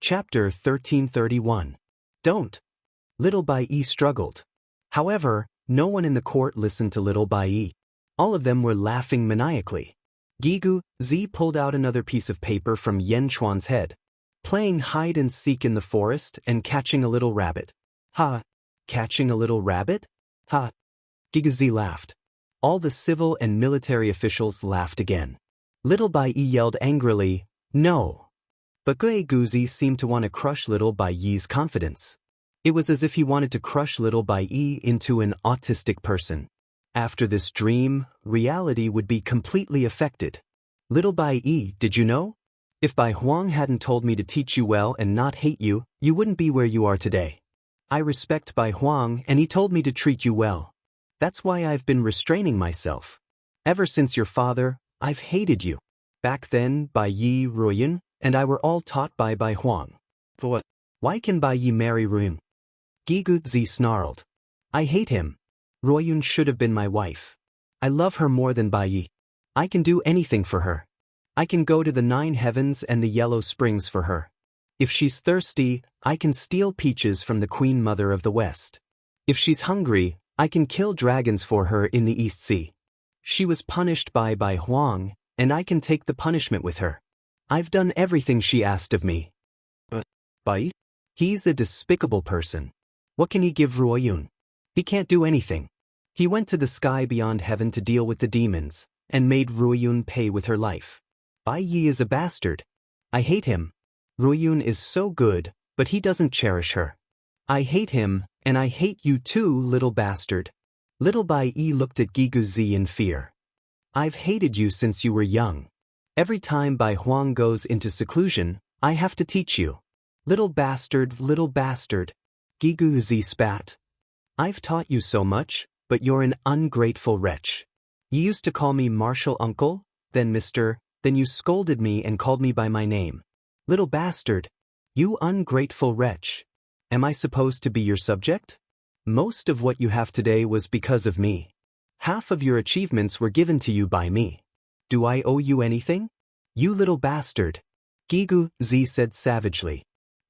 Chapter 1331. Don't. Little Bai Yi struggled. However, no one in the court listened to Little Bai Yi. All of them were laughing maniacally. Gigu Zi pulled out another piece of paper from Yen Chuan's head. Playing hide and seek in the forest and catching a little rabbit. Ha! Catching a little rabbit? Ha! Gigu Zi laughed. All the civil and military officials laughed again. Little Bai Yi yelled angrily, "No!" But Gigu Zi seemed to want to crush Little Bai Yi's confidence. It was as if he wanted to crush Little Bai Yi into an autistic person. After this dream, reality would be completely affected. Little Bai Yi, did you know? If Bai Huang hadn't told me to teach you well and not hate you, you wouldn't be where you are today. I respect Bai Huang and he told me to treat you well. That's why I've been restraining myself. Ever since your father, I've hated you. Back then, Bai Yi, Ruoyun, and I were all taught by Bai Huang. But what? Why can Bai Yi marry Ruoyun? Gigu Zi snarled. I hate him. Ruoyun should have been my wife. I love her more than Bai Yi. I can do anything for her. I can go to the 9 heavens and the yellow springs for her. If she's thirsty, I can steal peaches from the Queen Mother of the West. If she's hungry, I can kill dragons for her in the East Sea. She was punished by Bai Huang, and I can take the punishment with her. I've done everything she asked of me. But Bai Yi? He's a despicable person. What can he give Ruoyun? He can't do anything. He went to the sky beyond heaven to deal with the demons, and made Ruoyun pay with her life. Bai Yi is a bastard. I hate him. Ruoyun is so good, but he doesn't cherish her. I hate him, and I hate you too, little bastard. Little Bai Yi looked at Gigu Zi in fear. I've hated you since you were young. Every time Bai Huang goes into seclusion, I have to teach you. Little bastard, little bastard. Gigu Zi spat. I've taught you so much, but you're an ungrateful wretch. You used to call me Marshal Uncle, then Mr., then you scolded me and called me by my name. Little bastard. You ungrateful wretch. Am I supposed to be your subject? Most of what you have today was because of me. Half of your achievements were given to you by me. Do I owe you anything? You little bastard. Gigu Zi said savagely.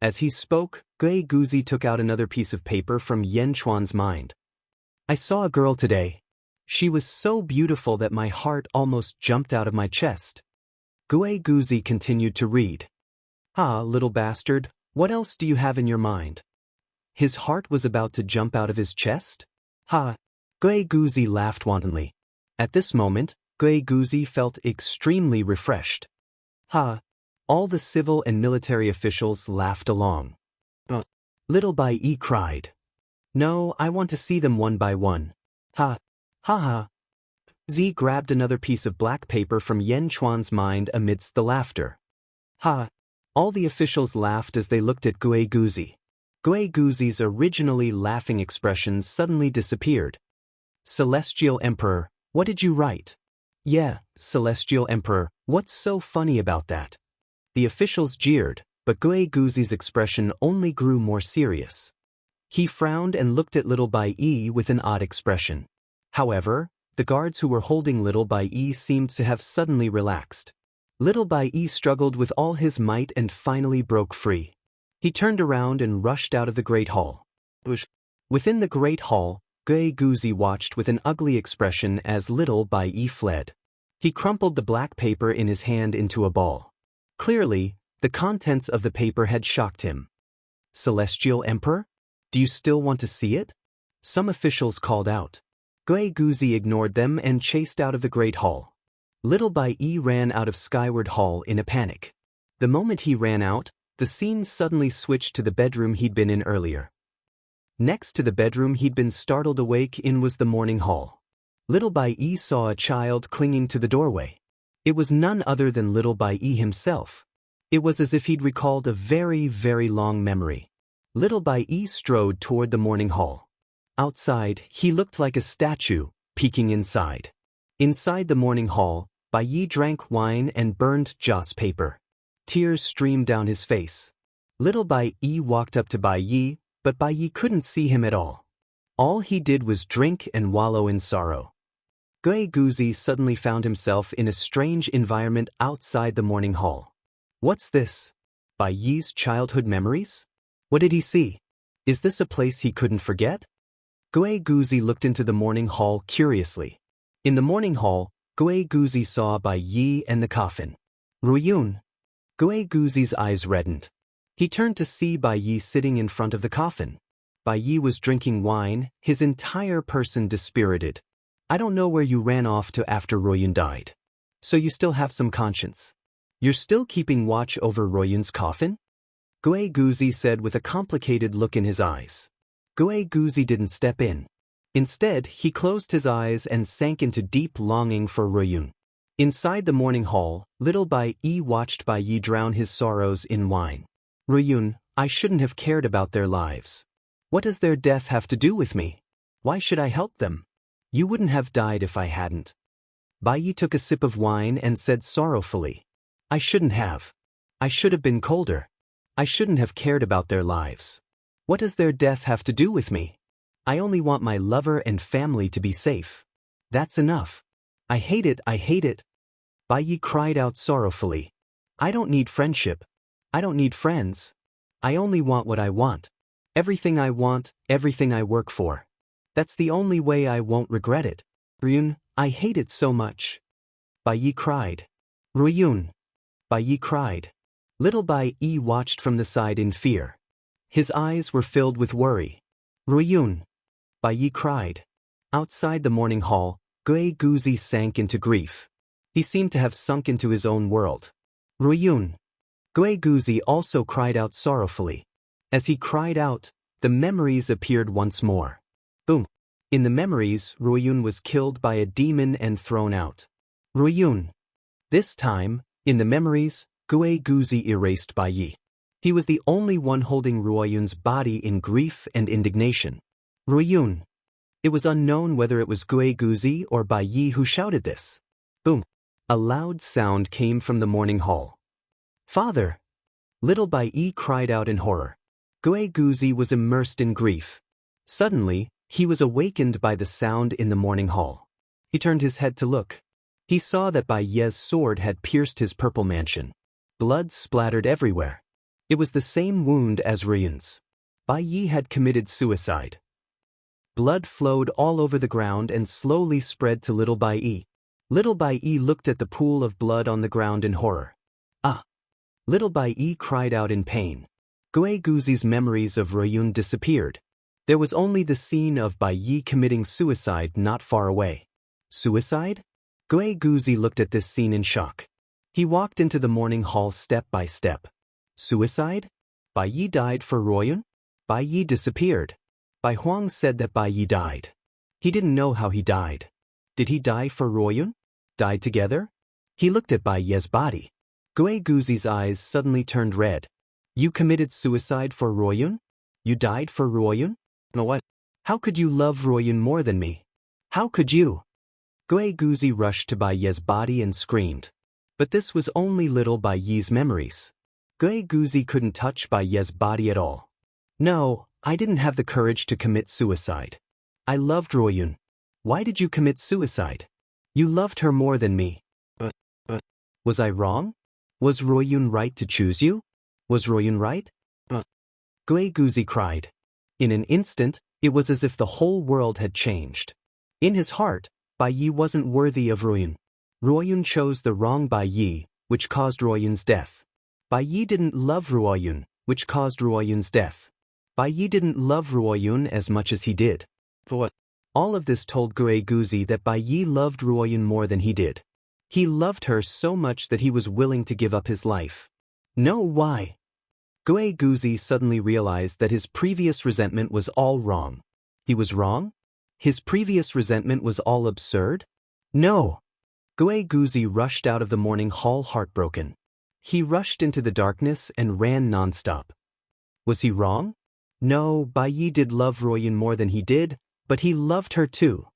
As he spoke, Gigu Zi took out another piece of paper from Yen Chuan's mind. I saw a girl today. She was so beautiful that my heart almost jumped out of my chest. Gigu Zi continued to read. Ah, little bastard, what else do you have in your mind? His heart was about to jump out of his chest? Ha! Gigu Zi laughed wantonly. At this moment, Gigu Zi felt extremely refreshed. Ha! All the civil and military officials laughed along. But Little Bai Yi cried. No, I want to see them one by one. Ha! Ha ha! Zi grabbed another piece of black paper from Yen Chuan's mind amidst the laughter. Ha! All the officials laughed as they looked at Gigu Zi. Gigu Zi's originally laughing expression suddenly disappeared. Celestial Emperor, what did you write? Yeah, Celestial Emperor, what's so funny about that? The officials jeered, but Gigu Zi's expression only grew more serious. He frowned and looked at Little Bai Yi with an odd expression. However, the guards who were holding Little Bai Yi seemed to have suddenly relaxed. Little Bai Yi struggled with all his might and finally broke free. He turned around and rushed out of the Great Hall. Within the Great Hall, Gigu Zi watched with an ugly expression as Little Bai Yi fled. He crumpled the black paper in his hand into a ball. Clearly, the contents of the paper had shocked him. Celestial Emperor? Do you still want to see it? Some officials called out. Gigu Zi ignored them and chased out of the Great Hall. Little Bai Yi ran out of Skyward Hall in a panic. The moment he ran out, the scene suddenly switched to the bedroom he'd been in earlier. Next to the bedroom he'd been startled awake in was the morning hall. Little Bai Yi saw a child clinging to the doorway. It was none other than Little Bai Yi himself. It was as if he'd recalled a very, very long memory. Little Bai Yi strode toward the morning hall. Outside, he looked like a statue, peeking inside. Inside the morning hall, Bai Yi drank wine and burned joss paper. Tears streamed down his face. Little Bai Yi walked up to Bai Yi, but Bai Yi couldn't see him at all. All he did was drink and wallow in sorrow. Gigu Zi suddenly found himself in a strange environment outside the morning hall. What's this? Bai Yi's childhood memories? What did he see? Is this a place he couldn't forget? Gui Guzi looked into the morning hall curiously. In the morning hall, Gui Guzi saw Bai Yi and the coffin. Ruyun. Gui Guzi's eyes reddened. He turned to see Bai Yi sitting in front of the coffin. Bai Yi was drinking wine, his entire person dispirited. I don't know where you ran off to after Ruyun died. So you still have some conscience. You're still keeping watch over Ruyun's coffin? Gui Guzi said with a complicated look in his eyes. Gui Guzi didn't step in. Instead, he closed his eyes and sank into deep longing for Ruyun. Inside the morning hall, little Bai Yi watched Bai Yi drown his sorrows in wine. Ruyun, I shouldn't have cared about their lives. What does their death have to do with me? Why should I help them? You wouldn't have died if I hadn't. Bai Yi took a sip of wine and said sorrowfully. I shouldn't have. I should have been colder. I shouldn't have cared about their lives. What does their death have to do with me? I only want my lover and family to be safe. That's enough. I hate it, I hate it. Bai Yi cried out sorrowfully. I don't need friendship. I don't need friends. I only want what I want. Everything I want, everything I work for. That's the only way I won't regret it. Ruyun, I hate it so much. Bai Yi cried. Ruyun. Bai Yi cried. Little Bai Yi watched from the side in fear. His eyes were filled with worry. Ruyun. Bai Yi cried. Outside the morning hall, Gui Guzi sank into grief. He seemed to have sunk into his own world. Ruyun. Gui Guzi also cried out sorrowfully. As he cried out, the memories appeared once more. Boom. In the memories, Ruyun was killed by a demon and thrown out. Ruyun. This time, in the memories, Gui Guzi erased Bai Yi. He was the only one holding Ruyun's body in grief and indignation. Ruyun. It was unknown whether it was Gui Guzi or Bai Yi who shouted this. Boom. A loud sound came from the morning hall. Father! Little Bai Yi cried out in horror. Gui Guzi was immersed in grief. Suddenly, he was awakened by the sound in the morning hall. He turned his head to look. He saw that Bai Ye's sword had pierced his purple mansion. Blood splattered everywhere. It was the same wound as Ruyun's. Bai Yi had committed suicide. Blood flowed all over the ground and slowly spread to little Bai Yi. Little Bai Yi looked at the pool of blood on the ground in horror. Ah! Little Bai Yi cried out in pain. Gui Guzi's memories of Ruyun disappeared. There was only the scene of Bai Yi committing suicide not far away. Suicide? Gui Guzi looked at this scene in shock. He walked into the morning hall step by step. Suicide? Bai Yi died for Ruyun? Bai Yi disappeared. Bai Huang said that Bai Yi died. He didn't know how he died. Did he die for Ruyun? Died together? He looked at Bai Ye's body. Gui Guzi's eyes suddenly turned red. You committed suicide for Ruyun? You died for Ruyun? No, what? How could you love Ruyun more than me? How could you? Gui Guzi rushed to Bai Ye's body and screamed. But this was only little Bai Yi's memories. Gui Guzi couldn't touch Bai Ye's body at all. No, I didn't have the courage to commit suicide. I loved Ruyun. Why did you commit suicide? You loved her more than me. But, was I wrong? Was Ruyun right to choose you? Was Ruyun right? Gui Guzi cried. In an instant, it was as if the whole world had changed. In his heart, Bai Yi wasn't worthy of Ruyun. Ruyun chose the wrong Bai Yi, which caused Ruyun's death. Bai Yi didn't love Ruyun, which caused Ruyun's death. Bai Yi didn't love Ruyun as much as he did. For what? All of this told Gui Guzi that Bai Yi loved Ruyun more than he did. He loved her so much that he was willing to give up his life. No, why? Gui Guzi suddenly realized that his previous resentment was all wrong. He was wrong? His previous resentment was all absurd? No! Gui Guzi rushed out of the morning hall heartbroken. He rushed into the darkness and ran nonstop. Was he wrong? No, Bai Yi did love Ruyun more than he did, but he loved her too.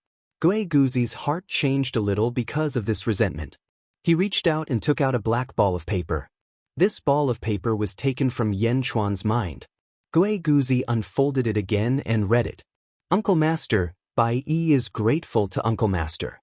Gui Guzi's heart changed a little because of this resentment. He reached out and took out a black ball of paper. This ball of paper was taken from Yan Chuan's mind. Gui Guzi unfolded it again and read it. Uncle Master, Bai Yi is grateful to Uncle Master.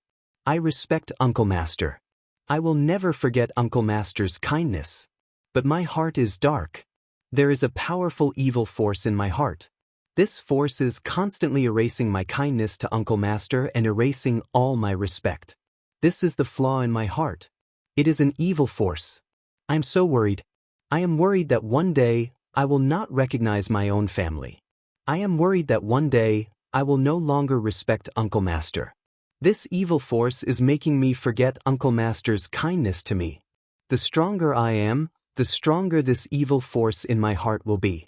I respect Uncle Master. I will never forget Uncle Master's kindness. But my heart is dark. There is a powerful evil force in my heart. This force is constantly erasing my kindness to Uncle Master and erasing all my respect. This is the flaw in my heart. It is an evil force. I'm so worried. I am worried that one day, I will not recognize my own family. I am worried that one day, I will no longer respect Uncle Master. This evil force is making me forget Uncle Master's kindness to me. The stronger I am, the stronger this evil force in my heart will be.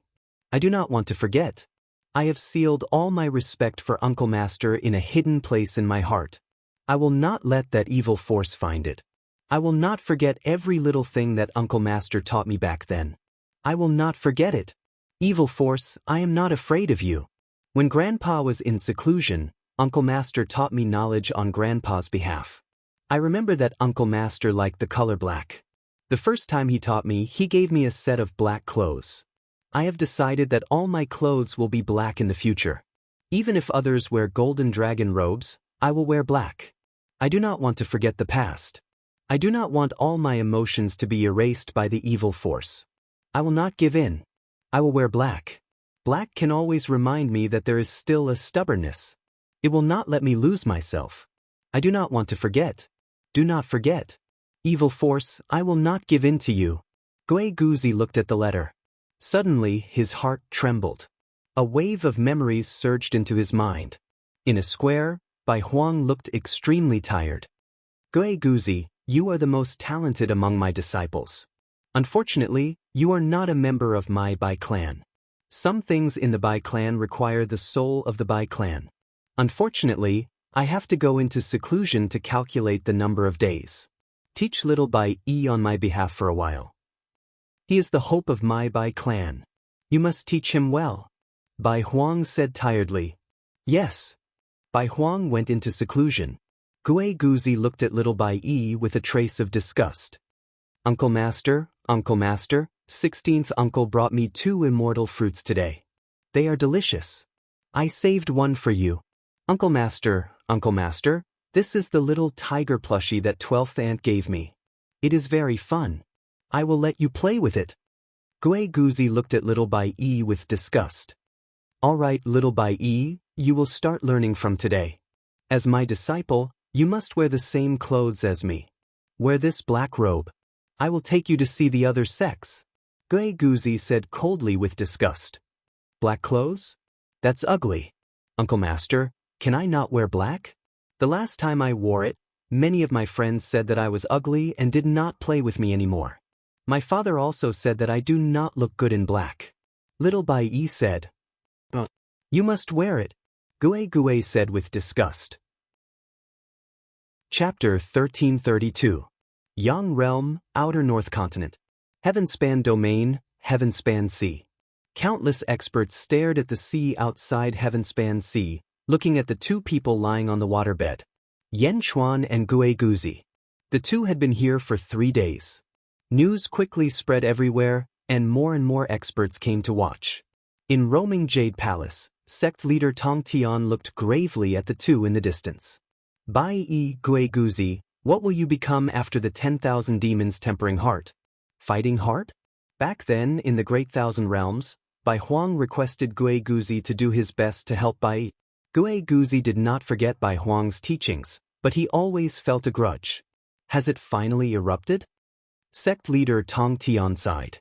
I do not want to forget. I have sealed all my respect for Uncle Master in a hidden place in my heart. I will not let that evil force find it. I will not forget every little thing that Uncle Master taught me back then. I will not forget it. Evil force, I am not afraid of you. When Grandpa was in seclusion, Uncle Master taught me knowledge on Grandpa's behalf. I remember that Uncle Master liked the color black. The first time he taught me, he gave me a set of black clothes. I have decided that all my clothes will be black in the future. Even if others wear golden dragon robes, I will wear black. I do not want to forget the past. I do not want all my emotions to be erased by the evil force. I will not give in. I will wear black. Black can always remind me that there is still a stubbornness. It will not let me lose myself. I do not want to forget. Do not forget. Evil force, I will not give in to you. Gui Guzi looked at the letter. Suddenly, his heart trembled. A wave of memories surged into his mind. In a square, Bai Huang looked extremely tired. Gui Guzi, you are the most talented among my disciples. Unfortunately, you are not a member of my Bai clan. Some things in the Bai clan require the soul of the Bai clan. Unfortunately, I have to go into seclusion to calculate the number of days. Teach little Bai Yi on my behalf for a while. He is the hope of my Bai clan. You must teach him well. Bai Huang said tiredly. Yes. Bai Huang went into seclusion. Gui Guzi looked at little Bai Yi with a trace of disgust. Uncle Master, 16th uncle brought me 2 immortal fruits today. They are delicious. I saved one for you. Uncle Master, this is the little tiger plushie that 12th aunt gave me. It is very fun. I will let you play with it. Gui Guzi looked at little Bai Yi with disgust. All right, little Bai Yi, you will start learning from today. As my disciple, you must wear the same clothes as me. Wear this black robe. I will take you to see the other sex. Gui Guzi said coldly with disgust. Black clothes? That's ugly. Uncle Master, can I not wear black? The last time I wore it, many of my friends said that I was ugly and did not play with me anymore. My father also said that I do not look good in black. Little Bai Yi said. You must wear it. Gui said with disgust. Chapter 1332. Yang Realm, Outer North Continent. Heavenspan Domain, Heavenspan Sea. Countless experts stared at the sea outside Heavenspan Sea, looking at the 2 people lying on the waterbed. Yan Chuan and Gui Guzi. The 2 had been here for 3 days. News quickly spread everywhere, and more experts came to watch. In Roaming Jade Palace, sect leader Tong Tian looked gravely at the 2 in the distance. Bai Yi, Gui Guzi, what will you become after the 10,000 demons tempering heart? Fighting heart? Back then, in the Great Thousand Realms, Bai Huang requested Gui Guzi to do his best to help Bai Yi. Gui Guzi did not forget Bai Huang's teachings, but he always felt a grudge. Has it finally erupted? Sect leader Tong Tian sighed.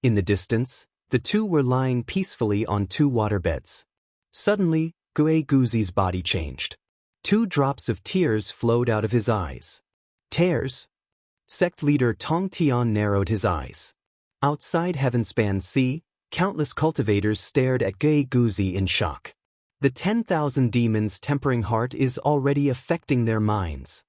In the distance, the 2 were lying peacefully on 2 waterbeds. Suddenly, Gui Guzi's body changed. 2 drops of tears flowed out of his eyes. Tears? Sect leader Tong Tian narrowed his eyes. Outside Heavenspan Sea, countless cultivators stared at Gui Guzi in shock. The 10,000 demons tempering heart is already affecting their minds.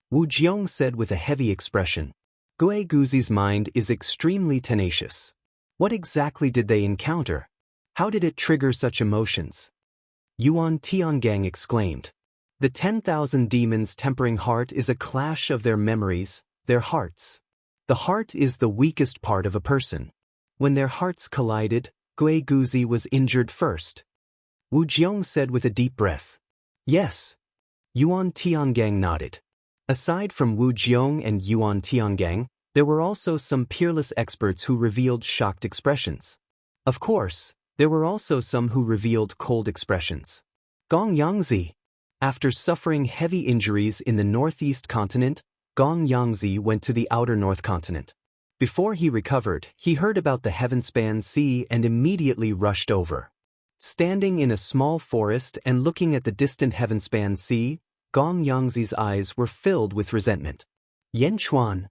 Wu Jiong said with a heavy expression. Gui Guzi's mind is extremely tenacious. What exactly did they encounter? How did it trigger such emotions? Yuan Tiangang exclaimed. The 10,000 demons tempering heart is a clash of their memories, their hearts. The heart is the weakest part of a person. When their hearts collided, Gui Guzi was injured first. Wu Jiong said with a deep breath. Yes. Yuan Tiangang nodded. Aside from Wu Jiong and Yuan Tiangang, There were also some peerless experts who revealed shocked expressions. Of course, there were also some who revealed cold expressions. Gong Yangzi. After suffering heavy injuries in the northeast continent, Gong Yangzi went to the outer north continent. Before he recovered, he heard about the heaven-span sea and immediately rushed over. Standing in a small forest and looking at the distant heaven-span sea, Gong Yangzi's eyes were filled with resentment. Yan Chuan,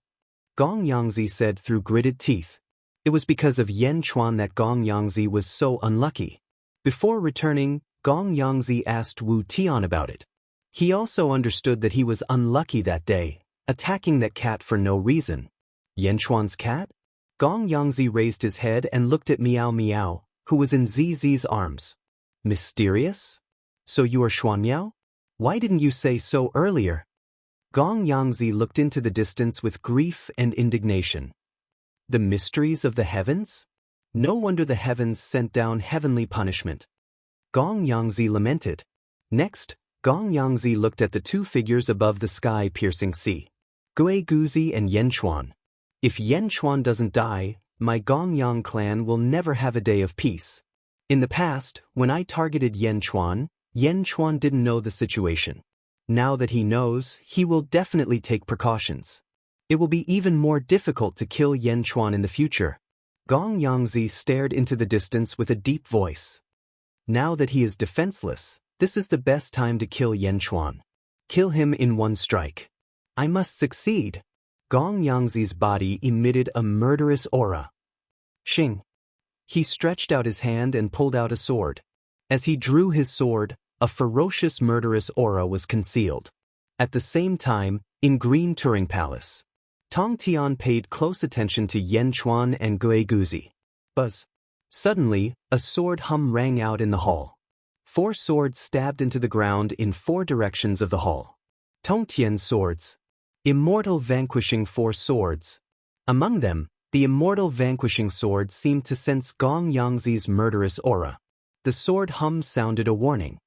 Gong Yangzi said through gritted teeth. It was because of Yan Chuan that Gong Yangzi was so unlucky. Before returning, Gong Yangzi asked Wu Tian about it. He also understood that he was unlucky that day, attacking that cat for no reason. Yan Chuan's cat? Gong Yangzi raised his head and looked at Miao Miao, who was in Zizi's arms. Mysterious? So you are Xuanmiao? Why didn't you say so earlier? Gong Yangzi looked into the distance with grief and indignation. The mysteries of the heavens? No wonder the heavens sent down heavenly punishment. Gong Yangzi lamented. Next, Gong Yangzi looked at the two figures above the sky-piercing sea. Gui Guzi and Yan Chuan. If Yan Chuan doesn't die, my Gong Yang clan will never have a day of peace. In the past, when I targeted Yan Chuan didn't know the situation. Now that he knows, he will definitely take precautions. It will be even more difficult to kill Yan Chuan in the future. Gong Yangzi stared into the distance with a deep voice. Now that he is defenseless, this is the best time to kill Yan Chuan. Kill him in one strike. I must succeed. Gong Yangzi's body emitted a murderous aura. Xing. He stretched out his hand and pulled out a sword. As he drew his sword, a ferocious murderous aura was concealed. At the same time, in Green Turing Palace, Tong Tian paid close attention to Yan Chuan and Gui Guzi. Buzz. Suddenly, a sword hum rang out in the hall. 4 swords stabbed into the ground in 4 directions of the hall. Tong Tian's swords. Immortal vanquishing 4 swords. Among them, the immortal vanquishing sword seemed to sense Gong Yangzi's murderous aura. The sword hum sounded a warning.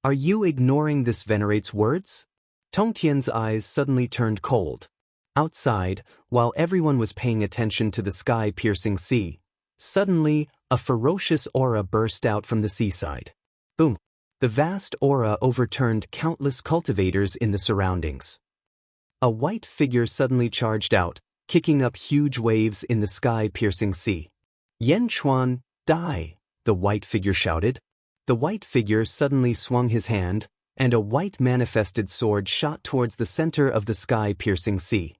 Are you ignoring this venerate's words? Tong Tian's eyes suddenly turned cold. Outside, while everyone was paying attention to the sky-piercing sea, suddenly, a ferocious aura burst out from the seaside. Boom! The vast aura overturned countless cultivators in the surroundings. A white figure suddenly charged out, kicking up huge waves in the sky-piercing sea. Yan Chuan, die! The white figure shouted. The white figure suddenly swung his hand, and a white manifested sword shot towards the center of the sky-piercing sea.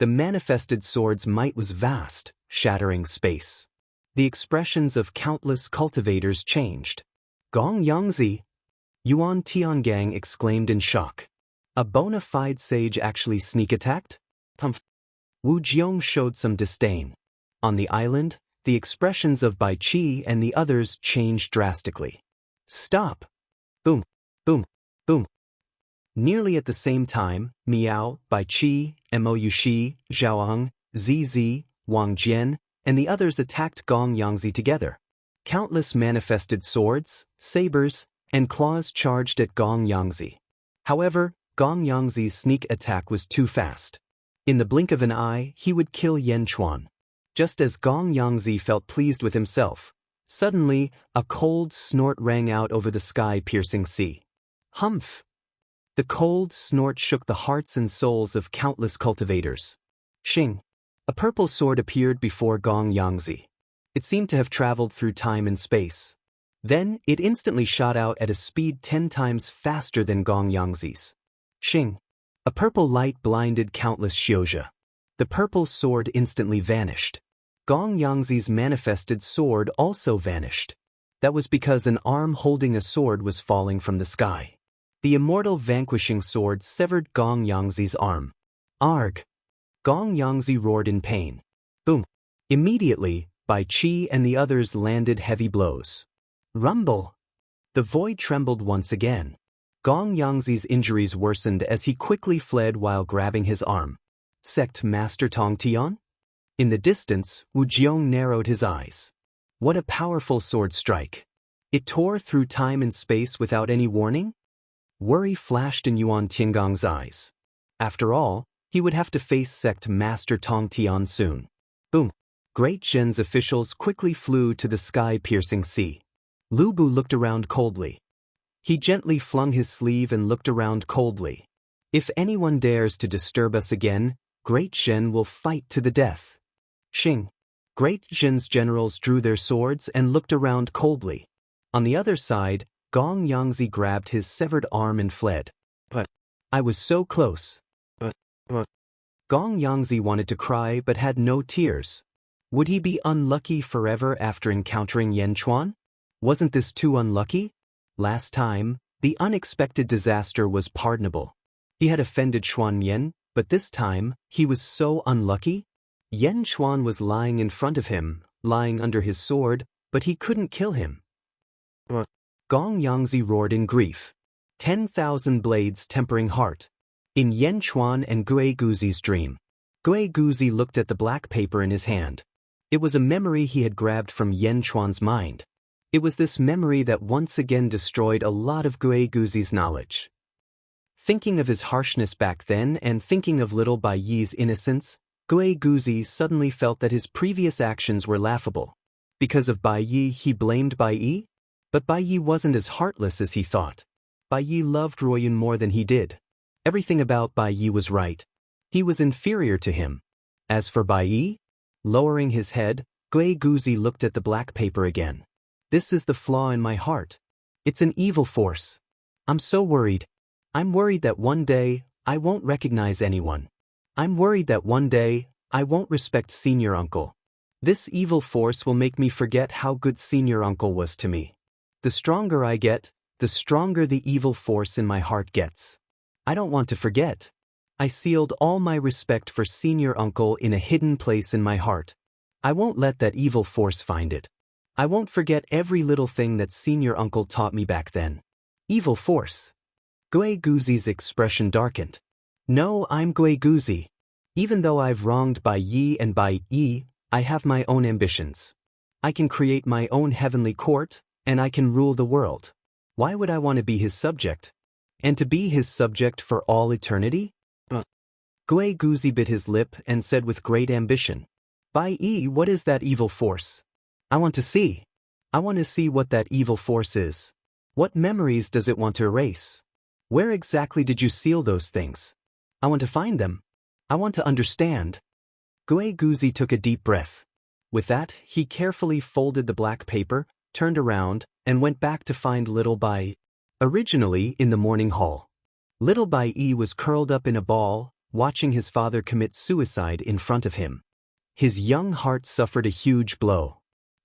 The manifested sword's might was vast, shattering space. The expressions of countless cultivators changed. Gong Yangzi! Yuan Tiangang exclaimed in shock. A bona fide sage actually sneak attacked? Humph. Wu Jiong showed some disdain. On the island, the expressions of Bai Qi and the others changed drastically. Stop! Boom, boom, boom. Nearly at the same time, Miao, Bai Qi, Mo Yushi, Zhaoang, Zizi, Wang Jian, and the others attacked Gong Yangzi together. Countless manifested swords, sabers, and claws charged at Gong Yangzi. However, Gong Yangzi's sneak attack was too fast. In the blink of an eye, he would kill Yan Chuan. Just as Gong Yangzi felt pleased with himself, suddenly, a cold snort rang out over the sky-piercing sea. Humph! The cold snort shook the hearts and souls of countless cultivators. Xing! A purple sword appeared before Gong Yangzi. It seemed to have traveled through time and space. Then, it instantly shot out at a speed 10 times faster than Gong Yangzi's. Xing! A purple light blinded countless Xiuzha. The purple sword instantly vanished. Gong Yangzi's manifested sword also vanished. That was because an arm holding a sword was falling from the sky. The immortal vanquishing sword severed Gong Yangzi's arm. Arg! Gong Yangzi roared in pain. Boom! Immediately, Bai Qi and the others landed heavy blows. Rumble! The void trembled once again. Gong Yangzi's injuries worsened as he quickly fled while grabbing his arm. Sect Master Tong Tian? In the distance, Wu Jiong narrowed his eyes. What a powerful sword strike! It tore through time and space without any warning? Worry flashed in Yuan Tiangong's eyes. After all, He would have to face sect Master Tong Tian soon. Boom. Great Zhen's officials quickly flew to the sky-piercing sea. Lu Bu looked around coldly. He gently flung his sleeve and looked around coldly. If anyone dares to disturb us again, Great Zhen will fight to the death. Xing. Great Zhen's generals drew their swords and looked around coldly. On the other side, Gong Yangzi grabbed his severed arm and fled. But I was so close. But Gong Yangzi wanted to cry but had no tears. Would he be unlucky forever after encountering Yan Chuan? Wasn't this too unlucky? Last time, the unexpected disaster was pardonable. He had offended Xuan Yan, but this time, he was so unlucky. Yan Chuan was lying in front of him, lying under his sword, but he couldn't kill him. Gong Yangzi roared in grief. 10,000 blades tempering heart. In Yan Chuan and Gui Guzi's dream. Gui Guzi looked at the black paper in his hand. It was a memory he had grabbed from Yan Chuan's mind. It was this memory that once again destroyed a lot of Gui Guzi's knowledge. Thinking of his harshness back then and thinking of little Bai Yi's innocence, Gui Guzi suddenly felt that his previous actions were laughable. Because of Bai Yi, he blamed Bai Yi? But Bai Yi wasn't as heartless as he thought. Bai Yi loved Ruoyun more than he did. Everything about Bai Yi was right. He was inferior to him. As for Bai Yi, lowering his head, Gui Guzi looked at the black paper again. This is the flaw in my heart. It's an evil force. I'm so worried. I'm worried that one day, I won't recognize anyone. I'm worried that one day, I won't respect senior uncle. This evil force will make me forget how good senior uncle was to me. The stronger I get, the stronger the evil force in my heart gets. I don't want to forget. I sealed all my respect for senior uncle in a hidden place in my heart. I won't let that evil force find it. I won't forget every little thing that senior uncle taught me back then. Evil force. Gui Guzi's expression darkened. No, I'm Gui Guzi. Even though I've wronged Bai Yi and Bai Yi, I have my own ambitions. I can create my own heavenly court, and I can rule the world. Why would I want to be his subject? And to be his subject for all eternity? Gui Guzi bit his lip and said with great ambition. Bai Yi, what is that evil force? I want to see. I want to see what that evil force is. What memories does it want to erase? Where exactly did you seal those things? I want to find them. I want to understand. Gui Guzi took a deep breath. With that, he carefully folded the black paper, turned around, and went back to find little Bai. Originally in the morning hall. Little Bai Yi was curled up in a ball, watching his father commit suicide in front of him. His young heart suffered a huge blow.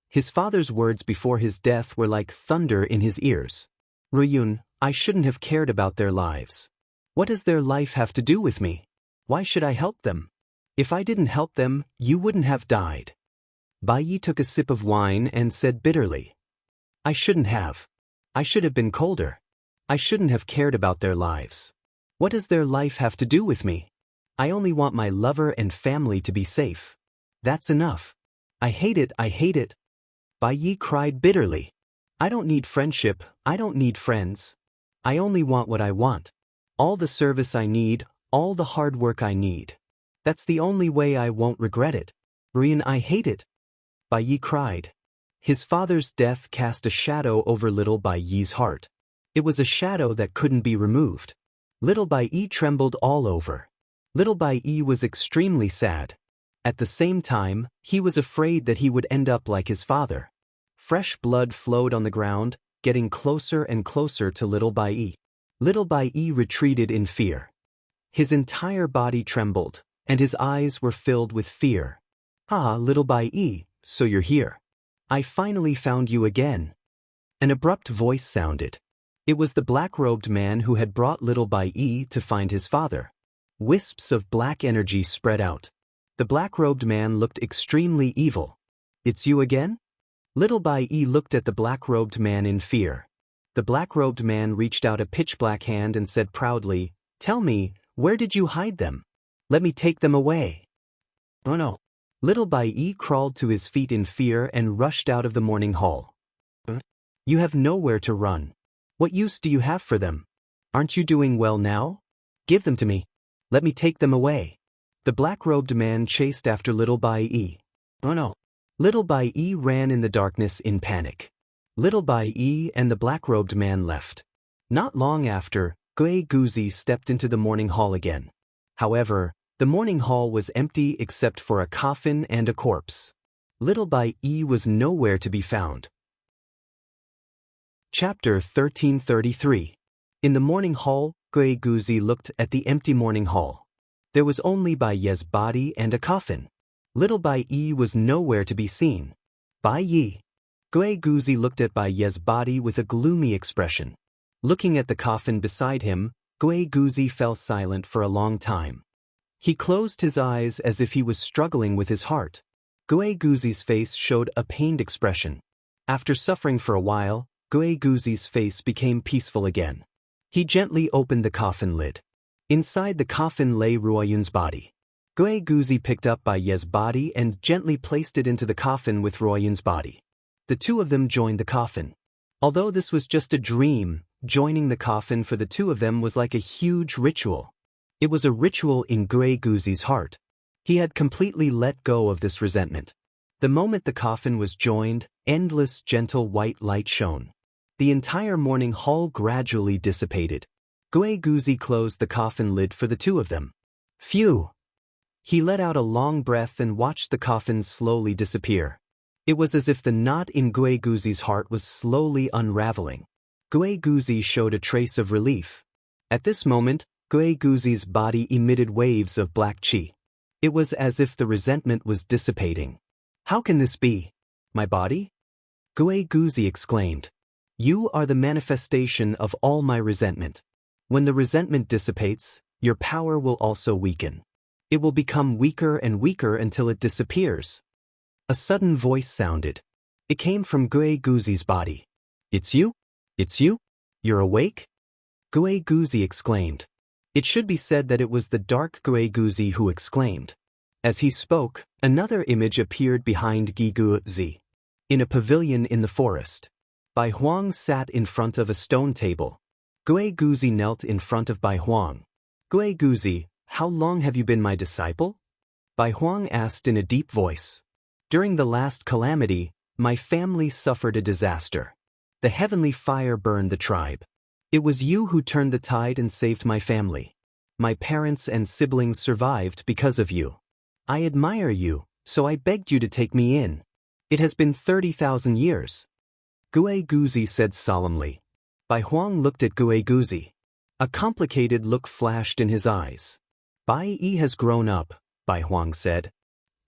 His father's words before his death were like thunder in his ears. Ruoyun, I shouldn't have cared about their lives. What does their life have to do with me? Why should I help them? If I didn't help them, you wouldn't have died. Bai Yi took a sip of wine and said bitterly. I shouldn't have. I should have been colder. I shouldn't have cared about their lives. What does their life have to do with me? I only want my lover and family to be safe. That's enough. I hate it, I hate it. Bai Yi cried bitterly. I don't need friendship, I don't need friends. I only want what I want. All the service I need, all the hard work I need. That's the only way I won't regret it. Ruoyun, I hate it. Bai Yi cried. His father's death cast a shadow over little Bai Yi's heart. It was a shadow that couldn't be removed. Little Bai Yi trembled all over. Little Bai Yi was extremely sad. At the same time, he was afraid that he would end up like his father. Fresh blood flowed on the ground, getting closer and closer to little Bai Yi. Little Bai Yi retreated in fear. His entire body trembled, and his eyes were filled with fear. Ah, little Bai Yi, so you're here. I finally found you again. An abrupt voice sounded. It was the black-robed man who had brought little Bai Yi to find his father. Wisps of black energy spread out. The black-robed man looked extremely evil. It's you again? Little Bai Yi looked at the black-robed man in fear. The black-robed man reached out a pitch-black hand and said proudly, Tell me, where did you hide them? Let me take them away. Oh no. Little Bai Yi crawled to his feet in fear and rushed out of the morning hall. You have nowhere to run. What use do you have for them? Aren't you doing well now? Give them to me. Let me take them away. The black-robed man chased after Little Bai Yi. Oh no. Little Bai Yi ran in the darkness in panic. Little Bai Yi and the black-robed man left. Not long after, Gui Guzi stepped into the morning hall again. However, the morning hall was empty except for a coffin and a corpse. Little Bai Yi was nowhere to be found. Chapter 1333. In the morning hall, Gui Guzi looked at the empty morning hall. There was only Bai Ye's body and a coffin. Little Bai Yi was nowhere to be seen. Bai Yi. Gui Guzi looked at Bai Ye's body with a gloomy expression. Looking at the coffin beside him, Gui Guzi fell silent for a long time. He closed his eyes as if he was struggling with his heart. Gui Guzi's face showed a pained expression. After suffering for a while, Gui Guzi's face became peaceful again. He gently opened the coffin lid. Inside the coffin lay Ruoyun's body. Gui Guzi picked up Bai Ye's body and gently placed it into the coffin with Ruoyun's body. The two of them joined the coffin. Although this was just a dream, joining the coffin for the two of them was like a huge ritual. It was a ritual in Gui Guzi's heart. He had completely let go of this resentment. The moment the coffin was joined, endless gentle white light shone. The entire morning hall gradually dissipated. Gui Guzi closed the coffin lid for the two of them. Phew! He let out a long breath and watched the coffin slowly disappear. It was as if the knot in Gui Guzi's heart was slowly unraveling. Gui Guzi showed a trace of relief. At this moment, Gui Guzi's body emitted waves of black qi. It was as if the resentment was dissipating. How can this be? My body? Gui Guzi exclaimed. You are the manifestation of all my resentment. When the resentment dissipates, your power will also weaken. It will become weaker and weaker until it disappears. A sudden voice sounded. It came from Gui Guzi's body. It's you? It's you? You're awake? Gui Guzi exclaimed. It should be said that it was the dark Gui Guzi who exclaimed. As he spoke, another image appeared behind Gui Guzi. In a pavilion in the forest. Bai Huang sat in front of a stone table. Gui Guzi knelt in front of Bai Huang. Gui Guzi, how long have you been my disciple? Bai Huang asked in a deep voice. During the last calamity, my family suffered a disaster. The heavenly fire burned the tribe. It was you who turned the tide and saved my family. My parents and siblings survived because of you. I admire you, so I begged you to take me in. It has been 30,000 years. Gui Guzi said solemnly. Bai Huang looked at Gui Guzi. A complicated look flashed in his eyes. Bai Yi has grown up, Bai Huang said.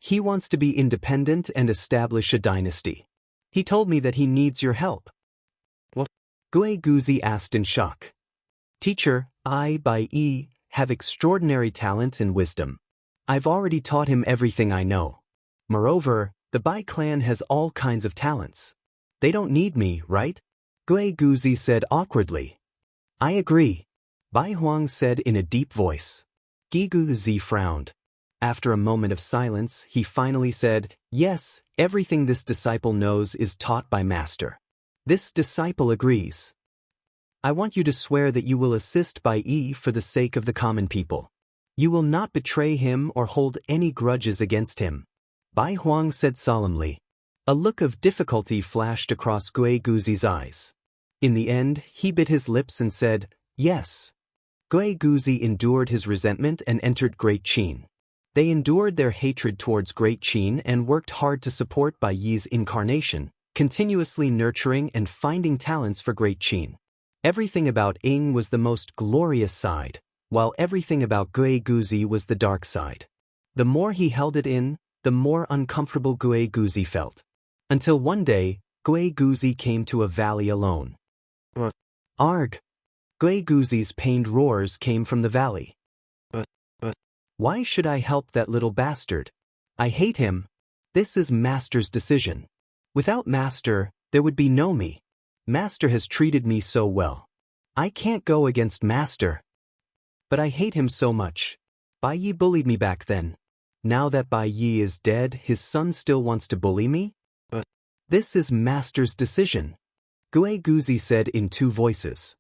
He wants to be independent and establish a dynasty. He told me that he needs your help. What? Gui Guzi asked in shock. Teacher, I, Bai Yi, have extraordinary talent and wisdom. I've already taught him everything I know. Moreover, the Bai clan has all kinds of talents. They don't need me, right? Gui Guzi said awkwardly. I agree. Bai Huang said in a deep voice. Gui Guzi frowned. After a moment of silence, he finally said, yes, everything this disciple knows is taught by Master. This disciple agrees. I want you to swear that you will assist Bai Yi for the sake of the common people. You will not betray him or hold any grudges against him. Bai Huang said solemnly. A look of difficulty flashed across Gui Guzi's eyes. In the end, he bit his lips and said, yes. Gui Guzi endured his resentment and entered Great Qin. They endured their hatred towards Great Qin and worked hard to support Bai Yi's incarnation, continuously nurturing and finding talents for Great Qin. Everything about Ing was the most glorious side, while everything about Gui Guzi was the dark side. The more he held it in, the more uncomfortable Gui Guzi felt. Until one day, Gui Guzi came to a valley alone. Arg! Gui Guzi's pained roars came from the valley. Why should I help that little bastard? I hate him. This is Master's decision. Without Master, there would be no me. Master has treated me so well. I can't go against Master. But I hate him so much. Bai Yi bullied me back then. Now that Bai Yi is dead, his son still wants to bully me? This is Master's decision. Gui Guzi said in two voices.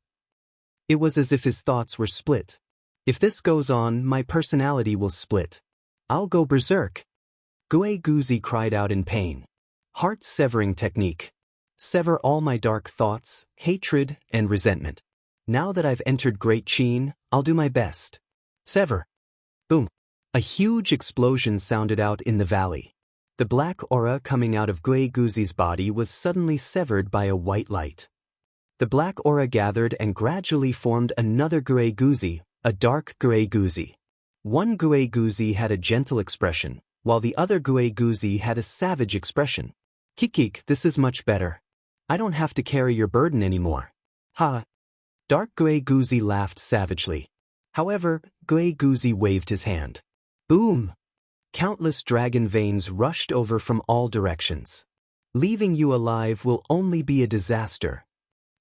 It was as if his thoughts were split. If this goes on, my personality will split. I'll go berserk. Gue Guzi cried out in pain. Heart-severing technique. Sever all my dark thoughts, hatred, and resentment. Now that I've entered Great Qin, I'll do my best. Sever. Boom. A huge explosion sounded out in the valley. The black aura coming out of Gue Guzi's body was suddenly severed by a white light. The black aura gathered and gradually formed another Gue Guzi, a dark Gue Guzi. One Gue Guzi had a gentle expression, while the other Gue Guzi had a savage expression. Kikik, this is much better. I don't have to carry your burden anymore. Ha! Dark Gue Guzi laughed savagely. However, Gue Guzi waved his hand. Boom! Countless dragon veins rushed over from all directions. Leaving you alive will only be a disaster.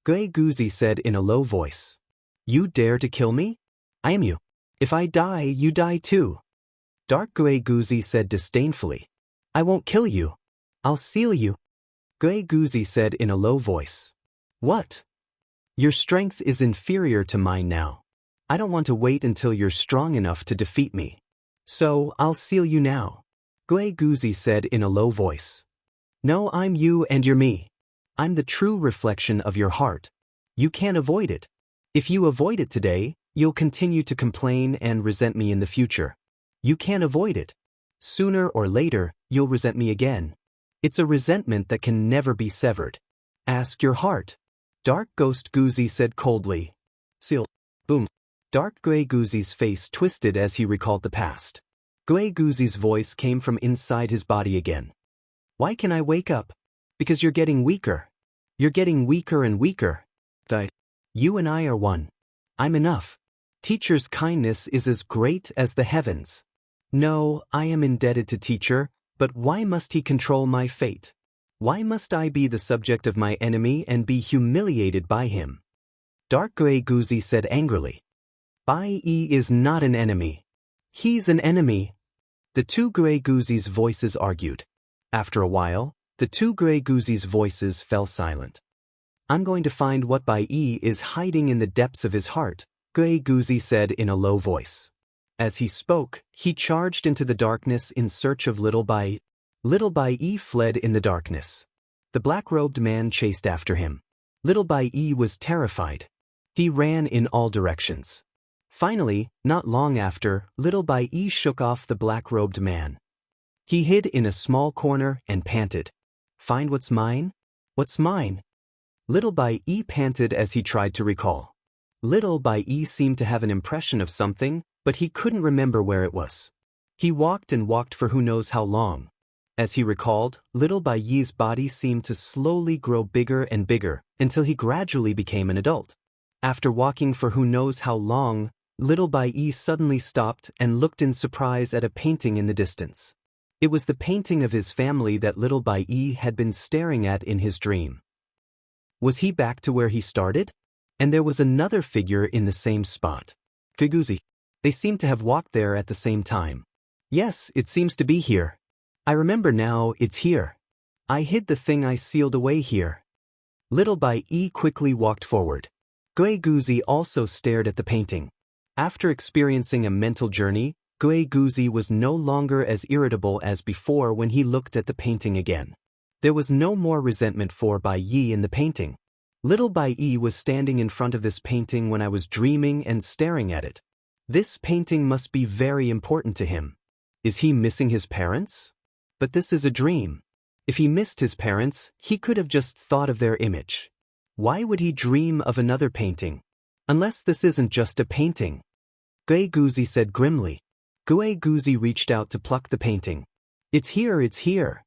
Gue Guzi said in a low voice. You dare to kill me? I am you. If I die, you die too. Dark Gue Guzi said disdainfully. I won't kill you. I'll seal you. Gue Guzi said in a low voice. What? Your strength is inferior to mine now. I don't want to wait until you're strong enough to defeat me. So, I'll seal you now. Gue Guzi said in a low voice. No, I'm you and you're me. I'm the true reflection of your heart. You can't avoid it. If you avoid it today, you'll continue to complain and resent me in the future. You can't avoid it. Sooner or later, you'll resent me again. It's a resentment that can never be severed. Ask your heart. Dark Ghost Guzi said coldly. Seal. Boom. Dark Gue Guzi's face twisted as he recalled the past. Gue Guzi's voice came from inside his body again. Why can I wake up? Because you're getting weaker. You're getting weaker and weaker. You and I are one. I'm enough. Teacher's kindness is as great as the heavens. No, I am indebted to teacher, but why must he control my fate? Why must I be the subject of my enemy and be humiliated by him? Dark Gue Guzi said angrily. Bai Yi is not an enemy. He's an enemy. The two Gue Guzi's voices argued. After a while, the two Gue Guzi's voices fell silent. I'm going to find what Bai Yi is hiding in the depths of his heart, Gue Guzi said in a low voice. As he spoke, he charged into the darkness in search of Little Bai Yi. Little Bai Yi fled in the darkness. The black-robed man chased after him. Little Bai Yi was terrified. He ran in all directions. Finally, not long after, Little Bai Yi shook off the black-robed man. He hid in a small corner and panted. Find what's mine? What's mine? Little Bai Yi panted as he tried to recall. Little Bai Yi seemed to have an impression of something, but he couldn't remember where it was. He walked and walked for who knows how long. As he recalled, Little Bai Yi's body seemed to slowly grow bigger and bigger, until he gradually became an adult. After walking for who knows how long, Little Bai Yi suddenly stopped and looked in surprise at a painting in the distance. It was the painting of his family that Little Bai Yi had been staring at in his dream. Was he back to where he started? And there was another figure in the same spot. Guzi. They seemed to have walked there at the same time. Yes, it seems to be here. I remember now, it's here. I hid the thing I sealed away here. Little Bai Yi quickly walked forward. Gue Guzi also stared at the painting. After experiencing a mental journey, Gue Guzi was no longer as irritable as before when he looked at the painting again. There was no more resentment for Bai Yi in the painting. Little Bai Yi was standing in front of this painting when I was dreaming and staring at it. This painting must be very important to him. Is he missing his parents? But this is a dream. If he missed his parents, he could have just thought of their image. Why would he dream of another painting? Unless this isn't just a painting. Gue Guzi said grimly. Gue Guzi reached out to pluck the painting. It's here, it's here.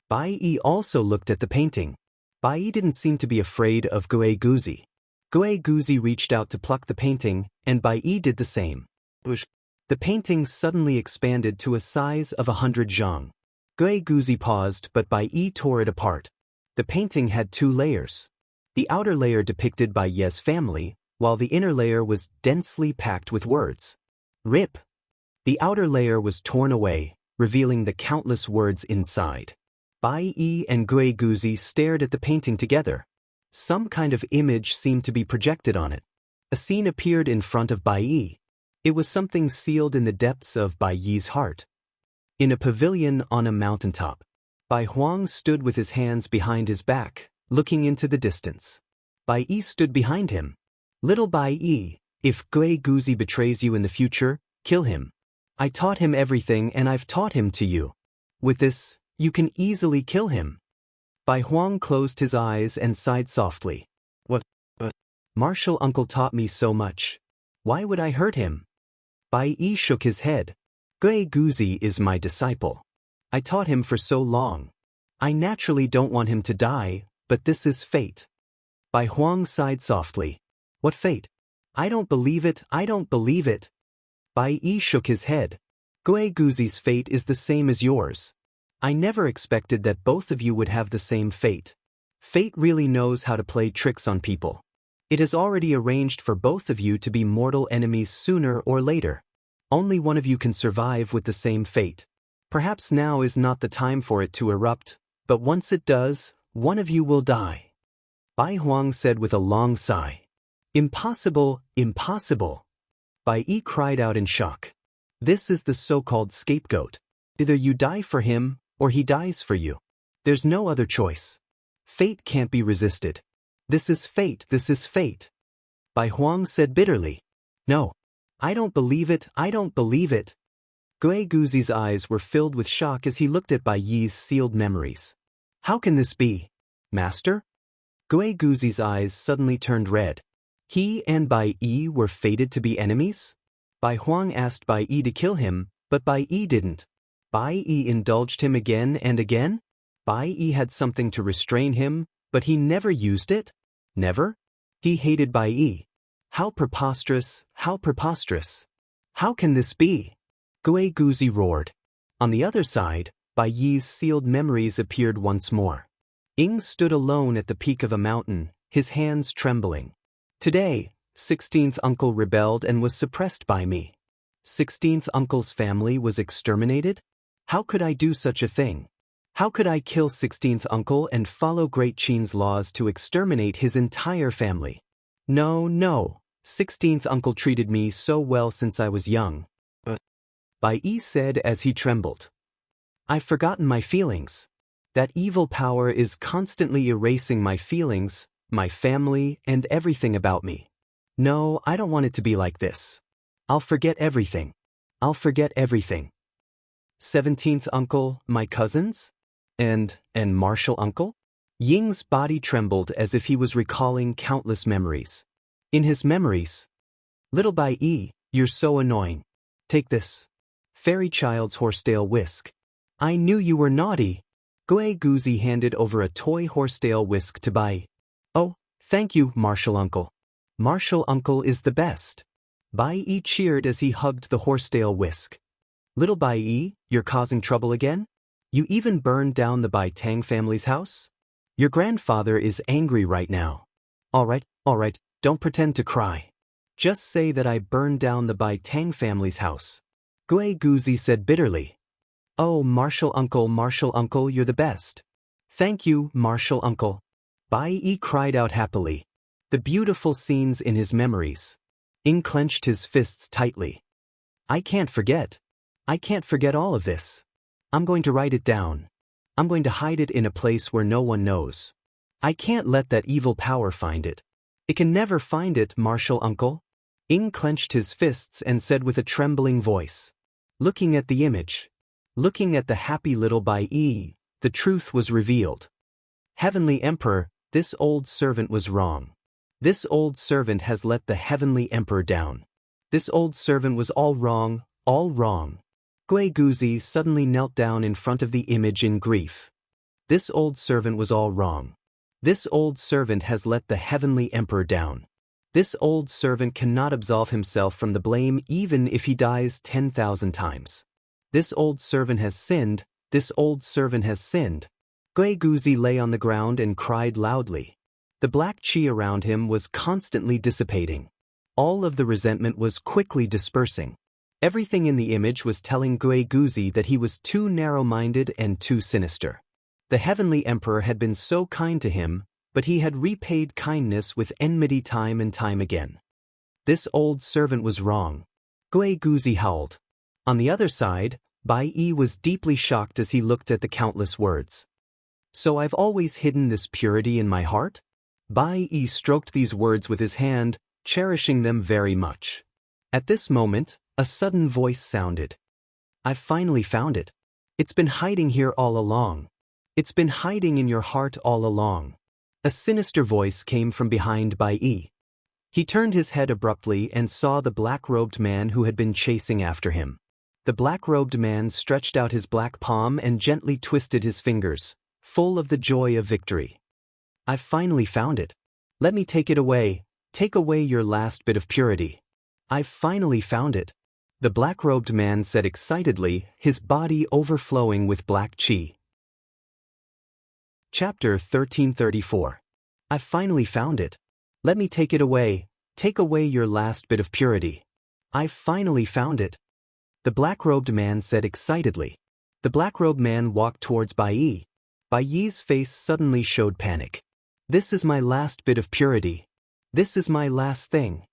Bai Yi also looked at the painting. Bai Yi didn't seem to be afraid of Gue Guzi. Gue Guzi reached out to pluck the painting, and Bai Yi did the same. The painting suddenly expanded to a size of 100 zhang. Gue Guzi paused, but Bai Yi tore it apart. The painting had two layers. The outer layer depicted Bai Ye's family, while the inner layer was densely packed with words. Rip. The outer layer was torn away, revealing the countless words inside. Bai Yi and Gue Guzi stared at the painting together. Some kind of image seemed to be projected on it. A scene appeared in front of Bai Yi. It was something sealed in the depths of Bai Yi's heart. In a pavilion on a mountaintop, Bai Huang stood with his hands behind his back, looking into the distance. Bai Yi stood behind him. Little Bai Yi, if Gui Guzi betrays you in the future, kill him. I taught him everything and I've taught him to you. With this, you can easily kill him. Bai Huang closed his eyes and sighed softly. What? Martial uncle taught me so much. Why would I hurt him? Bai Yi shook his head. Gui Guzi is my disciple. I taught him for so long. I naturally don't want him to die, but this is fate. Bai Huang sighed softly. What fate? I don't believe it, I don't believe it. Bai Yi shook his head. Gui Guzi's fate is the same as yours. I never expected that both of you would have the same fate. Fate really knows how to play tricks on people. It has already arranged for both of you to be mortal enemies sooner or later. Only one of you can survive with the same fate. Perhaps now is not the time for it to erupt, but once it does, one of you will die. Bai Huang said with a long sigh. Impossible, impossible. Bai Yi cried out in shock. This is the so-called scapegoat. Either you die for him, or he dies for you. There's no other choice. Fate can't be resisted. This is fate, this is fate. Bai Huang said bitterly. No. I don't believe it, I don't believe it. Gui Guzi's eyes were filled with shock as he looked at Bai Yi's sealed memories. How can this be? Master? Gui Guzi's eyes suddenly turned red. He and Bai Yi were fated to be enemies? Bai Huang asked Bai Yi to kill him, but Bai Yi didn't. Bai Yi indulged him again and again? Bai Yi had something to restrain him, but he never used it? Never? He hated Bai Yi. How preposterous, how preposterous. How can this be? Gui Guzi roared. On the other side, Bai Yi's sealed memories appeared once more. Ying stood alone at the peak of a mountain, his hands trembling. Today, 16th uncle rebelled and was suppressed by me. 16th uncle's family was exterminated? How could I do such a thing? How could I kill 16th uncle and follow Great Qin's laws to exterminate his entire family? No, no, 16th uncle treated me so well since I was young. Bai Yi said as he trembled. I've forgotten my feelings. That evil power is constantly erasing my feelings, my family, and everything about me. No, I don't want it to be like this. I'll forget everything. I'll forget everything. 17th uncle, my cousins? And martial uncle? Ying's body trembled as if he was recalling countless memories. In his memories, little Bai Yi, you're so annoying. Take this. Fairy child's horsetail whisk. I knew you were naughty. Gui Guzi handed over a toy horsetail whisk to Bai. Oh, thank you, martial uncle. Martial uncle is the best. Bai Yi cheered as he hugged the horsetail whisk. Little Bai Yi, you're causing trouble again? You even burned down the Bai Tang family's house? Your grandfather is angry right now. All right, don't pretend to cry. Just say that I burned down the Bai Tang family's house. Gui Guzi said bitterly. Oh, martial uncle, you're the best. Thank you, martial uncle. Bai Yi cried out happily. The beautiful scenes in his memories. Ying clenched his fists tightly. I can't forget. I can't forget all of this. I'm going to write it down. I'm going to hide it in a place where no one knows. I can't let that evil power find it. It can never find it, martial uncle. Ying clenched his fists and said with a trembling voice. Looking at the image. Looking at the happy little Bai Yi, the truth was revealed. Heavenly Emperor, this old servant was wrong. This old servant has let the Heavenly Emperor down. This old servant was all wrong, all wrong. Gui Guzi suddenly knelt down in front of the image in grief. This old servant was all wrong. This old servant has let the Heavenly Emperor down. This old servant cannot absolve himself from the blame even if he dies 10,000 times. This old servant has sinned, this old servant has sinned. Gui Guzi lay on the ground and cried loudly. The black qi around him was constantly dissipating. All of the resentment was quickly dispersing. Everything in the image was telling Gui Guzi that he was too narrow-minded and too sinister. The Heavenly Emperor had been so kind to him, but he had repaid kindness with enmity time and time again. This old servant was wrong. Gui Guzi howled. On the other side, Bai Yi was deeply shocked as he looked at the countless words. So I've always hidden this purity in my heart? Bai Yi stroked these words with his hand, cherishing them very much. At this moment, a sudden voice sounded. I've finally found it. It's been hiding here all along. It's been hiding in your heart all along. A sinister voice came from behind Bai Yi. He turned his head abruptly and saw the black-robed man who had been chasing after him. The black-robed man stretched out his black palm and gently twisted his fingers, full of the joy of victory. I've finally found it. Let me take it away. Take away your last bit of purity. I've finally found it. The black-robed man said excitedly, his body overflowing with black chi. Chapter 1334. I've finally found it. Let me take it away. Take away your last bit of purity. I've finally found it. The black-robed man said excitedly. The black-robed man walked towards Bai Yi. Bai Yi's face suddenly showed panic. This is my last bit of purity. This is my last thing.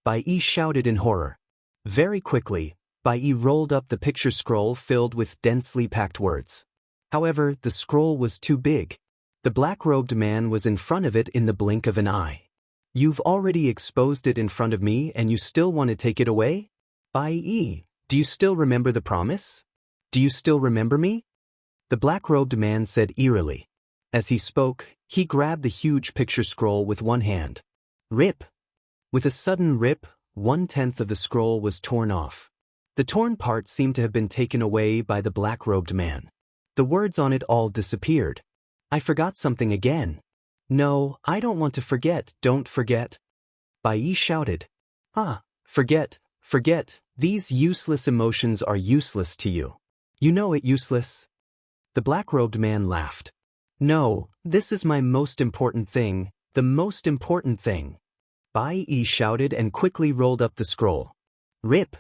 Bai Yi shouted in horror. Very quickly, Bai Yi rolled up the picture scroll filled with densely packed words. However, the scroll was too big. The black-robed man was in front of it in the blink of an eye. You've already exposed it in front of me and you still want to take it away? Bai Yi, do you still remember the promise? Do you still remember me? The black-robed man said eerily. As he spoke, he grabbed the huge picture scroll with one hand. Rip! With a sudden rip, 1/10 of the scroll was torn off. The torn part seemed to have been taken away by the black-robed man. The words on it all disappeared. I forgot something again. No, I don't want to forget, don't forget. Bai Yi shouted. Forget, forget, these useless emotions are useless to you. You know it useless. The black-robed man laughed. No, this is my most important thing, the most important thing. Bai Yi shouted and quickly rolled up the scroll. Rip!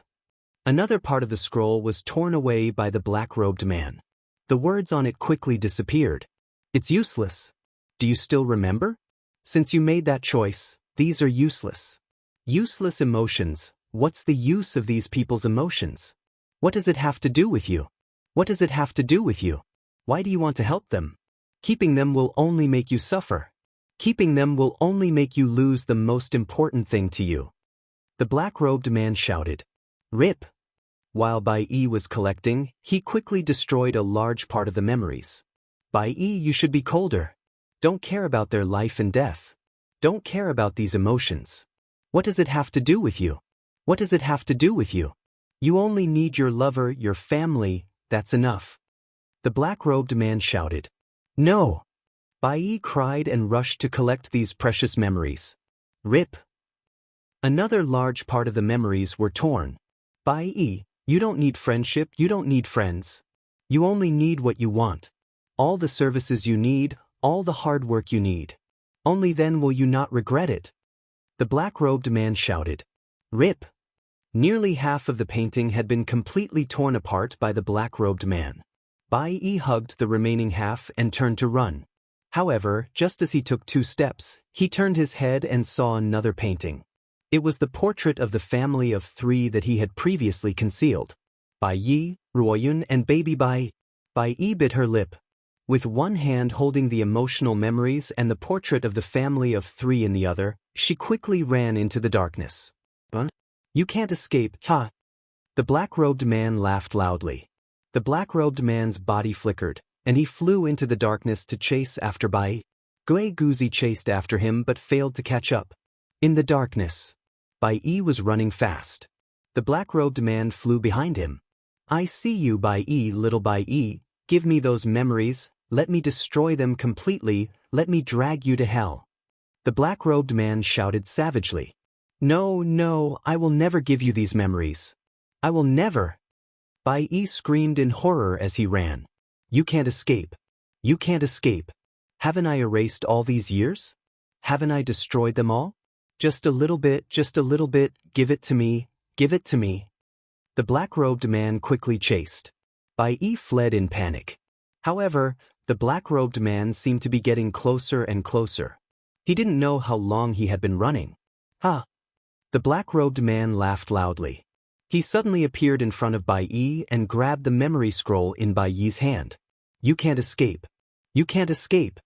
Another part of the scroll was torn away by the black-robed man. The words on it quickly disappeared. It's useless. Do you still remember? Since you made that choice, these are useless. Useless emotions. What's the use of these people's emotions? What does it have to do with you? What does it have to do with you? Why do you want to help them? Keeping them will only make you suffer. Keeping them will only make you lose the most important thing to you. The black-robed man shouted. Rip! While Bai Yi was collecting, he quickly destroyed a large part of the memories. Bai Yi, you should be colder. Don't care about their life and death. Don't care about these emotions. What does it have to do with you? What does it have to do with you? You only need your lover, your family, that's enough. The black-robed man shouted. No! Bai Yi cried and rushed to collect these precious memories. Rip! Another large part of the memories were torn. Bai Yi, you don't need friendship, you don't need friends. You only need what you want. All the services you need, all the hard work you need. Only then will you not regret it. The black-robed man shouted. Rip! Nearly half of the painting had been completely torn apart by the black-robed man. Bai Yi hugged the remaining half and turned to run. However, just as he took 2 steps, he turned his head and saw another painting. It was the portrait of the family of 3 that he had previously concealed. Bai Yi, Ruoyun, and baby Bai. Bai Yi bit her lip. With one hand holding the emotional memories and the portrait of the family of 3 in the other, she quickly ran into the darkness. You can't escape, ha! The black-robed man laughed loudly. The black-robed man's body flickered, and he flew into the darkness to chase after Bai. Gui Guzi chased after him but failed to catch up. In the darkness, Bai Yi was running fast. The black-robed man flew behind him. I see you, Bai Yi, little Bai Yi. Give me those memories, let me destroy them completely, let me drag you to hell. The black-robed man shouted savagely. No, no, I will never give you these memories. I will never. Bai Yi screamed in horror as he ran. You can't escape. You can't escape. Haven't I erased all these years? Haven't I destroyed them all? Just a little bit, give it to me, give it to me. The black-robed man quickly chased. Bai Yi fled in panic. However, the black-robed man seemed to be getting closer and closer. He didn't know how long he had been running. Ha! The black-robed man laughed loudly. He suddenly appeared in front of Bai Yi and grabbed the memory scroll in Bai Yi's hand. You can't escape. You can't escape.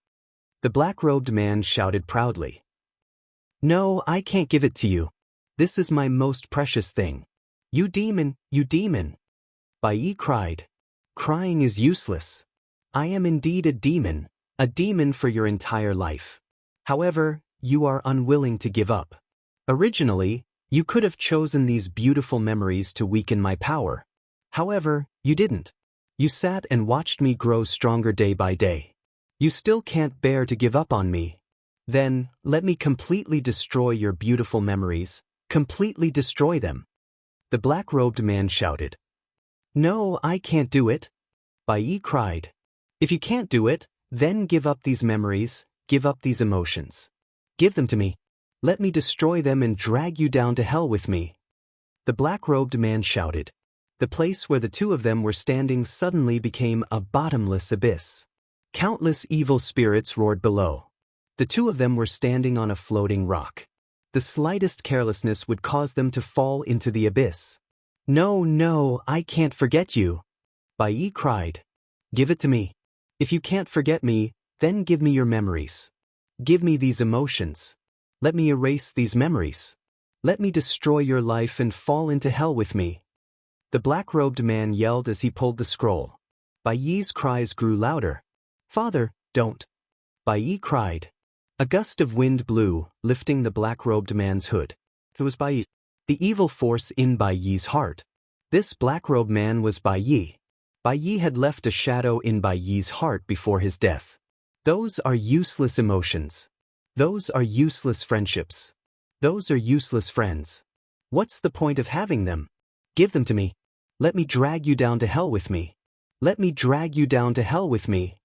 The black-robed man shouted proudly. No, I can't give it to you. This is my most precious thing. You demon, you demon. Bai Yi cried. Crying is useless. I am indeed a demon for your entire life. However, you are unwilling to give up. Originally, you could have chosen these beautiful memories to weaken my power. However, you didn't. You sat and watched me grow stronger day by day. You still can't bear to give up on me. Then, let me completely destroy your beautiful memories, completely destroy them. The black-robed man shouted. No, I can't do it. Bai Yi cried. If you can't do it, then give up these memories, give up these emotions. Give them to me. Let me destroy them and drag you down to hell with me. The black-robed man shouted. The place where the two of them were standing suddenly became a bottomless abyss. Countless evil spirits roared below. The two of them were standing on a floating rock. The slightest carelessness would cause them to fall into the abyss. No, no, I can't forget you. Bai Yi cried. Give it to me. If you can't forget me, then give me your memories. Give me these emotions. Let me erase these memories. Let me destroy your life and fall into hell with me. The black-robed man yelled as he pulled the scroll. Bai Yi's cries grew louder. Father, don't. Bai Yi cried. A gust of wind blew, lifting the black-robed man's hood. It was Bai Yi, the evil force in Bai Yi's heart. This black-robed man was Bai Yi. Bai Yi had left a shadow in Bai Yi's heart before his death. Those are useless emotions. Those are useless friendships. Those are useless friends. What's the point of having them? Give them to me. Let me drag you down to hell with me. Let me drag you down to hell with me.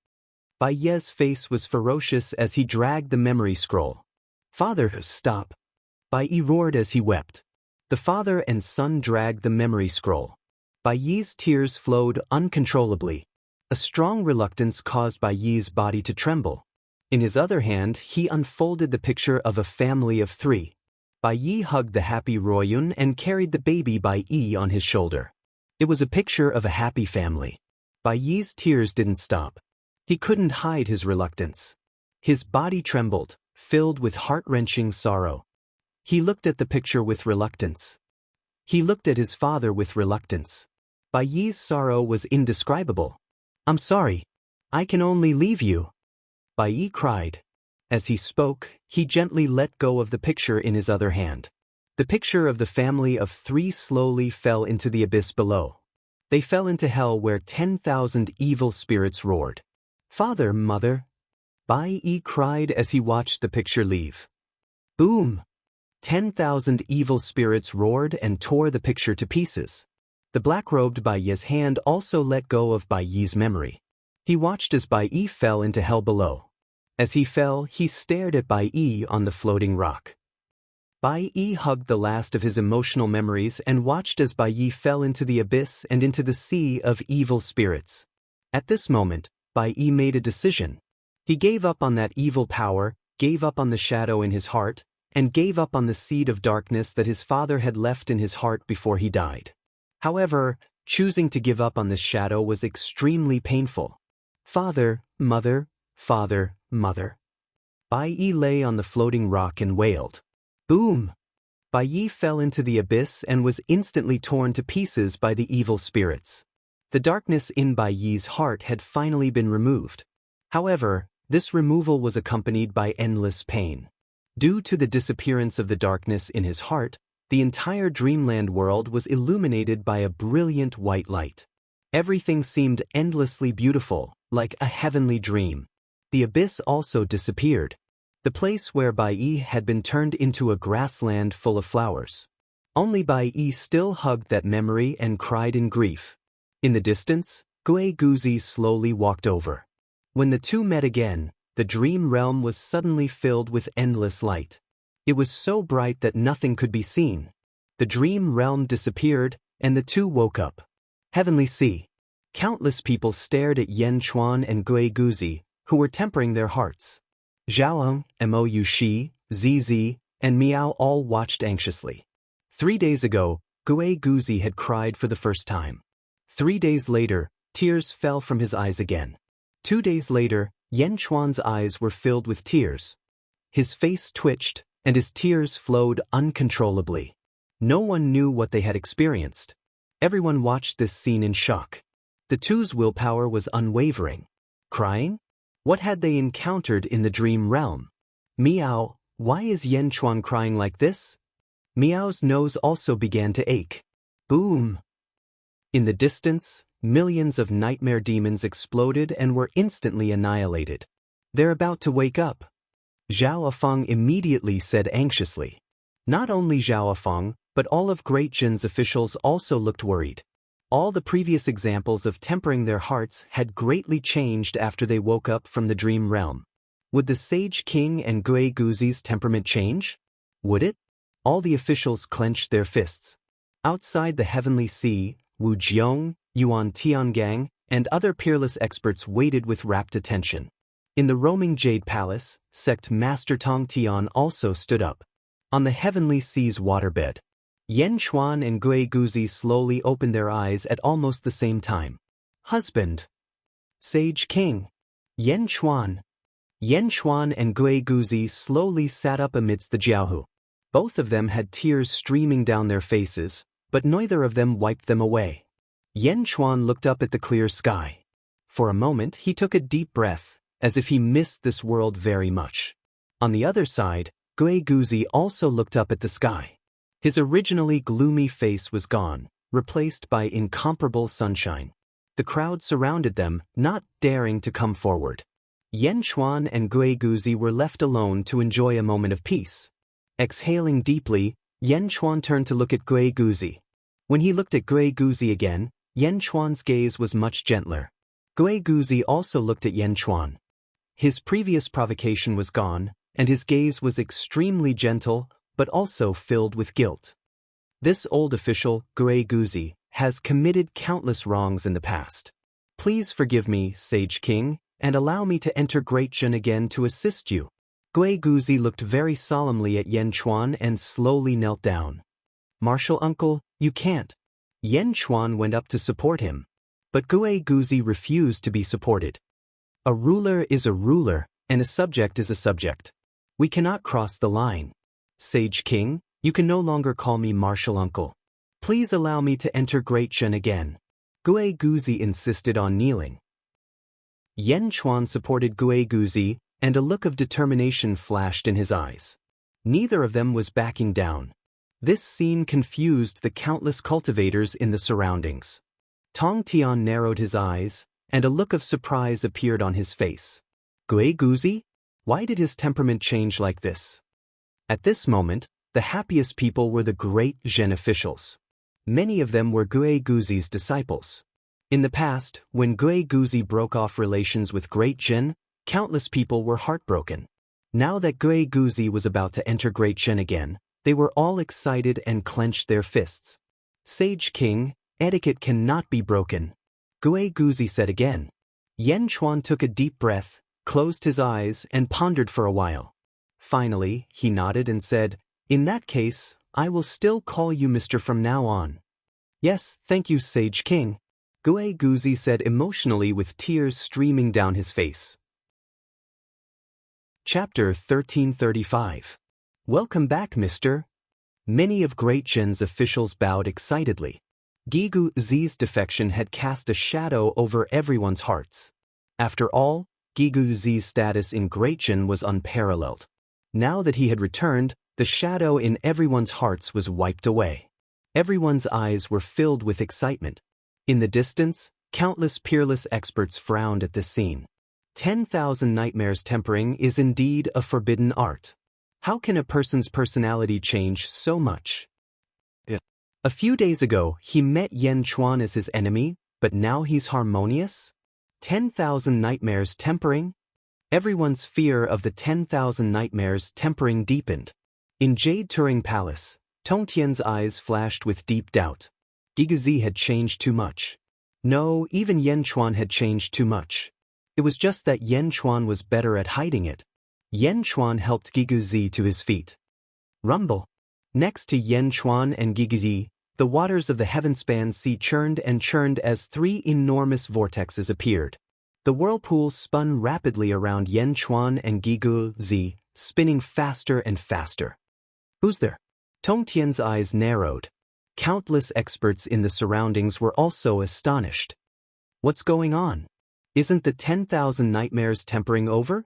Bai Yi's face was ferocious as he dragged the memory scroll. Father, stop. Bai Yi roared as he wept. The father and son dragged the memory scroll. Bai Yi's tears flowed uncontrollably. A strong reluctance caused Bai Yi's body to tremble. In his other hand, he unfolded the picture of a family of 3. Bai Yi hugged the happy Royun and carried the baby Bai Yi on his shoulder. It was a picture of a happy family. Bai Yi's tears didn't stop. He couldn't hide his reluctance. His body trembled, filled with heart-wrenching sorrow. He looked at the picture with reluctance. He looked at his father with reluctance. Bai Yi's sorrow was indescribable. I'm sorry. I can only leave you. Bai Yi cried. As he spoke, he gently let go of the picture in his other hand. The picture of the family of 3 slowly fell into the abyss below. They fell into hell where 10,000 evil spirits roared. Father, mother. Bai Yi cried as he watched the picture leave. Boom! 10,000 evil spirits roared and tore the picture to pieces. The black-robed Bai Yi's hand also let go of Bai Yi's memory. He watched as Bai Yi fell into hell below. As he fell, he stared at Bai Yi on the floating rock. Bai Yi hugged the last of his emotional memories and watched as Bai Yi fell into the abyss and into the sea of evil spirits. At this moment, Bai Yi made a decision. He gave up on that evil power, gave up on the shadow in his heart, and gave up on the seed of darkness that his father had left in his heart before he died. However, choosing to give up on this shadow was extremely painful. Father, mother, father, mother. Bai Yi lay on the floating rock and wailed. Boom! Bai Yi fell into the abyss and was instantly torn to pieces by the evil spirits. The darkness in Bai Yi's heart had finally been removed. However, this removal was accompanied by endless pain. Due to the disappearance of the darkness in his heart, the entire dreamland world was illuminated by a brilliant white light. Everything seemed endlessly beautiful, like a heavenly dream. The abyss also disappeared. The place where Bai Yi had been turned into a grassland full of flowers. Only Bai Yi still hugged that memory and cried in grief. In the distance, Gui Guzi slowly walked over. When the two met again, the dream realm was suddenly filled with endless light. It was so bright that nothing could be seen. The dream realm disappeared, and the two woke up. Heavenly Sea. Countless people stared at Yan Chuan and Gui Guzi, who were tempering their hearts. Zhaoang, Mou Shi, Zizi, and Miao all watched anxiously. 3 days ago, Gue Guzi had cried for the first time. 3 days later, tears fell from his eyes again. 2 days later, Yan Chuan's eyes were filled with tears. His face twitched, and his tears flowed uncontrollably. No one knew what they had experienced. Everyone watched this scene in shock. The two's willpower was unwavering. Crying? What had they encountered in the dream realm? Miao, why is Yan Chuan crying like this? Miao's nose also began to ache. Boom! In the distance, millions of nightmare demons exploded and were instantly annihilated. They're about to wake up. Zhao Afeng immediately said anxiously. Not only Zhao Afeng, but all of Great Jin's officials also looked worried. All the previous examples of tempering their hearts had greatly changed after they woke up from the dream realm. Would the Sage King and Gue Guzi's temperament change? Would it? All the officials clenched their fists. Outside the heavenly sea, Wu Jiong, Yuan Tiangang, and other peerless experts waited with rapt attention. In the roaming Jade Palace, Sect Master Tong Tian also stood up. On the heavenly sea's waterbed, Yan Chuan and Gue Guzi slowly opened their eyes at almost the same time. Husband. Sage King. Yan Chuan. Yan Chuan and Gue Guzi slowly sat up amidst the jiaohu. Both of them had tears streaming down their faces, but neither of them wiped them away. Yan Chuan looked up at the clear sky. For a moment he took a deep breath, as if he missed this world very much. On the other side, Gue Guzi also looked up at the sky. His originally gloomy face was gone, replaced by incomparable sunshine. The crowd surrounded them, not daring to come forward. Yan Chuan and Gue Guzi were left alone to enjoy a moment of peace. Exhaling deeply, Yan Chuan turned to look at Gue Guzi. When he looked at Gue Guzi again, Yan Chuan's gaze was much gentler. Gue Guzi also looked at Yan Chuan. His previous provocation was gone, and his gaze was extremely gentle, but also filled with guilt. This old official, Gue Guzi, has committed countless wrongs in the past. Please forgive me, Sage King, and allow me to enter Great Jin again to assist you. Gue Guzi looked very solemnly at Yan Chuan and slowly knelt down. Martial uncle, you can't. Yan Chuan went up to support him. But Gue Guzi refused to be supported. A ruler is a ruler, and a subject is a subject. We cannot cross the line. Sage King, you can no longer call me martial uncle. Please allow me to enter Great Jin again. Gue Guzi insisted on kneeling. Yan Chuan supported Gue Guzi, and a look of determination flashed in his eyes. Neither of them was backing down. This scene confused the countless cultivators in the surroundings. Tong Tian narrowed his eyes, and a look of surprise appeared on his face. Gue Guzi? Why did his temperament change like this? At this moment, the happiest people were the Great Jin officials. Many of them were Gue Guzi's disciples. In the past, when Gue Guzi broke off relations with Great Jin, countless people were heartbroken. Now that Gue Guzi was about to enter Great Jin again, they were all excited and clenched their fists. Sage King, etiquette cannot be broken. Gue Guzi said again. Yan Chuan took a deep breath, closed his eyes, and pondered for a while. Finally, he nodded and said, In that case, I will still call you Mr. from now on. Yes, thank you, Sage King. Gue Guzi said emotionally with tears streaming down his face. Chapter 1335. Welcome back, Mr. Many of Great Jin's officials bowed excitedly. Gue Guzi's defection had cast a shadow over everyone's hearts. After all, Gue Guzi's status in Great Jin was unparalleled. Now that he had returned, the shadow in everyone's hearts was wiped away. Everyone's eyes were filled with excitement. In the distance, countless peerless experts frowned at this scene. 10,000 nightmares tempering is indeed a forbidden art. How can a person's personality change so much? A few days ago, he met Yan Chuan as his enemy, but now he's harmonious? 10,000 nightmares tempering? Everyone's fear of the 10,000 nightmares tempering deepened. In Jade Turing Palace, Tongtian's eyes flashed with deep doubt. Gue Guzi had changed too much. No, even Yan Chuan had changed too much. It was just that Yan Chuan was better at hiding it. Yan Chuan helped Gue Guzi to his feet. Rumble. Next to Yan Chuan and Gue Guzi, the waters of the heaven-span sea churned and churned as 3 enormous vortexes appeared. The whirlpools spun rapidly around Yan Chuan and Gigu Zi, spinning faster and faster. Who's there? Tong Tian's eyes narrowed. Countless experts in the surroundings were also astonished. What's going on? Isn't the 10,000 nightmares tempering over?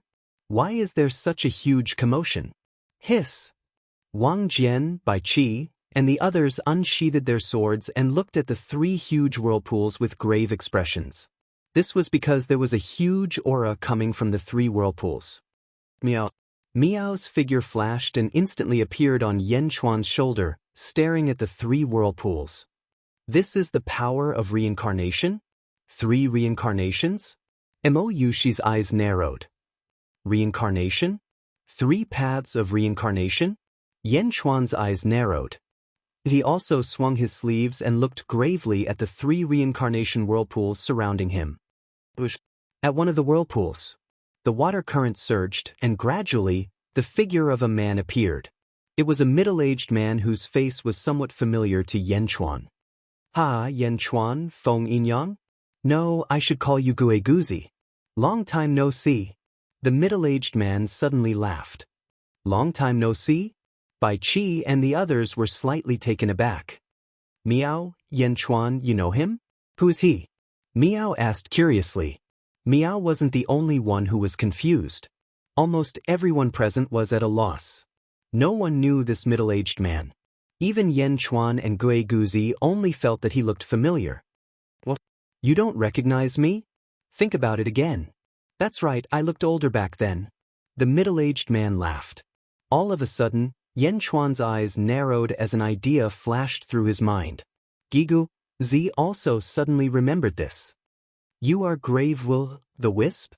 Why is there such a huge commotion? Hiss! Wang Jian, Bai Qi, and the others unsheathed their swords and looked at the 3 huge whirlpools with grave expressions. This was because there was a huge aura coming from the 3 whirlpools. Miao. Miao's figure flashed and instantly appeared on Yan Chuan's shoulder, staring at the 3 whirlpools. This is the power of reincarnation? 3 reincarnations? Mo Yushi's eyes narrowed. Reincarnation? 3 paths of reincarnation? Yan Chuan's eyes narrowed. He also swung his sleeves and looked gravely at the 3 reincarnation whirlpools surrounding him. At one of the whirlpools, the water current surged, and gradually, the figure of a man appeared. It was a middle-aged man whose face was somewhat familiar to Yan Chuan. Ha, Yan Chuan, Feng Yinyang? No, I should call you Gue Guzi. Long time no see. The middle-aged man suddenly laughed. Long time no see? Bai Qi and the others were slightly taken aback. Miao, Yan Chuan, you know him? Who is he? Miao asked curiously. Miao wasn't the only one who was confused. Almost everyone present was at a loss. No one knew this middle-aged man. Even Yan Chuan and Gue Guzi only felt that he looked familiar. What? You don't recognize me? Think about it again. That's right, I looked older back then. The middle-aged man laughed. All of a sudden, Yan Chuan's eyes narrowed as an idea flashed through his mind. Gigu Zi also suddenly remembered this. You are Grave Will, the Wisp?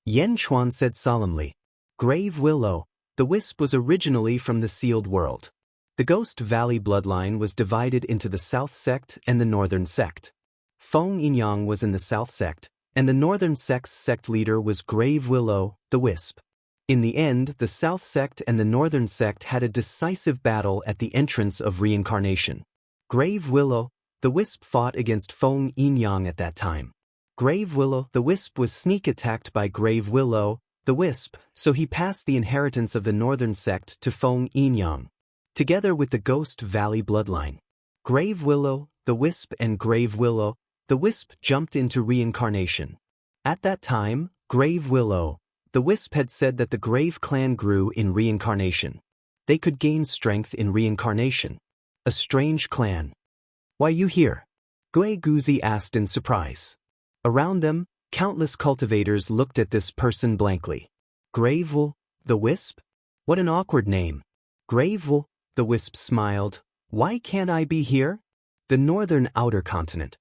Yan Chuan said solemnly. Grave Willow, the Wisp was originally from the Sealed World. The Ghost Valley bloodline was divided into the South Sect and the Northern Sect. Feng Yinyang was in the South Sect, and the Northern Sect's sect leader was Grave Willow, the Wisp. In the end, the South Sect and the Northern Sect had a decisive battle at the entrance of reincarnation. Grave Willow, the Wisp fought against Feng Yinyang at that time. Grave Willow, the Wisp was sneak attacked by Grave Willow, the Wisp, so he passed the inheritance of the Northern Sect to Feng Yinyang. Together with the Ghost Valley bloodline, Grave Willow, the Wisp and Grave Willow, the Wisp jumped into reincarnation. At that time, Grave Willow, the Wisp had said that the Grave clan grew in reincarnation. They could gain strength in reincarnation. A strange clan. Why you here? Gue Guzi asked in surprise. Around them, countless cultivators looked at this person blankly. Gravewell, the Wisp? What an awkward name. Gravewell, the Wisp smiled. Why can't I be here? The northern outer continent.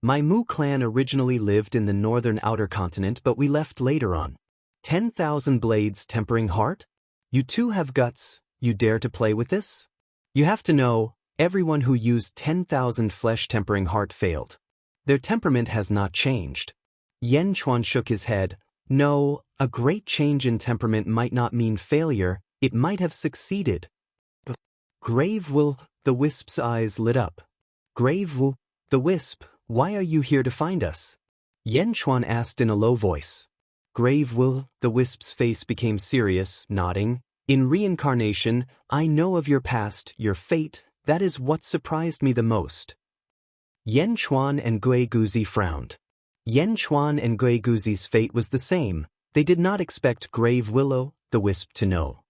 My Mu clan originally lived in the northern outer continent, but we left later on. 10,000 blades tempering heart? You too have guts, you dare to play with this? You have to know, everyone who used 10,000 flesh tempering heart failed. Their temperament has not changed. Yan Chuan shook his head. No, a great change in temperament might not mean failure, it might have succeeded. Grave Will, the Wisp's eyes lit up. Grave Will, the Wisp, why are you here to find us? Yan Chuan asked in a low voice. Grave Will, the Wisp's face became serious, nodding. In reincarnation, I know of your past, your fate, that is what surprised me the most. Yan Chuan and Gue Guzi frowned. Yan Chuan and Gue Guzi's fate was the same. They did not expect Grave Willow, the Wisp, to know.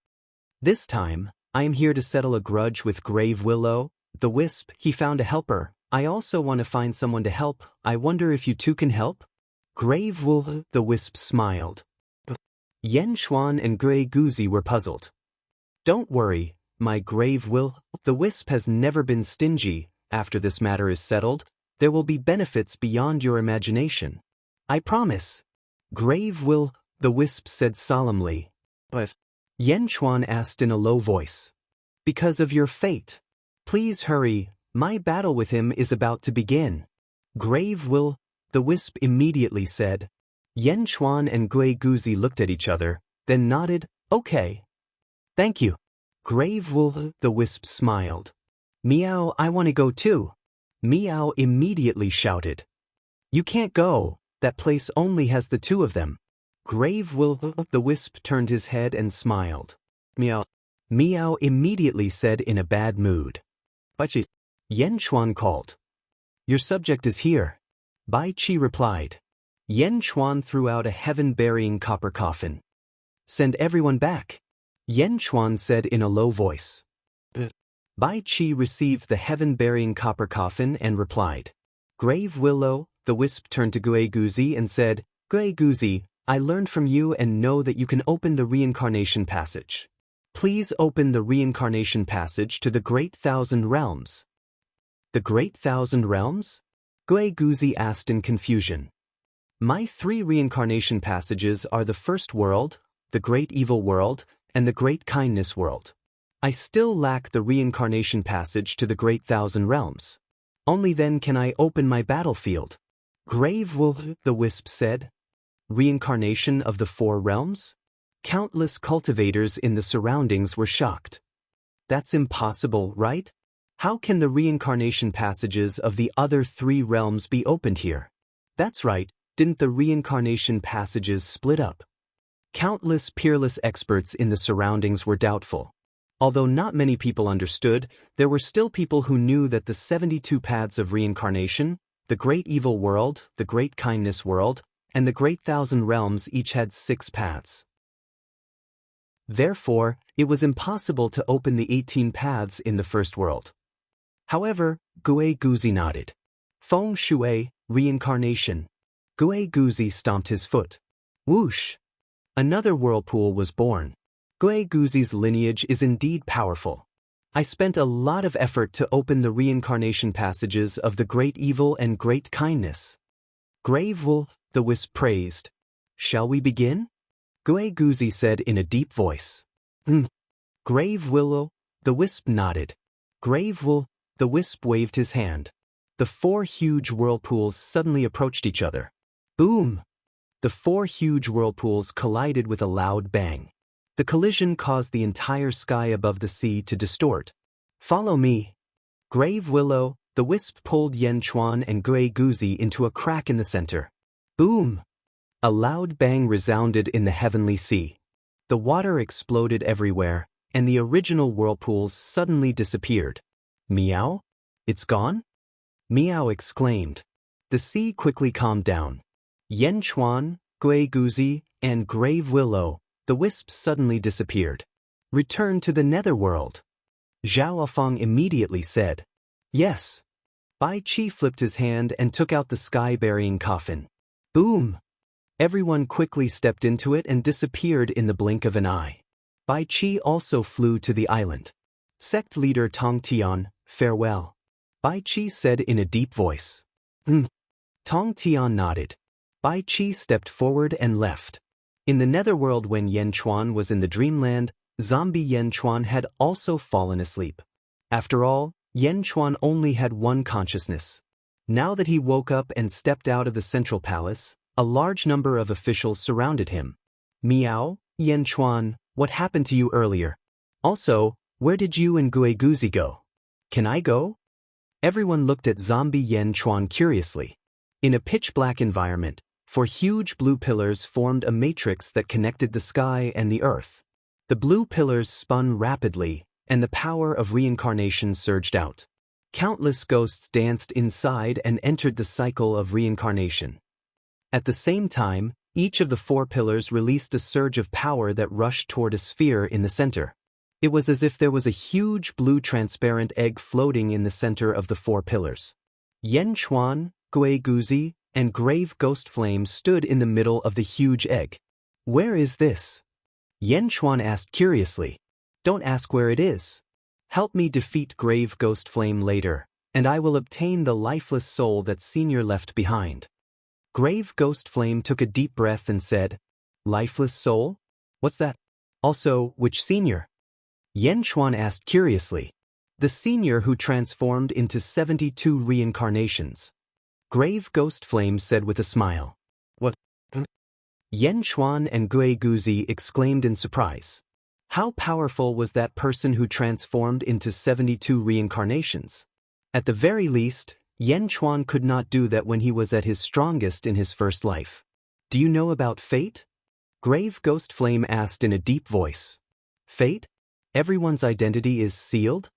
This time, I am here to settle a grudge with Grave Willow, the Wisp. He found a helper. I also want to find someone to help. I wonder if you two can help? Grave Willow, the Wisp smiled. Yan Chuan and Gue Guzi were puzzled. Don't worry, my Grave Will, the Wisp has never been stingy. After this matter is settled, there will be benefits beyond your imagination. I promise. Grave Will, the Wisp said solemnly. But Yan Chuan asked in a low voice. Because of your fate. Please hurry, my battle with him is about to begin. Grave Will, the Wisp immediately said. Yan Chuan and Gue Guzi looked at each other, then nodded, okay. Thank you. Grave Will, the Wisp smiled. Meow, I want to go too. Meow immediately shouted. You can't go, that place only has the two of them. Grave Will the Wisp turned his head and smiled. Meow. Meow immediately said in a bad mood. Baichi. Yen Chuan called. Your subject is here. Bai Chi replied. Yen Chuan threw out a heaven-burying copper coffin. Send everyone back. Yen Chuan said in a low voice. Bai Chi received the heaven-burying copper coffin and replied. Grave Willow, the Wisp turned to Gue Guzi and said, Gue Guzi, I learned from you and know that you can open the reincarnation passage. Please open the reincarnation passage to the Great Thousand Realms. The Great Thousand Realms? Gue Guzi asked in confusion. My 3 reincarnation passages are the First World, the Great Evil World, and the Great Kindness World. I still lack the reincarnation passage to the Great Thousand Realms. Only then can I open my battlefield. Grave Will the Wisp said. Reincarnation of the 4 realms? Countless cultivators in the surroundings were shocked. That's impossible, right? How can the reincarnation passages of the other 3 realms be opened here? That's right, didn't the reincarnation passages split up? Countless peerless experts in the surroundings were doubtful. Although not many people understood, there were still people who knew that the 72 paths of reincarnation, the Great Evil World, the Great Kindness World, and the Great Thousand Realms each had 6 paths. Therefore, it was impossible to open the 18 paths in the First World. However, Gue Guzi nodded. Feng Shui, reincarnation. Gue Guzi stomped his foot. Whoosh! Another whirlpool was born. Gue Guzi's lineage is indeed powerful. I spent a lot of effort to open the reincarnation passages of the Great Evil and Great Kindness. Grave Will the Wisp praised. Shall we begin? Gue Guzi said in a deep voice. Grave Willow, the Wisp nodded. Grave Will, the Wisp waved his hand. The 4 huge whirlpools suddenly approached each other. Boom! The 4 huge whirlpools collided with a loud bang. The collision caused the entire sky above the sea to distort. Follow me. Grave Willow, the Wisp pulled Yen Chuan and Gue Guzi into a crack in the center. Boom! A loud bang resounded in the heavenly sea. The water exploded everywhere, and the original whirlpools suddenly disappeared. Meow? It's gone? Meow exclaimed. The sea quickly calmed down. Yen Chuan, Gue Guzi, and Grave Willow, the Wisps suddenly disappeared. Return to the netherworld. Zhao Afeng immediately said. Yes. Bai Chi flipped his hand and took out the sky-burying coffin. Boom! Everyone quickly stepped into it and disappeared in the blink of an eye. Bai Chi also flew to the island. Sect leader Tong Tian, farewell. Bai Chi said in a deep voice. Tong Tian nodded. Bai Chi stepped forward and left. In the netherworld when Yen Chuan was in the dreamland, zombie Yen Chuan had also fallen asleep. After all, Yen Chuan only had one consciousness. Now that he woke up and stepped out of the central palace, a large number of officials surrounded him. Meow, Yen Chuan, what happened to you earlier? Also, where did you and Gue Guzi go? Can I go? Everyone looked at zombie Yen Chuan curiously. In a pitch-black environment, 4 huge blue pillars formed a matrix that connected the sky and the earth. The blue pillars spun rapidly, and the power of reincarnation surged out. Countless ghosts danced inside and entered the cycle of reincarnation. At the same time, each of the 4 pillars released a surge of power that rushed toward a sphere in the center. It was as if there was a huge blue transparent egg floating in the center of the 4 pillars. Yen Chuan, Gue Guzi, and Grave Ghost Flame stood in the middle of the huge egg. Where is this? Yen Chuan asked curiously. Don't ask where it is. Help me defeat Grave Ghost Flame later, and I will obtain the lifeless soul that Senior left behind. Grave Ghost Flame took a deep breath and said, Lifeless soul? What's that? Also, which Senior? Yen Chuan asked curiously. The Senior who transformed into 72 reincarnations. Grave Ghost Flame said with a smile. What? Yen Chuan and Gue Guzi exclaimed in surprise. How powerful was that person who transformed into 72 reincarnations? At the very least, Yen Chuan could not do that when he was at his strongest in his first life. Do you know about fate? Grave Ghost Flame asked in a deep voice. Fate? Everyone's identity is sealed?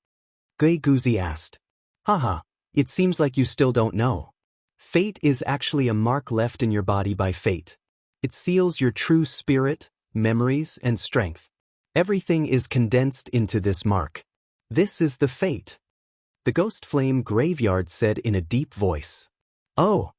Gui Guzi asked. Haha, it seems like you still don't know. Fate is actually a mark left in your body by fate. It seals your true spirit, memories, and strength. Everything is condensed into this mark. This is the fate. The Ghost Flame Graveyard said in a deep voice. Oh.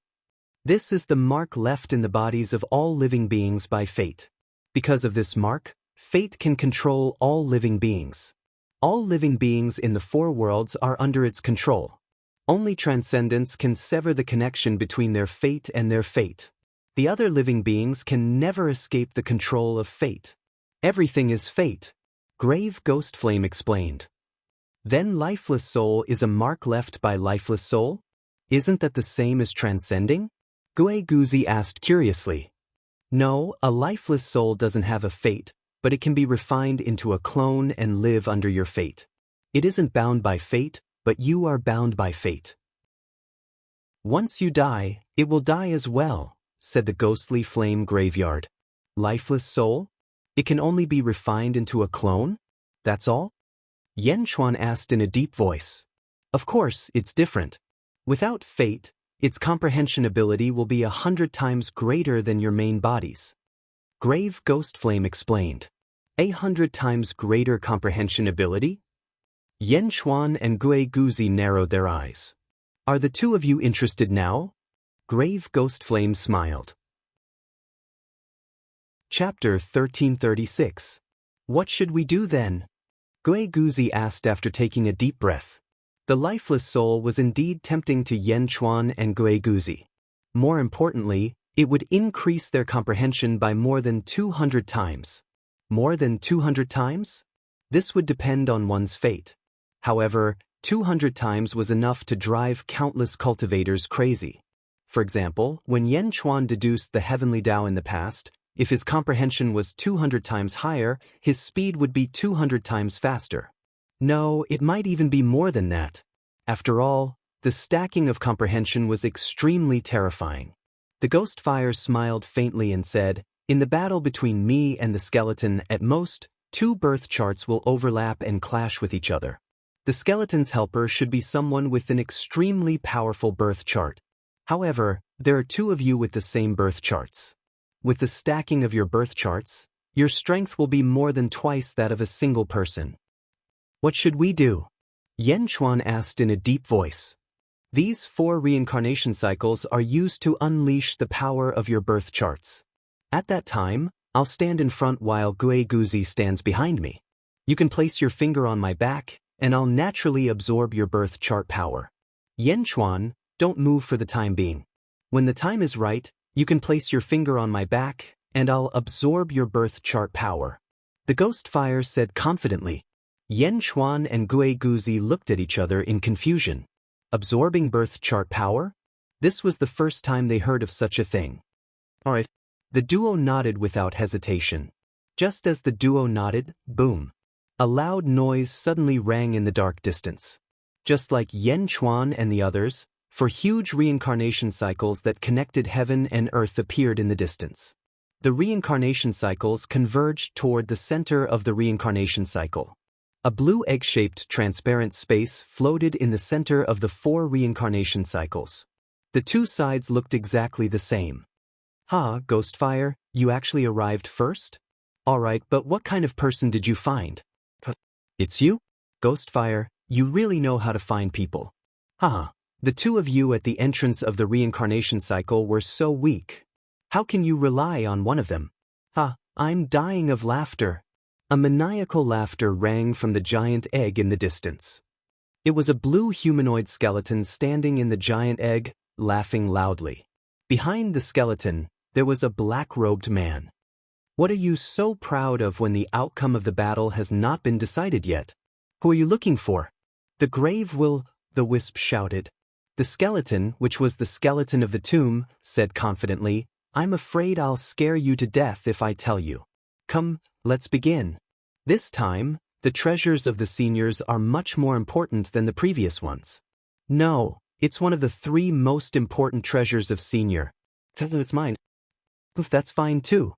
This is the mark left in the bodies of all living beings by fate. Because of this mark, fate can control all living beings. All living beings in the four worlds are under its control. Only transcendence can sever the connection between their fate and their fate. The other living beings can never escape the control of fate. Everything is fate, Grave Ghost Flame explained. Then lifeless soul is a mark left by lifeless soul? Isn't that the same as transcending? Gui Guzi asked curiously. No, a lifeless soul doesn't have a fate, but it can be refined into a clone and live under your fate. It isn't bound by fate, but you are bound by fate. Once you die, it will die as well, said the ghostly flame graveyard. Lifeless soul? It can only be refined into a clone? That's all? Yen Chuan asked in a deep voice. Of course, it's different. Without fate, its comprehension ability will be 100 times greater than your main body's. Grave Ghost Flame explained. 100 times greater comprehension ability? Yen Chuan and Gui Guzi narrowed their eyes. Are the two of you interested now? Grave Ghost Flame smiled. Chapter 1336. What should we do then? Gui Guzi asked after taking a deep breath. The lifeless soul was indeed tempting to Yen Chuan and Gui Guzi. More importantly, it would increase their comprehension by more than 200 times. More than 200 times? This would depend on one's fate. However, 200 times was enough to drive countless cultivators crazy. For example, when Yen Chuan deduced the heavenly Tao in the past, if his comprehension was 200 times higher, his speed would be 200 times faster. No, it might even be more than that. After all, the stacking of comprehension was extremely terrifying. The ghost fire smiled faintly and said, in the battle between me and the skeleton, at most, 2 birth charts will overlap and clash with each other. The skeleton's helper should be someone with an extremely powerful birth chart. However, there are 2 of you with the same birth charts. With the stacking of your birth charts, your strength will be more than twice that of a single person. What should we do? Yen Chuan asked in a deep voice. These 4 reincarnation cycles are used to unleash the power of your birth charts. At that time, I'll stand in front while Gui Guzi stands behind me. You can place your finger on my back, and I'll naturally absorb your birth chart power. Yen Chuan, don't move for the time being. When the time is right, you can place your finger on my back, and I'll absorb your birth chart power. The ghost fire said confidently. Yen Chuan and Gui Guzi looked at each other in confusion. Absorbing birth chart power? This was the first time they heard of such a thing. All right. The duo nodded without hesitation. Just as the duo nodded, boom. A loud noise suddenly rang in the dark distance. Just like Yen Chuan and the others, 4 huge reincarnation cycles that connected heaven and earth appeared in the distance. The reincarnation cycles converged toward the center of the reincarnation cycle. A blue egg-shaped transparent space floated in the center of the 4 reincarnation cycles. The 2 sides looked exactly the same. Ha, Ghostfire, you actually arrived first? Alright, but what kind of person did you find? It's you? Ghostfire, you really know how to find people. Haha, the 2 of you at the entrance of the reincarnation cycle were so weak. How can you rely on one of them? Ha, I'm dying of laughter. A maniacal laughter rang from the giant egg in the distance. It was a blue humanoid skeleton standing in the giant egg, laughing loudly. Behind the skeleton, there was a black-robed man. What are you so proud of when the outcome of the battle has not been decided yet? Who are you looking for? The grave will, the wisp shouted. The skeleton, which was the skeleton of the tomb, said confidently, I'm afraid I'll scare you to death if I tell you. Come, let's begin. This time, the treasures of the seniors are much more important than the previous ones. No, it's one of the 3 most important treasures of senior. It's mine. Oof, that's fine too.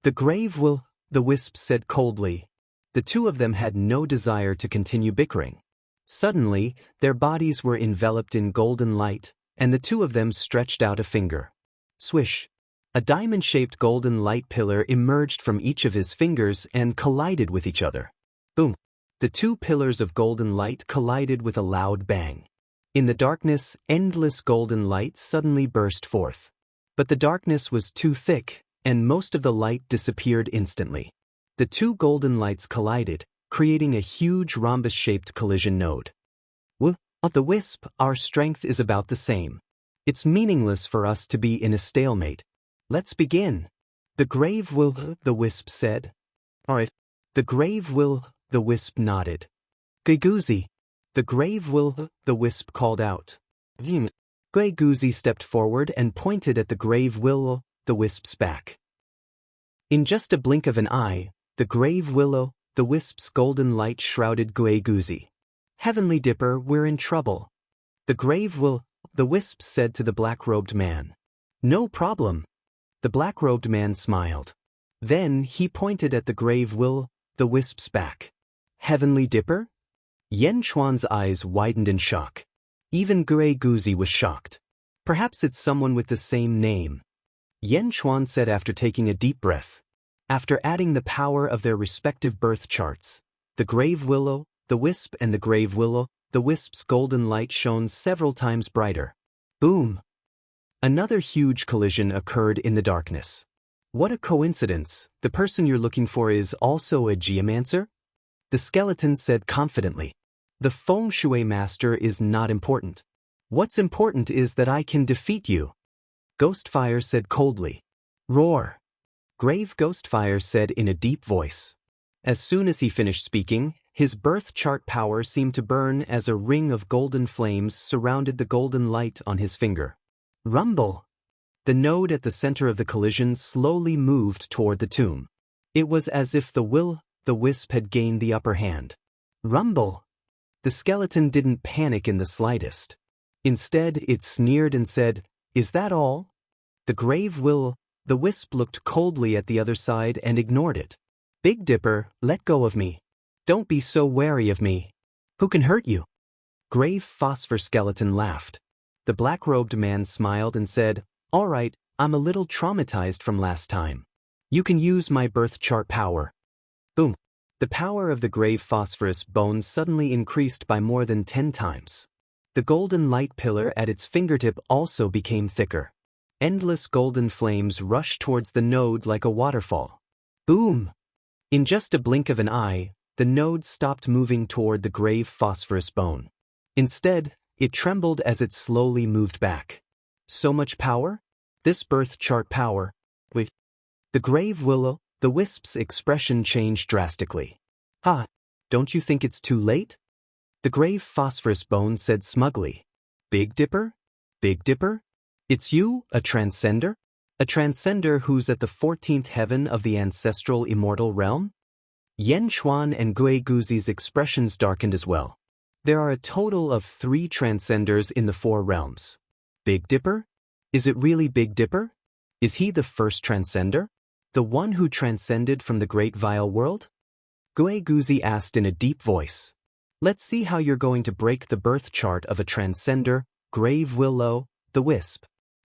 The grave will, the wisp said coldly. The 2 of them had no desire to continue bickering. Suddenly, their bodies were enveloped in golden light, and the 2 of them stretched out a finger. Swish! A diamond-shaped golden light pillar emerged from each of his fingers and collided with each other. Boom! The 2 pillars of golden light collided with a loud bang. In the darkness, endless golden light suddenly burst forth. But the darkness was too thick, and most of the light disappeared instantly. The 2 golden lights collided, creating a huge rhombus-shaped collision node. Of the wisp, our strength is about the same. It's meaningless for us to be in a stalemate. Let's begin. The grave will, the wisp said. Alright. The grave will, the wisp nodded. Guiguzi. The grave will, the wisp called out. Guiguzi stepped forward and pointed at the grave willow, the wisp's back. In just a blink of an eye, the grave willow, the wisp's golden light shrouded Guiguzi. Heavenly Dipper, we're in trouble. The grave will, the wisp said to the black-robed man. No problem. The black-robed man smiled. Then he pointed at the grave will, the wisp's back. Heavenly Dipper? Yen Chuan's eyes widened in shock. Even Guiguzi was shocked. Perhaps it's someone with the same name. Yen Chuan said after taking a deep breath. After adding the power of their respective birth charts, the grave willow, the wisp and the grave willow, the wisp's golden light shone several times brighter. Boom! Another huge collision occurred in the darkness. What a coincidence, the person you're looking for is also a geomancer? The skeleton said confidently. The feng shui master is not important. What's important is that I can defeat you. Ghostfire said coldly. Roar! Grave Ghostfire said in a deep voice. As soon as he finished speaking, his birth chart power seemed to burn as a ring of golden flames surrounded the golden light on his finger. Rumble! The node at the center of the collision slowly moved toward the tomb. It was as if the wisp had gained the upper hand. Rumble! The skeleton didn't panic in the slightest. Instead, it sneered and said, Is that all? The grave the wisp looked coldly at the other side and ignored it. Big Dipper, let go of me. Don't be so wary of me. Who can hurt you? Grave Phosphor Skeleton laughed. The black-robed man smiled and said, All right, I'm a little traumatized from last time. You can use my birth chart power. Boom. The power of the grave phosphorus bone suddenly increased by more than 10 times. The golden light pillar at its fingertip also became thicker. Endless golden flames rushed towards the node like a waterfall. Boom! In just a blink of an eye, the node stopped moving toward the grave phosphorus bone. Instead, it trembled as it slowly moved back. So much power? This birth chart power. Wait. The grave willow, the wisp's expression changed drastically. Ha! Don't you think it's too late? The grave phosphorus bone said smugly. Big Dipper? Big Dipper? It's you, a transcender? A transcender who's at the 14th heaven of the ancestral immortal realm? Yen Chuan and Guiguzi's expressions darkened as well. There are a total of 3 transcenders in the 4 realms. Big Dipper? Is it really Big Dipper? Is he the first transcender? The one who transcended from the great vile world? Guiguzi asked in a deep voice. Let's see how you're going to break the birth chart of a transcender, Grave Willow, the Wisp.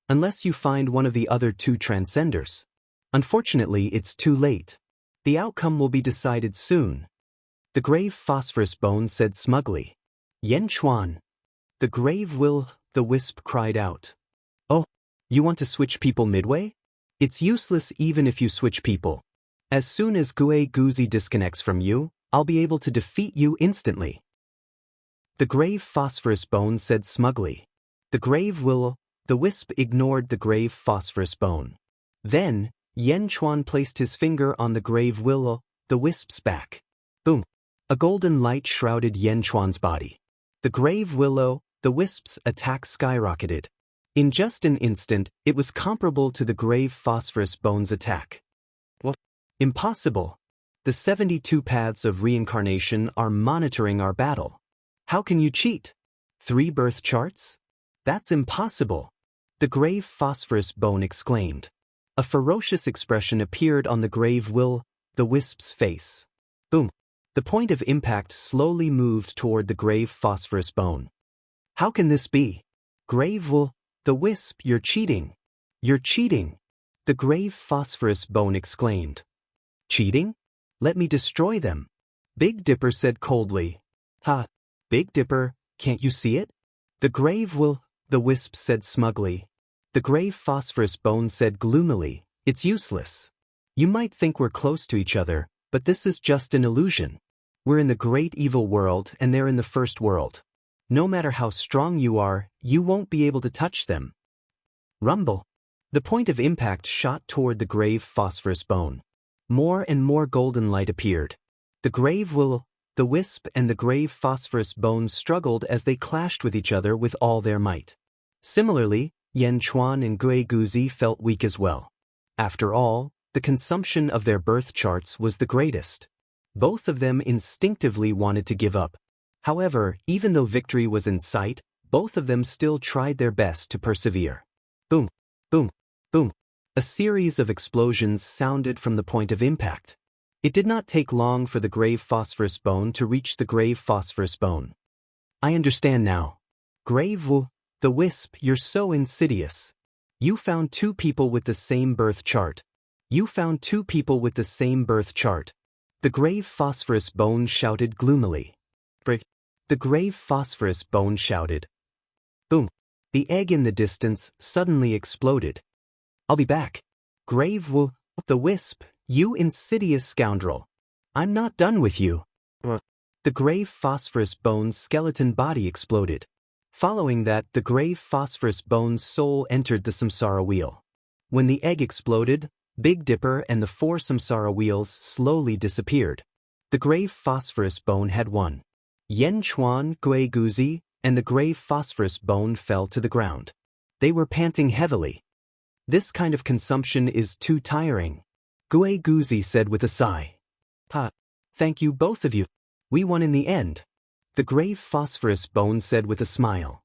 Unless you find one of the other 2 transcenders. Unfortunately, it's too late. The outcome will be decided soon. The grave phosphorus bone said smugly. Yen Chuan. The grave the wisp cried out. Oh, you want to switch people midway? It's useless even if you switch people. As soon as Guiguzi disconnects from you, I'll be able to defeat you instantly. The grave phosphorus bone said smugly. The grave the wisp ignored the grave phosphorus bone. Then, Yen Chuan placed his finger on the grave the wisp's back. Boom. A golden light shrouded Yen Chuan's body. The grave the wisp's attack skyrocketed. In just an instant, it was comparable to the grave phosphorus bone's attack. What? Impossible. The 72 paths of reincarnation are monitoring our battle. How can you cheat? 3 birth charts? That's impossible. The grave phosphorus bone exclaimed. A ferocious expression appeared on the grave will-o-the-wisp's face. Boom. The point of impact slowly moved toward the grave phosphorus bone. How can this be? Grave will-o-the-wisp, you're cheating. You're cheating. The grave phosphorus bone exclaimed. Cheating? Let me destroy them. Big Dipper said coldly. Ha, Big Dipper, can't you see it? The grave will-o-the-wisp said smugly. The grave phosphorus bone said gloomily, it's useless. You might think we're close to each other, but this is just an illusion. We're in the great evil world and they're in the first world. No matter how strong you are, you won't be able to touch them. Rumble. The point of impact shot toward the grave phosphorus bone. More and more golden light appeared. The grave will-o-the-wisp and the grave phosphorus bone struggled as they clashed with each other with all their might. Similarly, Yan Chuan and Gui Guzi felt weak as well. After all, the consumption of their birth charts was the greatest. Both of them instinctively wanted to give up. However, even though victory was in sight, both of them still tried their best to persevere. Boom, boom, boom. A series of explosions sounded from the point of impact. It did not take long for the grave phosphorus bone to reach the grave phosphorus bone. I understand now. Grave the wisp, you're so insidious. You found 2 people with the same birth chart. You found 2 people with the same birth chart. The grave phosphorus bone shouted gloomily. The grave phosphorus bone shouted. Boom. The egg in the distance suddenly exploded. I'll be back. Grave the wisp, you insidious scoundrel. I'm not done with you. The grave phosphorus bone's skeleton body exploded. Following that, the grave phosphorus bone's soul entered the samsara wheel. When the egg exploded, Big Dipper and the 4 samsara wheels slowly disappeared. The grave phosphorus bone had won. Yan Chuan, Gui Guzi, and the grave phosphorus bone fell to the ground. They were panting heavily. This kind of consumption is too tiring. Gui Guzi said with a sigh. Thank you both of you. We won in the end. The grave phosphorus bone said with a smile.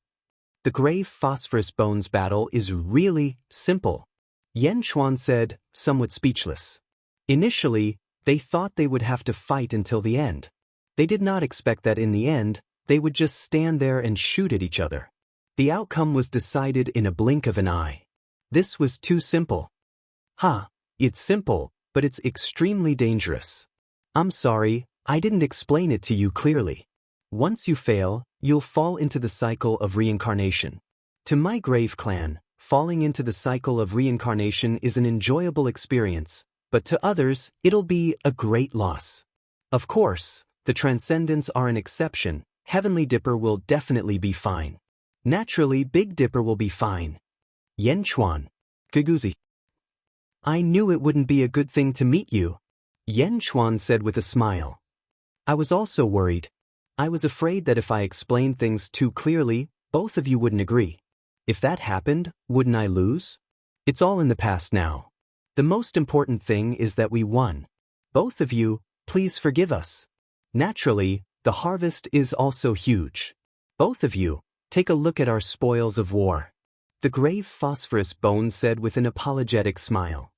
The grave phosphorus bone's battle is really simple. Yan Chuan said, somewhat speechless. Initially, they thought they would have to fight until the end. They did not expect that in the end, they would just stand there and shoot at each other. The outcome was decided in a blink of an eye. This was too simple. It's simple, but it's extremely dangerous. I'm sorry, I didn't explain it to you clearly. Once you fail, you'll fall into the cycle of reincarnation. To my grave clan, falling into the cycle of reincarnation is an enjoyable experience, but to others, it'll be a great loss. Of course, the Transcendents are an exception. Heavenly Dipper will definitely be fine. Naturally, Big Dipper will be fine. Yan Chuan. Guguzi. I knew it wouldn't be a good thing to meet you. Yan Chuan said with a smile. I was also worried. I was afraid that if I explained things too clearly, both of you wouldn't agree. If that happened, wouldn't I lose? It's all in the past now. The most important thing is that we won. Both of you, please forgive us. Naturally, the harvest is also huge. Both of you, take a look at our spoils of war. The grave phosphorus bone said with an apologetic smile.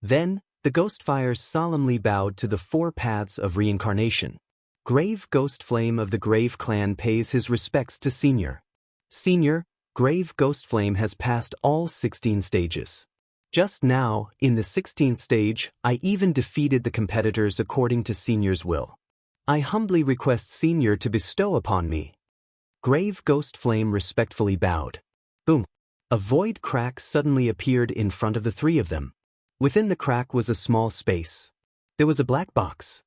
Then, the ghost fire solemnly bowed to the 4 paths of reincarnation. Grave Ghost Flame of the Grave Clan pays his respects to Senior. Senior, Grave Ghost Flame has passed all 16 stages. Just now, in the 16th stage, I even defeated the competitors according to Senior's will. I humbly request Senior to bestow upon me. Grave Ghost Flame respectfully bowed. Boom. A void crack suddenly appeared in front of the 3 of them. Within the crack was a small space. There was a black box.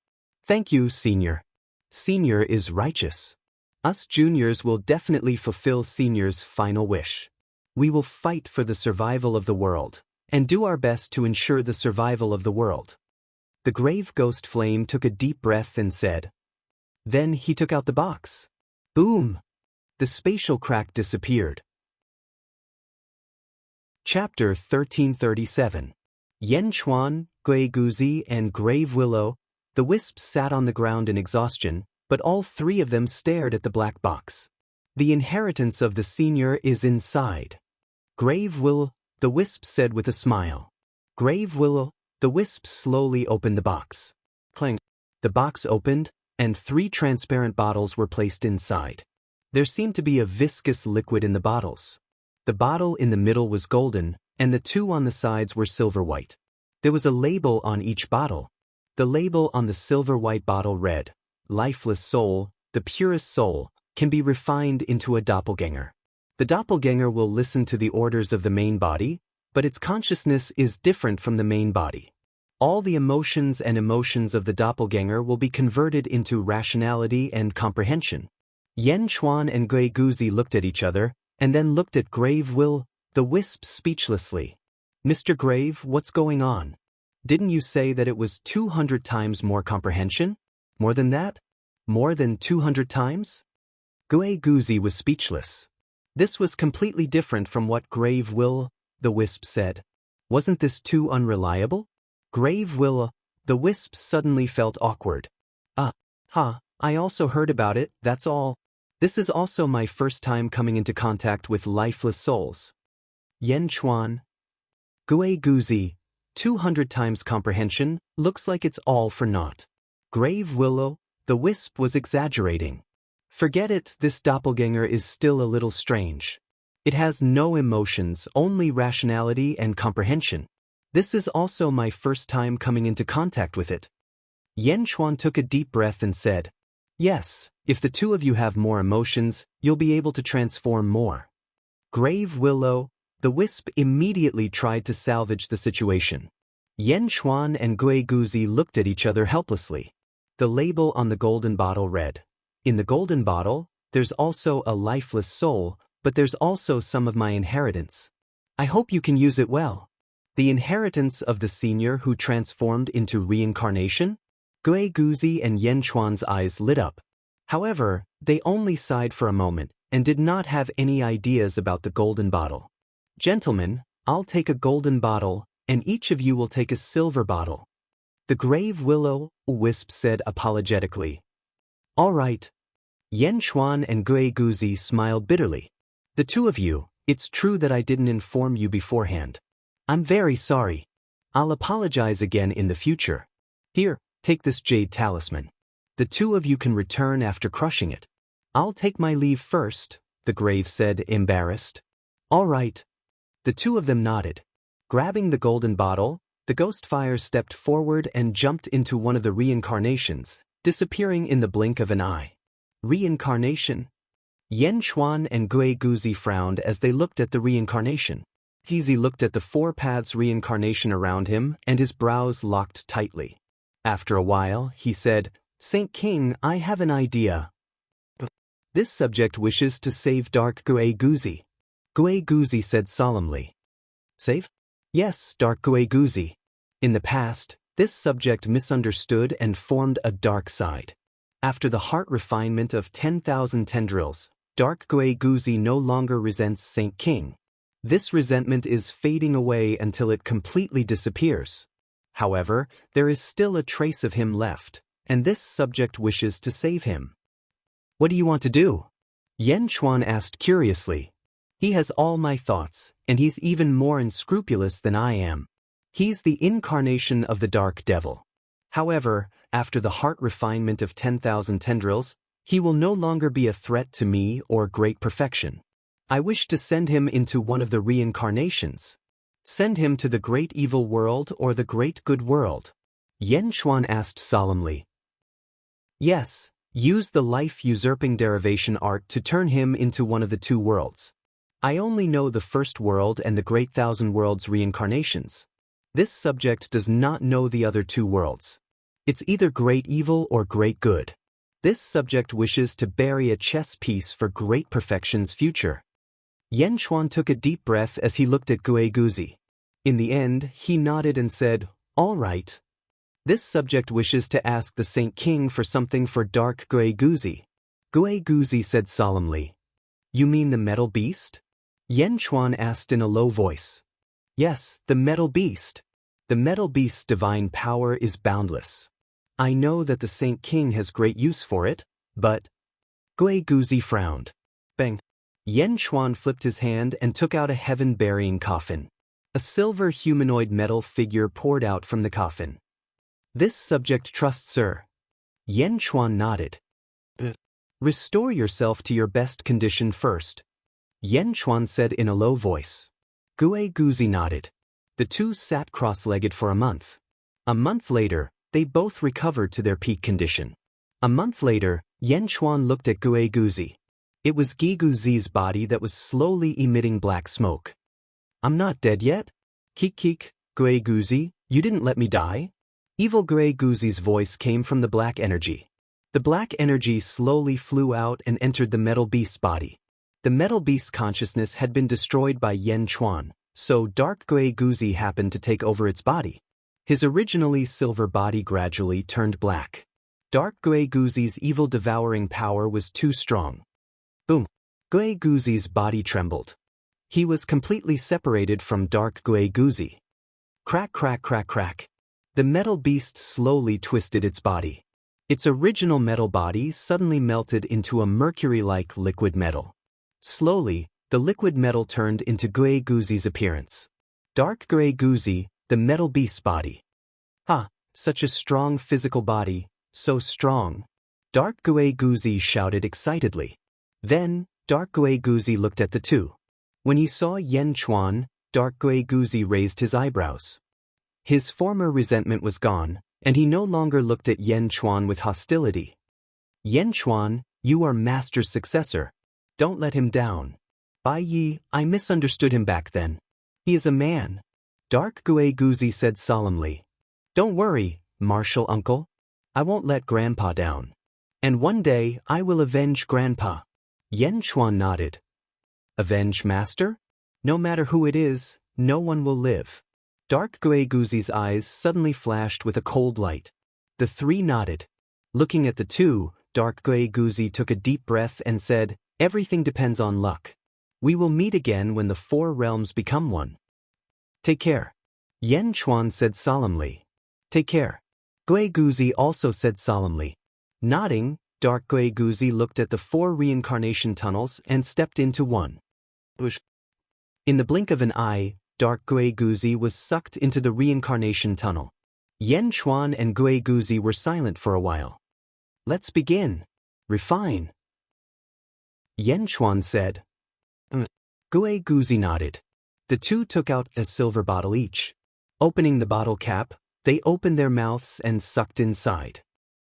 Thank you, Senior. Senior is righteous. Us juniors will definitely fulfill Senior's final wish. We will fight for the survival of the world, and do our best to ensure the survival of the world. The grave ghost flame took a deep breath and said. Then he took out the box. Boom! The spatial crack disappeared. Chapter 1337. Yen Chuan, Gui Guzi, and Grave Willow, the wisps sat on the ground in exhaustion, but all three of them stared at the black box. The inheritance of the senior is inside. Grave Willow, the wisp said with a smile. Grave Willow, the wisp slowly opened the box. Clang. The box opened, and 3 transparent bottles were placed inside. There seemed to be a viscous liquid in the bottles. The bottle in the middle was golden, and the 2 on the sides were silver-white. There was a label on each bottle. The label on the silver-white bottle read, "Lifeless soul, the purest soul, can be refined into a doppelganger. The doppelganger will listen to the orders of the main body, but its consciousness is different from the main body. All the emotions of the doppelganger will be converted into rationality and comprehension." Yen Chuan and Gui Guzi looked at each other, and then looked at Grave Will, the wisp speechlessly. "Mr. Grave, what's going on? Didn't you say that it was 200 times more comprehension? More than that? More than 200 times? Gui Guzi was speechless. This was completely different from what Grave Will, the wisp said. Wasn't this too unreliable? Grave Will, the wisp suddenly felt awkward. I also heard about it, that's all. This is also my first time coming into contact with lifeless souls. Yen Chuan. Gui Guzi, 200 times comprehension, looks like it's all for naught. Grave Willow, the wisp was exaggerating. Forget it, this doppelganger is still a little strange. It has no emotions, only rationality and comprehension. This is also my first time coming into contact with it. Yen Chuan took a deep breath and said, "Yes, if the 2 of you have more emotions, you'll be able to transform more." Grave Willow, the wisp immediately tried to salvage the situation. Yen Chuan and Gui Guzi looked at each other helplessly. The label on the golden bottle read, "In the golden bottle, there's also a lifeless soul, but there's also some of my inheritance. I hope you can use it well." The inheritance of the senior who transformed into reincarnation? Gui Guzi and Yen Chuan's eyes lit up. However, they only sighed for a moment and did not have any ideas about the golden bottle. "Gentlemen, I'll take a golden bottle, and each of you will take a silver bottle." The Grave Willow, wisp said apologetically. "All right." Yen Chuan and Gui Guzi smiled bitterly. "The 2 of you, it's true that I didn't inform you beforehand. I'm very sorry. I'll apologize again in the future. Here, take this jade talisman. The 2 of you can return after crushing it." "I'll take my leave first," the Grave said, embarrassed. "All right." The 2 of them nodded. Grabbing the golden bottle, the ghost fire stepped forward and jumped into one of the reincarnations, disappearing in the blink of an eye. Reincarnation? Yen Chuan and Gui Guzi frowned as they looked at the reincarnation. Tizi looked at the 4 paths reincarnation around him, and his brows locked tightly. After a while, he said, "Saint King, I have an idea. This subject wishes to save Dark Gui Guzi." Gui Guzi said solemnly. "Save?" "Yes, Dark Gui Guzi. In the past, this subject misunderstood and formed a dark side. After the heart refinement of 10,000 tendrils, Dark Gui Guzi no longer resents Saint King. This resentment is fading away until it completely disappears. However, there is still a trace of him left, and this subject wishes to save him." "What do you want to do?" Yen Chuan asked curiously. "He has all my thoughts, and he's even more unscrupulous than I am. He's the incarnation of the dark devil. However, after the heart refinement of 10,000 tendrils, he will no longer be a threat to me or great perfection. I wish to send him into one of the reincarnations. Send him to the great evil world or the great good world." Yen Chuan asked solemnly. "Yes, use the life-usurping derivation art to turn him into one of the 2 worlds. I only know the first world and the great 1,000 worlds reincarnations. This subject does not know the other 2 worlds. It's either great evil or great good. This subject wishes to bury a chess piece for great perfection's future." Yen Chuan took a deep breath as he looked at Gui Guzi. In the end, he nodded and said, "All right. This subject wishes to ask the Saint King for something for Dark Gui Guzi." Gui Guzi said solemnly, "You mean the metal beast?" Yen Chuan asked in a low voice. "Yes, the metal beast." The metal beast's divine power is boundless. I know that the Saint King has great use for it, but... Gui Guzi frowned. Bang. Yen Chuan flipped his hand and took out a heaven-burying coffin. A silver humanoid metal figure poured out from the coffin. This subject trusts, sir. Yen Chuan nodded. Restore yourself to your best condition first. Yen Chuan said in a low voice. Gui Guzi nodded. The two sat cross-legged for a month. A month later, they both recovered to their peak condition. A month later, Yen Chuan looked at Gui Guzi. It was Gui Guzi's body that was slowly emitting black smoke. I'm not dead yet? Kik, Gui Guzi, you didn't let me die? Evil Gui Guzi's voice came from the black energy. The black energy slowly flew out and entered the metal beast's body. The metal beast's consciousness had been destroyed by Yen Chuan, so Dark Gui Guzi happened to take over its body. His originally silver body gradually turned black. Dark Gui Guzi's evil devouring power was too strong. Boom! Gui Guzi's body trembled. He was completely separated from Dark Gui Guzi. Crack, crack, crack, crack. The metal beast slowly twisted its body. Its original metal body suddenly melted into a mercury-like liquid metal. Slowly, the liquid metal turned into Gui Guzi's appearance. Dark Gui Guzi, the metal beast's body. Such a strong physical body, so strong. Dark Gui Guzi shouted excitedly. Then, Dark Gui Guzi looked at the two. When he saw Yen Chuan, Dark Gui Guzi raised his eyebrows. His former resentment was gone, and he no longer looked at Yen Chuan with hostility. Yen Chuan, you are Master's successor. Don't let him down. Bai Yi, I misunderstood him back then. He is a man. Dark Gui Guzi said solemnly. Don't worry, Martial Uncle. I won't let Grandpa down. And one day I will avenge Grandpa. Yen Chuan nodded. Avenge Master? No matter who it is, no one will live. Dark Gui Guzi's eyes suddenly flashed with a cold light. The three nodded. Looking at the two, Dark Gui Guzi took a deep breath and said, everything depends on luck. We will meet again when the four realms become one. Take care. Yen Chuan said solemnly. Take care. Gui Guzi also said solemnly. Nodding, Dark Gui Guzi looked at the four reincarnation tunnels and stepped into one. In the blink of an eye, Dark Gui Guzi was sucked into the reincarnation tunnel. Yen Chuan and Gui Guzi were silent for a while. Let's begin. Refine. Yen Chuan said. Gui Guzi nodded. The two took out a silver bottle each. Opening the bottle cap, they opened their mouths and sucked inside.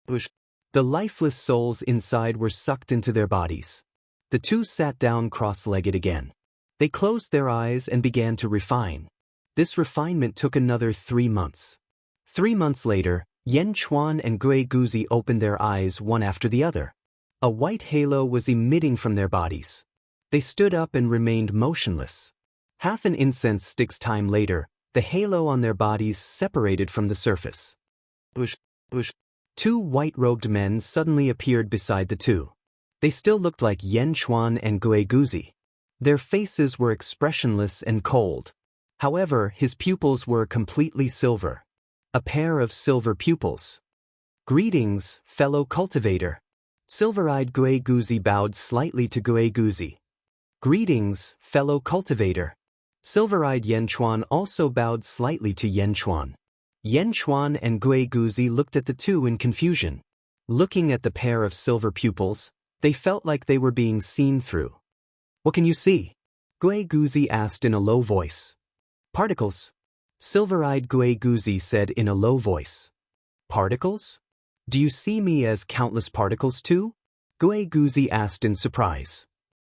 The lifeless souls inside were sucked into their bodies. The two sat down cross-legged again. They closed their eyes and began to refine. This refinement took another 3 months. 3 months later, Yen Chuan and Gui Guzi opened their eyes one after the other. A white halo was emitting from their bodies. They stood up and remained motionless. Half an incense stick's time later, the halo on their bodies separated from the surface. Two white-robed men suddenly appeared beside the two. They still looked like Yen Chuan and Gui Guzi. Their faces were expressionless and cold. However, his pupils were completely silver. A pair of silver pupils. Greetings, fellow cultivator. Silver-eyed Gui Guzi bowed slightly to Gui Guzi. Greetings, fellow cultivator. Silver-eyed Yen Chuan also bowed slightly to Yen Chuan. Yen Chuan and Gui Guzi looked at the two in confusion. Looking at the pair of silver pupils, they felt like they were being seen through. What can you see? Gui Guzi asked in a low voice. Particles. Silver-eyed Gui Guzi said in a low voice. Particles? Do you see me as countless particles too? Gui Guzi asked in surprise.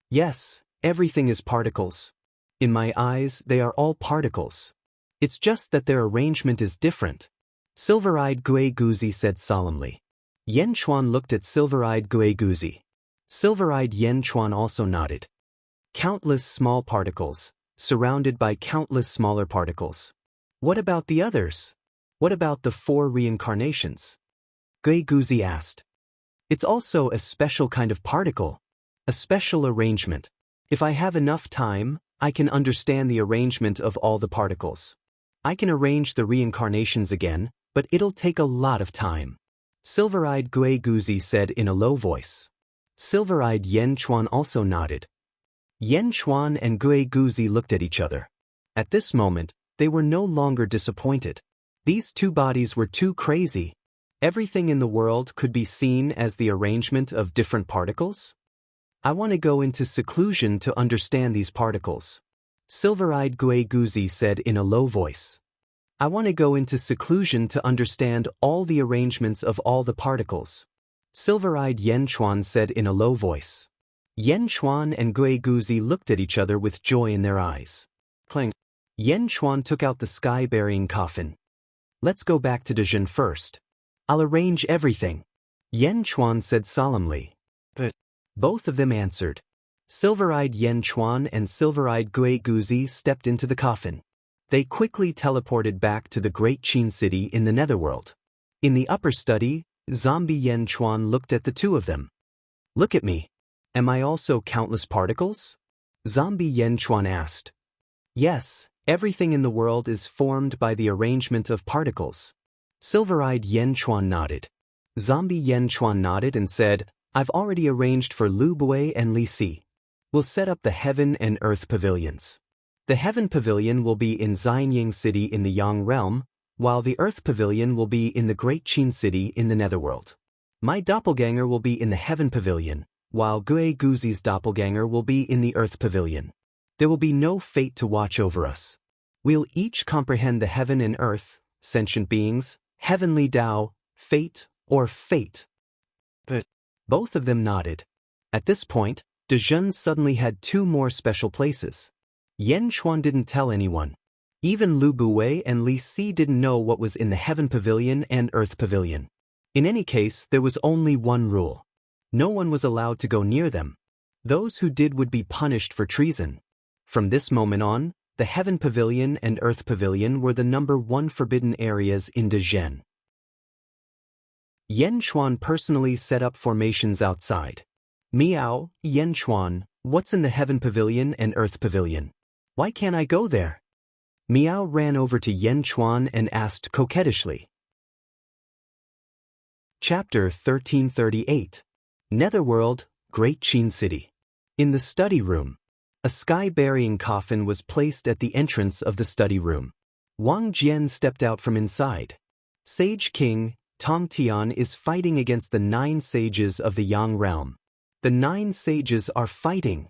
Yes, everything is particles. In my eyes, they are all particles. It's just that their arrangement is different. Silver-eyed Gui Guzi said solemnly. Yen Chuan looked at silver-eyed Gui Guzi. Silver-eyed Yen Chuan also nodded. Countless small particles, surrounded by countless smaller particles. What about the others? What about the 4 reincarnations? Gui Guzi asked. It's also a special kind of particle. A special arrangement. If I have enough time, I can understand the arrangement of all the particles. I can arrange the reincarnations again, but it'll take a lot of time. Silver-eyed Gui Guzi said in a low voice. Silver-eyed Yen Chuan also nodded. Yen Chuan and Gui Guzi looked at each other. At this moment, they were no longer disappointed. These two bodies were too crazy. Everything in the world could be seen as the arrangement of different particles? I want to go into seclusion to understand these particles. Silver-eyed Gui Guzi said in a low voice. I want to go into seclusion to understand all the arrangements of all the particles. Silver-eyed Yen Chuan said in a low voice. Yen Chuan and Gui Guzi looked at each other with joy in their eyes. Clang. Yen Chuan took out the sky-burying coffin. Let's go back to Dezhen first. I'll arrange everything. Yen Chuan said solemnly. But both of them answered. Silver-eyed Yen Chuan and silver-eyed Gui Guzi stepped into the coffin. They quickly teleported back to the Great Qin City in the Netherworld. In the upper study, zombie Yen Chuan looked at the two of them. Look at me. Am I also countless particles? Zombie Yen Chuan asked. Yes, everything in the world is formed by the arrangement of particles. Silver-eyed Yen Chuan nodded. Zombie Yen Chuan nodded and said, I've already arranged for Lu Bui and Li Si. We'll set up the Heaven and Earth pavilions. The Heaven Pavilion will be in Xianying City in the Yang Realm, while the Earth Pavilion will be in the Great Qin City in the Netherworld. My doppelganger will be in the Heaven Pavilion, while Gui Guzi's doppelganger will be in the Earth Pavilion. There will be no fate to watch over us. We'll each comprehend the heaven and earth, sentient beings, heavenly Tao, fate, or fate. But both of them nodded. At this point, Dezhen suddenly had two more special places. Yen Chuan didn't tell anyone. Even Lu Bui and Li Si didn't know what was in the Heaven Pavilion and Earth Pavilion. In any case, there was only one rule. No one was allowed to go near them. Those who did would be punished for treason. From this moment on, the Heaven Pavilion and Earth Pavilion were the #1 forbidden areas in Dezhen. Yen Chuan personally set up formations outside. Meow, Yen Chuan, what's in the Heaven Pavilion and Earth Pavilion? Why can't I go there? Meow ran over to Yen Chuan and asked coquettishly. Chapter 1338. Netherworld, Great Qin City. In the study room. A sky-burying coffin was placed at the entrance of the study room. Wang Jian stepped out from inside. Sage King, Tong Tian is fighting against the 9 sages of the Yang realm. The 9 sages are fighting.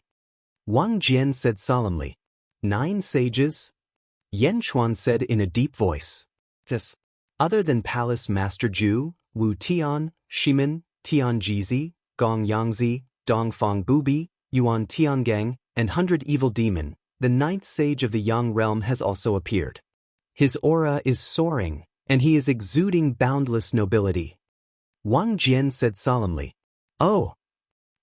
Wang Jian said solemnly. 9 sages? Yen Chuan said in a deep voice. Yes. Other than Palace Master Ju, Wu Tian, Shimin, Tian Jizi, Gong Yangzi, Dongfang Bubi, Yuan Tiangang, and 100 Evil Demon, the 9th sage of the Yang realm has also appeared. His aura is soaring, and he is exuding boundless nobility. Wang Jian said solemnly. Oh!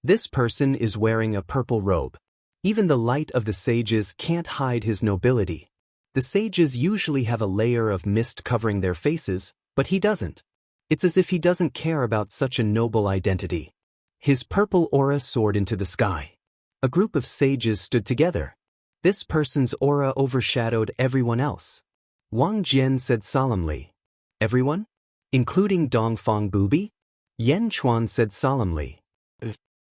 This person is wearing a purple robe. Even the light of the sages can't hide his nobility. The sages usually have a layer of mist covering their faces, but he doesn't. It's as if he doesn't care about such a noble identity. His purple aura soared into the sky. A group of sages stood together. This person's aura overshadowed everyone else. Wang Jian said solemnly. Everyone? Including Dongfang Bubi? Yen Chuan said solemnly.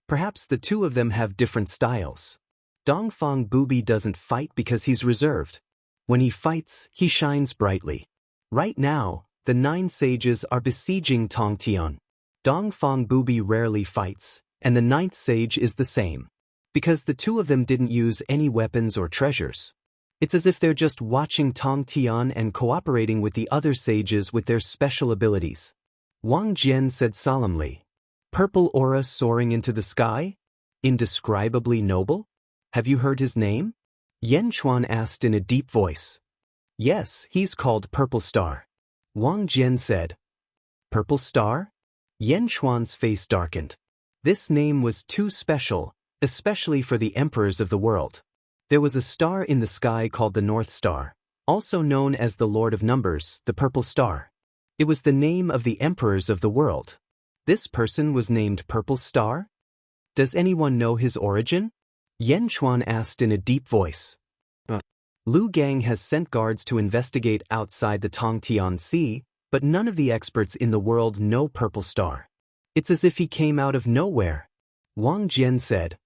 Perhaps the two of them have different styles. Dongfang Bubi doesn't fight because he's reserved. When he fights, he shines brightly. Right now, the 9 sages are besieging Tong Tian. Dongfang Bubi rarely fights, and the 9th sage is the same. Because the two of them didn't use any weapons or treasures. It's as if they're just watching Tong Tian and cooperating with the other sages with their special abilities. Wang Jian said solemnly. Purple aura soaring into the sky? Indescribably noble? Have you heard his name? Yen Chuan asked in a deep voice. Yes, he's called Purple Star. Wang Jian said. Purple Star? Yen Chuan's face darkened. This name was too special, especially for the emperors of the world. There was a star in the sky called the North Star, also known as the Lord of Numbers, the Purple Star. It was the name of the emperors of the world. This person was named Purple Star? Does anyone know his origin? Yen Chuan asked in a deep voice. Lu Gang has sent guards to investigate outside the Tongtian Sea, but none of the experts in the world know Purple Star. It's as if he came out of nowhere. Wang Jian said.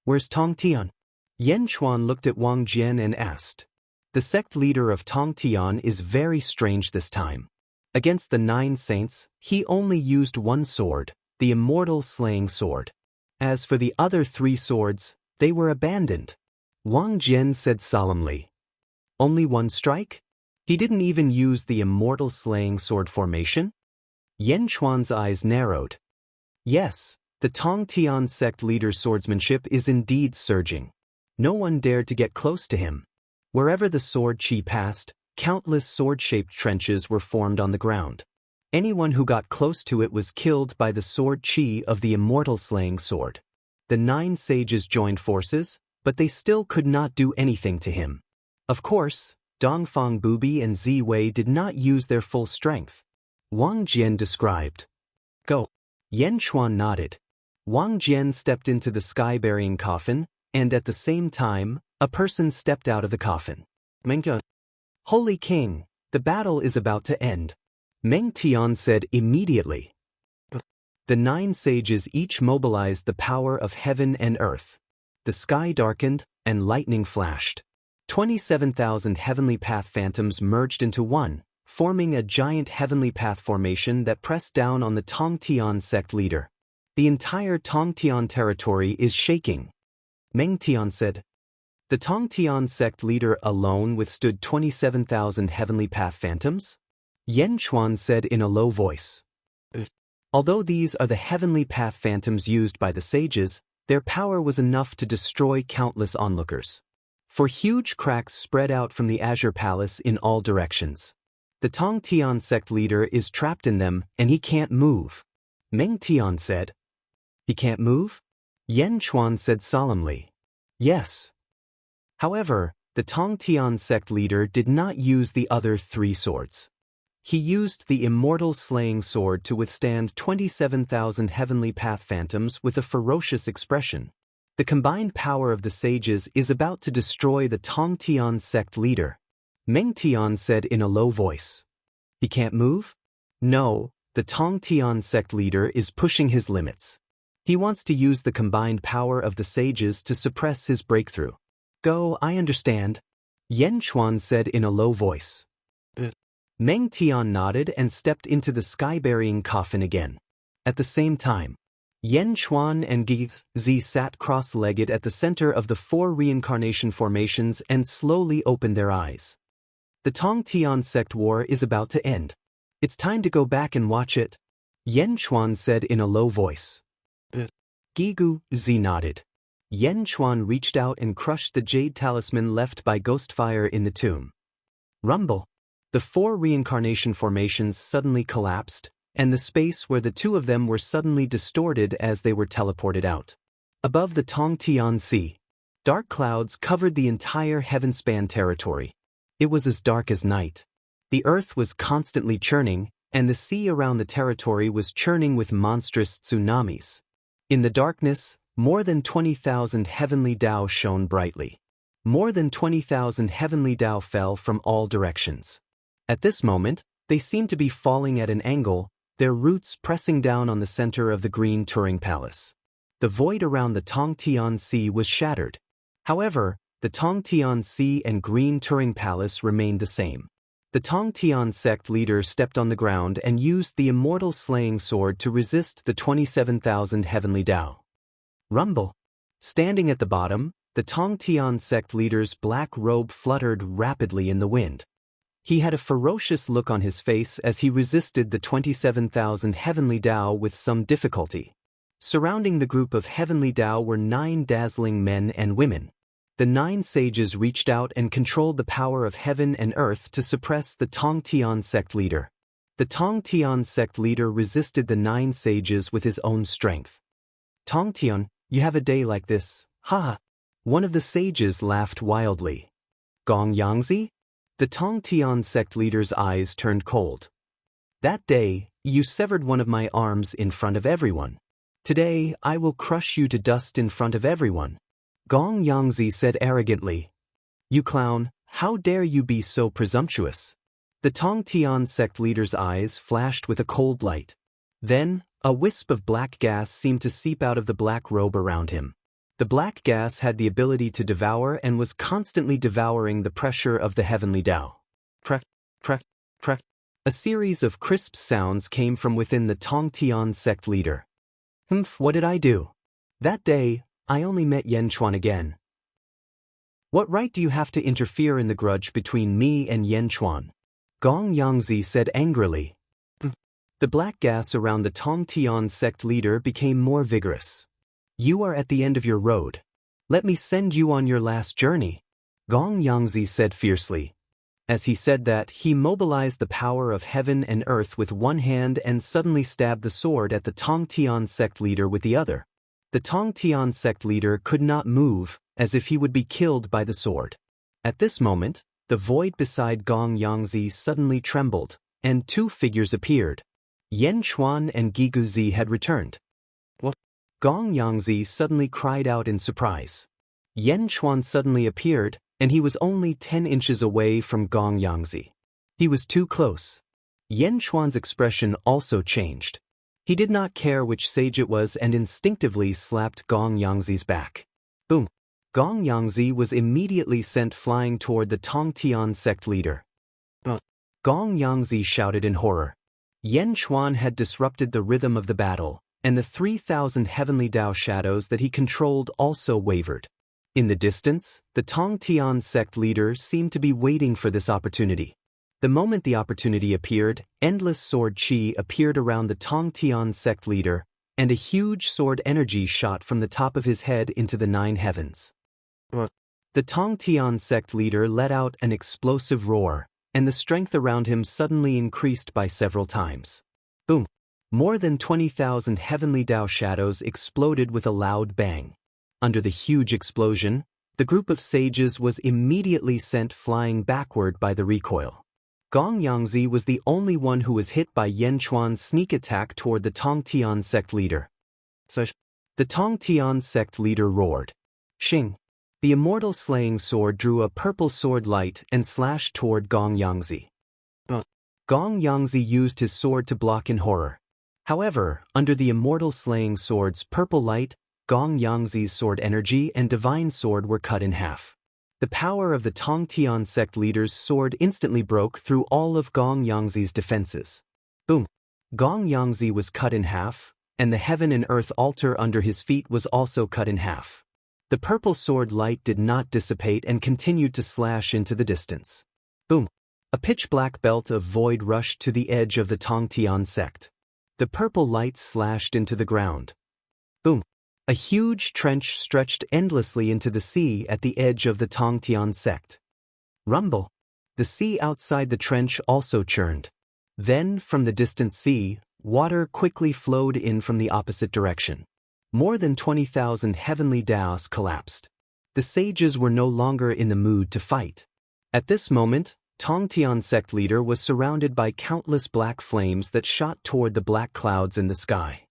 Where's Tongtian? Yan Chuan looked at Wang Jian and asked. The sect leader of Tongtian is very strange this time. Against the 9 saints, he only used one sword, the Immortal slaying sword. As for the other 3 swords, they were abandoned. Wang Jian said solemnly. Only one strike? He didn't even use the Immortal slaying sword formation? Yan Chuan's eyes narrowed. Yes, the Tongtian sect leader's swordsmanship is indeed surging. No one dared to get close to him. Wherever the sword chi passed, countless sword-shaped trenches were formed on the ground. Anyone who got close to it was killed by the sword chi of the Immortal slaying sword. The 9 sages joined forces, but they still could not do anything to him. Of course, Dongfang Bubi and Zi Wei did not use their full strength. Wang Jian described. Go. Yan Chuan nodded. Wang Jian stepped into the sky-burying coffin, and at the same time, a person stepped out of the coffin. Meng Tian. Holy King, the battle is about to end. Meng Tian said immediately. The 9 sages each mobilized the power of heaven and earth. The sky darkened, and lightning flashed. 27,000 heavenly path phantoms merged into one, forming a giant heavenly path formation that pressed down on the Tongtian sect leader. The entire Tongtian territory is shaking. Meng Tian said. The Tongtian sect leader alone withstood 27,000 heavenly path phantoms? Yan Chuan said in a low voice. Although these are the heavenly path phantoms used by the sages, their power was enough to destroy countless onlookers. For huge cracks spread out from the Azure Palace in all directions. The Tongtian sect leader is trapped in them, and he can't move. Meng Tian said. He can't move? Yan Chuan said solemnly. Yes. However, the Tongtian sect leader did not use the other 3 swords. He used the Immortal slaying sword to withstand 27,000 heavenly path phantoms with a ferocious expression. The combined power of the sages is about to destroy the Tongtian sect leader. Meng Tian said in a low voice. He can't move? No, the Tongtian sect leader is pushing his limits. He wants to use the combined power of the sages to suppress his breakthrough. Go, I understand. Yan Chuan said in a low voice. Meng Tian nodded and stepped into the sky-burying coffin again. At the same time, Yan Chuan and Zi sat cross-legged at the center of the 4 reincarnation formations and slowly opened their eyes. The Tongtian sect war is about to end. It's time to go back and watch it. Yan Chuan said in a low voice. Gigu, Zi nodded. Yan Chuan reached out and crushed the jade talisman left by Ghostfire in the tomb. Rumble. The 4 reincarnation formations suddenly collapsed, and the space where the 2 of them were suddenly distorted as they were teleported out. Above the Tongtian Sea, dark clouds covered the entire heaven-span territory. It was as dark as night. The earth was constantly churning, and the sea around the territory was churning with monstrous tsunamis. In the darkness, more than 20,000 heavenly Dao shone brightly. More than 20,000 heavenly Dao fell from all directions. At this moment, they seemed to be falling at an angle, their roots pressing down on the center of the green Turing Palace. The void around the Tongtian Sea was shattered. However, the Tongtian Sea and green Turing Palace remained the same. The Tongtian sect leader stepped on the ground and used the Immortal slaying sword to resist the 27,000 heavenly Dao. Rumble. Standing at the bottom, the Tongtian sect leader's black robe fluttered rapidly in the wind. He had a ferocious look on his face as he resisted the 27,000 heavenly Dao with some difficulty. Surrounding the group of heavenly Dao were 9 dazzling men and women. The 9 sages reached out and controlled the power of heaven and earth to suppress the Tongtian sect leader. The Tongtian sect leader resisted the 9 sages with his own strength. Tongtian, you have a day like this, ha! One of the sages laughed wildly. Gong Yangzi? The Tongtian sect leader's eyes turned cold. That day, you severed one of my arms in front of everyone. Today, I will crush you to dust in front of everyone. Gong Yangzi said arrogantly. You clown, How dare you be so presumptuous? The Tongtian sect leader's eyes flashed with a cold light. Then, a wisp of black gas seemed to seep out of the black robe around him. The black gas had the ability to devour and was constantly devouring the pressure of the heavenly Tao. Crack, crack, crack. A series of crisp sounds came from within the Tongtian sect leader. What did I do? That day, I only met Yan Chuan again. What right do you have to interfere in the grudge between me and Yan Chuan? Gong Yangzi said angrily. The black gas around the Tongtian sect leader became more vigorous. You are at the end of your road. Let me send you on your last journey, Gong Yangzi said fiercely. As he said that, he mobilized the power of heaven and earth with one hand and suddenly stabbed the sword at the Tongtian sect leader with the other. The Tongtian sect leader could not move, as if he would be killed by the sword. At this moment, the void beside Gong Yangzi suddenly trembled, and two figures appeared. Yan Chuan and Giguzi had returned. What? Gong Yangzi suddenly cried out in surprise. Yan Chuan suddenly appeared, and he was only 10 inches away from Gong Yangzi. He was too close. Yan Chuan's expression also changed. He did not care which sage it was and instinctively slapped Gong Yangzi's back. Boom! Gong Yangzi was immediately sent flying toward the Tongtian sect leader. Gong Yangzi shouted in horror. Yan Chuan had disrupted the rhythm of the battle, and the 3,000 heavenly Tao shadows that he controlled also wavered. In the distance, the Tongtian sect leader seemed to be waiting for this opportunity. The moment the opportunity appeared, endless sword chi appeared around the Tongtian sect leader, and a huge sword energy shot from the top of his head into the 9 heavens. The Tongtian sect leader let out an explosive roar, and the strength around him suddenly increased by several times. Boom! More than 20,000 heavenly Tao shadows exploded with a loud bang. Under the huge explosion, the group of sages was immediately sent flying backward by the recoil. Gong Yangzi was the only one who was hit by Yan Chuan's sneak attack toward the Tongtian sect leader. The Tongtian sect leader roared. Xing! The immortal slaying sword drew a purple sword light and slashed toward Gong Yangzi. Gong Yangzi used his sword to block in horror. However, under the immortal slaying sword's purple light, Gong Yangzi's sword energy and divine sword were cut in half. The power of the Tongtian sect leader's sword instantly broke through all of Gong Yangzi's defenses. Boom! Gong Yangzi was cut in half, and the heaven and earth altar under his feet was also cut in half. The purple sword light did not dissipate and continued to slash into the distance. Boom! A pitch-black belt of void rushed to the edge of the Tongtian sect. The purple light slashed into the ground. Boom! A huge trench stretched endlessly into the sea at the edge of the Tongtian sect. Rumble! The sea outside the trench also churned. Then, from the distant sea, water quickly flowed in from the opposite direction. More than 20,000 heavenly Taos collapsed. The sages were no longer in the mood to fight. At this moment, Tongtian sect leader was surrounded by countless black flames that shot toward the black clouds in the sky.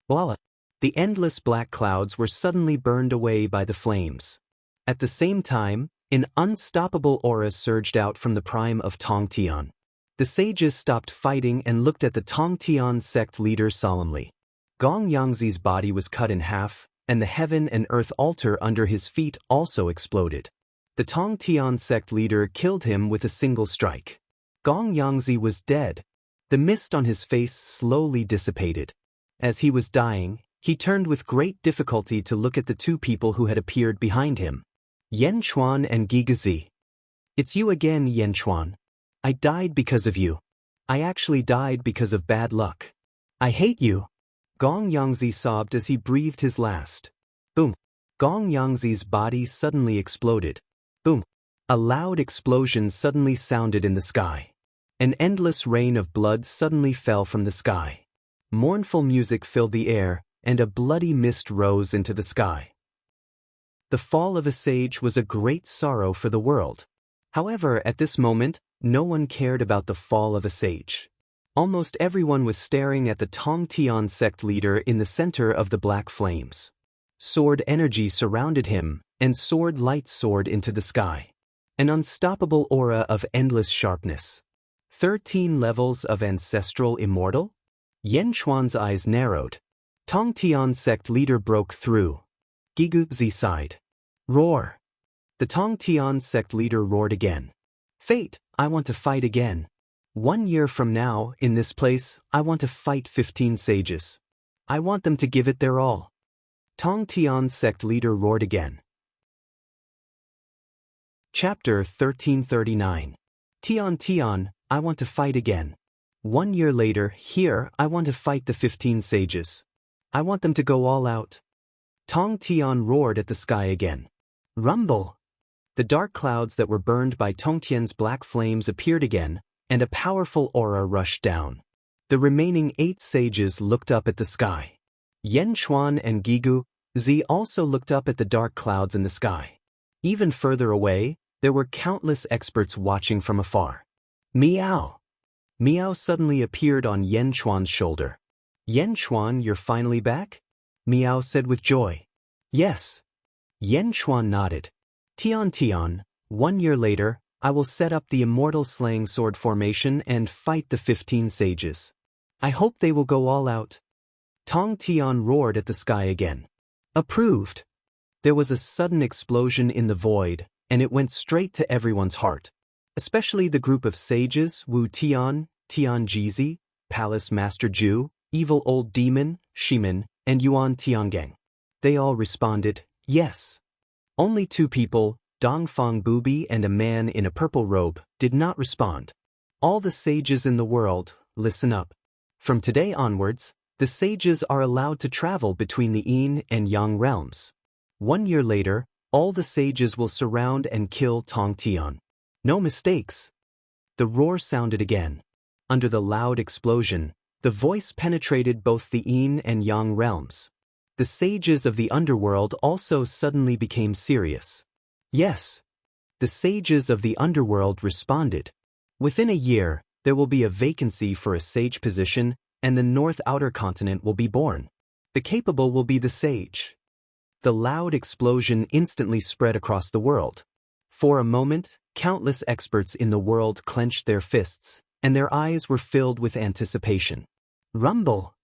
Voila! The endless black clouds were suddenly burned away by the flames. At the same time, an unstoppable aura surged out from the prime of Tongtian. The sages stopped fighting and looked at the Tongtian sect leader solemnly. Gong Yangzi's body was cut in half, and the heaven and earth altar under his feet also exploded. The Tongtian sect leader killed him with a single strike. Gong Yangzi was dead. The mist on his face slowly dissipated. As he was dying, he turned with great difficulty to look at the two people who had appeared behind him. Yan Chuan and Giguzi. It's you again, Yan Chuan. I died because of you. I actually died because of bad luck. I hate you. Gong Yangzi sobbed as he breathed his last. Boom! Gong Yangzi's body suddenly exploded. Boom! A loud explosion suddenly sounded in the sky. An endless rain of blood suddenly fell from the sky. Mournful music filled the air, and a bloody mist rose into the sky. The fall of a sage was a great sorrow for the world. However, at this moment, no one cared about the fall of a sage. Almost everyone was staring at the Tongtian sect leader in the center of the black flames. Sword energy surrounded him, and sword light soared into the sky. An unstoppable aura of endless sharpness. 13 levels of ancestral immortal? Yen Chuan's eyes narrowed. Tong Tian sect leader broke through. Gigu Zi sighed. Roar. The Tong Tian sect leader roared again. Fate, I want to fight again. 1 year from now, in this place, I want to fight 15 sages. I want them to give it their all. Tong Tian sect leader roared again. Chapter 1339. Tian Tian, I want to fight again. 1 year later, here, I want to fight the 15 sages. I want them to go all out. Tong Tian roared at the sky again. Rumble. The dark clouds that were burned by Tongtian's black flames appeared again, and a powerful aura rushed down. The remaining 8 sages looked up at the sky. Yen Chuan and Gigu Zi also looked up at the dark clouds in the sky. Even further away, there were countless experts watching from afar. Miao! Miao suddenly appeared on Yen Chuan's shoulder. Yen Chuan, you're finally back? Miao said with joy. Yes. Yen Chuan nodded. Tian Tian, 1 year later, I will set up the Immortal Slaying Sword formation and fight the 15 sages. I hope they will go all out. Tong Tian roared at the sky again. Approved. There was a sudden explosion in the void, and it went straight to everyone's heart. Especially the group of sages, Wu Tian, Tian Jizi, Palace Master Ju, Evil Old Demon, Shimin, and Yuan Tiangang. They all responded, yes. Only 2 people, Dongfang Bubi and a man in a purple robe, did not respond. All the sages in the world, listen up. From today onwards, the sages are allowed to travel between the Yin and Yang realms. 1 year later, all the sages will surround and kill Tong Tian. No mistakes. The roar sounded again. Under the loud explosion, the voice penetrated both the Yin and Yang realms. The sages of the underworld also suddenly became serious. Yes. The sages of the underworld responded. Within a year, there will be a vacancy for a sage position, and the North Outer Continent will be born. The capable will be the sage. The loud explosion instantly spread across the world. For a moment, countless experts in the world clenched their fists, and their eyes were filled with anticipation. Rumble!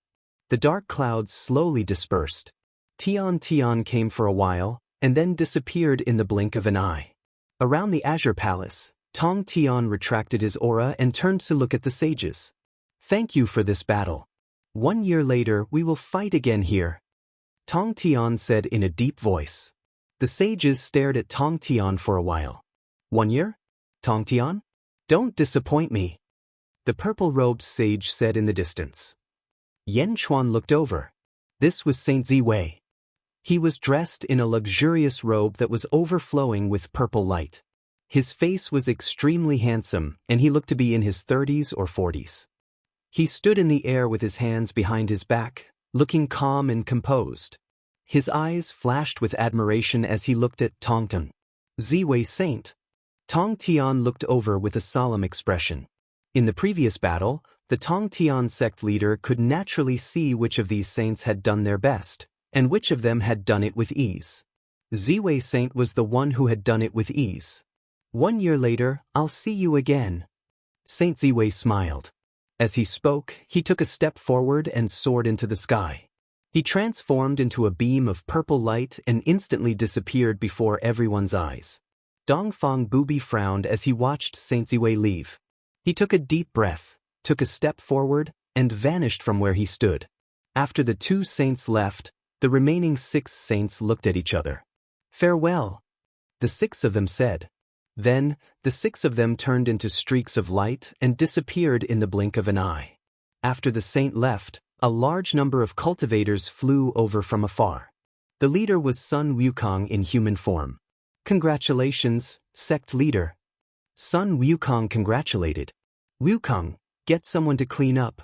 The dark clouds slowly dispersed. Tian Tian came for a while, and then disappeared in the blink of an eye. Around the Azure Palace, Tong Tian retracted his aura and turned to look at the sages. Thank you for this battle. 1 year later, we will fight again here. Tong Tian said in a deep voice. The sages stared at Tong Tian for a while. 1 year? Tong Tian? Don't disappoint me. The purple-robed sage said in the distance. Yen Chuan looked over. This was Saint Ziwei. He was dressed in a luxurious robe that was overflowing with purple light. His face was extremely handsome, and he looked to be in his 30s or 40s. He stood in the air with his hands behind his back, looking calm and composed. His eyes flashed with admiration as he looked at Tongtan. Ziwei Saint. Tong Tian looked over with a solemn expression. In the previous battle, the Tong Tian sect leader could naturally see which of these saints had done their best, and which of them had done it with ease. Ziwei Saint was the one who had done it with ease. 1 year later, I'll see you again. Saint Ziwei smiled. As he spoke, he took a step forward and soared into the sky. He transformed into a beam of purple light and instantly disappeared before everyone's eyes. Dongfang Bubi frowned as he watched Saint Ziwei leave. He took a deep breath, took a step forward, and vanished from where he stood. After the 2 saints left, the remaining 6 saints looked at each other. Farewell, the 6 of them said. Then, the 6 of them turned into streaks of light and disappeared in the blink of an eye. After the saint left, a large number of cultivators flew over from afar. The leader was Sun Wukong in human form. Congratulations, sect leader. Sun Wukong congratulated. Wukong, get someone to clean up.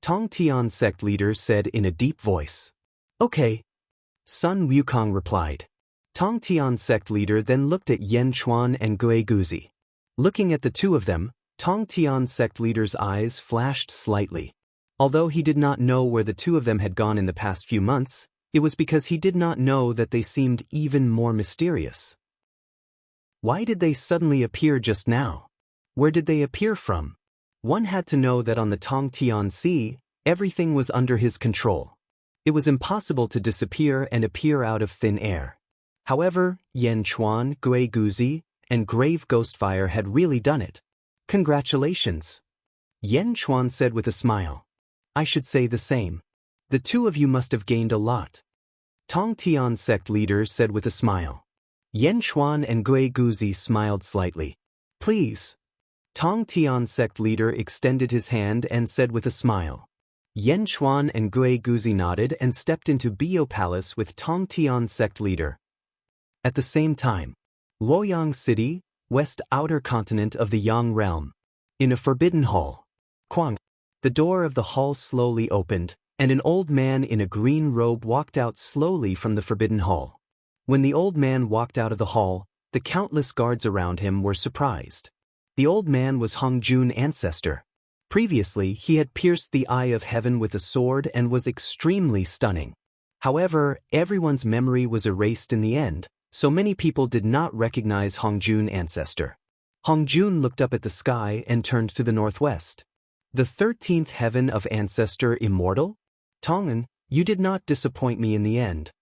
Tong Tian sect leader said in a deep voice. Okay. Sun Wukong replied. Tong Tian sect leader then looked at Yen Chuan and Gue Guzi. Looking at the 2 of them, Tong Tian sect leader's eyes flashed slightly. Although he did not know where the 2 of them had gone in the past few months, it was because he did not know that they seemed even more mysterious. Why did they suddenly appear just now? Where did they appear from? One had to know that on the Tongtian Sea, everything was under his control. It was impossible to disappear and appear out of thin air. However, Yan Chuan, Gui Guzi, and Grave Ghostfire had really done it. Congratulations. Yan Chuan said with a smile. I should say the same. The two of you must have gained a lot. Tongtian sect leader said with a smile. Yan Chuan and Gui Guzi smiled slightly. Please. Tongtian sect leader extended his hand and said with a smile. Yan Chuan and Gui Guzi nodded and stepped into Bio Palace with Tongtian sect leader. At the same time, Luoyang City, west outer continent of the Yang realm. In a forbidden hall. Quang. The door of the hall slowly opened, and an old man in a green robe walked out slowly from the forbidden hall. When the old man walked out of the hall, the countless guards around him were surprised. The old man was Hongjun ancestor. Previously, he had pierced the eye of heaven with a sword and was extremely stunning. However, everyone's memory was erased in the end, so many people did not recognize Hongjun ancestor. Hongjun looked up at the sky and turned to the northwest. The 13th heaven of ancestor Immortal? Tongan, you did not disappoint me in the end.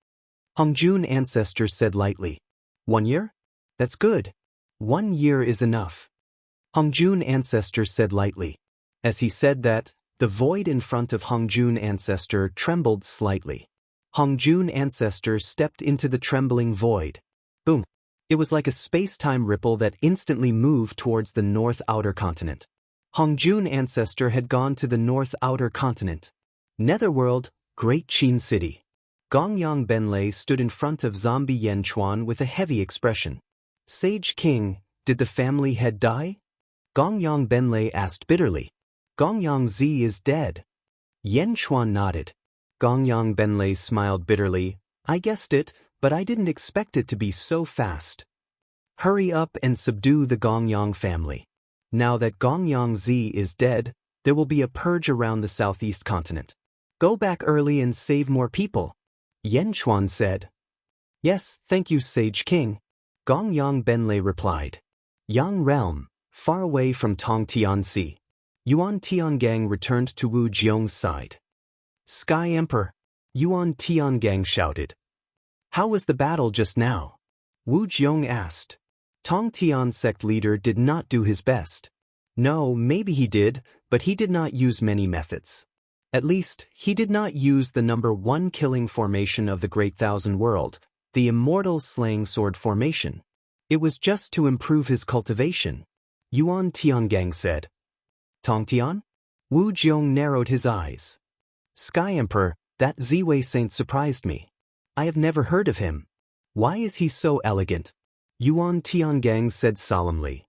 Hongjun ancestor said lightly. 1 year? That's good. 1 year is enough. Hongjun ancestor said lightly. As he said that, the void in front of Hongjun ancestor trembled slightly. Hongjun ancestor stepped into the trembling void. Boom. It was like a space-time ripple that instantly moved towards the north outer continent. Hongjun ancestor had gone to the north outer continent. Netherworld, Great Qin City. Gongyang Benlei stood in front of zombie Yan Chuan with a heavy expression. Sage King, did the family head die? Gongyang Benlei asked bitterly. Gongyang Zi is dead. Yan Chuan nodded. Gongyang Benlei smiled bitterly. I guessed it, but I didn't expect it to be so fast. Hurry up and subdue the Gongyang family. Now that Gongyang Zi is dead, there will be a purge around the southeast continent. Go back early and save more people. Yan Chuan said. Yes, thank you, Sage King. Gongyang Benlei replied. Yang realm, far away from Tongtian Sea. Yuan Tiangang returned to Wu Jiong's side. Sky Emperor, Yuan Tiangang shouted. How was the battle just now? Wu Jiong asked. Tongtian sect leader did not do his best. No, maybe he did, but he did not use many methods. At least, he did not use the number 1 killing formation of the Great Thousand World, the Immortal slaying sword formation. It was just to improve his cultivation. Yuan Tiangang said. Tongtian? Wu Jiong narrowed his eyes. Sky Emperor, that Ziwei Saint surprised me. I have never heard of him. Why is he so elegant? Yuan Tiangang said solemnly.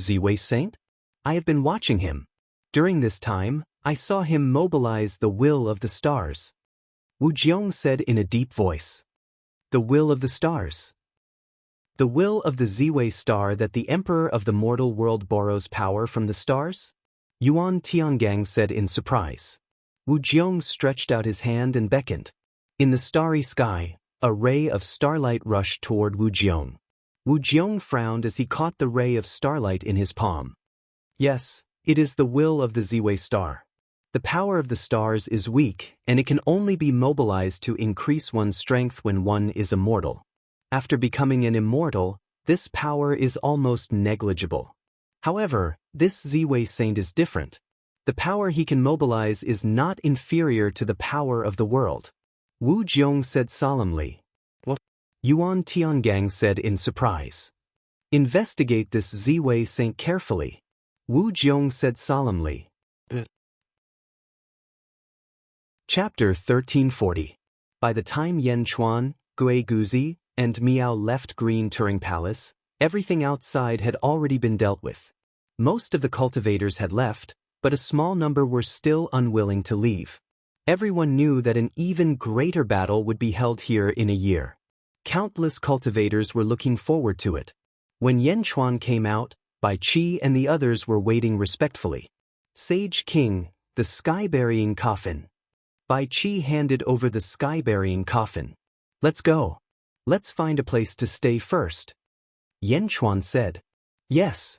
Ziwei Saint? I have been watching him. During this time, I saw him mobilize the will of the stars. Wu Jiong said in a deep voice. The will of the stars. The will of the Ziwei star that the Emperor of the mortal world borrows power from the stars? Yuan Tiangang said in surprise. Wu Jiong stretched out his hand and beckoned. In the starry sky, a ray of starlight rushed toward Wu Jiong. Wu Jiong frowned as he caught the ray of starlight in his palm. Yes, it is the will of the Ziwei star. The power of the stars is weak, and it can only be mobilized to increase one's strength when one is immortal. After becoming an immortal, this power is almost negligible. However, this Ziwei Saint is different. The power he can mobilize is not inferior to the power of the world. Wu Jiong said solemnly. What? Yuan Tiangang said in surprise. Investigate this Ziwei Saint carefully. Wu Jiong said solemnly. Chapter 1340. By the time Yan Chuan, Gui Guzi, and Miao left Green Turing Palace, everything outside had already been dealt with. Most of the cultivators had left, but a small number were still unwilling to leave. Everyone knew that an even greater battle would be held here in a year. Countless cultivators were looking forward to it. When Yan Chuan came out, Bai Qi and the others were waiting respectfully. Sage King, the sky-burying coffin. Bai Qi handed over the sky-burying coffin. Let's go. Let's find a place to stay first. Yan Chuan said. Yes.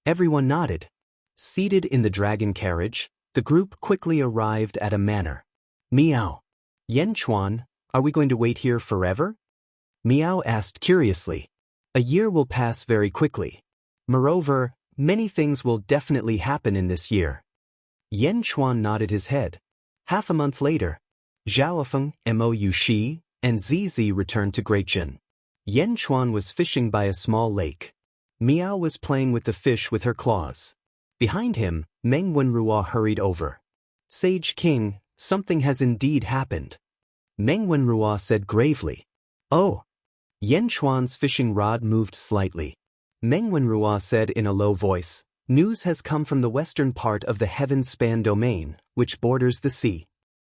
Everyone nodded. Seated in the dragon carriage, the group quickly arrived at a manor. Meow. Yan Chuan, are we going to wait here forever? Meow asked curiously. A year will pass very quickly. Moreover, many things will definitely happen in this year. Yan Chuan nodded his head. Half a month later, Zhaofeng, Mou Shi, and Zizi returned to Greatjin. Yan Chuan was fishing by a small lake. Meow was playing with the fish with her claws. Behind him, Meng Wenruo hurried over. Sage King, something has indeed happened. Meng Wenruo said gravely. Oh. Yan Chuan's fishing rod moved slightly. Meng Wenruo said in a low voice, news has come from the western part of the heaven-span domain, which borders the sea.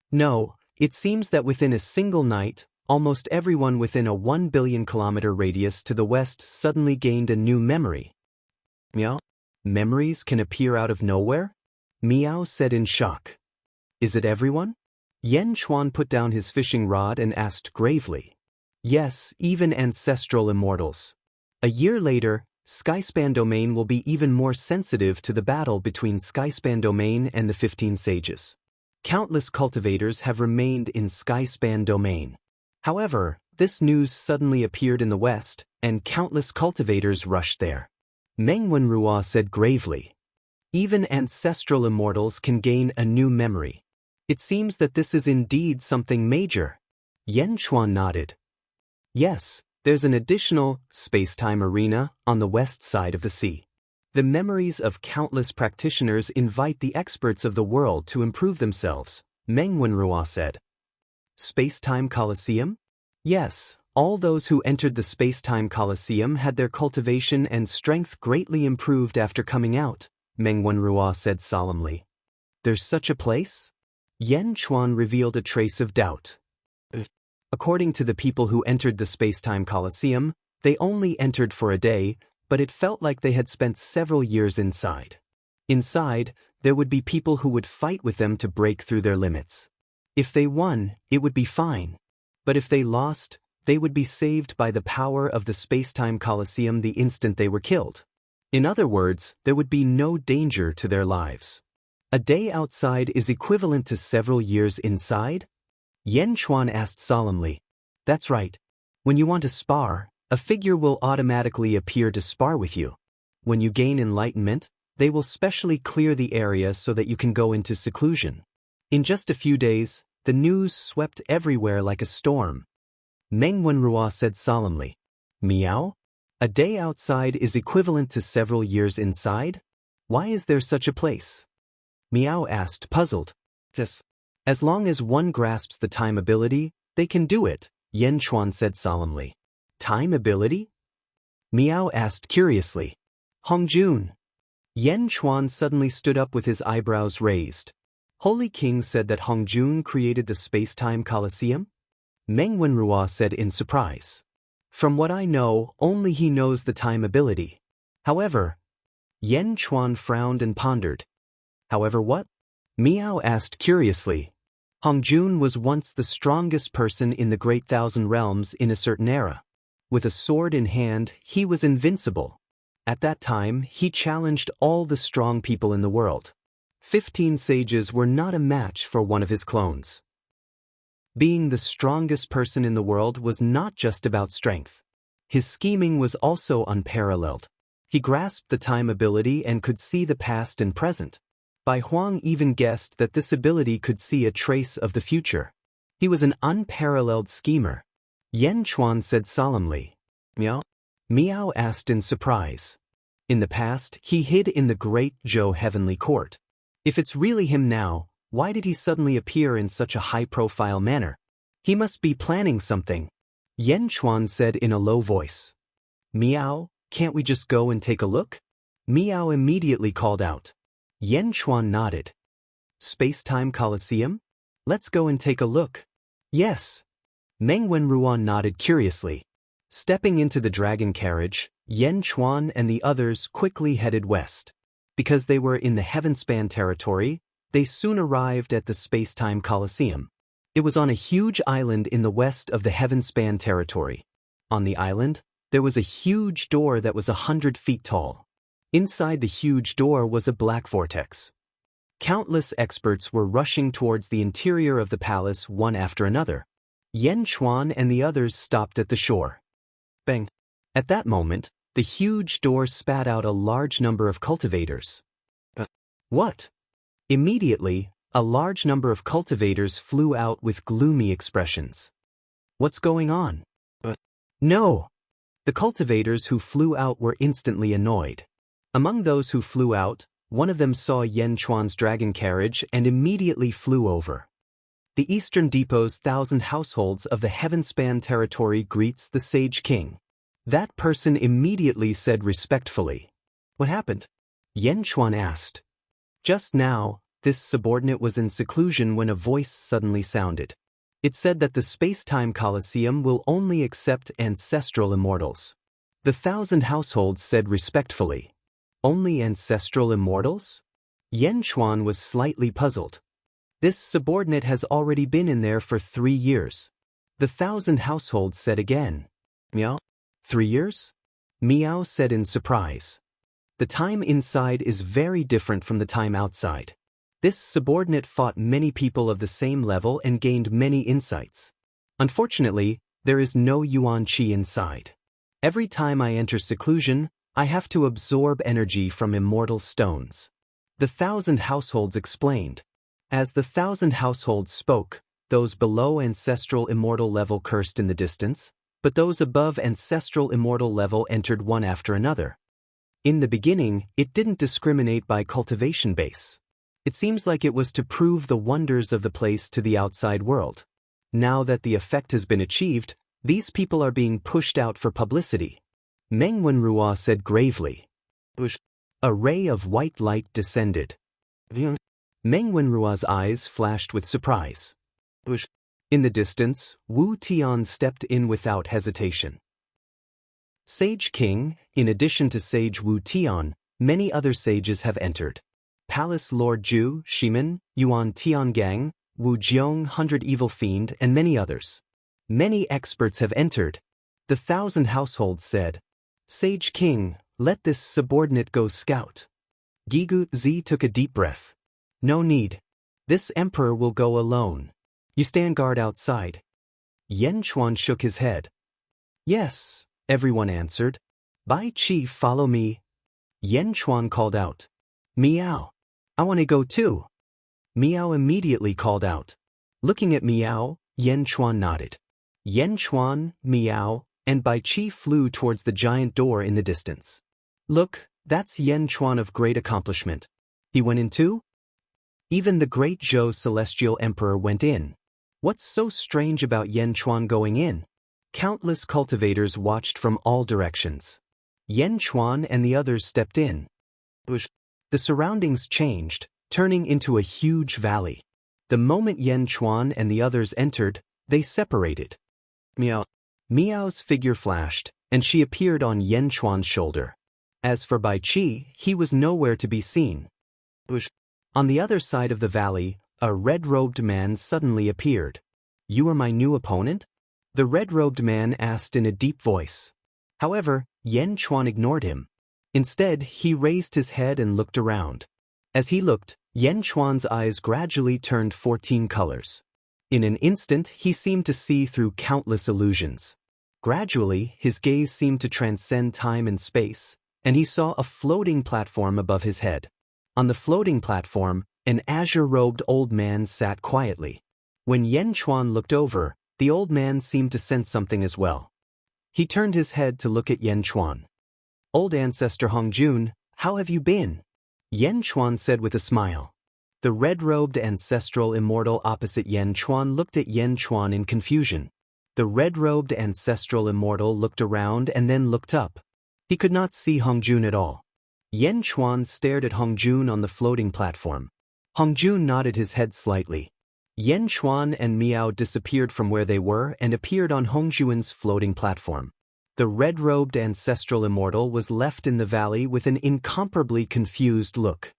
No, it seems that within a single night, almost everyone within a 1 billion kilometer radius to the west suddenly gained a new memory. Meow? Memories can appear out of nowhere? Meow said in shock. Is it everyone? Yan Chuan put down his fishing rod and asked gravely. Yes, even ancestral immortals. A year later, Skyspan Domain will be even more sensitive to the battle between Skyspan Domain and the 15 sages. Countless cultivators have remained in Skyspan Domain. However, this news suddenly appeared in the west, and countless cultivators rushed there. Meng Wenruo said gravely. Even ancestral immortals can gain a new memory. It seems that this is indeed something major. Yan Chuan nodded. Yes, there's an additional space-time arena on the west side of the sea. The memories of countless practitioners invite the experts of the world to improve themselves, Meng Wenruo said. Space-time Colosseum? Yes, all those who entered the Space-time Colosseum had their cultivation and strength greatly improved after coming out, Meng Wenruo said solemnly. There's such a place? Yan Chuan revealed a trace of doubt. According to the people who entered the Space-time Colosseum, they only entered for a day, but it felt like they had spent several years inside. Inside, there would be people who would fight with them to break through their limits. If they won, it would be fine. But if they lost, they would be saved by the power of the Space-time Colosseum the instant they were killed. In other words, there would be no danger to their lives. A day outside is equivalent to several years inside? Yan Chuan asked solemnly. That's right. When you want to spar, a figure will automatically appear to spar with you. When you gain enlightenment, they will specially clear the area so that you can go into seclusion. In just a few days, the news swept everywhere like a storm. Meng Wenruo said solemnly. Meow? A day outside is equivalent to several years inside? Why is there such a place? Meow asked, puzzled. Yes. As long as one grasps the time ability, they can do it, Yan Chuan said solemnly. Time ability? Meow asked curiously. Hongjun. Yan Chuan suddenly stood up with his eyebrows raised. Holy King said that Hongjun created the Space-time Colosseum? Meng Wenruo said in surprise. From what I know, only he knows the time ability. However, Yan Chuan frowned and pondered. However what? Meow asked curiously. Hongjun was once the strongest person in the Great Thousand Realms in a certain era. With a sword in hand, he was invincible. At that time, he challenged all the strong people in the world. 15 sages were not a match for one of his clones. Being the strongest person in the world was not just about strength. His scheming was also unparalleled. He grasped the time ability and could see the past and present. Bai Huang even guessed that this ability could see a trace of the future. He was an unparalleled schemer. Yan Chuan said solemnly. Meow? Meow asked in surprise. In the past, he hid in the Great Zhou Heavenly Court. If it's really him now, why did he suddenly appear in such a high-profile manner? He must be planning something. Yan Chuan said in a low voice. Meow, can't we just go and take a look? Meow immediately called out. Yan Chuan nodded. Space-time Colosseum? Let's go and take a look. Yes. Meng Wenruo nodded curiously. Stepping into the dragon carriage, Yan Chuan and the others quickly headed west. Because they were in the Heavenspan territory, they soon arrived at the Space-time Colosseum. It was on a huge island in the west of the Heavenspan territory. On the island, There was a huge door that was 100 feet tall. Inside the huge door was a black vortex. Countless experts were rushing towards the interior of the palace one after another. Yen Chuan and the others stopped at the shore. Bang! At that moment, the huge door spat out a large number of cultivators. What? Immediately, a large number of cultivators flew out with gloomy expressions. What's going on? No! The cultivators who flew out were instantly annoyed. Among those who flew out, one of them saw Yen Chuan's dragon carriage and immediately flew over. The Eastern Depot's 1,000 households of the Heavenspan territory greets the Sage King. That person immediately said respectfully, "What happened?" Yen Chuan asked. Just now, this subordinate was in seclusion when a voice suddenly sounded. It said that the Space-Time Coliseum will only accept ancestral immortals. The 1,000 households said respectfully, "Only ancestral immortals?" Yen Chuan was slightly puzzled. This subordinate has already been in there for 3 years. The 1,000 households said again. Meow? 3 years? Meow said in surprise. The time inside is very different from the time outside. This subordinate fought many people of the same level and gained many insights. Unfortunately, there is no Yuan Qi inside. Every time I enter seclusion, I have to absorb energy from immortal stones. The 1,000 households explained. As the 1,000 households spoke, those below ancestral immortal level cursed in the distance, but those above ancestral immortal level entered one after another. In the beginning, it didn't discriminate by cultivation base. It seems like it was to prove the wonders of the place to the outside world. Now that the effect has been achieved, these people are being pushed out for publicity. Meng Wenrua said gravely. A ray of white light descended. Meng Wenrua's eyes flashed with surprise. In the distance, Wu Tian stepped in without hesitation. Sage King, in addition to Sage Wu Tian, many other sages have entered. Palace Lord Zhu, Shimen, Yuan Tiangang, Wu Jiong, 100 Evil Fiend, and many others. Many experts have entered. The 1,000 households said, "Sage King, let this subordinate go scout." Gigu Zi took a deep breath. "No need. This emperor will go alone. You stand guard outside." Yen Chuan shook his head. "Yes," everyone answered. "Bai Qi, follow me." Yen Chuan called out. "Meow. I want to go too." Meow immediately called out. Looking at Meow, Yen Chuan nodded. Yen Chuan, Meow, and Bai Qi flew towards the giant door in the distance. "Look, that's Yen Chuan of great accomplishment. He went in too?" Even the great Zhou Celestial Emperor went in. What's so strange about Yen Chuan going in? Countless cultivators watched from all directions. Yen Chuan and the others stepped in. The surroundings changed, turning into a huge valley. The moment Yen Chuan and the others entered, they separated. Meow. Meow's figure flashed, and she appeared on Yen Chuan's shoulder. As for Bai Qi, he was nowhere to be seen. On the other side of the valley, a red-robed man suddenly appeared. "You are my new opponent?" The red-robed man asked in a deep voice. However, Yen Chuan ignored him. Instead, he raised his head and looked around. As he looked, Yen Chuan's eyes gradually turned 14 colors. In an instant, he seemed to see through countless illusions. Gradually, his gaze seemed to transcend time and space, and he saw a floating platform above his head. On the floating platform, an azure-robed old man sat quietly. When Yen Chuan looked over, the old man seemed to sense something as well. He turned his head to look at Yen Chuan. "Old ancestor Hongjun, how have you been?" Yen Chuan said with a smile. The red-robed ancestral immortal opposite Yen Chuan looked at Yen Chuan in confusion. The red-robed ancestral immortal looked around and then looked up. He could not see Hongjun at all. Yen Chuan stared at Hongjun on the floating platform. Hongjun nodded his head slightly. Yen Chuan and Miao disappeared from where they were and appeared on Hongjun's floating platform. The red-robed ancestral immortal was left in the valley with an incomparably confused look.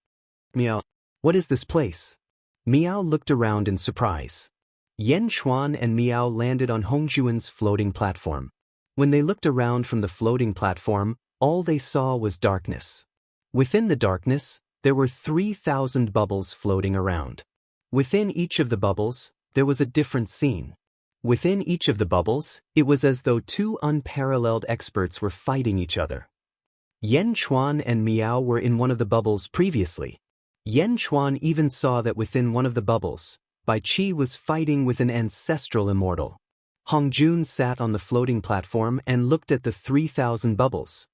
"Miao, what is this place?" Miao looked around in surprise. Yen Chuan and Miao landed on Hongjun's floating platform. When they looked around from the floating platform, all they saw was darkness. Within the darkness, there were 3,000 bubbles floating around. Within each of the bubbles, there was a different scene. Within each of the bubbles, it was as though two unparalleled experts were fighting each other. Yen Chuan and Miao were in one of the bubbles previously. Yen Chuan even saw that within one of the bubbles, Bai Qi was fighting with an ancestral immortal. Hong Jun sat on the floating platform and looked at the 3,000 bubbles.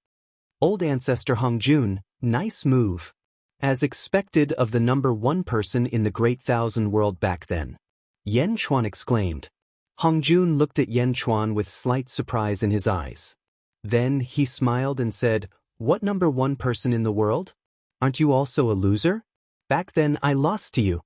Old ancestor Hong Jun, nice move. As expected of the number one person in the Great Thousand World back then. Yen Chuan exclaimed. Hong Jun looked at Yen Chuan with slight surprise in his eyes. Then he smiled and said, "What number one person in the world? Aren't you also a loser? Back then I lost to you."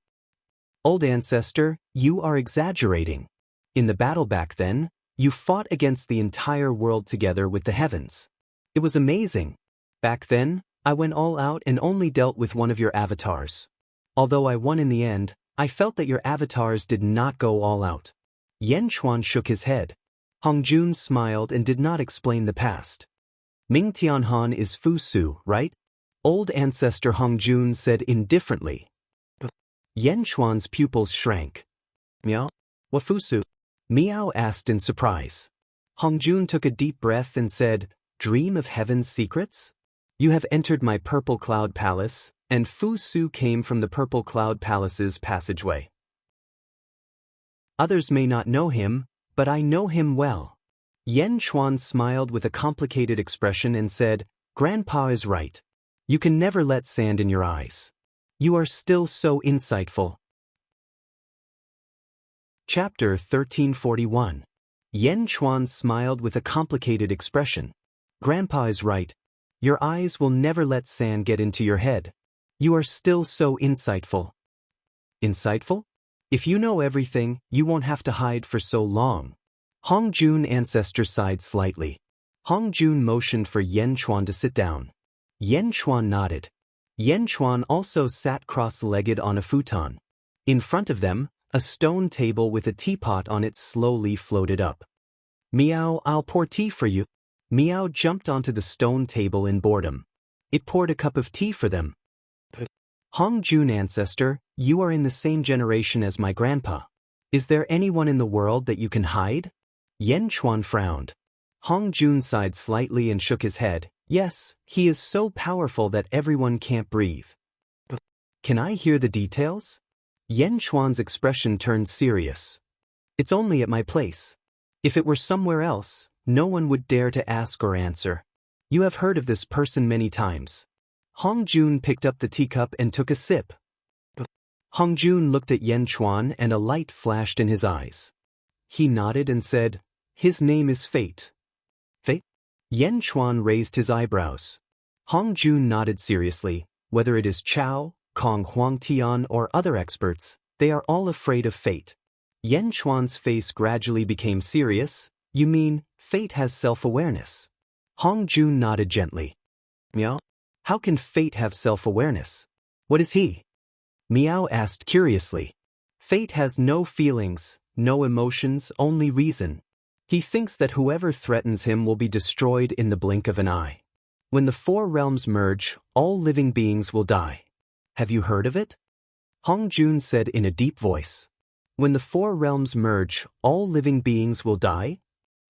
Old ancestor, you are exaggerating. In the battle back then, you fought against the entire world together with the heavens. It was amazing. Back then, I went all out and only dealt with one of your avatars. Although I won in the end, I felt that your avatars did not go all out. Yen Chuan shook his head. Hong Jun smiled and did not explain the past. Ming Tianhan is Fu Su, right? Old ancestor Hong Jun said indifferently. Yen Chuan's pupils shrank. Miao? What Fu Su? Miao asked in surprise. Hong Jun took a deep breath and said, "Dream of heaven's secrets? You have entered my Purple Cloud Palace, and Fu Su came from the Purple Cloud Palace's passageway. Others may not know him, but I know him well." Yen Chuan smiled with a complicated expression and said, "Grandpa is right. You can never let sand in your eyes. You are still so insightful." Chapter 1341. Yen Chuan smiled with a complicated expression. "Grandpa is right. Your eyes will never let sand get into your head. You are still so insightful." Insightful? If you know everything, you won't have to hide for so long. Hong Jun ancestor sighed slightly. Hong Jun motioned for Yen Chuan to sit down. Yen Chuan nodded. Yen Chuan also sat cross-legged on a futon. In front of them, a stone table with a teapot on it slowly floated up. "Miao, I'll pour tea for you." Miao jumped onto the stone table in boredom. It poured a cup of tea for them. "Hong Jun ancestor, you are in the same generation as my grandpa. Is there anyone in the world that you can hide?" Yen Chuan frowned. Hong Jun sighed slightly and shook his head. "Yes, he is so powerful that everyone can't breathe." "Can I hear the details?" Yen Chuan's expression turned serious. "It's only at my place. If it were somewhere else, no one would dare to ask or answer. You have heard of this person many times." Hong Jun picked up the teacup and took a sip. Hong Jun looked at Yen Chuan and a light flashed in his eyes. He nodded and said, "His name is Fate." "Fate?" Yen Chuan raised his eyebrows. Hong Jun nodded seriously. "Whether it is Chao, Kong Huangtian or other experts, they are all afraid of fate." Yen Chuan's face gradually became serious. "You mean, fate has self-awareness?" Hong Jun nodded gently. "Miao? How can fate have self-awareness? What is he?" Miao asked curiously. "Fate has no feelings, no emotions, only reason. He thinks that whoever threatens him will be destroyed in the blink of an eye. When the four realms merge, all living beings will die. Have you heard of it?" Hong Jun said in a deep voice. "When the four realms merge, all living beings will die?"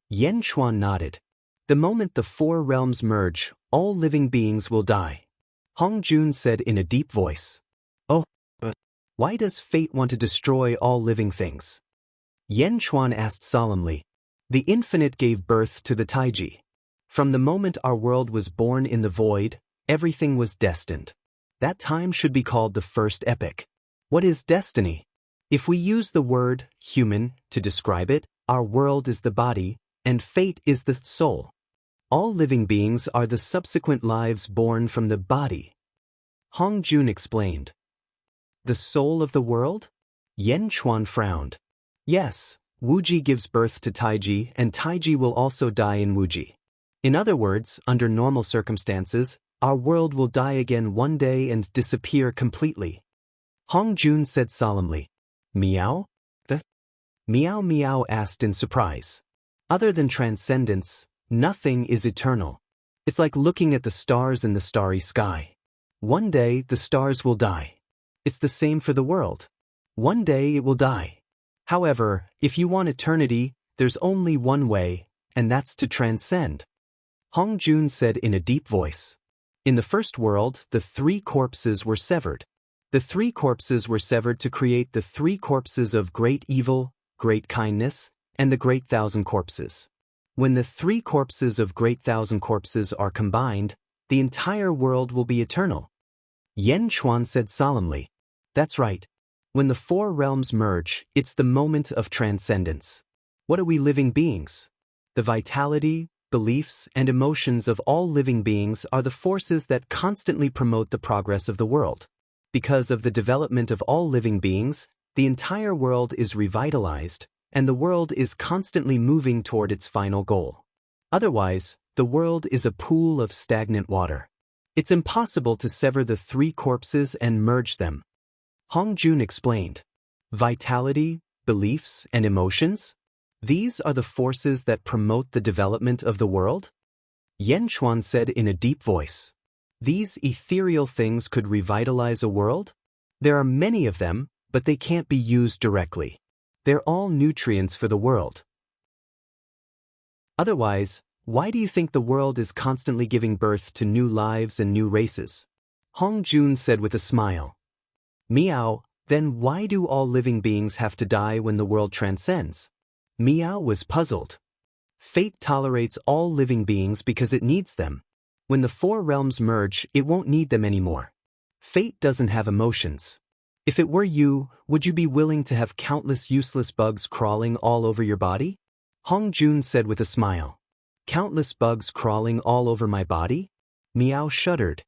Yen Chuan nodded. "The moment the four realms merge, all living beings will die." Hong Jun said in a deep voice. "Oh, but why does fate want to destroy all living things?" Yen Chuan asked solemnly. "The infinite gave birth to the Taiji. From the moment our world was born in the void, everything was destined. That time should be called the first epoch. What is destiny? If we use the word human to describe it, our world is the body, and fate is the soul. All living beings are the subsequent lives born from the body." Hong Jun explained. "The soul of the world?" Yen Chuan frowned. "Yes, Wuji gives birth to Taiji, and Taiji will also die in Wuji. In other words, under normal circumstances, our world will die again one day and disappear completely." Hong Jun said solemnly. "Miao?" "The?" Miao asked in surprise. "Other than transcendence, Nothing is eternal. It's like looking at the stars in the starry sky. One day, the stars will die. It's the same for the world. One day it will die. However, if you want eternity, there's only one way, and that's to transcend. Hong Jun said in a deep voice. In the first world, the 3 corpses were severed. The 3 corpses were severed to create the 3 corpses of great evil, great kindness, and the great 1,000 corpses. When the 3 corpses of great 1,000 corpses are combined, the entire world will be eternal. Yen Chuan said solemnly. That's right. When the 4 realms merge, it's the moment of transcendence. What are we living beings? The vitality, beliefs, and emotions of all living beings are the forces that constantly promote the progress of the world. Because of the development of all living beings, the entire world is revitalized, and the world is constantly moving toward its final goal. Otherwise, the world is a pool of stagnant water. It's impossible to sever the 3 corpses and merge them. Hong Jun explained. Vitality, beliefs, and emotions? These are the forces that promote the development of the world? Yen Chuan said in a deep voice. These ethereal things could revitalize a world? There are many of them, but they can't be used directly. They're all nutrients for the world. Otherwise, why do you think the world is constantly giving birth to new lives and new races? Hong Jun said with a smile. Miao, then why do all living beings have to die when the world transcends? Miao was puzzled. Fate tolerates all living beings because it needs them. When the 4 realms merge, it won't need them anymore. Fate doesn't have emotions. If it were you, would you be willing to have countless useless bugs crawling all over your body? Hong Jun said with a smile. Countless bugs crawling all over my body? Miao shuddered.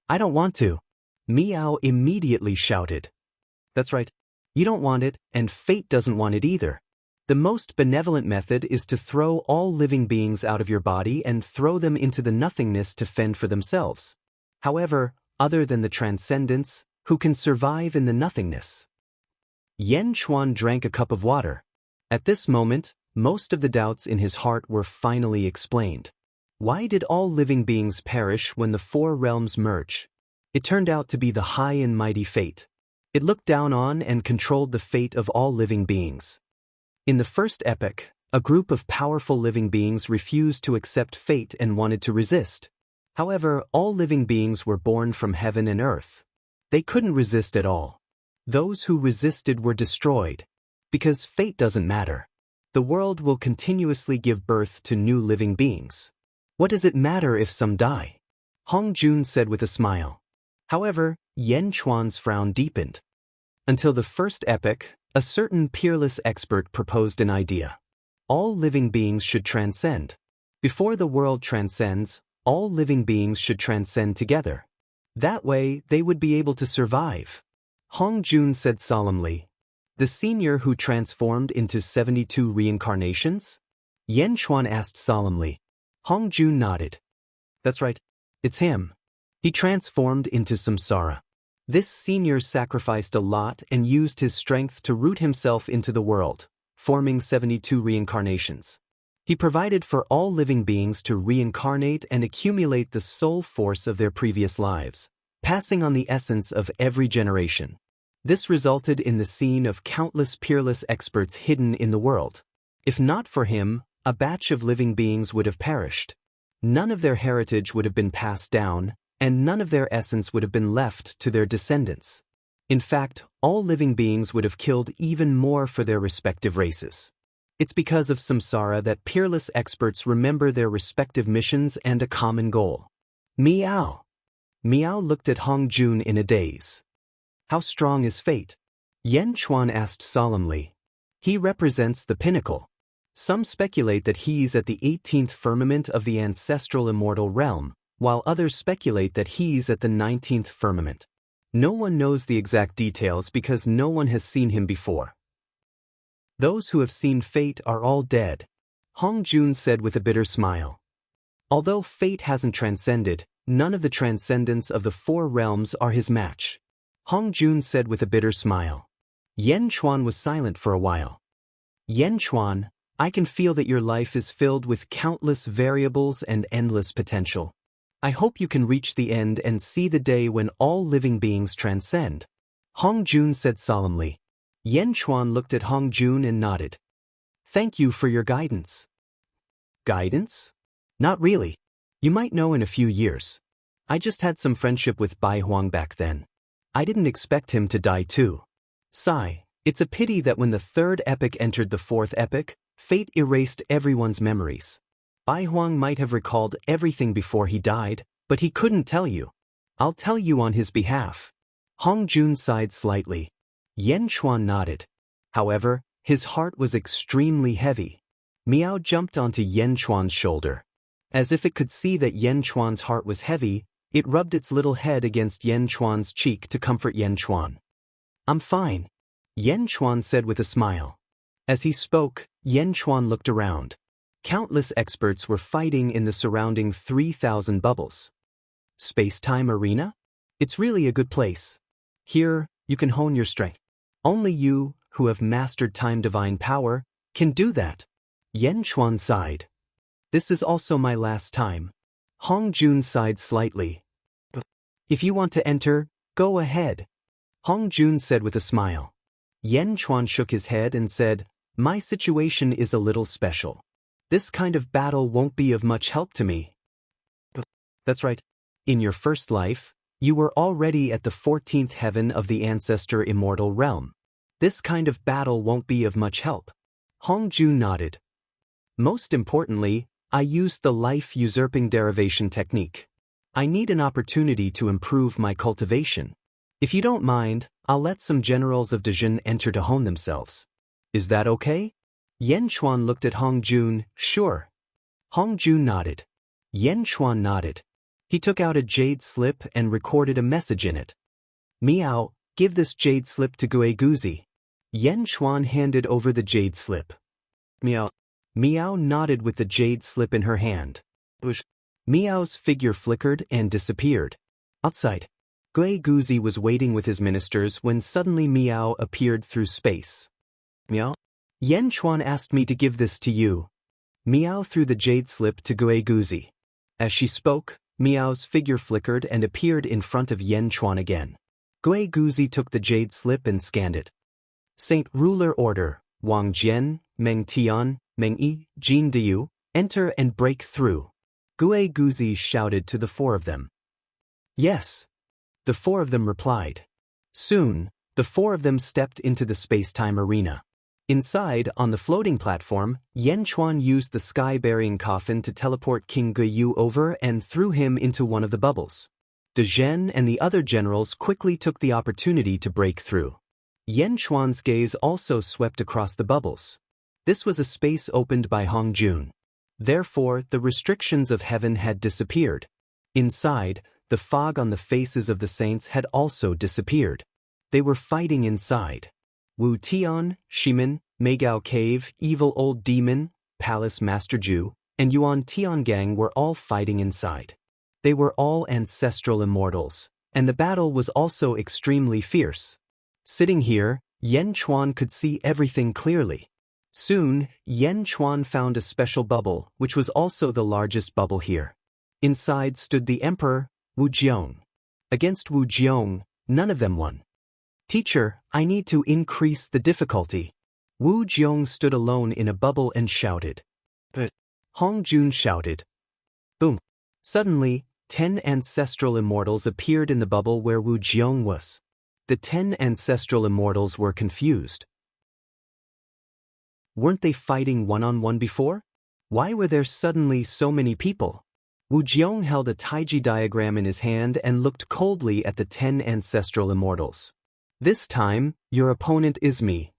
I don't want to. Miao immediately shouted. That's right. You don't want it, and fate doesn't want it either. The most benevolent method is to throw all living beings out of your body and throw them into the nothingness to fend for themselves. However, other than the transcendence, who can survive in the nothingness? Yen Chuan drank a cup of water. At this moment, most of the doubts in his heart were finally explained. Why did all living beings perish when the 4 realms merge? It turned out to be the high and mighty fate. It looked down on and controlled the fate of all living beings. In the first epoch, a group of powerful living beings refused to accept fate and wanted to resist. However, all living beings were born from heaven and earth. They couldn't resist at all. Those who resisted were destroyed. Because fate doesn't matter. The world will continuously give birth to new living beings. What does it matter if some die? Hong Jun said with a smile. However, Yen Chuan's frown deepened. Until the first epoch, a certain peerless expert proposed an idea. All living beings should transcend. Before the world transcends, all living beings should transcend together. That way, they would be able to survive. Hong Jun said solemnly. The senior who transformed into 72 reincarnations? Yen Chuan asked solemnly. Hong Jun nodded. That's right. It's him. He transformed into samsara. This senior sacrificed a lot and used his strength to root himself into the world, forming 72 reincarnations. He provided for all living beings to reincarnate and accumulate the soul force of their previous lives, passing on the essence of every generation. This resulted in the scene of countless peerless experts hidden in the world. If not for him, a batch of living beings would have perished. None of their heritage would have been passed down, and none of their essence would have been left to their descendants. In fact, all living beings would have killed even more for their respective races. It's because of samsara that peerless experts remember their respective missions and a common goal. Miao. Miao looked at Hong Jun in a daze. How strong is fate? Yen Chuan asked solemnly. He represents the pinnacle. Some speculate that he's at the 18th firmament of the ancestral immortal realm, while others speculate that he's at the 19th firmament. No one knows the exact details because no one has seen him before. Those who have seen fate are all dead, Hong Jun said with a bitter smile. Although fate hasn't transcended, none of the transcendents of the 4 realms are his match. Hong Jun said with a bitter smile. Yen Chuan was silent for a while. Yen Chuan, I can feel that your life is filled with countless variables and endless potential. I hope you can reach the end and see the day when all living beings transcend. Hong Jun said solemnly. Yen Chuan looked at Hong Jun and nodded. Thank you for your guidance. Guidance? Not really. You might know in a few years. I just had some friendship with Bai Huang back then. I didn't expect him to die too. Sigh, it's a pity that when the third epoch entered the fourth epoch, fate erased everyone's memories. Bai Huang might have recalled everything before he died, but he couldn't tell you. I'll tell you on his behalf. Hong Jun sighed slightly. Yen Chuan nodded. However, his heart was extremely heavy. Miao jumped onto Yen Chuan's shoulder. As if it could see that Yen Chuan's heart was heavy, it rubbed its little head against Yen Chuan's cheek to comfort Yen Chuan. I'm fine, Yen Chuan said with a smile. As he spoke, Yen Chuan looked around. Countless experts were fighting in the surrounding 3,000 bubbles. Space-time arena? It's really a good place. Here, you can hone your strength. Only you, who have mastered time divine power, can do that. Yen Chuan sighed. This is also my last time. Hong Jun sighed slightly. If you want to enter, go ahead. Hong Jun said with a smile. Yen Chuan shook his head and said, My situation is a little special. This kind of battle won't be of much help to me. That's right. In your first life, you were already at the 14th heaven of the ancestor Immortal realm. This kind of battle won't be of much help. Hong Jun nodded. Most importantly, I used the life-usurping derivation technique. I need an opportunity to improve my cultivation. If you don't mind, I'll let some generals of Dejun enter to hone themselves. Is that okay? Yen Chuan looked at Hong Jun. Sure. Hong Jun nodded. Yen Chuan nodded. He took out a jade slip and recorded a message in it. Miao, give this jade slip to Gue Guzi. Yen Chuan handed over the jade slip. Miao. Miao nodded with the jade slip in her hand. Miao's figure flickered and disappeared. Outside, Gue Guzi was waiting with his ministers when suddenly Miao appeared through space. Miao? Yen Chuan asked me to give this to you. Miao threw the jade slip to Gue Guzi. As she spoke, Miao's figure flickered and appeared in front of Yen Chuan again. Gue Guzi took the jade slip and scanned it. Saint Ruler Order, Wang Jian, Meng Tian, Meng Yi, Jin Diu, enter and break through. Gue Guzi shouted to the four of them. Yes. The four of them replied. Soon, the four of them stepped into the space-time arena. Inside, on the floating platform, Yen Chuan used the sky-burying coffin to teleport King Guiyu over and threw him into one of the bubbles. De Zhen and the other generals quickly took the opportunity to break through. Yen Chuan's gaze also swept across the bubbles. This was a space opened by Hong Jun. Therefore, the restrictions of heaven had disappeared. Inside, the fog on the faces of the saints had also disappeared. They were fighting inside. Wu Tian, Shimin, Meigao Cave, Evil Old Demon, Palace Master Ju, and Yuan Tiangang were all fighting inside. They were all ancestral immortals, and the battle was also extremely fierce. Sitting here, Yen Chuan could see everything clearly. Soon, Yen Chuan found a special bubble, which was also the largest bubble here. Inside stood the Emperor, Wu Jiong. Against Wu Jiong, none of them won. Teacher, I need to increase the difficulty. Wu Jiong stood alone in a bubble and shouted. But Hong Jun shouted. Boom. Suddenly, 10 ancestral immortals appeared in the bubble where Wu Jiong was. The 10 ancestral immortals were confused. Weren't they fighting one-on-one before? Why were there suddenly so many people? Wu Jiong held a Taiji diagram in his hand and looked coldly at the 10 ancestral immortals. This time, your opponent is me.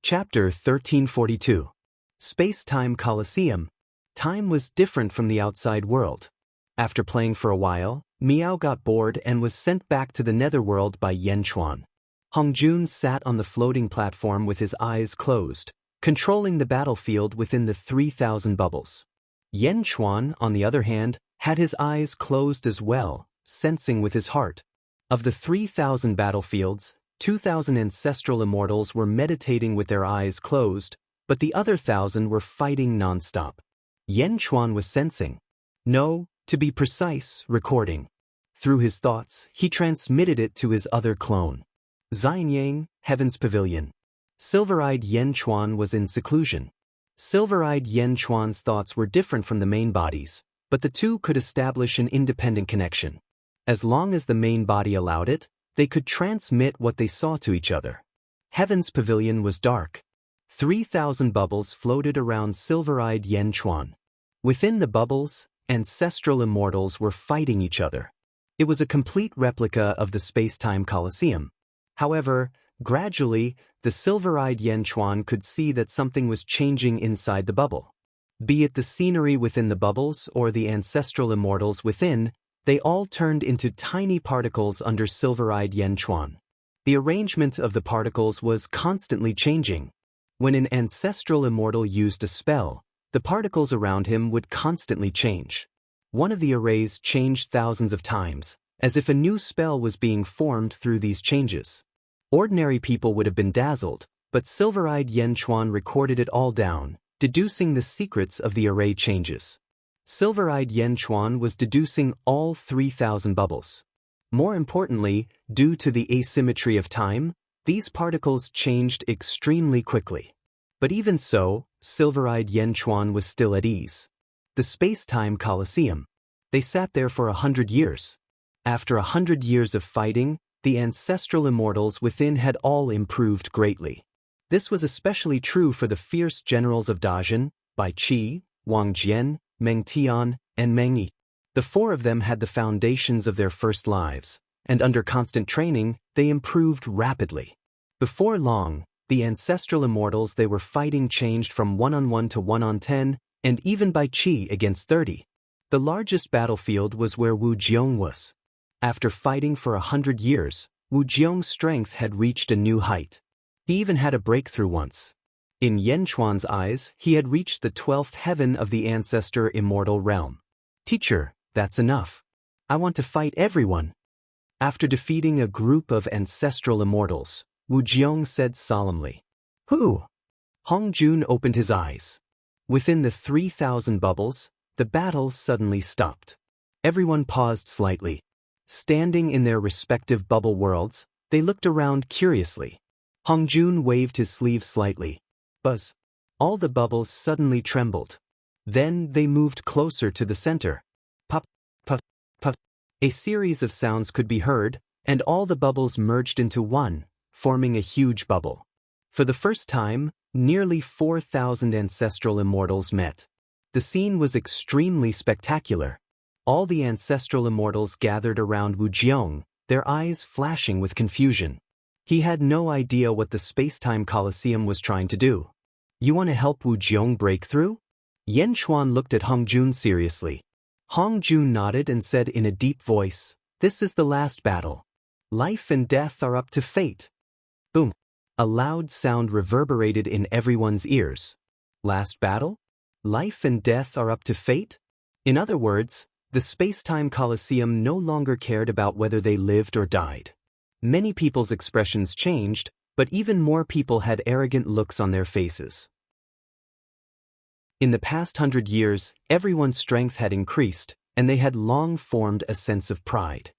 Chapter 1342. Space-Time Coliseum. Time was different from the outside world. After playing for a while, Miao got bored and was sent back to the netherworld by Yen Chuan. Hong Jun sat on the floating platform with his eyes closed, controlling the battlefield within the 3,000 bubbles. Yen Chuan, on the other hand, had his eyes closed as well, sensing with his heart. Of the 3,000 battlefields, 2,000 ancestral immortals were meditating with their eyes closed, but the other 1,000 were fighting non-stop. Yan Chuan was sensing. No, to be precise, recording. Through his thoughts, he transmitted it to his other clone. Xianyang, Heaven's Pavilion. Silver-eyed Yan Chuan was in seclusion. Silver-eyed Yan Chuan's thoughts were different from the main bodies, but the two could establish an independent connection. As long as the main body allowed it, they could transmit what they saw to each other. Heaven's Pavilion was dark. 3,000 bubbles floated around silver-eyed Yan Chuan. Within the bubbles, ancestral immortals were fighting each other. It was a complete replica of the space-time Colosseum. However, gradually, the silver-eyed Yan Chuan could see that something was changing inside the bubble. Be it the scenery within the bubbles or the ancestral immortals within, they all turned into tiny particles under silver-eyed Yan Chuan. The arrangement of the particles was constantly changing. When an ancestral immortal used a spell, the particles around him would constantly change. One of the arrays changed thousands of times, as if a new spell was being formed through these changes. Ordinary people would have been dazzled, but silver-eyed Yan Chuan recorded it all down, deducing the secrets of the array changes. Silver-eyed Yan Chuan was deducing all 3,000 bubbles. More importantly, due to the asymmetry of time, these particles changed extremely quickly. But even so, silver-eyed Yan Chuan was still at ease. The space-time Colosseum. They sat there for 100 years. After 100 years of fighting, the ancestral immortals within had all improved greatly. This was especially true for the fierce generals of Dajin, Bai Qi, Wang Jian, Meng Tian, and Meng Yi. The four of them had the foundations of their first lives, and under constant training, they improved rapidly. Before long, the ancestral immortals they were fighting changed from 1-on-1 to 1-on-10, and even Bai Qi against 30. The largest battlefield was where Wu Jiong was. After fighting for 100 years, Wu Jiong's strength had reached a new height. He even had a breakthrough once. In Yan Chuan's eyes, he had reached the 12th heaven of the ancestor immortal realm. Teacher, that's enough. I want to fight everyone. After defeating a group of ancestral immortals, Wu Jiong said solemnly. Who? Hong Jun opened his eyes. Within the 3,000 bubbles, the battle suddenly stopped. Everyone paused slightly. Standing in their respective bubble worlds, they looked around curiously. Hong Jun waved his sleeve slightly. Buzz. All the bubbles suddenly trembled. Then they moved closer to the center. Pop, pop, pop. A series of sounds could be heard, and all the bubbles merged into one, forming a huge bubble. For the first time, nearly 4,000 ancestral immortals met. The scene was extremely spectacular. All the ancestral immortals gathered around Wu Jiong, their eyes flashing with confusion. He had no idea what the space-time Colosseum was trying to do. You want to help Wu Jiong break through? Yan Chuan looked at Hong Jun seriously. Hong Jun nodded and said in a deep voice, This is the last battle. Life and death are up to fate. Boom. A loud sound reverberated in everyone's ears. Last battle? Life and death are up to fate? In other words, the space-time Colosseum no longer cared about whether they lived or died. Many people's expressions changed, but even more people had arrogant looks on their faces. In the past 100 years, everyone's strength had increased, and they had long formed a sense of pride.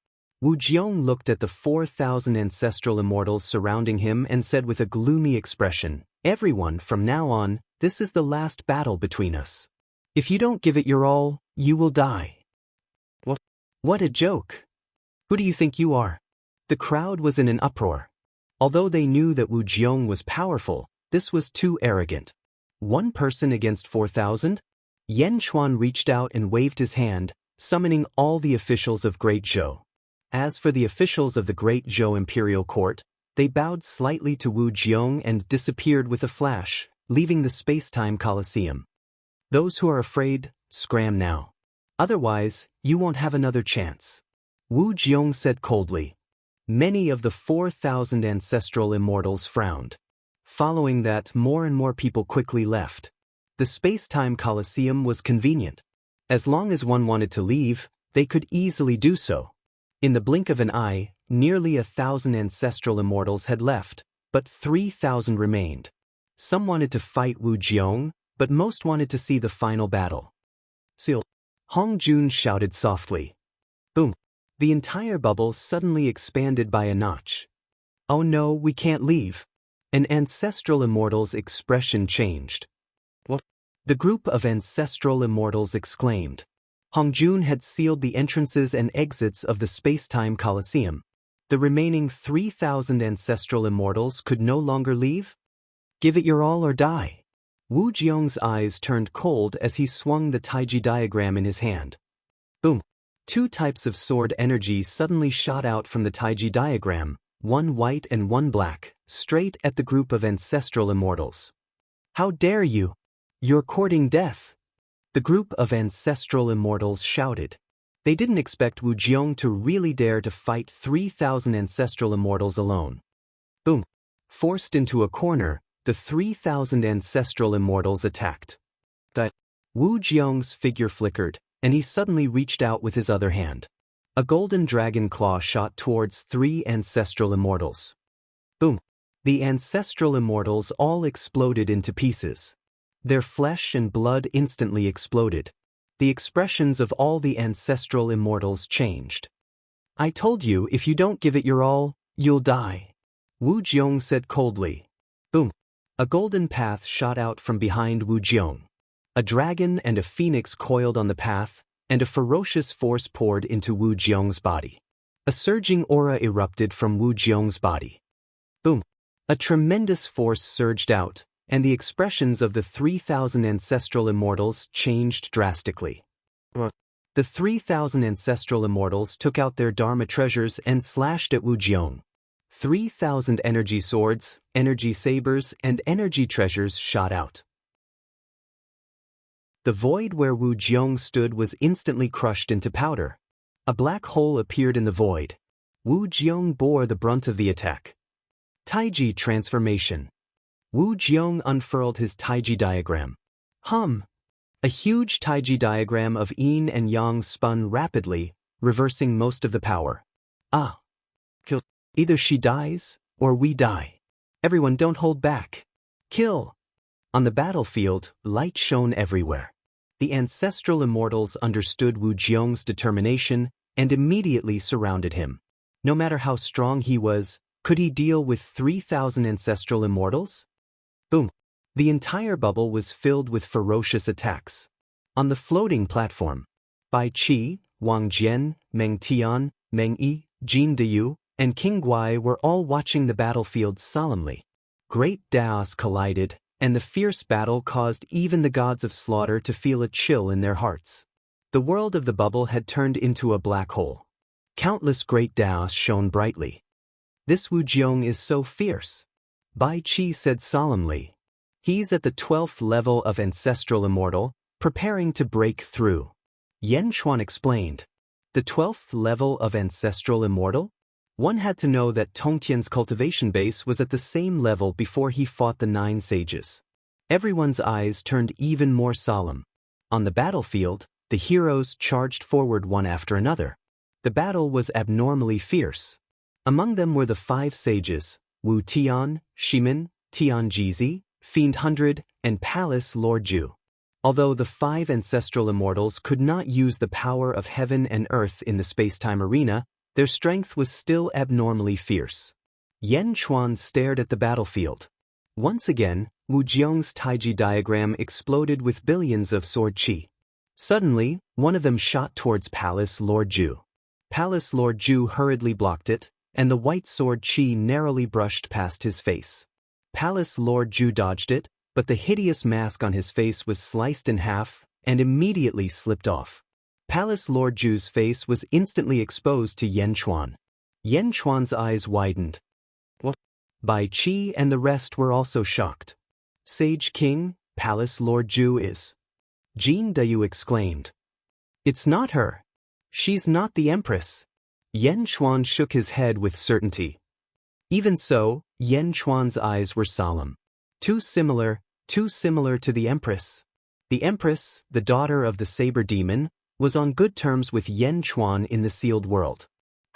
Wu Jiong looked at the 4,000 ancestral immortals surrounding him and said with a gloomy expression, Everyone, from now on, this is the last battle between us. If you don't give it your all, you will die. What a joke! Who do you think you are? The crowd was in an uproar. Although they knew that Wu Jiong was powerful, this was too arrogant. One person against 4,000? Yan Chuan reached out and waved his hand, summoning all the officials of Great Zhou. As for the officials of the Great Zhou Imperial Court, they bowed slightly to Wu Jiong and disappeared with a flash, leaving the space-time Colosseum. Those who are afraid, scram now. Otherwise, you won't have another chance. Wu Jiong said coldly. Many of the 4,000 ancestral immortals frowned. Following that, more and more people quickly left. The space-time Colosseum was convenient. As long as one wanted to leave, they could easily do so. In the blink of an eye, nearly 1,000 ancestral immortals had left, but 3,000 remained. Some wanted to fight Wu Jiong, but most wanted to see the final battle. Seal. Hong Jun shouted softly. Boom. The entire bubble suddenly expanded by a notch. Oh no, we can't leave. An ancestral immortal's expression changed. What? The group of ancestral immortals exclaimed. Hong Jun had sealed the entrances and exits of the space-time coliseum. The remaining 3,000 ancestral immortals could no longer leave? Give it your all or die. Wu Jiong's eyes turned cold as he swung the Taiji diagram in his hand. Boom. Two types of sword energy suddenly shot out from the Taiji diagram, one white and one black, straight at the group of ancestral immortals. How dare you! You're courting death! The group of ancestral immortals shouted. They didn't expect Wu Jiong to really dare to fight 3,000 ancestral immortals alone. Boom. Forced into a corner, the 3,000 ancestral immortals attacked. Wu Jiong's figure flickered, and he suddenly reached out with his other hand. A golden dragon claw shot towards 3 ancestral immortals. Boom. The ancestral immortals all exploded into pieces. Their flesh and blood instantly exploded. The expressions of all the ancestral immortals changed. I told you, if you don't give it your all, you'll die. Wu Jiong said coldly. Boom. A golden path shot out from behind Wu Jiong. A dragon and a phoenix coiled on the path, and a ferocious force poured into Wu Jiong's body. A surging aura erupted from Wu Jiong's body. Boom. A tremendous force surged out, and the expressions of the 3,000 ancestral immortals changed drastically. The 3,000 ancestral immortals took out their Dharma treasures and slashed at Wu Jiong. 3,000 energy swords, energy sabers, and energy treasures shot out. The void where Wu Jiong stood was instantly crushed into powder. A black hole appeared in the void. Wu Jiong bore the brunt of the attack. Taiji transformation. Wu Jiong unfurled his Taiji diagram. A huge Taiji diagram of yin and yang spun rapidly, reversing most of the power. Kill. Either she dies, or we die. Everyone don't hold back. Kill. On the battlefield, light shone everywhere. The ancestral immortals understood Wu Jiong's determination and immediately surrounded him. No matter how strong he was, could he deal with 3,000 ancestral immortals? Boom. The entire bubble was filled with ferocious attacks. On the floating platform, Bai Qi, Wang Jian, Meng Tian, Meng Yi, Jin Deyu, and King Guai were all watching the battlefield solemnly. Great Daos collided, and the fierce battle caused even the gods of slaughter to feel a chill in their hearts. The world of the bubble had turned into a black hole. Countless great Daos shone brightly. This Wu Jiong is so fierce. Bai Qi said solemnly. He's at the 12th level of Ancestral Immortal, preparing to break through. Yan Chuan explained. The 12th level of Ancestral Immortal? One had to know that Tongtian's cultivation base was at the same level before he fought the 9 sages. Everyone's eyes turned even more solemn. On the battlefield, the heroes charged forward one after another. The battle was abnormally fierce. Among them were the 5 sages, Wu Tian, Shimin, Tian Jizi, Fiend Hundred, and Palace Lord Ju. Although the 5 ancestral immortals could not use the power of heaven and earth in the space-time arena, their strength was still abnormally fierce. Yan Chuan stared at the battlefield. Once again, Wu Jiong's Taiji diagram exploded with billions of sword qi. Suddenly, one of them shot towards Palace Lord Ju. Palace Lord Ju hurriedly blocked it, and the white sword qi narrowly brushed past his face. Palace Lord Ju dodged it, but the hideous mask on his face was sliced in half and immediately slipped off. Palace Lord Ju's face was instantly exposed to Yan Chuan. Yan Chuan's eyes widened. What? Bai Qi and the rest were also shocked. Sage King, Palace Lord Ju is. Jin Deyu exclaimed. It's not her. She's not the Empress. Yan Chuan shook his head with certainty. Even so, Yan Chuan's eyes were solemn. Too similar to the Empress. The Empress, the daughter of the Saber Demon, was on good terms with Yan Chuan in the sealed world.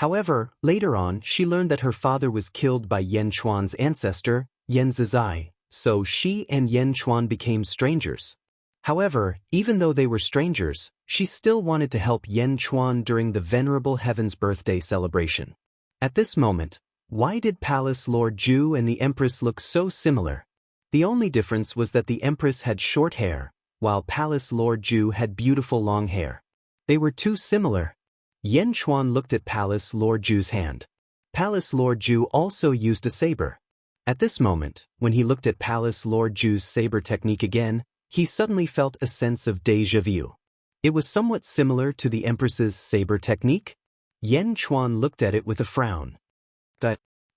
However, later on she learned that her father was killed by Yan Chuan's ancestor, Yan Zizai, so she and Yan Chuan became strangers. However, even though they were strangers, she still wanted to help Yan Chuan during the Venerable Heaven's birthday celebration. At this moment, why did Palace Lord Ju and the Empress look so similar? The only difference was that the Empress had short hair, while Palace Lord Ju had beautiful long hair. They were too similar. Yan Chuan looked at Palace Lord Ju's hand. Palace Lord Ju also used a saber. At this moment, when he looked at Palace Lord Ju's saber technique again, he suddenly felt a sense of déjà vu. It was somewhat similar to the Empress's saber technique. Yan Chuan looked at it with a frown.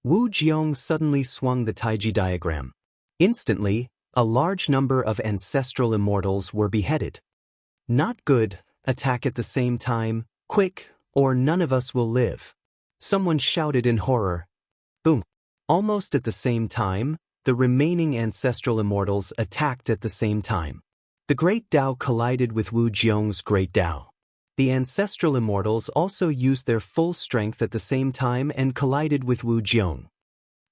Wu Jiong suddenly swung the Taiji diagram. Instantly, a large number of ancestral immortals were beheaded. Not good, attack at the same time, quick, or none of us will live. Someone shouted in horror. Boom. Almost at the same time, the remaining ancestral immortals attacked at the same time. The Great Tao collided with Wu Jiong's Great Tao. The ancestral immortals also used their full strength at the same time and collided with Wu Jiong.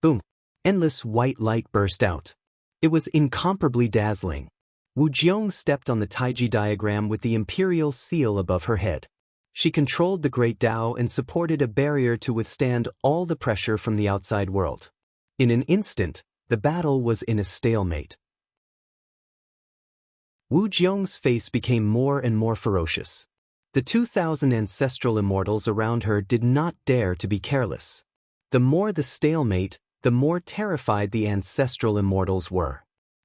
Boom. Endless white light burst out. It was incomparably dazzling. Wu Jiong stepped on the Taiji diagram with the imperial seal above her head. She controlled the Great Tao and supported a barrier to withstand all the pressure from the outside world. In an instant, the battle was in a stalemate. Wu Jiong's face became more and more ferocious. The 2,000 ancestral immortals around her did not dare to be careless. The more the stalemate, the more terrified the ancestral immortals were.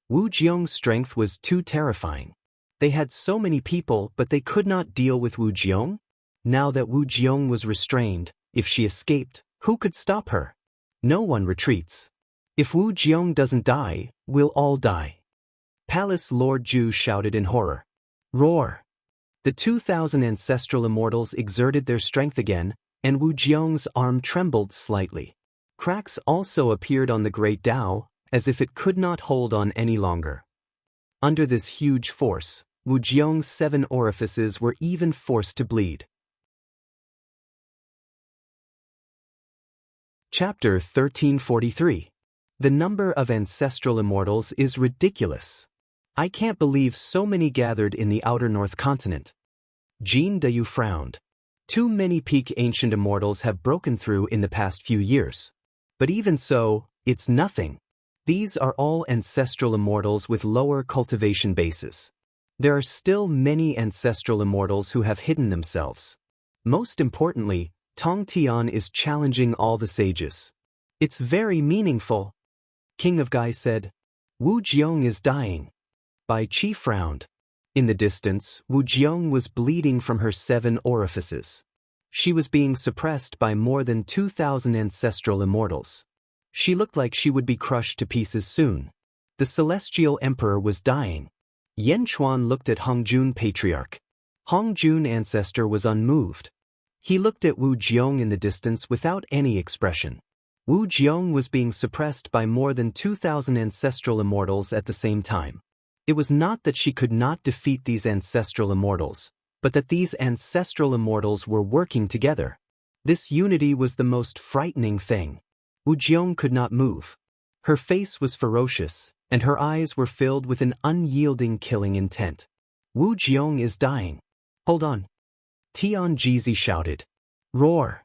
Wu Jiong's strength was too terrifying. They had so many people, but they could not deal with Wu Jiong. Now that Wu Jiong was restrained, if she escaped, who could stop her? No one retreats. If Wu Jiong doesn't die, we'll all die. Palace Lord Ju shouted in horror. Roar! The 2,000 ancestral immortals exerted their strength again, and Wu Jiong's arm trembled slightly. Cracks also appeared on the Great Tao, as if it could not hold on any longer. Under this huge force, Wu Jiong's 7 orifices were even forced to bleed. Chapter 1343. The number of ancestral immortals is ridiculous. I can't believe so many gathered in the outer North Continent. Jin Dayu frowned. Too many peak ancient immortals have broken through in the past few years. But even so, it's nothing. These are all ancestral immortals with lower cultivation bases. There are still many ancestral immortals who have hidden themselves. Most importantly, Tong Tian is challenging all the sages. It's very meaningful. King of Gai said. Wu Jiong is dying. Bai Qi frowned. In the distance, Wu Jiong was bleeding from her 7 orifices. She was being suppressed by more than 2,000 ancestral immortals. She looked like she would be crushed to pieces soon. The celestial emperor was dying. Yan Chuan looked at Hongjun Patriarch. Hongjun ancestor was unmoved. He looked at Wu Jiong in the distance without any expression. Wu Jiong was being suppressed by more than 2,000 ancestral immortals at the same time. It was not that she could not defeat these ancestral immortals, but that these ancestral immortals were working together. This unity was the most frightening thing. Wu Jiong could not move. Her face was ferocious, and her eyes were filled with an unyielding killing intent. Wu Jiong is dying. Hold on. Tian Jizi shouted. Roar!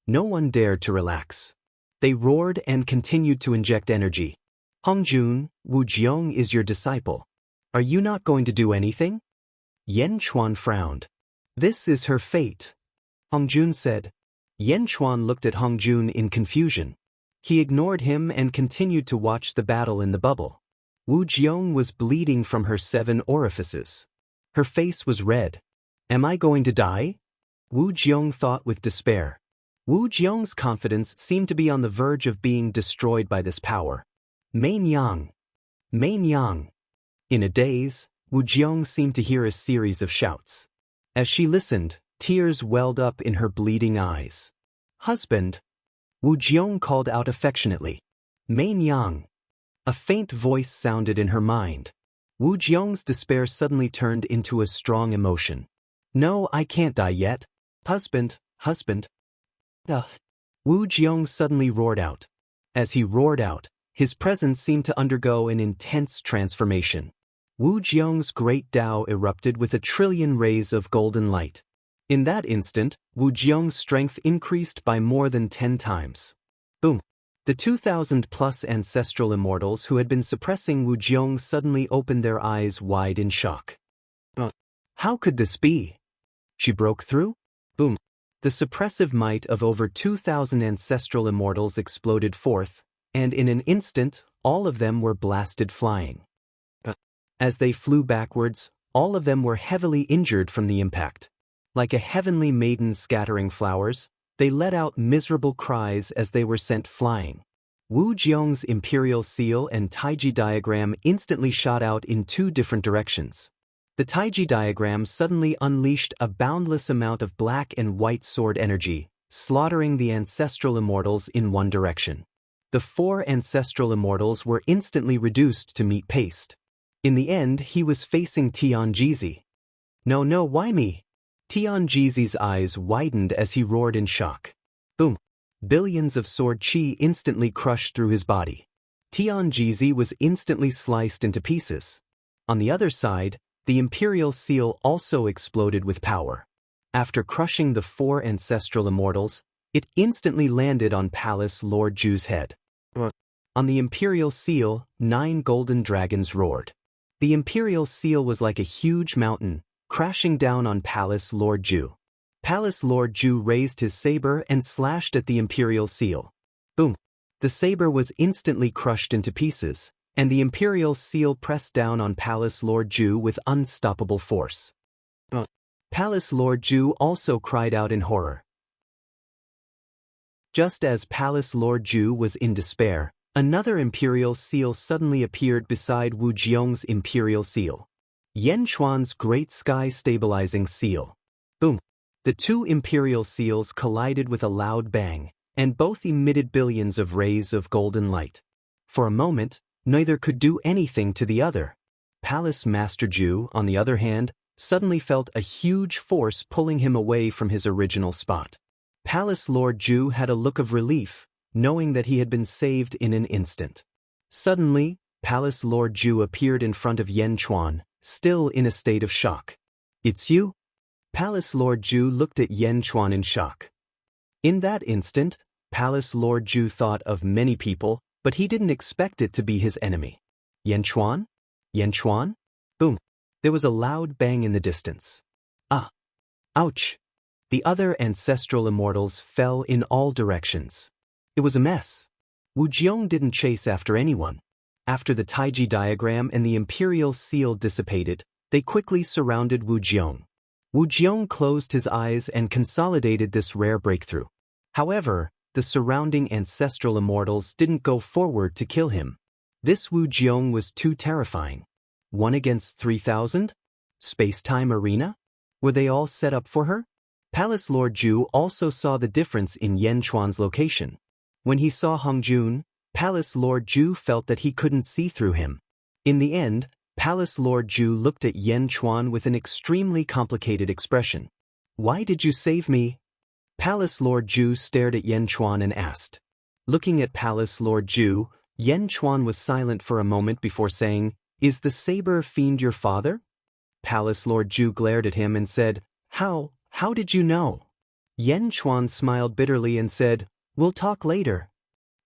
No one dared to relax. They roared and continued to inject energy. Hongjun, Wu Jiong is your disciple. Are you not going to do anything? Yan Chuan frowned. This is her fate. Hongjun said. Yan Chuan looked at Hongjun in confusion. He ignored him and continued to watch the battle in the bubble. Wu Jiong was bleeding from her 7 orifices. Her face was red. Am I going to die? Wu Jiong thought with despair. Wu Jiong's confidence seemed to be on the verge of being destroyed by this power. Main Yang! Main Yang! In a daze, Wu Jiong seemed to hear a series of shouts. As she listened, tears welled up in her bleeding eyes. Husband! Wu Jiong called out affectionately. Main Yang! A faint voice sounded in her mind. Wu Jiong's despair suddenly turned into a strong emotion. No, I can't die yet. Husband, husband. Ugh. Wu Jiong suddenly roared out. As he roared out, his presence seemed to undergo an intense transformation. Wu Jiong's great Tao erupted with 1,000,000,000,000 rays of golden light. In that instant, Wu Jiong's strength increased by more than 10 times. Boom! The 2,000+ ancestral immortals who had been suppressing Wu Jiong suddenly opened their eyes wide in shock. How could this be? She broke through? Boom! The suppressive might of over 2,000 ancestral immortals exploded forth, and in an instant, all of them were blasted flying. As they flew backwards, all of them were heavily injured from the impact. Like a heavenly maiden scattering flowers, they let out miserable cries as they were sent flying. Wu Jiong's imperial seal and Taiji diagram instantly shot out in 2 different directions. The Taiji diagram suddenly unleashed a boundless amount of black and white sword energy, slaughtering the ancestral immortals in one direction. The 4 ancestral immortals were instantly reduced to meat paste. In the end, he was facing Tianjizi. No, why me? Tianjizi's eyes widened as he roared in shock. Boom! Billions of sword chi instantly crushed through his body. Tianjizi was instantly sliced into pieces. On the other side, the imperial seal also exploded with power. After crushing the 4 ancestral immortals, it instantly landed on Palace Lord Ju's head. On the imperial seal, 9 golden dragons roared. The imperial seal was like a huge mountain, crashing down on Palace Lord Ju. Palace Lord Ju raised his saber and slashed at the imperial seal. Boom! The saber was instantly crushed into pieces, and the imperial seal pressed down on Palace Lord Ju with unstoppable force. Palace Lord Ju also cried out in horror. Just as Palace Lord Ju was in despair, another imperial seal suddenly appeared beside Wu Jiong's imperial seal. Yan Chuan's great sky stabilizing seal. Boom! The 2 imperial seals collided with a loud bang, and both emitted billions of rays of golden light. For a moment, neither could do anything to the other. Palace Master Ju, on the other hand, suddenly felt a huge force pulling him away from his original spot. Palace Lord Ju had a look of relief, knowing that he had been saved in an instant. Suddenly, Palace Lord Ju appeared in front of Yan Chuan, still in a state of shock. It's you? Palace Lord Ju looked at Yan Chuan in shock. In that instant, Palace Lord Ju thought of many people, but he didn't expect it to be his enemy. Yan Chuan? Yan Chuan? Boom! There was a loud bang in the distance. Ah! Ouch! The other ancestral immortals fell in all directions. It was a mess. Wu Jiong didn't chase after anyone. After the Taiji diagram and the imperial seal dissipated, they quickly surrounded Wu Jiong. Wu Jiong closed his eyes and consolidated this rare breakthrough. However, the surrounding ancestral immortals didn't go forward to kill him. This Wu Jiong was too terrifying. 1 against 3,000? Space-time arena? Were they all set up for her? Palace Lord Ju also saw the difference in Yan Chuan's location. When he saw Hong Jun, Palace Lord Ju felt that he couldn't see through him. In the end, Palace Lord Ju looked at Yan Chuan with an extremely complicated expression. Why did you save me? Palace Lord Ju stared at Yan Chuan and asked. Looking at Palace Lord Ju, Yan Chuan was silent for a moment before saying, Is the saber fiend your father? Palace Lord Ju glared at him and said, How did you know? Yan Chuan smiled bitterly and said, We'll talk later.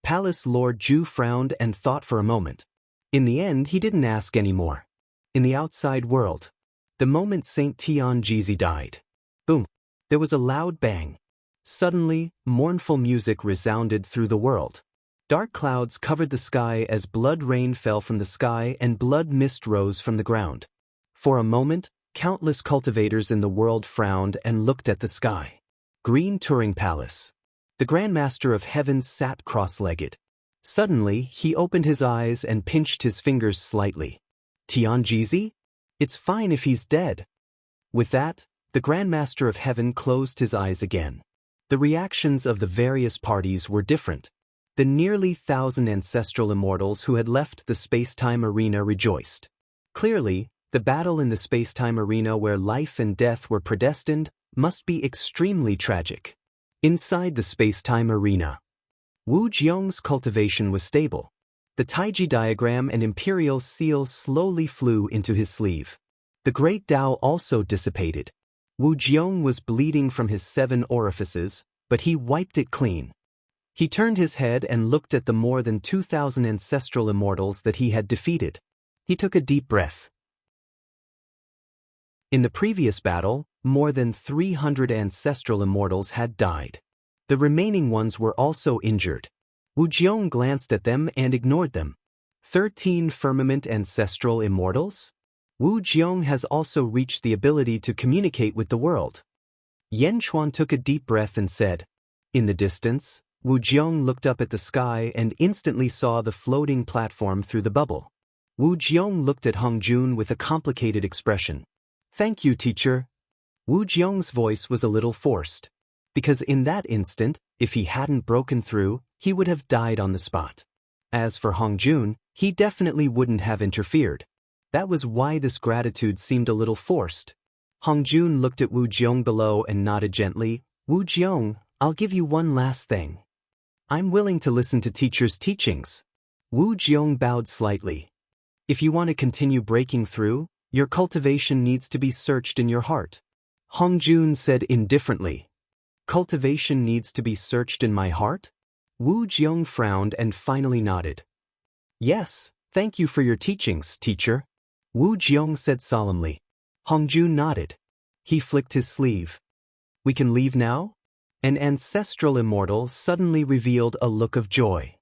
Palace Lord Ju frowned and thought for a moment. In the end, he didn't ask any more. In the outside world, the moment Saint Tianjizi died, boom, there was a loud bang. Suddenly, mournful music resounded through the world. Dark clouds covered the sky as blood rain fell from the sky and blood mist rose from the ground. For a moment, countless cultivators in the world frowned and looked at the sky. Green Turing Palace. The Grand Master of Heaven sat cross-legged. Suddenly, he opened his eyes and pinched his fingers slightly. Tianjizi? It's fine if he's dead. With that, the Grand Master of Heaven closed his eyes again. The reactions of the various parties were different. The nearly 1,000 ancestral immortals who had left the space-time arena rejoiced. Clearly, the battle in the space-time arena where life and death were predestined must be extremely tragic. Inside the space-time arena, Wu Jiong's cultivation was stable. The Taiji diagram and imperial seal slowly flew into his sleeve. The great Tao also dissipated. Wu Jiong was bleeding from his 7 orifices, but he wiped it clean. He turned his head and looked at the more than 2,000 ancestral immortals that he had defeated. He took a deep breath. In the previous battle, more than 300 ancestral immortals had died. The remaining ones were also injured. Wu Jiong glanced at them and ignored them. 13 firmament ancestral immortals? Wu Jiong has also reached the ability to communicate with the world. Yan Chuan took a deep breath and said, in the distance, Wu Jiong looked up at the sky and instantly saw the floating platform through the bubble. Wu Jiong looked at Hong Jun with a complicated expression. Thank you, teacher. Wu Jiong's voice was a little forced. Because in that instant, if he hadn't broken through, he would have died on the spot. As for Hong Jun, he definitely wouldn't have interfered. That was why this gratitude seemed a little forced. Hong Jun looked at Wu Jiong below and nodded gently. Wu Jiong, I'll give you one last thing. I'm willing to listen to teacher's teachings. Wu Jiong bowed slightly. If you want to continue breaking through, your cultivation needs to be searched in your heart. Hong Jun said indifferently. Cultivation needs to be searched in my heart? Wu Jiong frowned and finally nodded. Yes, thank you for your teachings, teacher. Wu Jiong said solemnly. Hong Jun nodded. He flicked his sleeve. We can leave now? An ancestral immortal suddenly revealed a look of joy.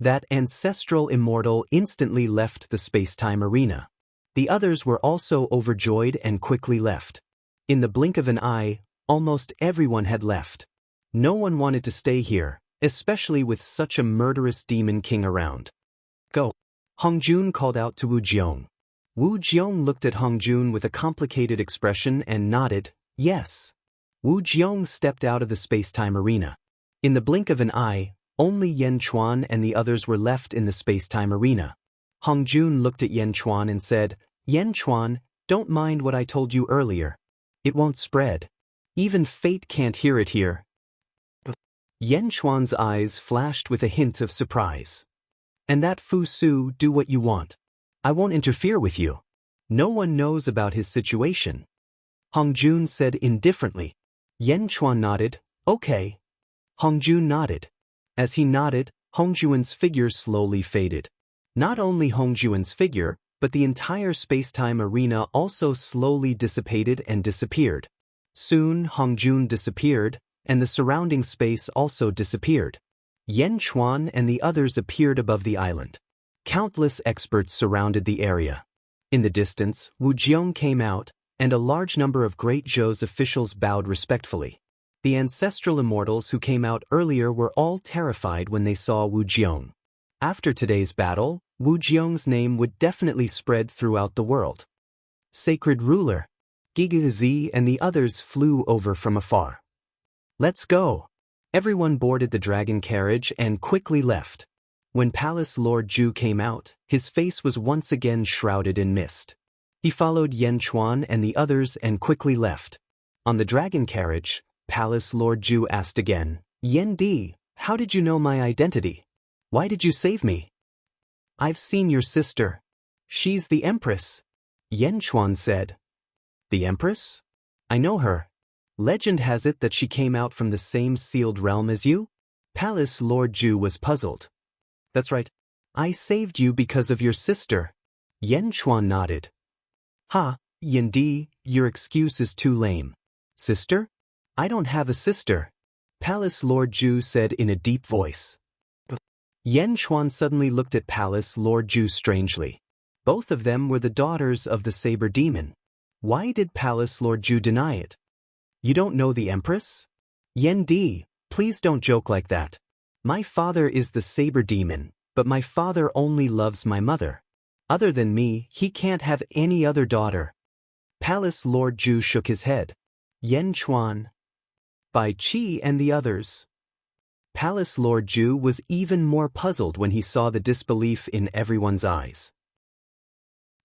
That ancestral immortal instantly left the space-time arena. The others were also overjoyed and quickly left. In the blink of an eye, almost everyone had left. No one wanted to stay here, especially with such a murderous demon king around. Go. Hong Jun called out to Wu Jiong. Wu Jiong looked at Hong Jun with a complicated expression and nodded, yes. Wu Jiong stepped out of the space-time arena. In the blink of an eye, only Yan Chuan and the others were left in the space-time arena. Hong Jun looked at Yan Chuan and said, Yan Chuan, don't mind what I told you earlier. It won't spread. Even fate can't hear it here. Yan Chuan's eyes flashed with a hint of surprise. And that Fu Su, do what you want. I won't interfere with you. No one knows about his situation. Hong Jun said indifferently. Yan Chuan nodded, okay. Hong Jun nodded. As he nodded, Hong Juan's figure slowly faded. Not only Hong Juan's figure, but the entire space-time arena also slowly dissipated and disappeared. Soon, Hong Jun disappeared, and the surrounding space also disappeared. Yan Chuan and the others appeared above the island. Countless experts surrounded the area. In the distance, Wu Jiong came out, and a large number of Great Zhou's officials bowed respectfully. The ancestral immortals who came out earlier were all terrified when they saw Wu Jiong. After today's battle, Wu Jiong's name would definitely spread throughout the world. Sacred Ruler. Gigazi and the others flew over from afar. Let's go. Everyone boarded the dragon carriage and quickly left. When Palace Lord Zhu came out, his face was once again shrouded in mist. He followed Yan Chuan and the others and quickly left. On the dragon carriage, Palace Lord Zhu asked again, Yan Di, how did you know my identity? Why did you save me? I've seen your sister. She's the Empress. Yan Chuan said. The Empress? I know her. Legend has it that she came out from the same sealed realm as you? Palace Lord Zhu was puzzled. That's right. I saved you because of your sister. Yan Chuan nodded. Ha, Yan Di, your excuse is too lame. Sister? I don't have a sister. Palace Lord Zhu said in a deep voice. Yan Chuan suddenly looked at Palace Lord Zhu strangely. Both of them were the daughters of the Saber Demon. Why did Palace Lord Zhu deny it? You don't know the Empress? Yan Di, please don't joke like that. My father is the Saber Demon, but my father only loves my mother. Other than me, he can't have any other daughter. Palace Lord Zhu shook his head. Yan Chuan. Bai Qi and the others. Palace Lord Zhu was even more puzzled when he saw the disbelief in everyone's eyes.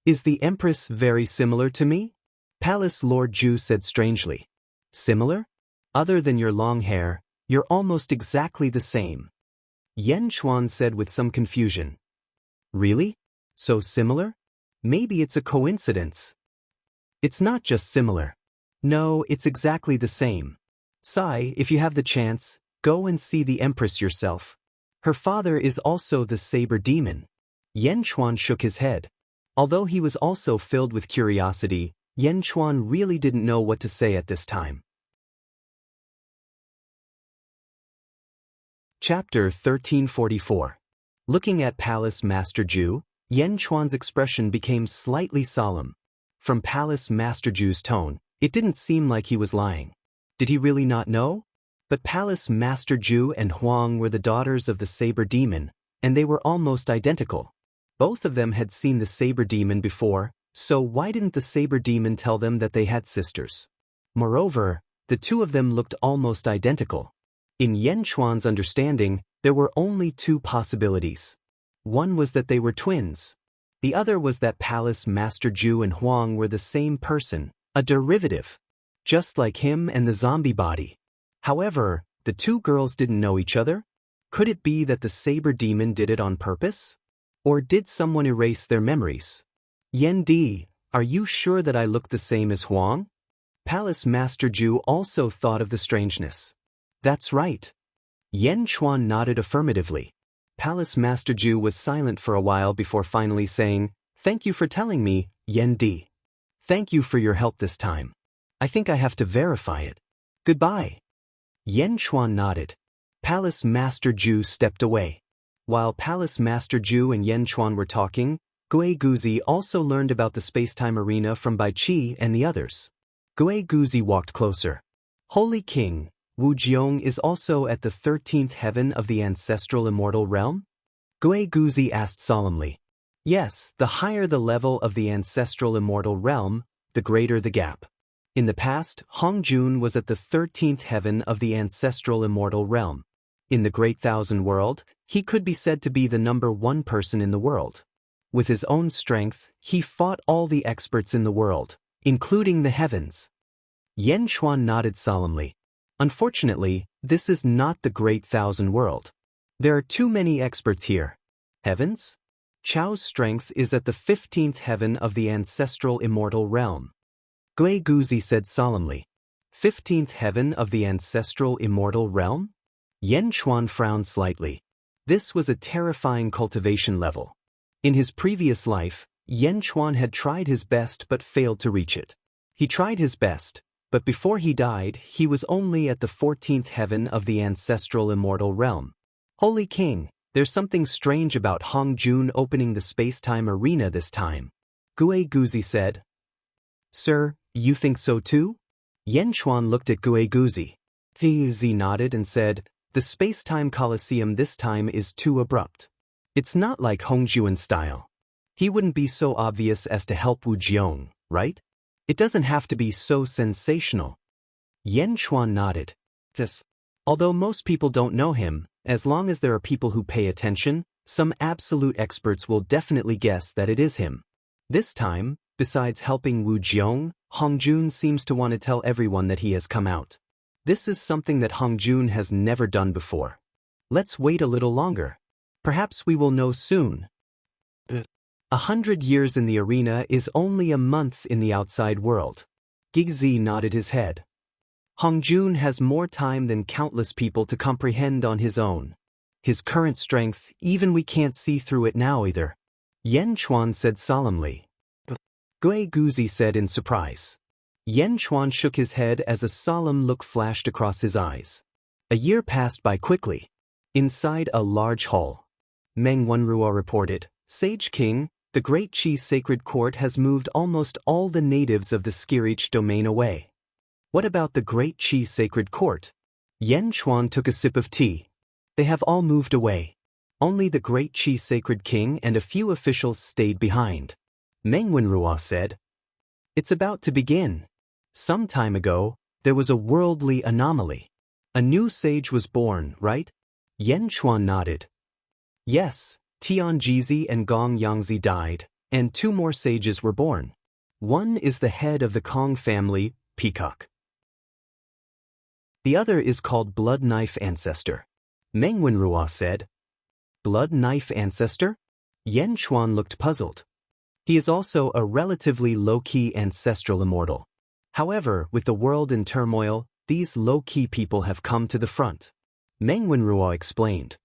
Is the Empress very similar to me? Palace Lord Zhu said strangely. Similar? Other than your long hair, you're almost exactly the same. Yen Chuan said with some confusion. Really? So similar? Maybe it's a coincidence. It's not just similar. No, it's exactly the same. Sai, if you have the chance, go and see the Empress yourself. Her father is also the saber demon. Yen Chuan shook his head. Although he was also filled with curiosity, Yen Chuan really didn't know what to say at this time. Chapter 1344. Looking at Palace Master Ju, Yen Chuan's expression became slightly solemn. From Palace Master Ju's tone, it didn't seem like he was lying. Did he really not know? But Palace Master Ju and Huang were the daughters of the Saber Demon, and they were almost identical. Both of them had seen the Saber Demon before, so why didn't the Saber Demon tell them that they had sisters? Moreover, the two of them looked almost identical. In Yen Chuan's understanding, there were only two possibilities. One was that they were twins. The other was that Palace Master Ju and Huang were the same person, a derivative. Just like him and the zombie body. However, the two girls didn't know each other. Could it be that the Saber Demon did it on purpose? Or did someone erase their memories? Yen Di, are you sure that I look the same as Huang? Palace Master Ju also thought of the strangeness. That's right. Yen Chuan nodded affirmatively. Palace Master Ju was silent for a while before finally saying, "Thank you for telling me, Yen Di. Thank you for your help this time. I think I have to verify it. Goodbye." Yen Chuan nodded. Palace Master Ju stepped away. While Palace Master Ju and Yen Chuan were talking, Gue Guzi also learned about the space-time arena from Bai Qi and the others. Gue Guzi walked closer. Holy King, Wu Jiong is also at the 13th heaven of the ancestral immortal realm? Gue Guzi asked solemnly. Yes, the higher the level of the ancestral immortal realm, the greater the gap. In the past, Hong Jun was at the 13th heaven of the ancestral immortal realm. In the Great Thousand World, he could be said to be the #1 person in the world. With his own strength, he fought all the experts in the world, including the heavens. Yen Chuan nodded solemnly. Unfortunately, this is not the Great Thousand World. There are too many experts here. Heavens? Chao's strength is at the 15th heaven of the ancestral immortal realm. Gue Guzi said solemnly. 15th heaven of the ancestral immortal realm? Yen Chuan frowned slightly. This was a terrifying cultivation level. In his previous life, Yen Chuan had tried his best but failed to reach it. He tried his best, but before he died, he was only at the 14th heaven of the ancestral immortal realm. Holy King, there's something strange about Hong Jun opening the space-time arena this time. Gue Guzi said. Sir, you think so too? Yen Chuan looked at Gue Guzi. Guzi nodded and said, the space-time coliseum this time is too abrupt. It's not like Hong Juan's style. He wouldn't be so obvious as to help Wu Jiong, right? It doesn't have to be so sensational. Yen Chuan nodded. Yes. Although most people don't know him, as long as there are people who pay attention, some absolute experts will definitely guess that it is him. This time, besides helping Wu Jiong, Hong Jun seems to want to tell everyone that he has come out. This is something that Hong Jun has never done before. Let's wait a little longer. Perhaps we will know soon. 100 years in the arena is only a month in the outside world. Gigzi nodded his head. Hong Jun has more time than countless people to comprehend on his own. His current strength, even we can't see through it now either. Yen Chuan said solemnly. Gue Guzi said in surprise. Yen Chuan shook his head as a solemn look flashed across his eyes. A year passed by quickly. Inside a large hall. Meng Wenruo reported, Sage King, the Great Qi's sacred court has moved almost all the natives of the Skirich domain away. What about the Great Qi's sacred court? Yen Chuan took a sip of tea. They have all moved away. Only the Great Qi's sacred king and a few officials stayed behind. Meng Wenruo said. It's about to begin. Some time ago, there was a worldly anomaly. A new sage was born, right? Yen Chuan nodded. Yes. Tian Jizi and Gong Yangzi died, and 2 more sages were born. One is the head of the Kong family, Peacock. The other is called Blood Knife Ancestor. Meng Wenruo said. Blood Knife Ancestor? Yan Chuan looked puzzled. He is also a relatively low-key ancestral immortal. However, with the world in turmoil, these low-key people have come to the front. Meng Wenruo explained.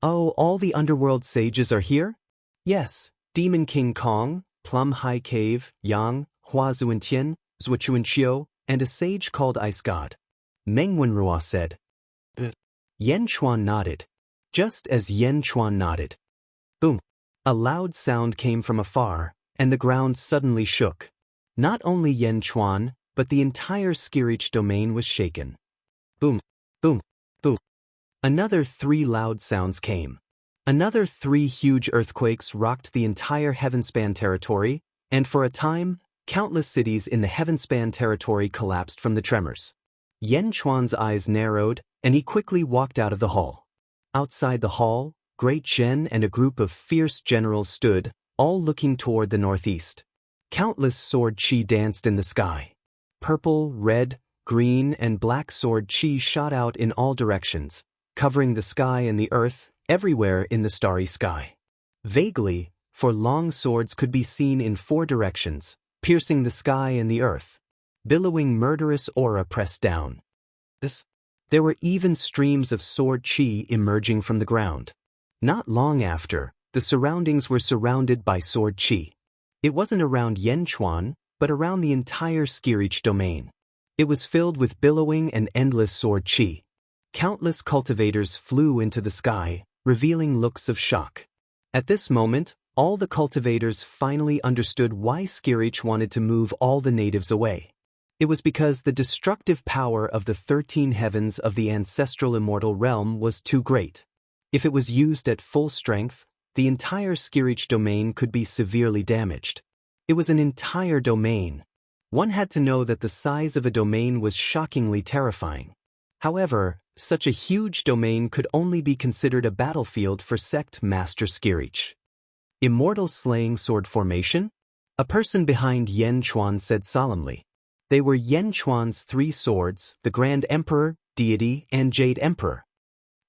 Oh, all the underworld sages are here? Yes, Demon King Kong, Plum High Cave, Yang, Hua Zuentian, Zhuochuanqiu, and a sage called Ice God. Meng Wenruo said. Yan Chuan nodded. Just as Yan Chuan nodded. Boom. A loud sound came from afar, and the ground suddenly shook. Not only Yan Chuan, but the entire Skirich domain was shaken. Boom, boom, boom. Another 3 loud sounds came. Another 3 huge earthquakes rocked the entire Heavenspan territory, and for a time, countless cities in the Heavenspan territory collapsed from the tremors. Yan Chuan's eyes narrowed, and he quickly walked out of the hall. Outside the hall, Great Zhen and a group of fierce generals stood, all looking toward the northeast. Countless sword chi danced in the sky. Purple, red, green, and black sword chi shot out in all directions, covering the sky and the earth, everywhere in the starry sky. Vaguely, for long swords could be seen in 4 directions, piercing the sky and the earth. Billowing murderous aura pressed down. There were even streams of sword chi emerging from the ground. Not long after, the surroundings were surrounded by sword chi. It wasn't around Yan Chuan, but around the entire Skirich domain. It was filled with billowing and endless sword chi. Countless cultivators flew into the sky, revealing looks of shock. At this moment, all the cultivators finally understood why Skirich wanted to move all the natives away. It was because the destructive power of the 13 heavens of the ancestral immortal realm was too great. If it was used at full strength, the entire Skirich domain could be severely damaged. It was an entire domain. One had to know that the size of a domain was shockingly terrifying. However, such a huge domain could only be considered a battlefield for Sect Master Skirich. Immortal Slaying Sword Formation? A person behind Yan Chuan said solemnly. They were Yan Chuan's 3 swords, the Grand Emperor, Deity, and Jade Emperor.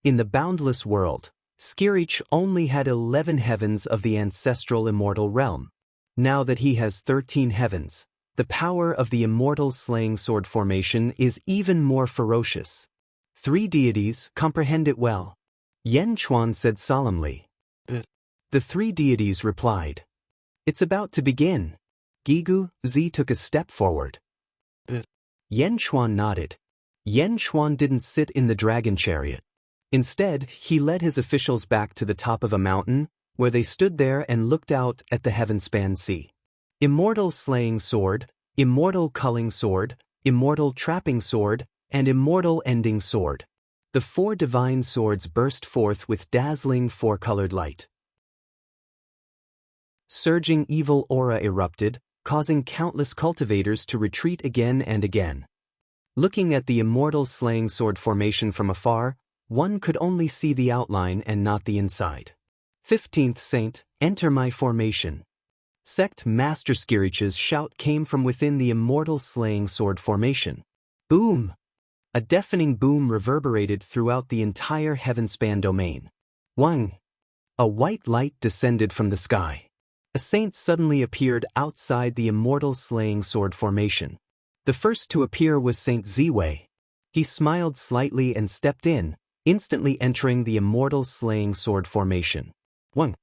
In the boundless world, Skirich only had 11 heavens of the ancestral immortal realm. Now that he has 13 heavens, the power of the Immortal Slaying Sword Formation is even more ferocious. 3 deities comprehend it well. Yan Chuan said solemnly. The 3 deities replied. It's about to begin. Gigu Zi took a step forward. Yan Chuan nodded. Yan Chuan didn't sit in the dragon chariot. Instead, he led his officials back to the top of a mountain, where they stood there and looked out at the Heavenspan Sea. Immortal Slaying Sword, Immortal Culling Sword, Immortal Trapping Sword, and Immortal Ending Sword. The 4 divine swords burst forth with dazzling 4-colored light. Surging evil aura erupted, causing countless cultivators to retreat again and again. Looking at the Immortal Slaying Sword Formation from afar, one could only see the outline and not the inside. 15th Saint, enter my formation. Sect Master Skirich's shout came from within the Immortal Slaying Sword Formation. Boom! A deafening boom reverberated throughout the entire Heavenspan domain. Wang! A white light descended from the sky. A saint suddenly appeared outside the Immortal Slaying Sword Formation. The first to appear was Saint Ziwei. He smiled slightly and stepped in, instantly entering the Immortal Slaying Sword Formation. Wang!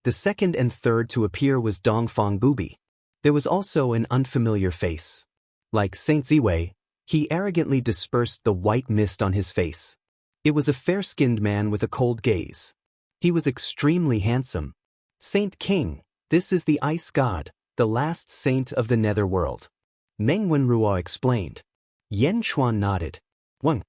The second and third to appear was Dongfang Bubi. There was also an unfamiliar face. Like Saint Ziwei, he arrogantly dispersed the white mist on his face. It was a fair-skinned man with a cold gaze. He was extremely handsome. Saint King, this is the Ice God, the last saint of the netherworld. Meng Wenruo explained. Yan Chuan nodded. One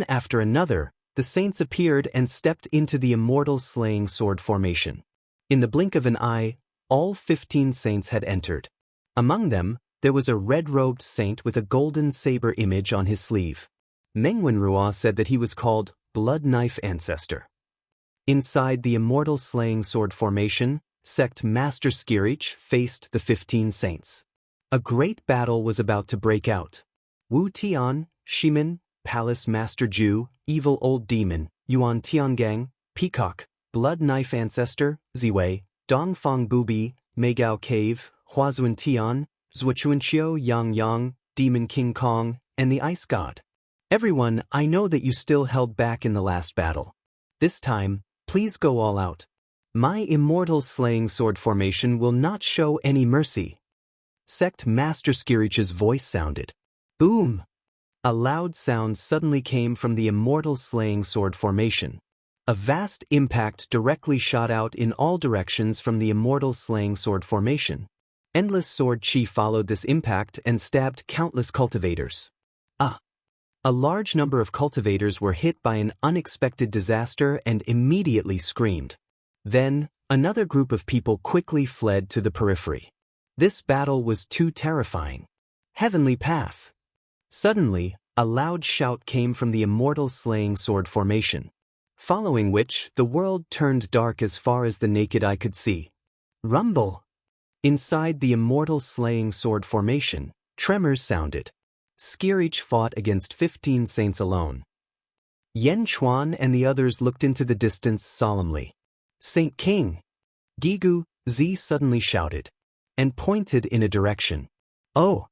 after another, the saints appeared and stepped into the Immortal Slaying Sword Formation. In the blink of an eye, all 15 saints had entered. Among them, there was a red-robed saint with a golden saber image on his sleeve. Meng Wenruo said that he was called Blood Knife Ancestor. Inside the Immortal Slaying Sword Formation, Sect Master Skirich faced the 15 saints. A great battle was about to break out. Wu Tian, Shimin, Palace Master Ju, Evil Old Demon, Yuan Tiangang, Peacock, Blood Knife Ancestor, Ziwei, Dongfang Bubi, Meigao Cave, Huazuan Tian, Zhuachuanqiu Yang Yang, Demon King Kong, and the Ice God. Everyone, I know that you still held back in the last battle. This time, please go all out. My immortal slaying sword formation will not show any mercy. Sect Master Skirich's voice sounded. Boom! A loud sound suddenly came from the immortal slaying sword formation. A vast impact directly shot out in all directions from the immortal slaying sword formation. Endless sword chi followed this impact and stabbed countless cultivators. A large number of cultivators were hit by an unexpected disaster and immediately screamed. Then, another group of people quickly fled to the periphery. This battle was too terrifying. Heavenly Path! Suddenly, a loud shout came from the immortal slaying sword formation, following which the world turned dark as far as the naked eye could see. Rumble! Inside the immortal slaying sword formation, tremors sounded. Skirich fought against 15 saints alone. Yen Chuan and the others looked into the distance solemnly. Saint King! Gigu, Z suddenly shouted, and pointed in a direction. Oh!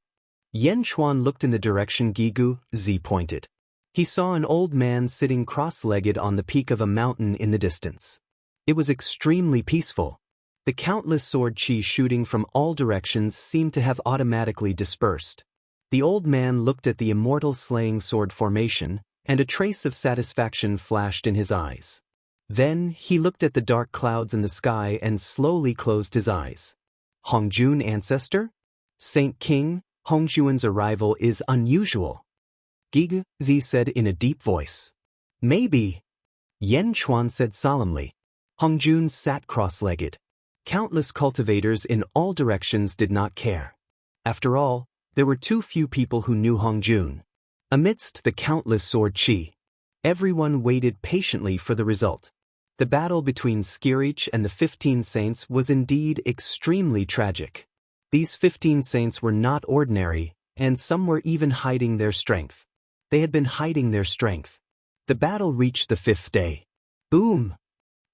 Yen Chuan looked in the direction Gigu, Z pointed. He saw an old man sitting cross-legged on the peak of a mountain in the distance. It was extremely peaceful. The countless sword chi shooting from all directions seemed to have automatically dispersed. The old man looked at the immortal slaying sword formation, and a trace of satisfaction flashed in his eyes. Then he looked at the dark clouds in the sky and slowly closed his eyes. Hongjun Ancestor? Saint King, Hongjuan's arrival is unusual. Gigu, Z said in a deep voice. Maybe. Yen Chuan said solemnly. Hongjun sat cross-legged. Countless cultivators in all directions did not care. After all, there were too few people who knew Hongjun. Amidst the countless sword chi, everyone waited patiently for the result. The battle between Skirich and the 15 saints was indeed extremely tragic. These 15 saints were not ordinary, and some were even hiding their strength. They had been hiding their strength. The battle reached the 5th day. Boom!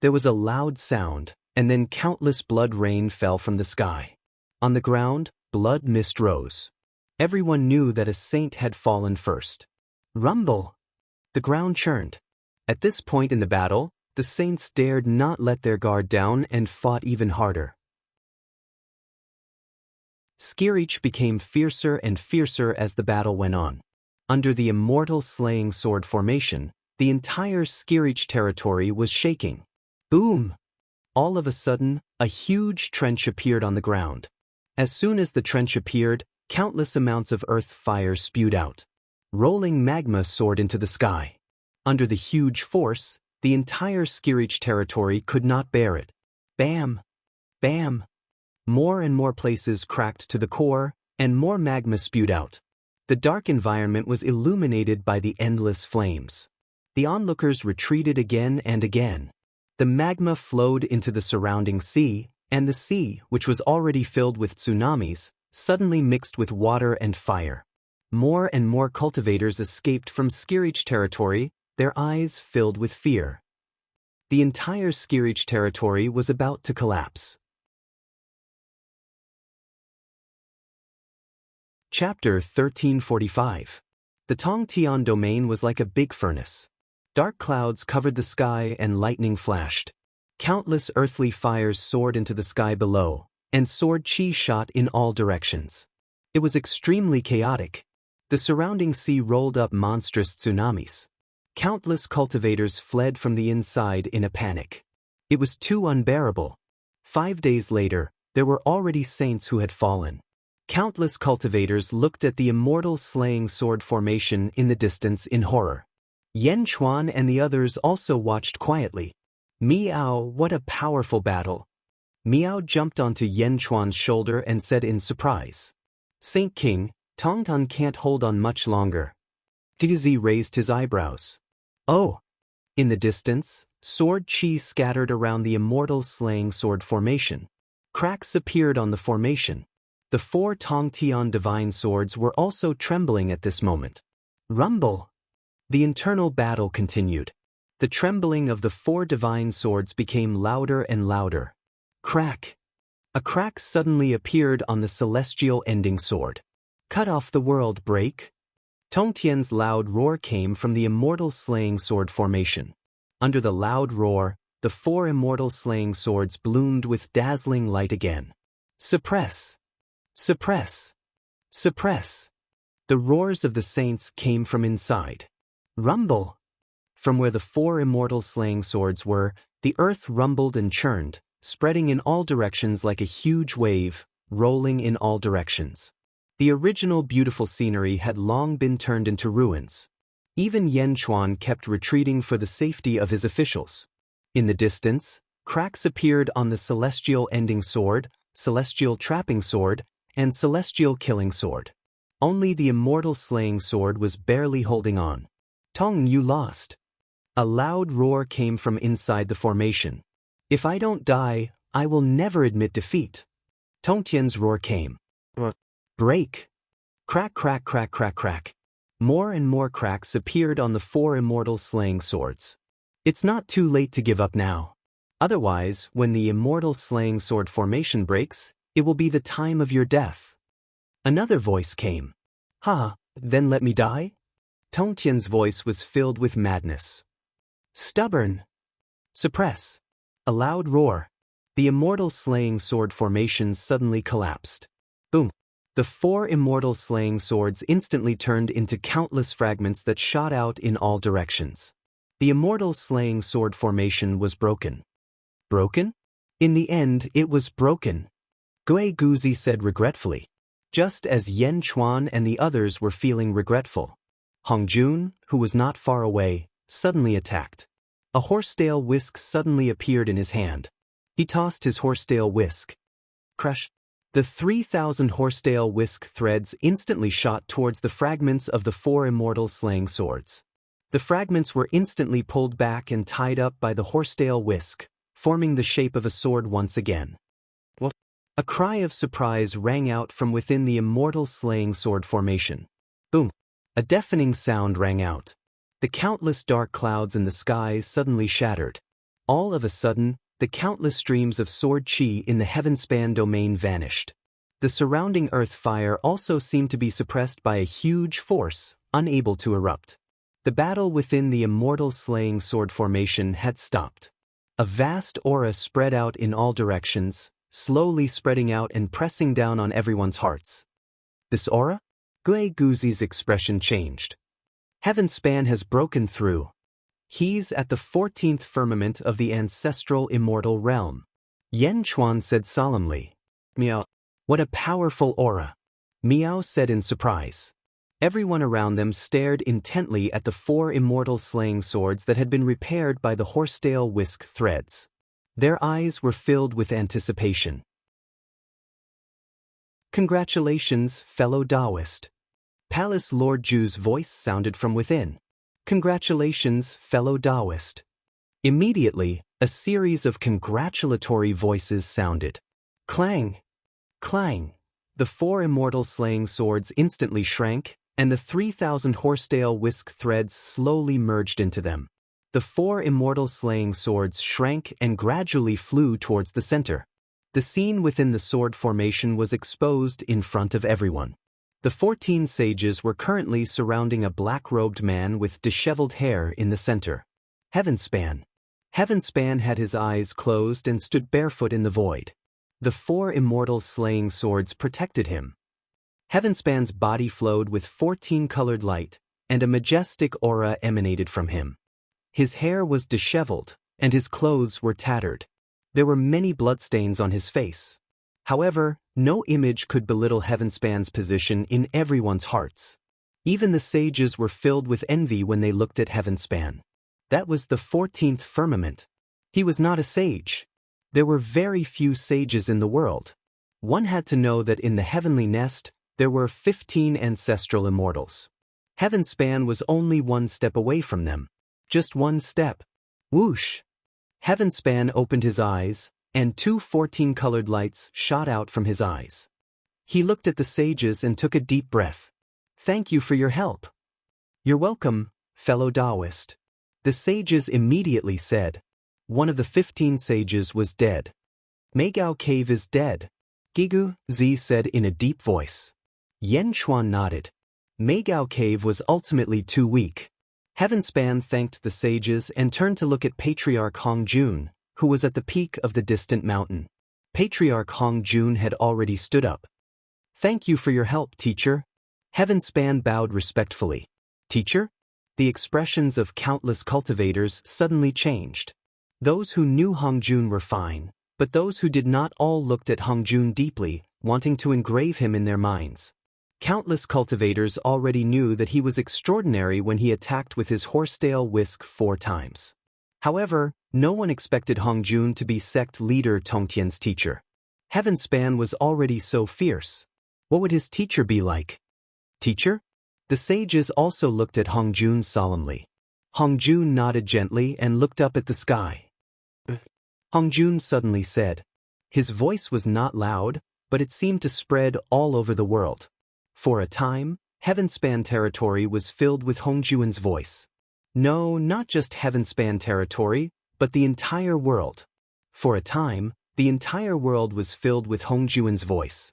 There was a loud sound, and then countless blood rain fell from the sky. On the ground, blood mist rose. Everyone knew that a saint had fallen first. Rumble! The ground churned. At this point in the battle, the saints dared not let their guard down and fought even harder. Skirich became fiercer and fiercer as the battle went on. Under the immortal slaying sword formation, the entire Skirich territory was shaking. Boom! All of a sudden, a huge trench appeared on the ground. As soon as the trench appeared, countless amounts of earth fire spewed out. Rolling magma soared into the sky. Under the huge force, the entire Skirich territory could not bear it. Bam! Bam! More and more places cracked to the core, and more magma spewed out. The dark environment was illuminated by the endless flames. The onlookers retreated again and again. The magma flowed into the surrounding sea, and the sea, which was already filled with tsunamis, suddenly mixed with water and fire. More and more cultivators escaped from Skirich territory, their eyes filled with fear. The entire Skirich territory was about to collapse. Chapter 1345. The Tongtian domain was like a big furnace. Dark clouds covered the sky and lightning flashed. Countless earthly fires soared into the sky below, and sword chi shot in all directions. It was extremely chaotic. The surrounding sea rolled up monstrous tsunamis. Countless cultivators fled from the inside in a panic. It was too unbearable. 5 days later, there were already saints who had fallen. Countless cultivators looked at the immortal slaying sword formation in the distance in horror. Yen Chuan and the others also watched quietly. Miao, what a powerful battle! Miao jumped onto Yen Chuan's shoulder and said in surprise. Saint King, Tongtan can't hold on much longer. Dizi raised his eyebrows. Oh! In the distance, sword chi scattered around the immortal slaying sword formation. Cracks appeared on the formation. The 4 Tongtian divine swords were also trembling at this moment. Rumble! The internal battle continued. The trembling of the 4 divine swords became louder and louder. Crack! A crack suddenly appeared on the celestial ending sword. Cut off the world, break! Tongtian's loud roar came from the immortal slaying sword formation. Under the loud roar, the 4 immortal slaying swords bloomed with dazzling light again. Suppress! Suppress! Suppress! The roars of the saints came from inside. Rumble! From where the 4 immortal slaying swords were, the earth rumbled and churned, spreading in all directions like a huge wave, rolling in all directions. The original beautiful scenery had long been turned into ruins. Even Yen Chuan kept retreating for the safety of his officials. In the distance, cracks appeared on the celestial ending sword, celestial trapping sword, and celestial killing sword. Only the immortal slaying sword was barely holding on. Tong, you lost. A loud roar came from inside the formation. If I don't die, I will never admit defeat. Tongtian's roar came. Break! Crack, crack, crack, crack, crack. More and more cracks appeared on the 4 immortal slaying swords. It's not too late to give up now. Otherwise, when the immortal slaying sword formation breaks, it will be the time of your death. Another voice came. Ha, then let me die? Tongtian's voice was filled with madness. Stubborn! Suppress! A loud roar. The immortal slaying sword formation suddenly collapsed. Boom! The 4 immortal slaying swords instantly turned into countless fragments that shot out in all directions. The immortal slaying sword formation was broken. Broken? In the end, it was broken. Gui Guzi said regretfully. Just as Yen Chuan and the others were feeling regretful. Hong Jun, who was not far away, suddenly attacked. A horsetail whisk suddenly appeared in his hand. He tossed his horsetail whisk. Crush! The 3,000 horsetail whisk threads instantly shot towards the fragments of the 4 immortal slaying swords. The fragments were instantly pulled back and tied up by the horsetail whisk, forming the shape of a sword once again. What? A cry of surprise rang out from within the immortal slaying sword formation. Boom! A deafening sound rang out. The countless dark clouds in the skies suddenly shattered. All of a sudden, the countless streams of sword chi in the heavenspan domain vanished. The surrounding earth fire also seemed to be suppressed by a huge force, unable to erupt. The battle within the immortal slaying sword formation had stopped. A vast aura spread out in all directions, slowly spreading out and pressing down on everyone's hearts. This aura? Gui Guzi's expression changed. Heavenspan has broken through. He's at the 14th firmament of the ancestral immortal realm. Yen Chuan said solemnly. Miao. What a powerful aura. Miao said in surprise. Everyone around them stared intently at the 4 immortal slaying swords that had been repaired by the horsetail whisk threads. Their eyes were filled with anticipation. Congratulations, fellow Taoist. Palace Lord Ju's voice sounded from within. Congratulations, fellow Taoist. Immediately, a series of congratulatory voices sounded. Clang! Clang! The 4 immortal slaying swords instantly shrank, and the 3,000 horsetail whisk threads slowly merged into them. The 4 immortal slaying swords shrank and gradually flew towards the center. The scene within the sword formation was exposed in front of everyone. The 14 sages were currently surrounding a black-robed man with disheveled hair in the center. Heavenspan. Heavenspan had his eyes closed and stood barefoot in the void. The 4 immortal slaying swords protected him. Heavenspan's body flowed with 14-colored light, and a majestic aura emanated from him. His hair was disheveled, and his clothes were tattered. There were many bloodstains on his face. However, no image could belittle Heavenspan's position in everyone's hearts. Even the sages were filled with envy when they looked at Heavenspan. That was the 14th firmament. He was not a sage. There were very few sages in the world. One had to know that in the heavenly nest, there were 15 ancestral immortals. Heavenspan was only 1 step away from them. Just 1 step. Whoosh! Heavenspan opened his eyes, and 2 14-colored lights shot out from his eyes. He looked at the sages and took a deep breath. Thank you for your help. You're welcome, fellow Taoist. The sages immediately said. One of the 15 sages was dead. Meigao Cave is dead. Gigu, Zi said in a deep voice. Yen Chuan nodded. Meigao Cave was ultimately too weak. Heavenspan thanked the sages and turned to look at Patriarch Hong Jun, who was at the peak of the distant mountain. Patriarch Hong Jun had already stood up. Thank you for your help, teacher. Heavenspan bowed respectfully. Teacher? The expressions of countless cultivators suddenly changed. Those who knew Hong Jun were fine, but those who did not all looked at Hong Jun deeply, wanting to engrave him in their minds. Countless cultivators already knew that he was extraordinary when he attacked with his horsetail whisk 4 times. However, no one expected Hong Jun to be sect leader Tongtian's teacher. Heavenspan was already so fierce. What would his teacher be like? Teacher? The sages also looked at Hong Jun solemnly. Hong Jun nodded gently and looked up at the sky. Hong Jun suddenly said. His voice was not loud, but it seemed to spread all over the world. For a time, Heavenspan territory was filled with Hong Jun's voice. No, not just Heavenspan territory, but the entire world. For a time, the entire world was filled with Hong Jun's voice.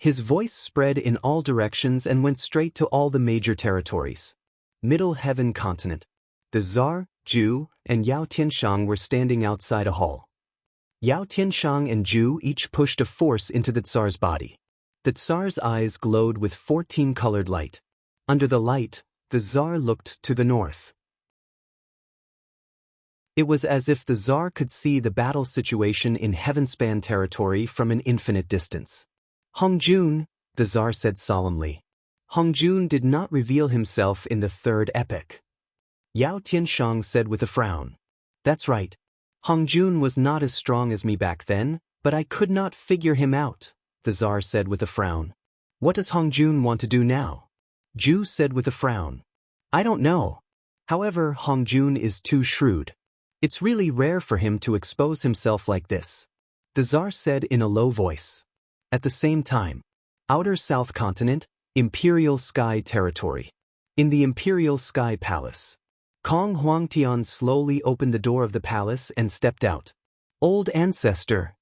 His voice spread in all directions and went straight to all the major territories. Middle Heaven Continent. The Tsar, Ju, and Yao Tianshang were standing outside a hall. Yao Tianshang and Ju each pushed a force into the Tsar's body. The Tsar's eyes glowed with 14-colored light. Under the light, the Tsar looked to the north. It was as if the Tsar could see the battle situation in Heavenspan territory from an infinite distance. Hong Jun, the Tsar said solemnly. Hong Jun did not reveal himself in the third epoch. Yao Tianshang said with a frown. That's right. Hong Jun was not as strong as me back then, but I could not figure him out, the Tsar said with a frown. What does Hong Jun want to do now? Ju said with a frown. I don't know. However, Hong Jun is too shrewd. It's really rare for him to expose himself like this, the Tsar said in a low voice. At the same time, Outer South Continent, Imperial Sky Territory. In the Imperial Sky Palace, Kong Huangtian slowly opened the door of the palace and stepped out. Old ancestor.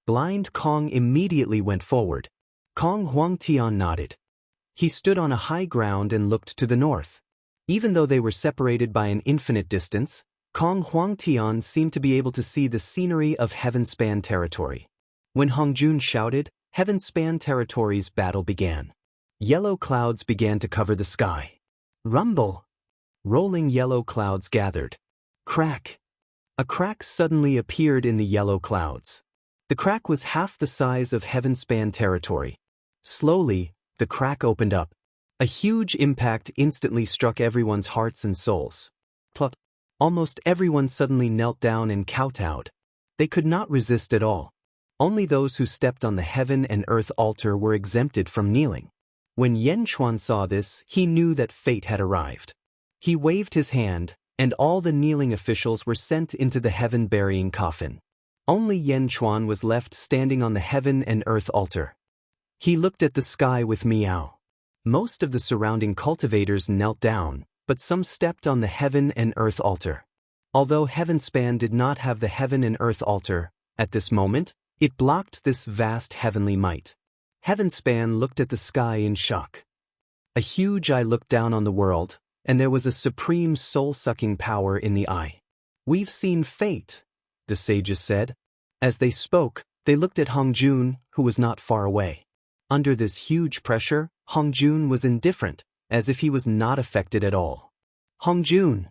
Blind Kong immediately went forward. Kong Huangtian nodded. He stood on a high ground and looked to the north. Even though they were separated by an infinite distance, Kong Huangtian seemed to be able to see the scenery of Heavenspan territory. When Hong Jun shouted, Heavenspan territory's battle began. Yellow clouds began to cover the sky. Rumble! Rolling yellow clouds gathered. Crack! A crack suddenly appeared in the yellow clouds. The crack was half the size of Heavenspan territory. Slowly, the crack opened up. A huge impact instantly struck everyone's hearts and souls. Plop! Almost everyone suddenly knelt down and kowtowed. They could not resist at all. Only those who stepped on the heaven and earth altar were exempted from kneeling. When Yen Chuan saw this, he knew that fate had arrived. He waved his hand, and all the kneeling officials were sent into the heaven-burying coffin. Only Yen Chuan was left standing on the heaven and earth altar. He looked at the sky with meow. Most of the surrounding cultivators knelt down, but some stepped on the heaven and earth altar. Although Heavenspan did not have the heaven and earth altar, at this moment, it blocked this vast heavenly might. Heavenspan looked at the sky in shock. A huge eye looked down on the world, and there was a supreme soul-sucking power in the eye. We've seen fate, the sages said. As they spoke, they looked at Hong Jun, who was not far away. Under this huge pressure, Hong Jun was indifferent, as if he was not affected at all. Hong Jun!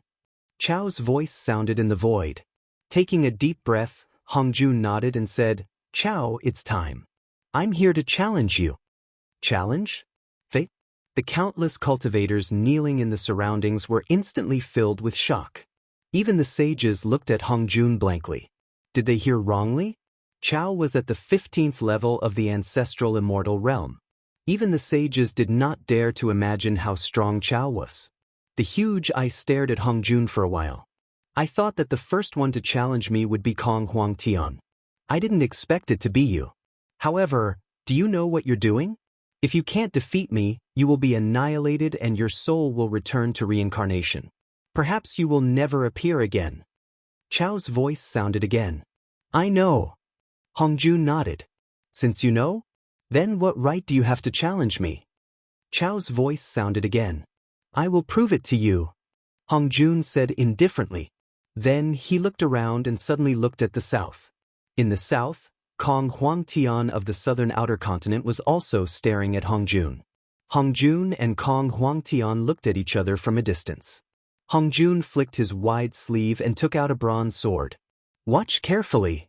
Chao's voice sounded in the void. Taking a deep breath, Hong Jun nodded and said, Chao, it's time. I'm here to challenge you. Challenge? Fate? The countless cultivators kneeling in the surroundings were instantly filled with shock. Even the sages looked at Hong Jun blankly. Did they hear wrongly? Chao was at the 15th level of the ancestral immortal realm. Even the sages did not dare to imagine how strong Chao was. The huge eye stared at Hong Jun for a while. I thought that the first one to challenge me would be Kong Huangtian. I didn't expect it to be you. However, do you know what you're doing? If you can't defeat me, you will be annihilated and your soul will return to reincarnation. Perhaps you will never appear again. Chao's voice sounded again. I know. Hongjun nodded. Since you know? Then what right do you have to challenge me? Chao's voice sounded again. I will prove it to you. Hongjun said indifferently. Then he looked around and suddenly looked at the south. In the south, Kong Huangtian of the southern outer continent was also staring at Hongjun. Hongjun and Kong Huangtian looked at each other from a distance. Hongjun flicked his wide sleeve and took out a bronze sword. Watch carefully.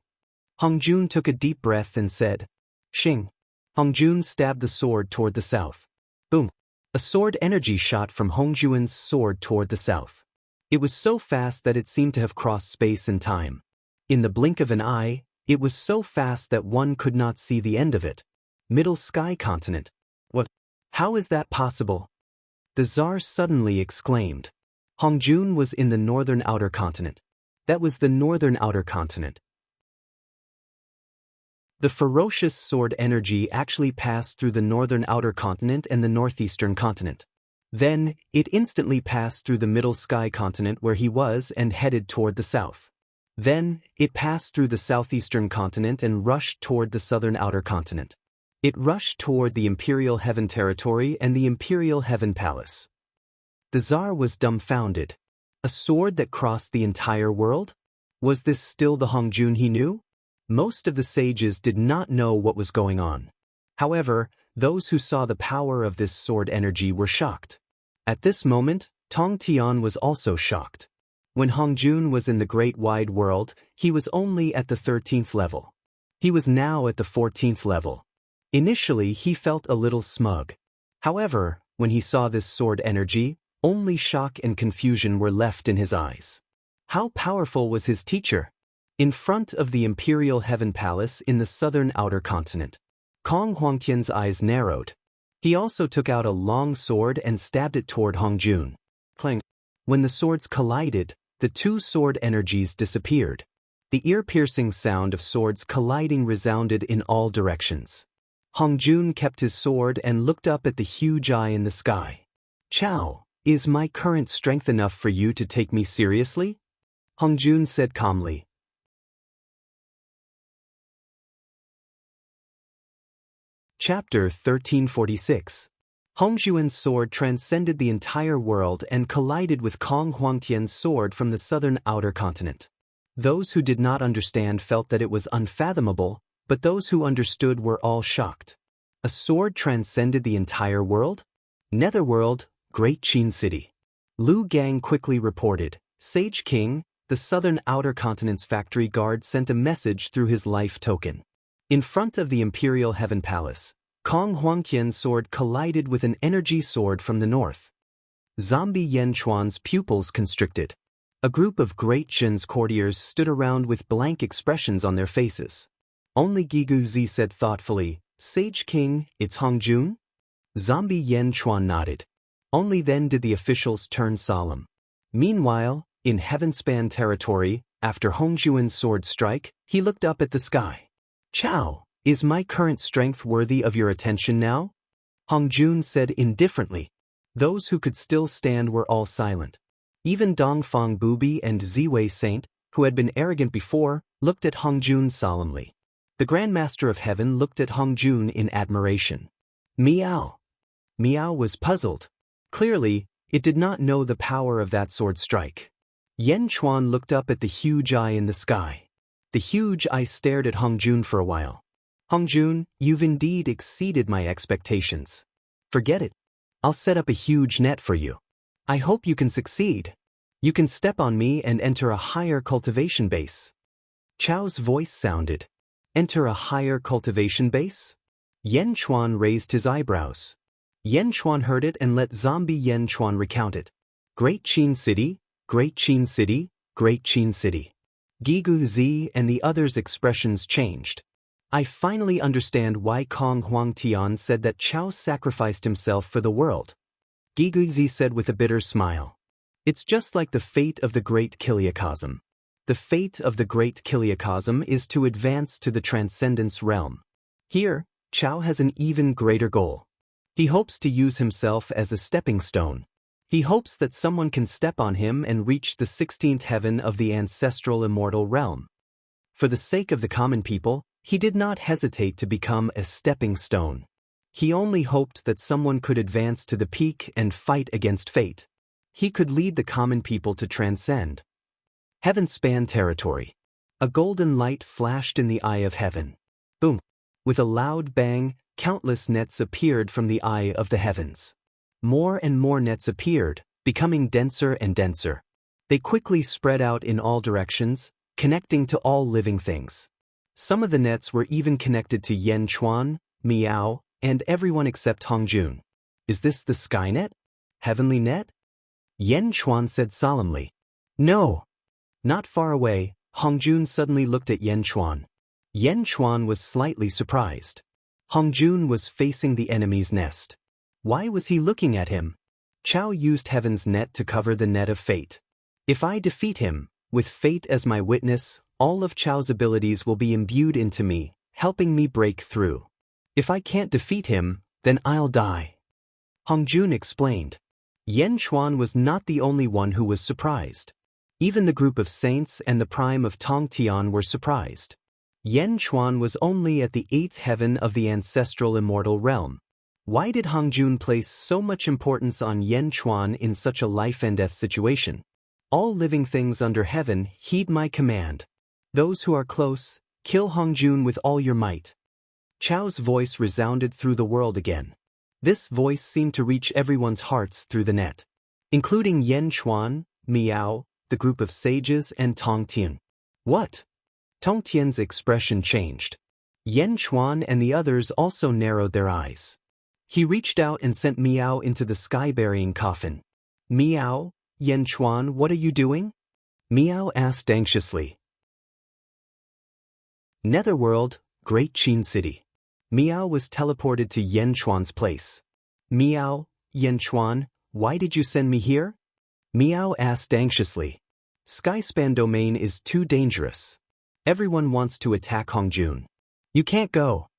Hongjun took a deep breath and said, Xing. Hongjun stabbed the sword toward the south. Boom. A sword energy shot from Hongjun's sword toward the south. It was so fast that it seemed to have crossed space and time. In the blink of an eye, it was so fast that one could not see the end of it. Middle Sky Continent. What? How is that possible? The Tsar suddenly exclaimed. Hongjun was in the northern outer continent. That was the northern outer continent. The ferocious sword energy actually passed through the northern outer continent and the northeastern continent. Then, it instantly passed through the middle sky continent where he was and headed toward the south. Then, it passed through the southeastern continent and rushed toward the southern outer continent. It rushed toward the Imperial Heaven Territory and the Imperial Heaven Palace. The Tsar was dumbfounded. A sword that crossed the entire world? Was this still the Hongjun he knew? Most of the sages did not know what was going on. However, those who saw the power of this sword energy were shocked. At this moment, Tong Tian was also shocked. When Hongjun was in the great wide world, he was only at the 13th level. He was now at the 14th level. Initially, he felt a little smug. However, when he saw this sword energy, only shock and confusion were left in his eyes. How powerful was his teacher? In front of the Imperial Heaven Palace in the southern outer continent, Kong Huangtian's eyes narrowed. He also took out a long sword and stabbed it toward Hongjun. Clang. When the swords collided, the two sword energies disappeared. The ear-piercing sound of swords colliding resounded in all directions. Hongjun kept his sword and looked up at the huge eye in the sky. Chao, is my current strength enough for you to take me seriously? Hongjun said calmly. Chapter 1346. Hongjun's sword transcended the entire world and collided with Kong Huangtian's sword from the southern outer continent. Those who did not understand felt that it was unfathomable, but those who understood were all shocked. A sword transcended the entire world? Netherworld, Great Qin City. Lu Gang quickly reported, Sage King, the southern outer continent's factory guard sent a message through his life token. In front of the Imperial Heaven Palace, Kong Huangtian's sword collided with an energy sword from the north. Zombie Yen Chuan's pupils constricted. A group of Great Qin's courtiers stood around with blank expressions on their faces. Only Gigu Zi said thoughtfully, Sage King, it's Hongjun? Zombie Yen Chuan nodded. Only then did the officials turn solemn. Meanwhile, in Heavenspan territory, after Hongjun's sword strike, he looked up at the sky. Chao, is my current strength worthy of your attention now? Hongjun said indifferently. Those who could still stand were all silent. Even Dongfang Bubi and Ziwei Saint, who had been arrogant before, looked at Hongjun solemnly. The Grandmaster of Heaven looked at Hongjun in admiration. Miao. Miao was puzzled. Clearly, it did not know the power of that sword strike. Yen Chuan looked up at the huge eye in the sky. The huge eye stared at Hongjun for a while. Hongjun, you've indeed exceeded my expectations. Forget it. I'll set up a huge net for you. I hope you can succeed. You can step on me and enter a higher cultivation base. Chao's voice sounded. Enter a higher cultivation base? Yen Chuan raised his eyebrows. Yen Chuan heard it and let Zombie Yen Chuan recount it. Great Qin City, Great Qin City, Great Qin City. Gigu Zi and the others' expressions changed. I finally understand why Kong Huangtian said that Chao sacrificed himself for the world. Gigu Zi said with a bitter smile. It's just like the fate of the Great Kiliacosm. The fate of the Great Kiliacosm is to advance to the Transcendence realm. Here, Chao has an even greater goal. He hopes to use himself as a stepping stone. He hopes that someone can step on him and reach the 16th heaven of the ancestral immortal realm. For the sake of the common people, he did not hesitate to become a stepping stone. He only hoped that someone could advance to the peak and fight against fate. He could lead the common people to transcend. Heaven spanned territory. A golden light flashed in the eye of heaven. Boom! With a loud bang, countless nets appeared from the eye of the heavens. More and more nets appeared, becoming denser and denser. They quickly spread out in all directions, connecting to all living things. Some of the nets were even connected to Yen Chuan, Miao, and everyone except Hongjun. Is this the Skynet? Heavenly net? Yen Chuan said solemnly. No. Not far away, Hongjun suddenly looked at Yen Chuan. Yen Chuan was slightly surprised. Hongjun was facing the enemy's nest. Why was he looking at him? Chao used heaven's net to cover the net of fate. If I defeat him, with fate as my witness, all of Chao's abilities will be imbued into me, helping me break through. If I can't defeat him, then I'll die. Hongjun explained. Yen Chuan was not the only one who was surprised. Even the group of saints and the prime of Tongtian were surprised. Yen Chuan was only at the 8th heaven of the ancestral immortal realm. Why did Hongjun place so much importance on Yen Chuan in such a life-and-death situation? All living things under heaven heed my command. Those who are close, kill Hongjun with all your might. Chao's voice resounded through the world again. This voice seemed to reach everyone's hearts through the net, including Yen Chuan, Miao, the group of sages, and Tongtian. What? Tongtian's expression changed. Yen Chuan and the others also narrowed their eyes. He reached out and sent Miao into the sky-burying coffin. Miao, Yen Chuan, what are you doing? Miao asked anxiously. Netherworld, Great Qin City. Miao was teleported to Yen Chuan's place. Miao, Yen Chuan, why did you send me here? Miao asked anxiously. Skyspan domain is too dangerous. Everyone wants to attack Hongjun. You can't go.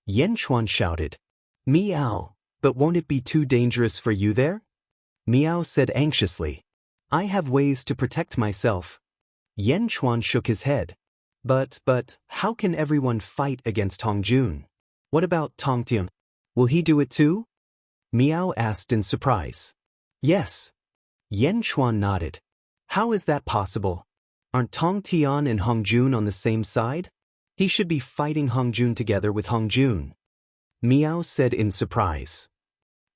Yen Chuan shouted. Miao, but won't it be too dangerous for you there? Miao said anxiously. I have ways to protect myself. Yen Chuan shook his head. But, how can everyone fight against Hongjun? What about Tongtian? Will he do it too? Miao asked in surprise. Yes. Yen Chuan nodded. How is that possible? Aren't Tongtian and Hongjun on the same side? He should be fighting Hongjun together with Hongjun. Miao said in surprise.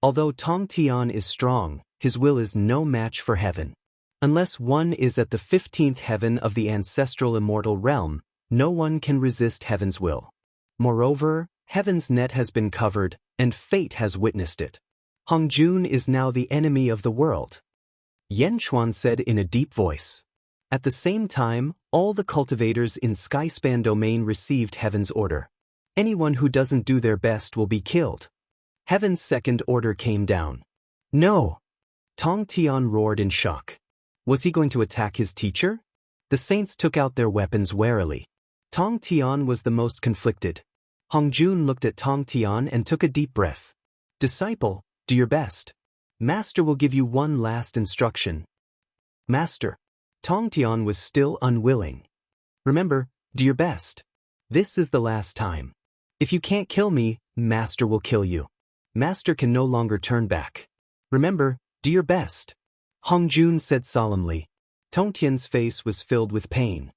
Although Tongtian is strong, his will is no match for heaven. Unless one is at the 15th heaven of the ancestral immortal realm, no one can resist heaven's will. Moreover, heaven's net has been covered, and fate has witnessed it. Hongjun is now the enemy of the world. Yen Chuan said in a deep voice. At the same time, all the cultivators in Skyspan domain received heaven's order. Anyone who doesn't do their best will be killed. Heaven's second order came down. No! Tongtian roared in shock. Was he going to attack his teacher? The saints took out their weapons warily. Tongtian was the most conflicted. Hongjun looked at Tongtian and took a deep breath. Disciple, do your best. Master will give you one last instruction. Master. Tongtian was still unwilling. Remember, do your best. This is the last time. If you can't kill me, Master will kill you. Master can no longer turn back. Remember, do your best. Hongjun said solemnly. Tongtian's face was filled with pain.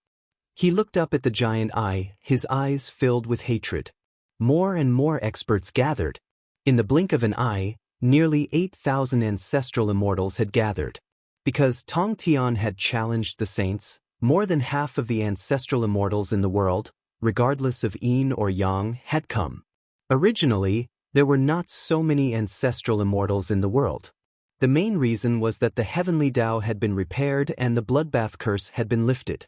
He looked up at the giant eye, his eyes filled with hatred. More and more experts gathered. In the blink of an eye, nearly 8,000 ancestral immortals had gathered. Because Tongtian had challenged the saints, more than half of the ancestral immortals in the world, regardless of yin or yang, had come. Originally, there were not so many ancestral immortals in the world. The main reason was that the heavenly Tao had been repaired and the bloodbath curse had been lifted.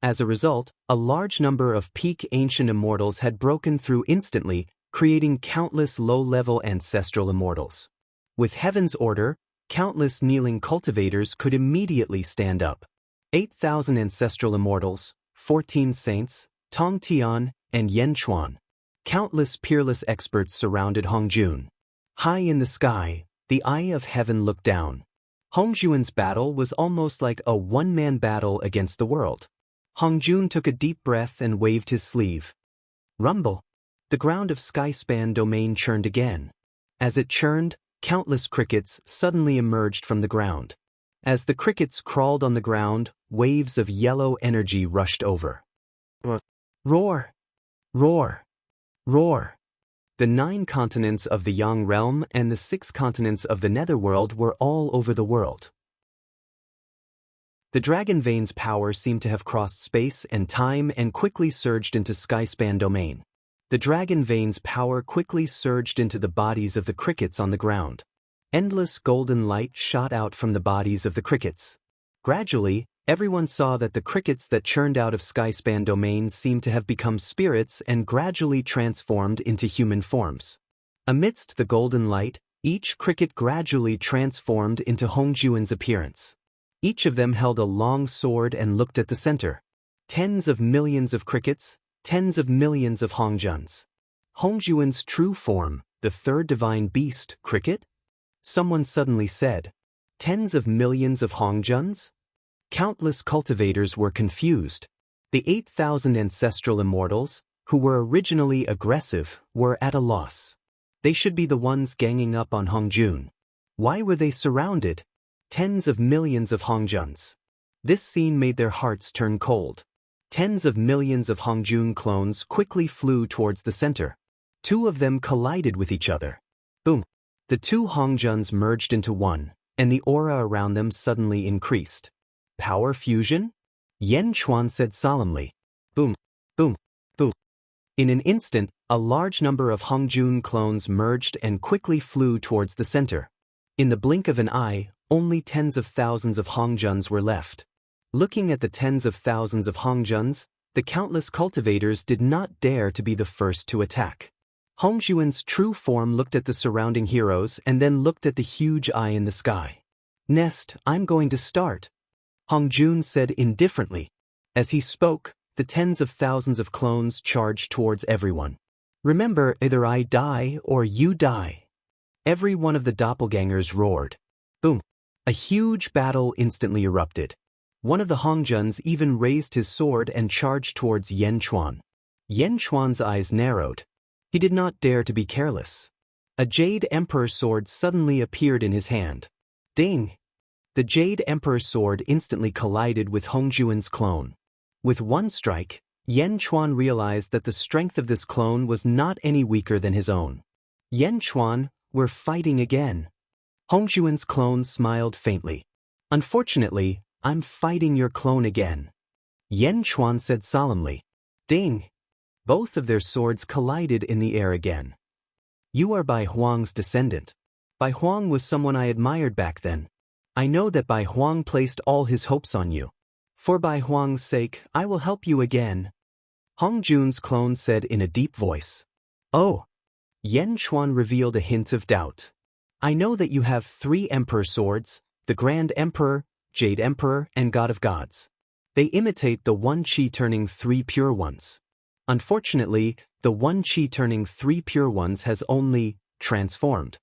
As a result, a large number of peak ancient immortals had broken through instantly, creating countless low-level ancestral immortals. With heaven's order, countless kneeling cultivators could immediately stand up. 8,000 ancestral immortals, 14 saints, Tongtian, and Yen Chuan. Countless peerless experts surrounded Hongjun. High in the sky, the eye of heaven looked down. Hongjuan's battle was almost like a one-man battle against the world. Hongjun took a deep breath and waved his sleeve. Rumble. The ground of Skyspan domain churned again. As it churned, countless crickets suddenly emerged from the ground. As the crickets crawled on the ground, waves of yellow energy rushed over. Roar! Roar! Roar! The 9 continents of the Yang realm and the 6 continents of the Netherworld were all over the world. The Dragon Vein's power seemed to have crossed space and time and quickly surged into Skyspan domain. The Dragon Vein's power quickly surged into the bodies of the crickets on the ground. Endless golden light shot out from the bodies of the crickets. Gradually, everyone saw that the crickets that churned out of Skyspan domain seemed to have become spirits and gradually transformed into human forms. Amidst the golden light, each cricket gradually transformed into Hongjuan's appearance. Each of them held a long sword and looked at the center. Tens of millions of crickets, tens of millions of Hongjuns. Hongjuan's true form, the third divine beast, cricket? Someone suddenly said. Tens of millions of Hongjuns? Countless cultivators were confused. The 8,000 ancestral immortals, who were originally aggressive, were at a loss. They should be the ones ganging up on Hongjun. Why were they surrounded? Tens of millions of Hongjuns. This scene made their hearts turn cold. Tens of millions of Hongjun clones quickly flew towards the center. 2 of them collided with each other. Boom! The 2 Hongjuns merged into one, and the aura around them suddenly increased. Power fusion? Yen Chuan said solemnly. Boom! Boom! Boom! In an instant, a large number of Hongjun clones merged and quickly flew towards the center. In the blink of an eye, only tens of thousands of Hongjuns were left. Looking at the tens of thousands of Hongjuns, the countless cultivators did not dare to be the first to attack. Hongjuan's true form looked at the surrounding heroes and then looked at the huge eye in the sky. Nest, I'm going to start. Hongjun said indifferently. As he spoke, the tens of thousands of clones charged towards everyone. Remember, either I die or you die. Every one of the doppelgangers roared. Boom! A huge battle instantly erupted. One of the Hongjuns even raised his sword and charged towards Yen Chuan. Yen Chuan's eyes narrowed. He did not dare to be careless. A Jade Emperor sword suddenly appeared in his hand. Ding! The Jade Emperor sword instantly collided with Hongjuan's clone. With one strike, Yen Chuan realized that the strength of this clone was not any weaker than his own. Yen Chuan, we're fighting again. Hongjuan's clone smiled faintly. Unfortunately, I'm fighting your clone again. Yen Chuan said solemnly. Ding! Both of their swords collided in the air again. You are Bai Huang's descendant. Bai Huang was someone I admired back then. I know that Bai Huang placed all his hopes on you. For Bai Huang's sake, I will help you again. Hongjun's clone said in a deep voice. Oh! Yen Chuan revealed a hint of doubt. I know that you have 3 Emperor swords, the Grand Emperor, Jade Emperor, and God of Gods. They imitate the one Qi turning 3 pure ones. Unfortunately, the one Qi turning 3 pure ones has only transformed.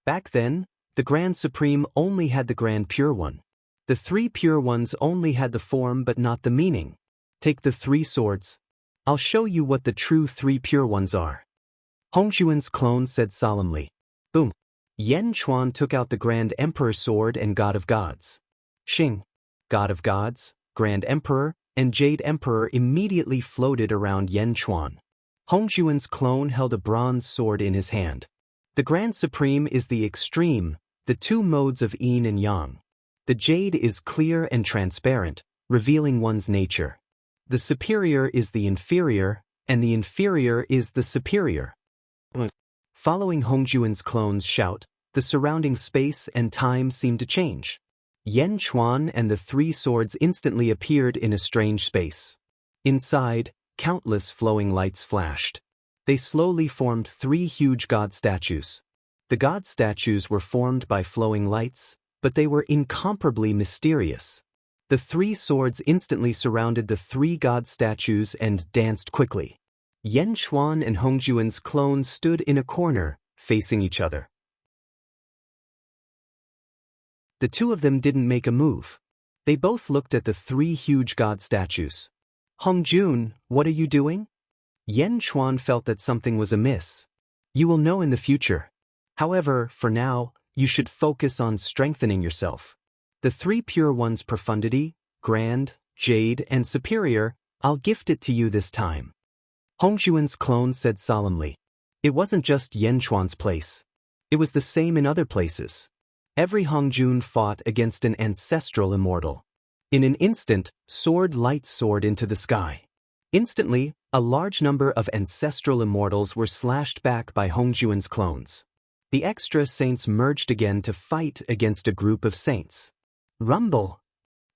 Back then, the Grand Supreme only had the Grand Pure One. The 3 pure ones only had the form but not the meaning. Take the 3 swords. I'll show you what the true 3 pure ones are. Hongjuan's clone said solemnly. Boom! Yen Chuan took out the Grand Emperor sword and God of Gods. Xing! God of Gods, Grand Emperor, and Jade Emperor immediately floated around Yen Chuan. Hongjuan's clone held a bronze sword in his hand. The Grand Supreme is the extreme, the 2 modes of yin and yang. The jade is clear and transparent, revealing one's nature. The superior is the inferior, and the inferior is the superior. Following Hongjuan's clone's shout, the surrounding space and time seemed to change. Yen Chuan and the 3 swords instantly appeared in a strange space. Inside, countless flowing lights flashed. They slowly formed 3 huge god statues. The god statues were formed by flowing lights, but they were incomparably mysterious. The 3 swords instantly surrounded the 3 god statues and danced quickly. Yen Chuan and Hongjuan's clone stood in a corner, facing each other. The two of them didn't make a move. They both looked at the three huge god statues. Hongjun, what are you doing? Yen Chuan felt that something was amiss. You will know in the future. However, for now, you should focus on strengthening yourself. The three pure ones, profundity, grand, jade, and superior, I'll gift it to you this time. Hongjuan's clone said solemnly. It wasn't just Yen Chuan's place. It was the same in other places. Every Hongjun fought against an ancestral immortal. In an instant, sword light soared into the sky. Instantly, a large number of ancestral immortals were slashed back by Hongjuan's clones. The extra saints merged again to fight against a group of saints. Rumble!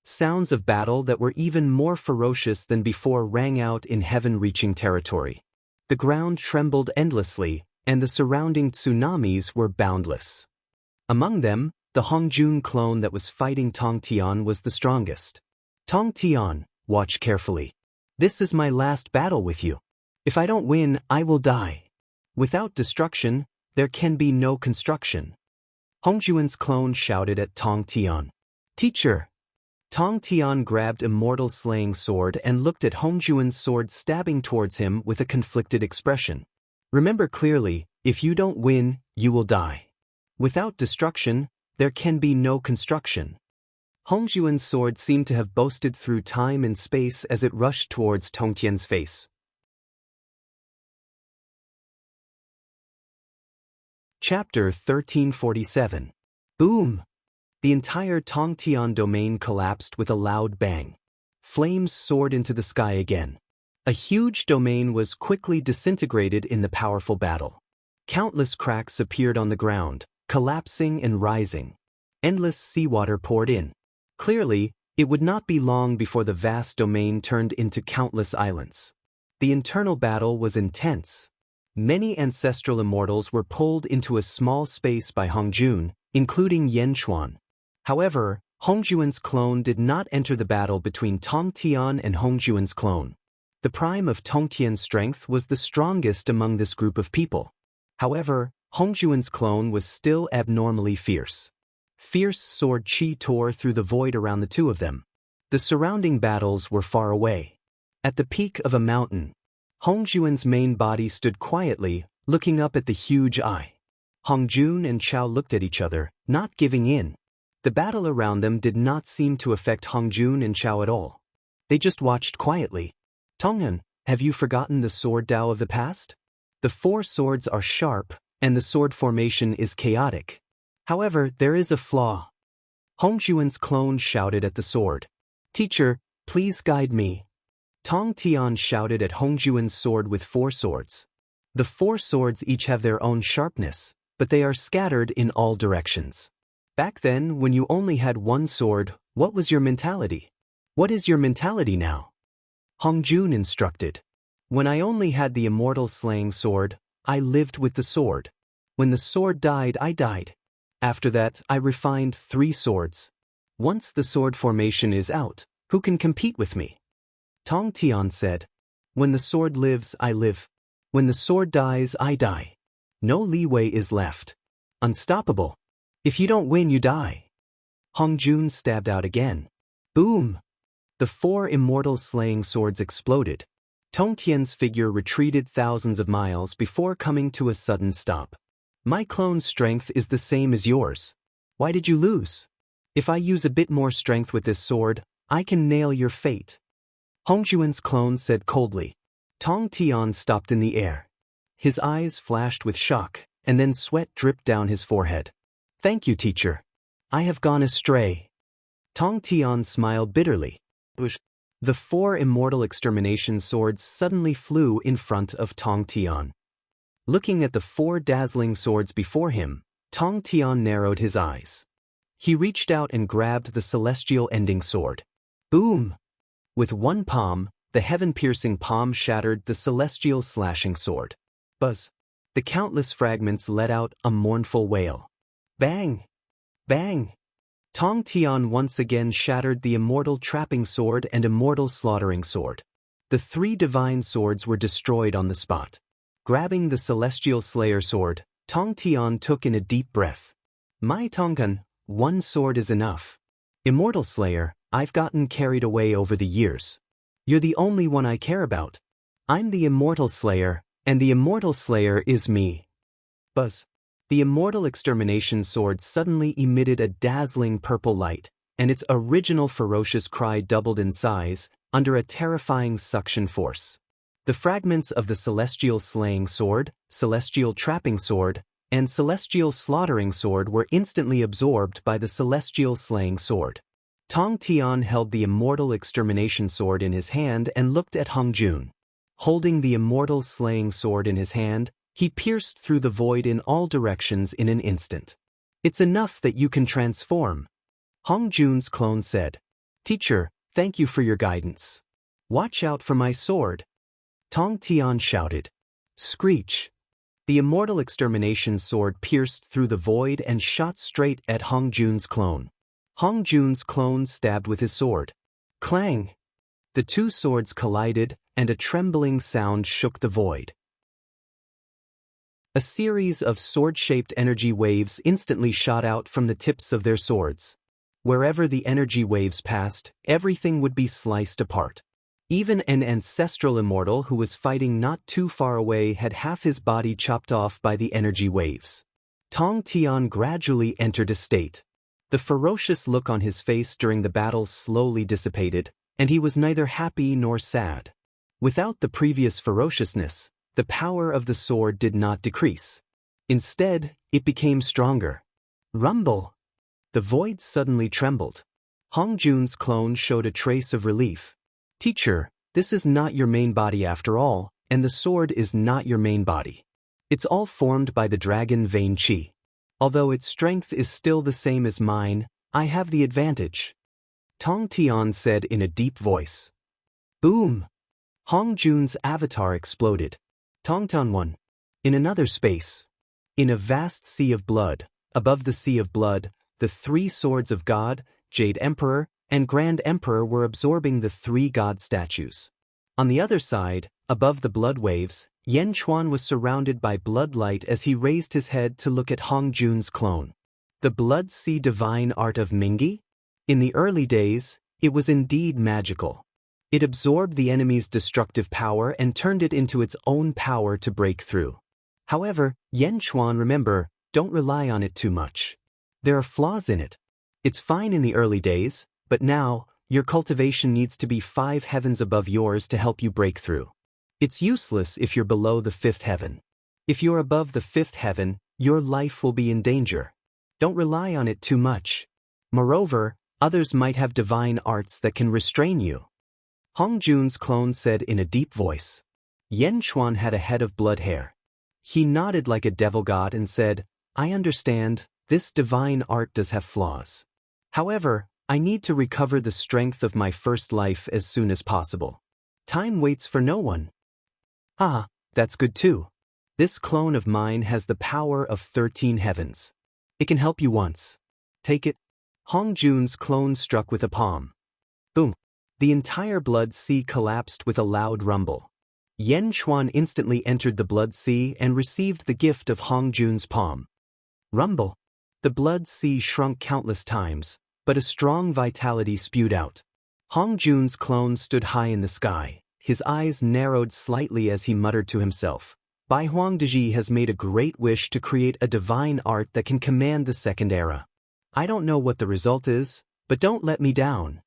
Sounds of battle that were even more ferocious than before rang out in heaven-reaching territory. The ground trembled endlessly, and the surrounding tsunamis were boundless. Among them, the Hongjun clone that was fighting Tong Tian was the strongest. Tong Tian, watch carefully. This is my last battle with you. If I don't win, I will die. Without destruction, there can be no construction. Hongjuan's clone shouted at Tong Tian. Teacher! Tong Tian grabbed Immortal slaying sword and looked at Hongjuan's sword stabbing towards him with a conflicted expression. Remember clearly, if you don't win, you will die. Without destruction, there can be no construction. Hongjuan's sword seemed to have boasted through time and space as it rushed towards Tong Tian's face. Chapter 1347. Boom! The entire Tong Tian domain collapsed with a loud bang. Flames soared into the sky again. A huge domain was quickly disintegrated in the powerful battle. Countless cracks appeared on the ground, collapsing and rising. Endless seawater poured in. Clearly, it would not be long before the vast domain turned into countless islands. The internal battle was intense. Many ancestral immortals were pulled into a small space by Hongjun, including Yen Chuan. However, Hongjuan's clone did not enter the battle between Tong Tian and Hongjuan's clone. The prime of Tong Tian's strength was the strongest among this group of people. However, Hongjuan's clone was still abnormally fierce. Fierce sword chi tore through the void around the two of them. The surrounding battles were far away. At the peak of a mountain, Hongjuan's main body stood quietly, looking up at the huge eye. Hongjun and Chao looked at each other, not giving in. The battle around them did not seem to affect Hongjun and Chao at all. They just watched quietly. Tonghan, have you forgotten the sword Tao of the past? The four swords are sharp, and the sword formation is chaotic. However, there is a flaw. Hongjuan's clone shouted at the sword. Teacher, please guide me. Tong Tian shouted at Hongjuan's sword with four swords. The four swords each have their own sharpness, but they are scattered in all directions. Back then, when you only had one sword, what was your mentality? What is your mentality now? Hongjun instructed. When I only had the Immortal slaying sword, I lived with the sword. When the sword died, I died. After that, I refined 3 swords. Once the sword formation is out, who can compete with me? Tong Tian said. When the sword lives, I live. When the sword dies, I die. No leeway is left. Unstoppable. If you don't win, you die. Hongjun stabbed out again. Boom! The 4 immortal slaying swords exploded. Tong Tian's figure retreated thousands of miles before coming to a sudden stop. My clone's strength is the same as yours. Why did you lose? If I use a bit more strength with this sword, I can nail your fate. Hongjuan's clone said coldly. Tong Tian stopped in the air. His eyes flashed with shock, and then sweat dripped down his forehead. Thank you, teacher. I have gone astray. Tong Tian smiled bitterly. The 4 immortal extermination swords suddenly flew in front of Tong Tian. Looking at the 4 dazzling swords before him, Tong Tian narrowed his eyes. He reached out and grabbed the celestial ending sword. Boom! With one palm, the heaven-piercing palm shattered the celestial slashing sword. Buzz! The countless fragments let out a mournful wail. Bang! Bang! Tong Tian once again shattered the immortal trapping sword and immortal slaughtering sword. The 3 divine swords were destroyed on the spot. Grabbing the celestial slayer sword, Tong Tian took in a deep breath. My Tonghan, one sword is enough. Immortal Slayer, I've gotten carried away over the years. You're the only one I care about. I'm the Immortal Slayer, and the Immortal Slayer is me. Buzz. The Immortal Extermination Sword suddenly emitted a dazzling purple light, and its original ferocious cry doubled in size, under a terrifying suction force. The fragments of the Celestial Slaying Sword, Celestial Trapping Sword, and Celestial Slaughtering Sword were instantly absorbed by the Celestial Slaying Sword. Tong Tian held the Immortal Extermination Sword in his hand and looked at Hong Jun. Holding the Immortal Slaying Sword in his hand, he pierced through the void in all directions in an instant. It's enough that you can transform. Hong Jun's clone said. Teacher, thank you for your guidance. Watch out for my sword. Tong Tian shouted. Screech. The Immortal Extermination Sword pierced through the void and shot straight at Hong Jun's clone. Hong Jun's clone stabbed with his sword. Clang! The two swords collided, and a trembling sound shook the void. A series of sword-shaped energy waves instantly shot out from the tips of their swords. Wherever the energy waves passed, everything would be sliced apart. Even an ancestral immortal who was fighting not too far away had half his body chopped off by the energy waves. Tong Tian gradually entered a state. The ferocious look on his face during the battle slowly dissipated, and he was neither happy nor sad. Without the previous ferociousness, the power of the sword did not decrease. Instead, it became stronger. Rumble! The void suddenly trembled. Hong Jun's clone showed a trace of relief. Teacher, this is not your main body after all, and the sword is not your main body. It's all formed by the dragon vein qi. Although its strength is still the same as mine, I have the advantage. Tong Tian said in a deep voice. Boom! Hong Jun's avatar exploded. Tong Tian 1. In another space. In a vast sea of blood, above the sea of blood, the three swords of God, Jade Emperor, and Grand Emperor were absorbing the three god statues. On the other side, above the blood waves, Yen Chuan was surrounded by blood light as he raised his head to look at Hong Jun's clone. The Blood Sea Divine Art of Mingi? In the early days, it was indeed magical. It absorbed the enemy's destructive power and turned it into its own power to break through. However, Yen Chuan, remember, don't rely on it too much. There are flaws in it. It's fine in the early days, but now, your cultivation needs to be 5 heavens above yours to help you break through. It's useless if you're below the 5th heaven. If you're above the 5th heaven, your life will be in danger. Don't rely on it too much. Moreover, others might have divine arts that can restrain you. Hong Jun's clone said in a deep voice. Yen Chuan had a head of blood hair. He nodded like a devil god and said, I understand, this divine art does have flaws. However, I need to recover the strength of my first life as soon as possible. Time waits for no one. Ah, that's good too. This clone of mine has the power of 13 heavens. It can help you once. Take it. Hong Jun's clone struck with a palm. Boom. The entire blood sea collapsed with a loud rumble. Yen Chuan instantly entered the blood sea and received the gift of Hong Jun's palm. Rumble. The blood sea shrunk countless times, but a strong vitality spewed out. Hong Jun's clone stood high in the sky. His eyes narrowed slightly as he muttered to himself. Bai Huangdeji has made a great wish to create a divine art that can command the second era. I don't know what the result is, but don't let me down.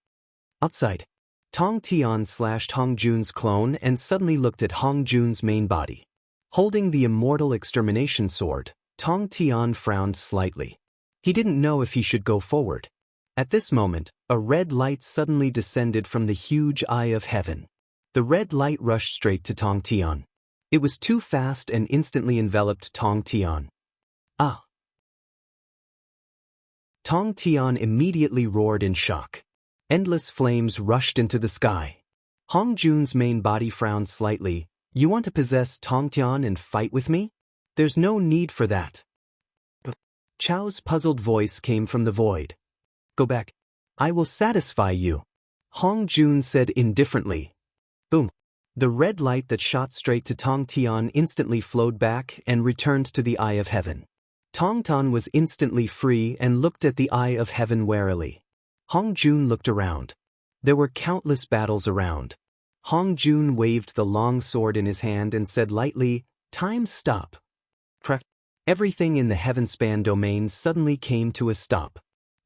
Outside. Tong Tian slashed Hong Jun's clone and suddenly looked at Hong Jun's main body. Holding the Immortal Extermination Sword, Tong Tian frowned slightly. He didn't know if he should go forward. At this moment, a red light suddenly descended from the huge eye of heaven. The red light rushed straight to Tong Tian. It was too fast and instantly enveloped Tong Tian. Ah! Tong Tian immediately roared in shock. Endless flames rushed into the sky. Hong Jun's main body frowned slightly. You want to possess Tong Tian and fight with me? There's no need for that. Chao's puzzled voice came from the void. Go back. I will satisfy you. Hong Jun said indifferently. Boom. The red light that shot straight to Tong Tian instantly flowed back and returned to the eye of heaven. Tongtan was instantly free and looked at the eye of heaven warily. Hong Jun looked around. There were countless battles around. Hong Jun waved the long sword in his hand and said lightly, "Time stop." Everything in the heavenspan domain suddenly came to a stop.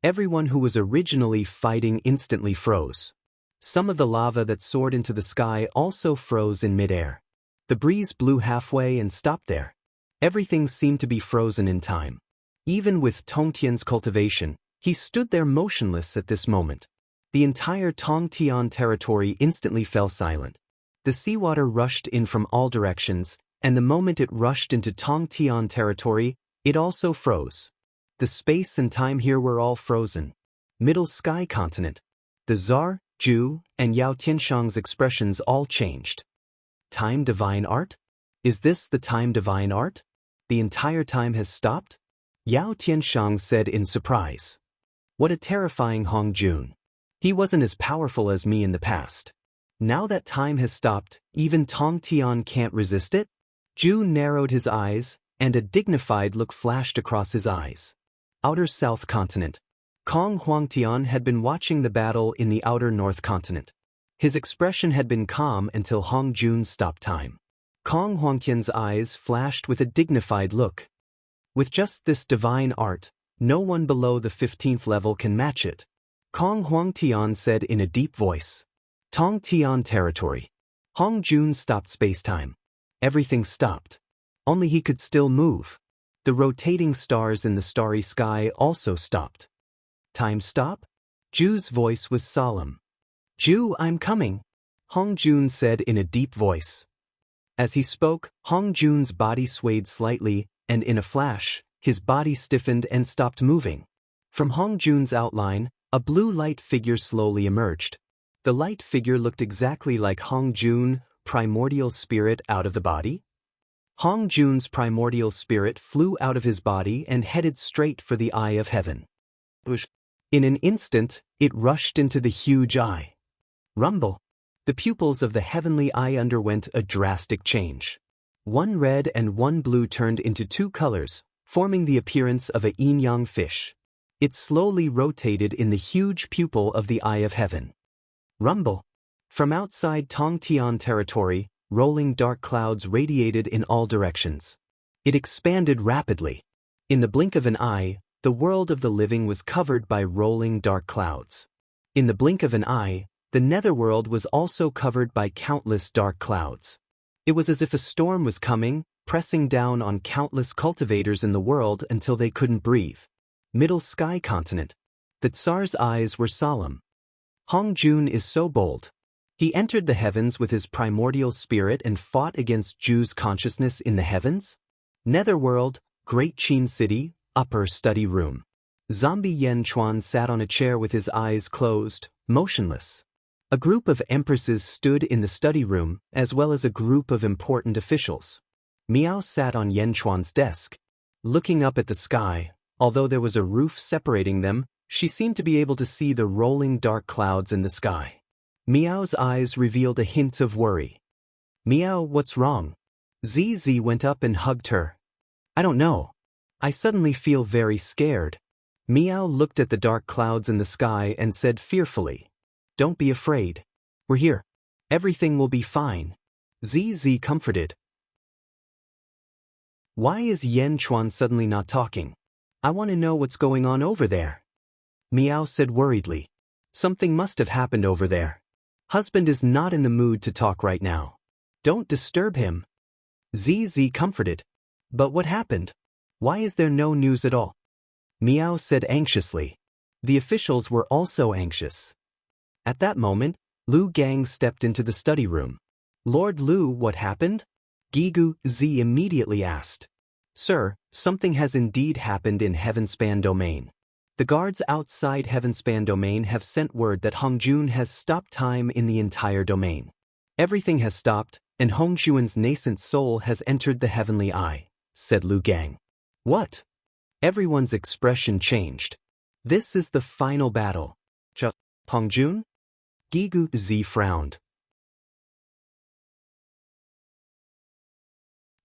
Everyone who was originally fighting instantly froze. Some of the lava that soared into the sky also froze in midair. The breeze blew halfway and stopped there. Everything seemed to be frozen in time. Even with Tongtian's cultivation, he stood there motionless at this moment. The entire Tongtian territory instantly fell silent. The seawater rushed in from all directions, and the moment it rushed into Tongtian territory, it also froze. The space and time here were all frozen. Middle Sky Continent. The Tsar, Zhu, and Yao Tianshang's expressions all changed. Time divine art? Is this the time divine art? The entire time has stopped? Yao Tianshang said in surprise. What a terrifying Hong Jun. He wasn't as powerful as me in the past. Now that time has stopped, even Tongtian can't resist it? Zhu narrowed his eyes, and a dignified look flashed across his eyes. Outer South Continent. Kong Huangtian had been watching the battle in the outer North Continent. His expression had been calm until Hong Jun stopped time. Kong Huangtian's eyes flashed with a dignified look. With just this divine art, no one below the 15th level can match it. Kong Huangtian said in a deep voice. Tongtian territory. Hong Jun stopped space-time. Everything stopped. Only he could still move. The rotating stars in the starry sky also stopped. Time stop? Zhu's voice was solemn. Zhu, I'm coming, Hong Jun said in a deep voice. As he spoke, Hong Jun's body swayed slightly, and in a flash, his body stiffened and stopped moving. From Hong Jun's outline, a blue light figure slowly emerged. The light figure looked exactly like Hong Jun, primordial spirit out of the body. Hong Jun's primordial spirit flew out of his body and headed straight for the eye of heaven. In an instant, it rushed into the huge eye. Rumble. The pupils of the heavenly eye underwent a drastic change. One red and one blue turned into two colors, forming the appearance of a yin-yang fish. It slowly rotated in the huge pupil of the eye of heaven. Rumble. From outside Tongtian territory, rolling dark clouds radiated in all directions. It expanded rapidly. In the blink of an eye, the world of the living was covered by rolling dark clouds. In the blink of an eye, the netherworld was also covered by countless dark clouds. It was as if a storm was coming, pressing down on countless cultivators in the world until they couldn't breathe. Middle Sky Continent. The Tsar's eyes were solemn. Hong Jun is so bold. He entered the heavens with his primordial spirit and fought against Zhu's consciousness in the heavens? Netherworld, Great Qin City, Upper Study Room. Zombie Yen Chuan sat on a chair with his eyes closed, motionless. A group of empresses stood in the study room, as well as a group of important officials. Miao sat on Yen Chuan's desk. Looking up at the sky, although there was a roof separating them, she seemed to be able to see the rolling dark clouds in the sky. Miao's eyes revealed a hint of worry. Miao, what's wrong? ZZ went up and hugged her. I don't know. I suddenly feel very scared. Miao looked at the dark clouds in the sky and said fearfully, Don't be afraid. We're here. Everything will be fine. ZZ comforted. Why is Yen Chuan suddenly not talking? I want to know what's going on over there. Miao said worriedly. Something must have happened over there. Husband is not in the mood to talk right now. Don't disturb him. ZZ comforted. But what happened? Why is there no news at all? Miao said anxiously. The officials were also anxious. At that moment, Lu Gang stepped into the study room. Lord Lu, what happened? Gigu Z immediately asked. Sir, something has indeed happened in Heavenspan Domain. The guards outside Heavenspan Domain have sent word that Hong Jun has stopped time in the entire domain. Everything has stopped, and Hong Jun's nascent soul has entered the heavenly eye, said Lu Gang. What? Everyone's expression changed. This is the final battle. Hong Jun? Gigu Z frowned.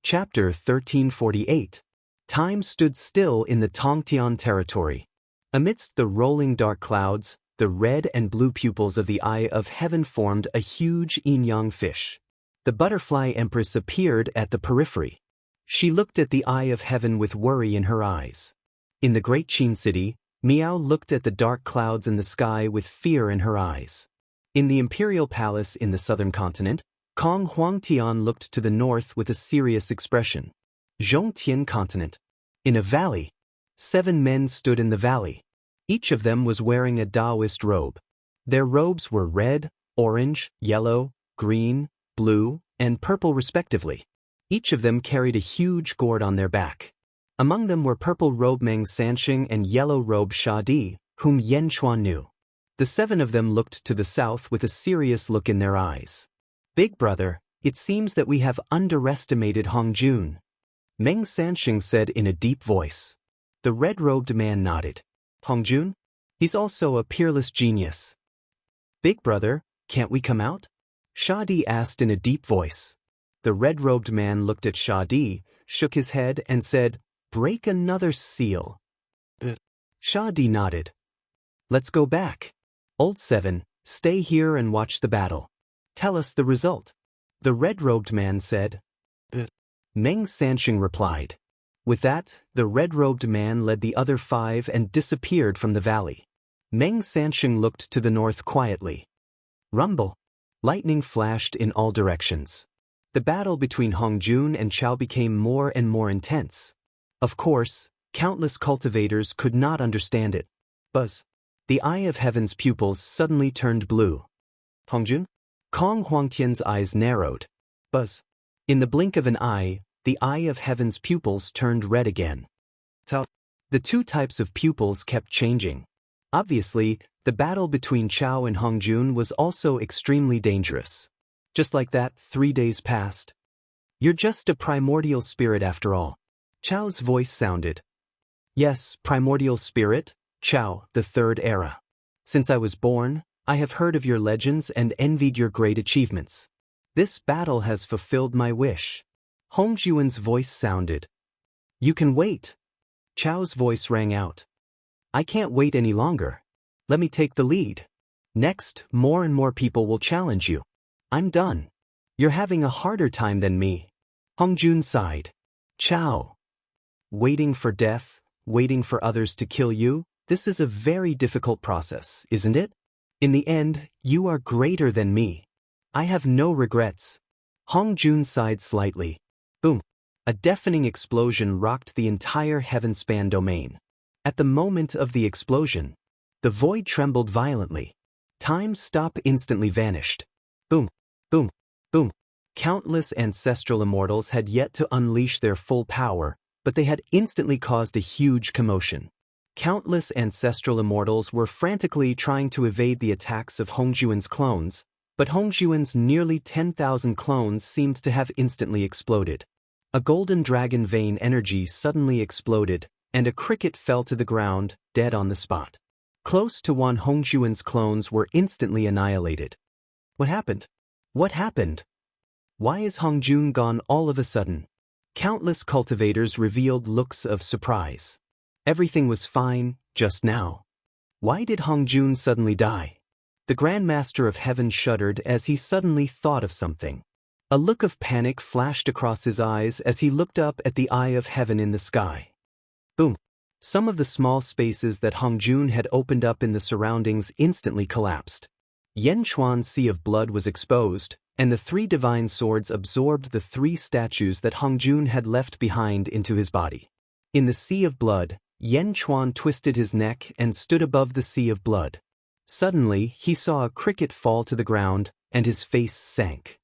Chapter 1348. Time stood still in the Tongtian territory. Amidst the rolling dark clouds, the red and blue pupils of the Eye of Heaven formed a huge yin-yang fish. The butterfly empress appeared at the periphery. She looked at the Eye of Heaven with worry in her eyes. In the great Qin city, Miao looked at the dark clouds in the sky with fear in her eyes. In the imperial palace in the southern continent, Kong Huangtian looked to the north with a serious expression. Zhongtian continent. In a valley. 7 men stood in the valley. Each of them was wearing a Taoist robe. Their robes were red, orange, yellow, green, blue, and purple respectively. Each of them carried a huge gourd on their back. Among them were purple robe Meng Sanxing and yellow robe Sha Di, whom Yen Chuan knew. The 7 of them looked to the south with a serious look in their eyes. Big brother, it seems that we have underestimated Hong Jun. Meng Sanxing said in a deep voice. The red-robed man nodded. Hong Jun? He's also a peerless genius. Big brother, can't we come out? Sha Di asked in a deep voice. The red-robed man looked at Sha Di, shook his head and said, break another seal. Sha Di nodded. Let's go back. Old 7, stay here and watch the battle. Tell us the result. The red-robed man said. Meng Sanxing replied. With that, the red-robed man led the other 5 and disappeared from the valley. Meng Sanxing looked to the north quietly. Rumble. Lightning flashed in all directions. The battle between Hong Jun and Chao became more and more intense. Of course, countless cultivators could not understand it. Buzz. The Eye of Heaven's pupils suddenly turned blue. Hong Jun? Kong Huangtian's eyes narrowed. Buzz. In the blink of an eye, the Eye of Heaven's pupils turned red again. The 2 types of pupils kept changing. Obviously, the battle between Chao and Hong Jun was also extremely dangerous. Just like that, 3 days passed. You're just a primordial spirit after all. Chao's voice sounded. Yes, primordial spirit, Chao, the 3rd era. Since I was born, I have heard of your legends and envied your great achievements. This battle has fulfilled my wish. Hong Juan's voice sounded. You can wait. Chao's voice rang out. I can't wait any longer. Let me take the lead. Next, more and more people will challenge you. I'm done. You're having a harder time than me. Hong Jun sighed. Chao. Waiting for death, waiting for others to kill you, this is a very difficult process, isn't it? In the end, you are greater than me. I have no regrets. Hong Jun sighed slightly. Boom. A deafening explosion rocked the entire heaven-span domain. At the moment of the explosion, the void trembled violently. Time's stop instantly vanished. Boom, boom, boom. Countless ancestral immortals had yet to unleash their full power, but they had instantly caused a huge commotion. Countless ancestral immortals were frantically trying to evade the attacks of Hong Juan's clones, but Hong Juan's nearly 10,000 clones seemed to have instantly exploded. A golden dragon vein energy suddenly exploded, and a cricket fell to the ground, dead on the spot. Close to one Hong Juan's clones were instantly annihilated. What happened? What happened? Why is Hong Jun gone all of a sudden? Countless cultivators revealed looks of surprise. Everything was fine, just now. Why did Hong Jun suddenly die? The Grand Master of Heaven shuddered as he suddenly thought of something. A look of panic flashed across his eyes as he looked up at the Eye of Heaven in the sky. Boom. Some of the small spaces that Hong Jun had opened up in the surroundings instantly collapsed. Yen Chuan's Sea of Blood was exposed, and the 3 divine swords absorbed the 3 statues that Hong Jun had left behind into his body. In the Sea of Blood, Yen Chuan twisted his neck and stood above the Sea of Blood. Suddenly, he saw a cricket fall to the ground, and his face sank.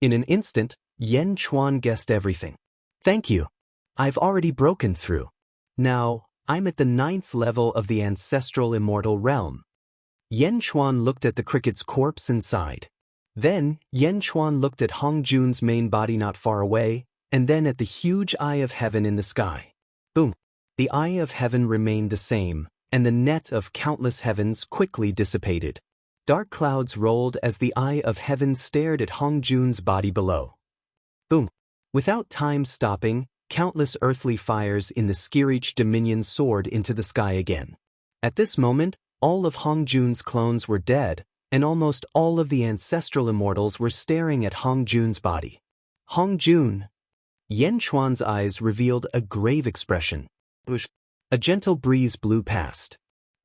In an instant, Yen Chuan guessed everything. Thank you. I've already broken through. Now, I'm at the 9th level of the ancestral immortal realm. Yen Chuan looked at the cricket's corpse and sighed. Then, Yen Chuan looked at Hong Jun's main body not far away, and then at the huge Eye of Heaven in the sky. Boom. The Eye of Heaven remained the same, and the net of countless heavens quickly dissipated. Dark clouds rolled as the Eye of Heaven stared at Hong Jun's body below. Boom. Without time stopping, countless earthly fires in the Skirich dominion soared into the sky again. At this moment, all of Hongjun's clones were dead, and almost all of the ancestral immortals were staring at Hongjun's body. Hongjun. Yen Chuan's eyes revealed a grave expression. A gentle breeze blew past.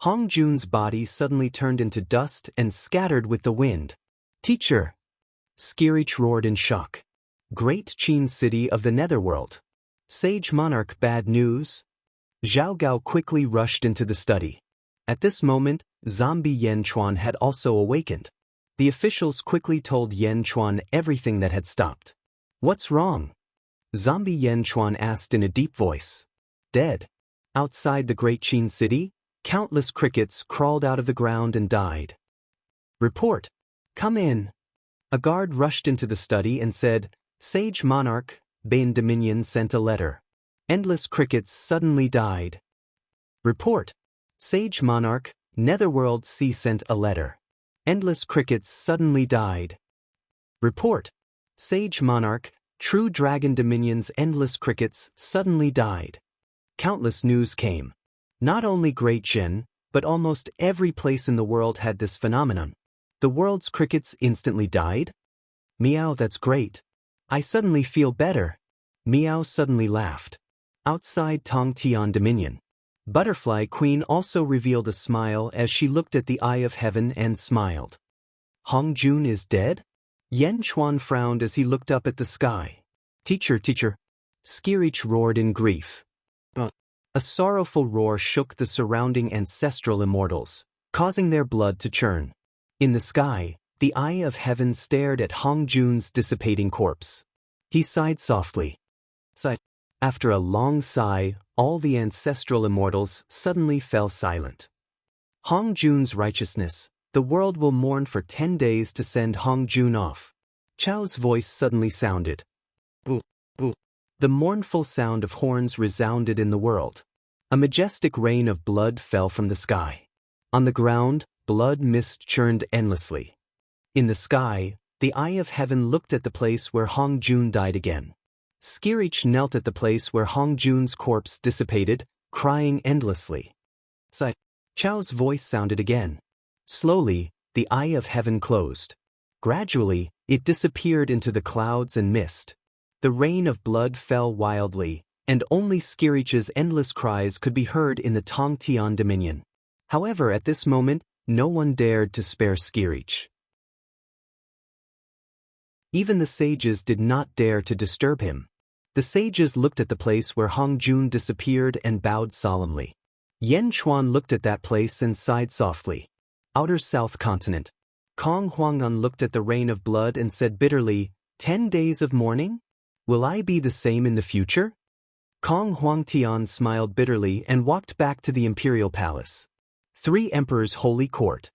Hongjun's body suddenly turned into dust and scattered with the wind. Teacher! Skirich roared in shock. Great Qin city of the netherworld. Sage monarch, bad news? Zhao Gao quickly rushed into the study. At this moment, zombie Yen Chuan had also awakened. The officials quickly told Yen Chuan everything that had stopped. What's wrong? Zombie Yen Chuan asked in a deep voice. Dead. Outside the great Qin city, countless crickets crawled out of the ground and died. Report. Come in. A guard rushed into the study and said, Sage monarch, Bane Dominion sent a letter. Endless crickets suddenly died. Report. Sage monarch, Netherworld Sea sent a letter. Endless crickets suddenly died. Report. Sage monarch, True Dragon Dominion's endless crickets suddenly died. Countless news came. Not only Great Qin, but almost every place in the world had this phenomenon. The world's crickets instantly died? Meow, that's great. I suddenly feel better. Meow suddenly laughed. Outside Tongtian Dominion, Butterfly Queen also revealed a smile as she looked at the Eye of Heaven and smiled. Hongjun is dead? Yen Chuan frowned as he looked up at the sky. Teacher, teacher. Skirich roared in grief. A sorrowful roar shook the surrounding ancestral immortals, causing their blood to churn. In the sky, the Eye of Heaven stared at Hongjun's dissipating corpse. He sighed softly. After a long sigh, all the ancestral immortals suddenly fell silent. Hongjun's righteousness. The world will mourn for 10 days to send Hongjun off. Chao's voice suddenly sounded. Boo, boo. The mournful sound of horns resounded in the world. A majestic rain of blood fell from the sky. On the ground, blood mist churned endlessly. In the sky, the Eye of Heaven looked at the place where Hongjun died again. Skirich knelt at the place where Hongjun's corpse dissipated, crying endlessly. Chao's voice sounded again. Slowly, the Eye of Heaven closed. Gradually, it disappeared into the clouds and mist. The rain of blood fell wildly, and only Skirich's endless cries could be heard in the Tongtian Dominion. However, at this moment, no one dared to spare Skirich. Even the sages did not dare to disturb him. The sages looked at the place where Hongjun disappeared and bowed solemnly. Yen Chuan looked at that place and sighed softly. Outer South Continent. Kong Huang'an looked at the rain of blood and said bitterly, 10 days of mourning? Will I be the same in the future? Kong Huangtian smiled bitterly and walked back to the imperial palace. 3 emperors' holy court.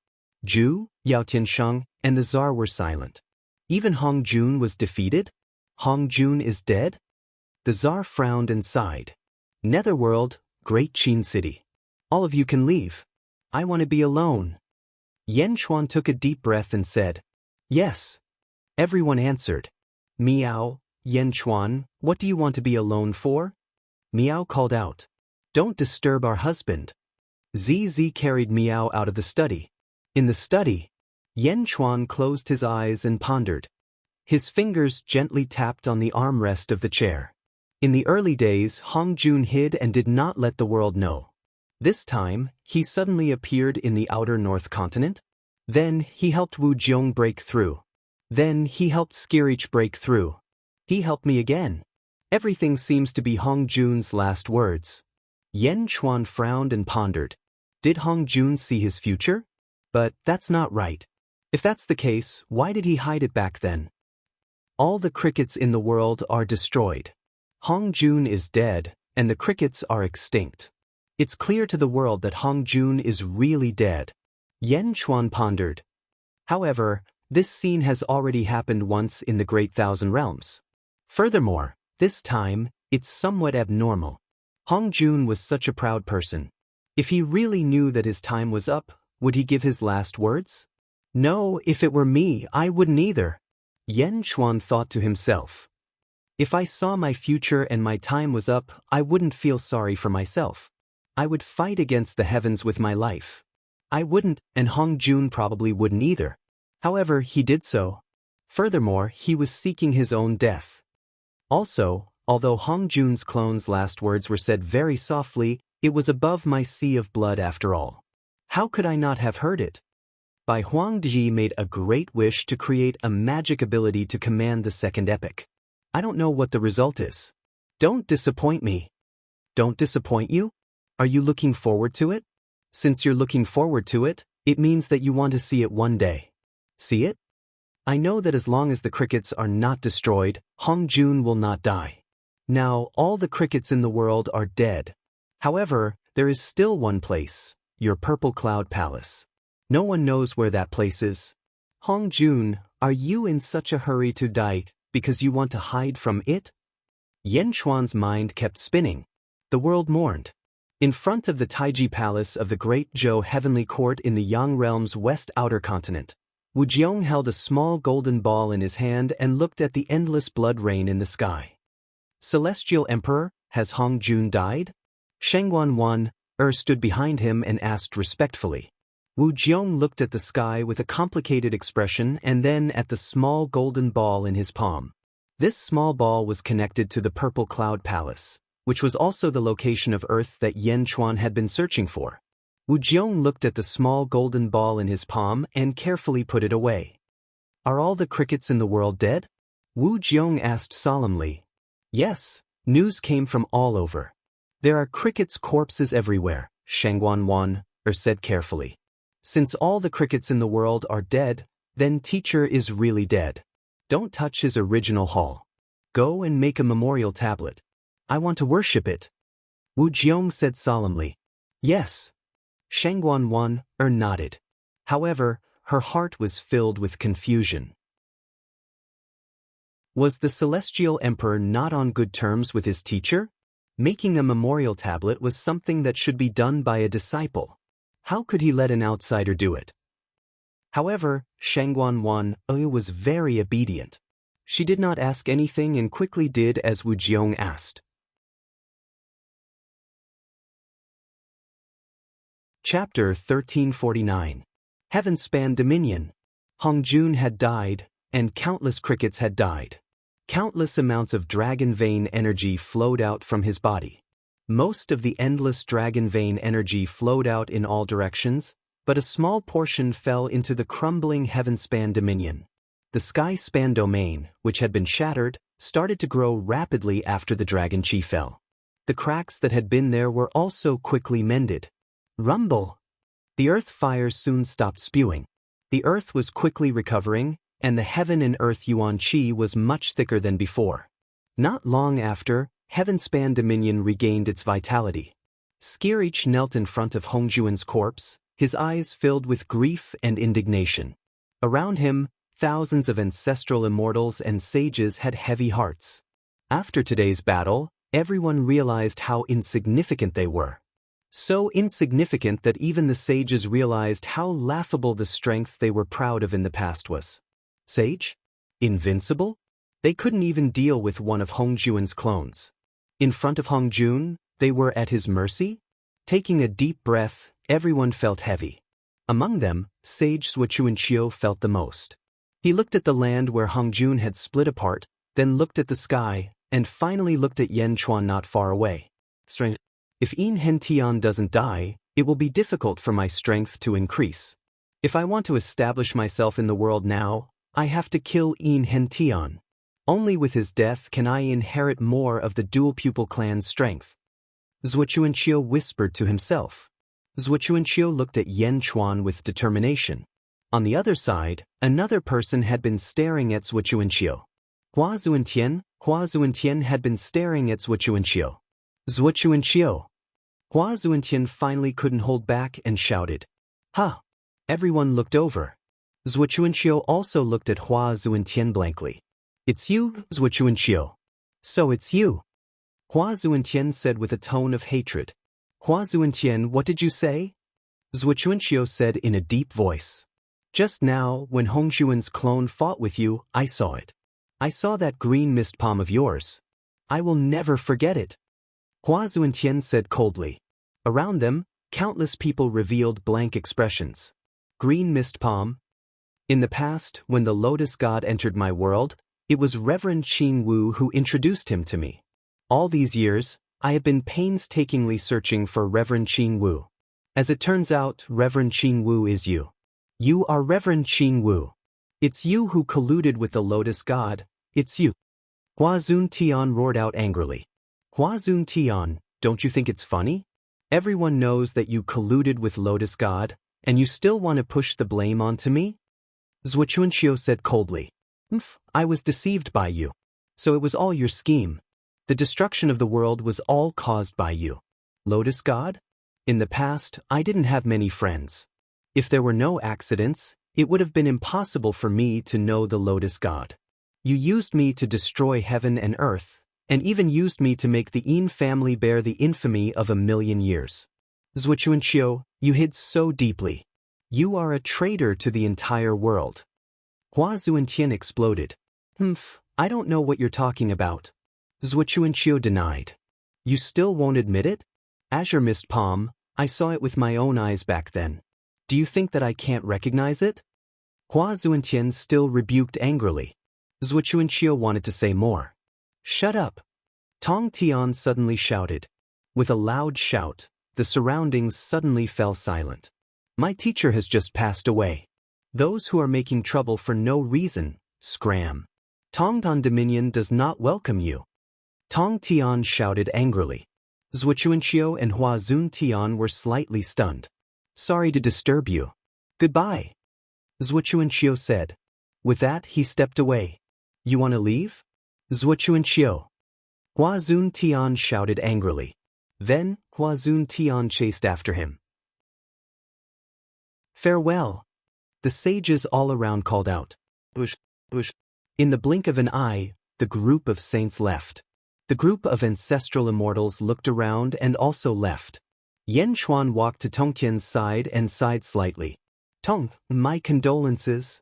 Zhu, Yao Tiansheng, and the Tsar were silent. Even Hongjun was defeated? Hongjun is dead? The Tsar frowned and sighed. Netherworld, Great Qin City. All of you can leave. I want to be alone. Yen Chuan took a deep breath and said, Yes. Everyone answered. Meow, Yen Chuan, what do you want to be alone for? Meow called out. Don't disturb our husband. ZZ carried Meow out of the study. In the study, Yen Chuan closed his eyes and pondered. His fingers gently tapped on the armrest of the chair. In the early days, Hongjun hid and did not let the world know. This time, he suddenly appeared in the outer North Continent. Then, he helped Wu Jiong break through. Then, he helped Skirich break through. He helped me again. Everything seems to be Hongjun's last words. Yen Chuan frowned and pondered. Did Hongjun see his future? But that's not right. If that's the case, why did he hide it back then? All the crickets in the world are destroyed. Hongjun is dead, and the crickets are extinct. It's clear to the world that Hongjun is really dead. Yen Chuan pondered. However, this scene has already happened once in the Great Thousand Realms. Furthermore, this time, it's somewhat abnormal. Hongjun was such a proud person. If he really knew that his time was up, would he give his last words? No, if it were me, I wouldn't either. Yen Chuan thought to himself. If I saw my future and my time was up, I wouldn't feel sorry for myself. I would fight against the heavens with my life. I wouldn't, and Hong Jun probably wouldn't either. However, he did so. Furthermore, he was seeking his own death. Also, although Hong Jun's clone's last words were said very softly, it was above my sea of blood after all. How could I not have heard it? Bai Huangdi made a great wish to create a magic ability to command the second epic. I don't know what the result is. Don't disappoint me. Don't disappoint you? Are you looking forward to it? Since you're looking forward to it, it means that you want to see it one day. See it? I know that as long as the crickets are not destroyed, Hong Jun will not die. Now, all the crickets in the world are dead. However, there is still one place, your Purple Cloud Palace. No one knows where that place is. Hong Jun, are you in such a hurry to die because you want to hide from it? Yan Chuan's mind kept spinning. The world mourned. In front of the Taiji Palace of the Great Zhou Heavenly Court in the Yang Realm's West Outer Continent, Wu Jiong held a small golden ball in his hand and looked at the endless blood rain in the sky. Celestial Emperor, has Hong Jun died? Shengguan Wan stood behind him and asked respectfully. Wu Jiong looked at the sky with a complicated expression and then at the small golden ball in his palm. This small ball was connected to the Purple Cloud Palace, which was also the location of Earth that Yan Chuan had been searching for. Wu Jiong looked at the small golden ball in his palm and carefully put it away. Are all the crickets in the world dead? Wu Jiong asked solemnly. Yes, news came from all over. There are crickets' corpses everywhere, Shengguan Wan said carefully. Since all the crickets in the world are dead, then teacher is really dead. Don't touch his original hall. Go and make a memorial tablet. I want to worship it. Wu Jiong said solemnly. Yes. Shengguan Wan nodded. However, her heart was filled with confusion. Was the Celestial Emperor not on good terms with his teacher? Making a memorial tablet was something that should be done by a disciple. How could he let an outsider do it? However, Shengguan Wan was very obedient. She did not ask anything and quickly did as Wu Jiong asked. Chapter 1349. Heaven-span Dominion. Hong Jun had died, and countless crickets had died. Countless amounts of dragon vein energy flowed out from his body. Most of the endless dragon vein energy flowed out in all directions, but a small portion fell into the crumbling heaven-span dominion. The sky-span domain, which had been shattered, started to grow rapidly after the dragon chi fell. The cracks that had been there were also quickly mended. Rumble! The earth fires soon stopped spewing. The earth was quickly recovering, and the heaven and earth yuan chi was much thicker than before. Not long after, Heaven-span Dominion regained its vitality. Skirich knelt in front of Hong Jun's corpse, his eyes filled with grief and indignation. Around him, thousands of ancestral immortals and sages had heavy hearts. After today's battle, everyone realized how insignificant they were. So insignificant that even the sages realized how laughable the strength they were proud of in the past was. Sage? Invincible? They couldn't even deal with one of Hong Jun's clones. In front of Hong Jun, they were at his mercy? Taking a deep breath, everyone felt heavy. Among them, Sage Zhuqianqiu felt the most. He looked at the land where Hong Jun had split apart, then looked at the sky, and finally looked at Yan Chuan not far away. Strange. If Yin Hentian doesn't die, it will be difficult for my strength to increase. If I want to establish myself in the world now, I have to kill Yin Hentian. Only with his death can I inherit more of the dual pupil clan's strength. Zhuqianqiu whispered to himself. Zhuqianqiu looked at Yan Chuan with determination. On the other side, another person had been staring at Zhuqianqiu. Hua Zuentian had been staring at Zhuqianqiu. Zhuqianqiu. Hua Zuentian finally couldn't hold back and shouted. Ha! Everyone looked over. Zhuqianqiu also looked at Hua Zuentian blankly. It's you, Zhuqianqiu. So it's you. Hua Zuentian said with a tone of hatred. Hua Zuentian, what did you say? Zhuqianqiu said in a deep voice. Just now, when Hong Jun's clone fought with you, I saw it. I saw that green mist palm of yours. I will never forget it. Hua Zuntian said coldly. Around them, countless people revealed blank expressions. Green mist palm. In the past, when the lotus god entered my world, it was Reverend Qin Wu who introduced him to me. All these years, I have been painstakingly searching for Reverend Qin Wu. As it turns out, Reverend Qin Wu is you. You are Reverend Qin Wu. It's you who colluded with the lotus god, it's you. Hua Zuntian roared out angrily. Hua Zuntian, don't you think it's funny? Everyone knows that you colluded with lotus god, and you still want to push the blame onto me? Zhuochunqiu said coldly. I was deceived by you. So it was all your scheme. The destruction of the world was all caused by you. Lotus god? In the past, I didn't have many friends. If there were no accidents, it would have been impossible for me to know the lotus god. You used me to destroy heaven and earth, and even used me to make the Yin family bear the infamy of 1,000,000 years. Zhuochunqiu, you hid so deeply. You are a traitor to the entire world. Hua Zuntian exploded. I don't know what you're talking about. Zhuochunqiu denied. You still won't admit it? Azure Mist Palm, I saw it with my own eyes back then. Do you think that I can't recognize it? Hua Zuntian still rebuked angrily. Zhuochunqiu wanted to say more. Shut up. Tong Tian suddenly shouted. With a loud shout, the surroundings suddenly fell silent. My teacher has just passed away. Those who are making trouble for no reason, scram. Tongtan Dominion does not welcome you. Tong Tian shouted angrily. Zhuochunqiu and Hua Zuntian were slightly stunned. Sorry to disturb you. Goodbye. Zhuochunqiu said. With that, he stepped away. You want to leave? Zhuochunqiu. Hua Zuntian shouted angrily. Then, Hua Zuntian chased after him. Farewell. The sages all around called out. Bush, bush. In the blink of an eye, the group of saints left. The group of ancestral immortals looked around and also left. Yan Chuan walked to Tong Tian's side and sighed slightly. Tong, my condolences.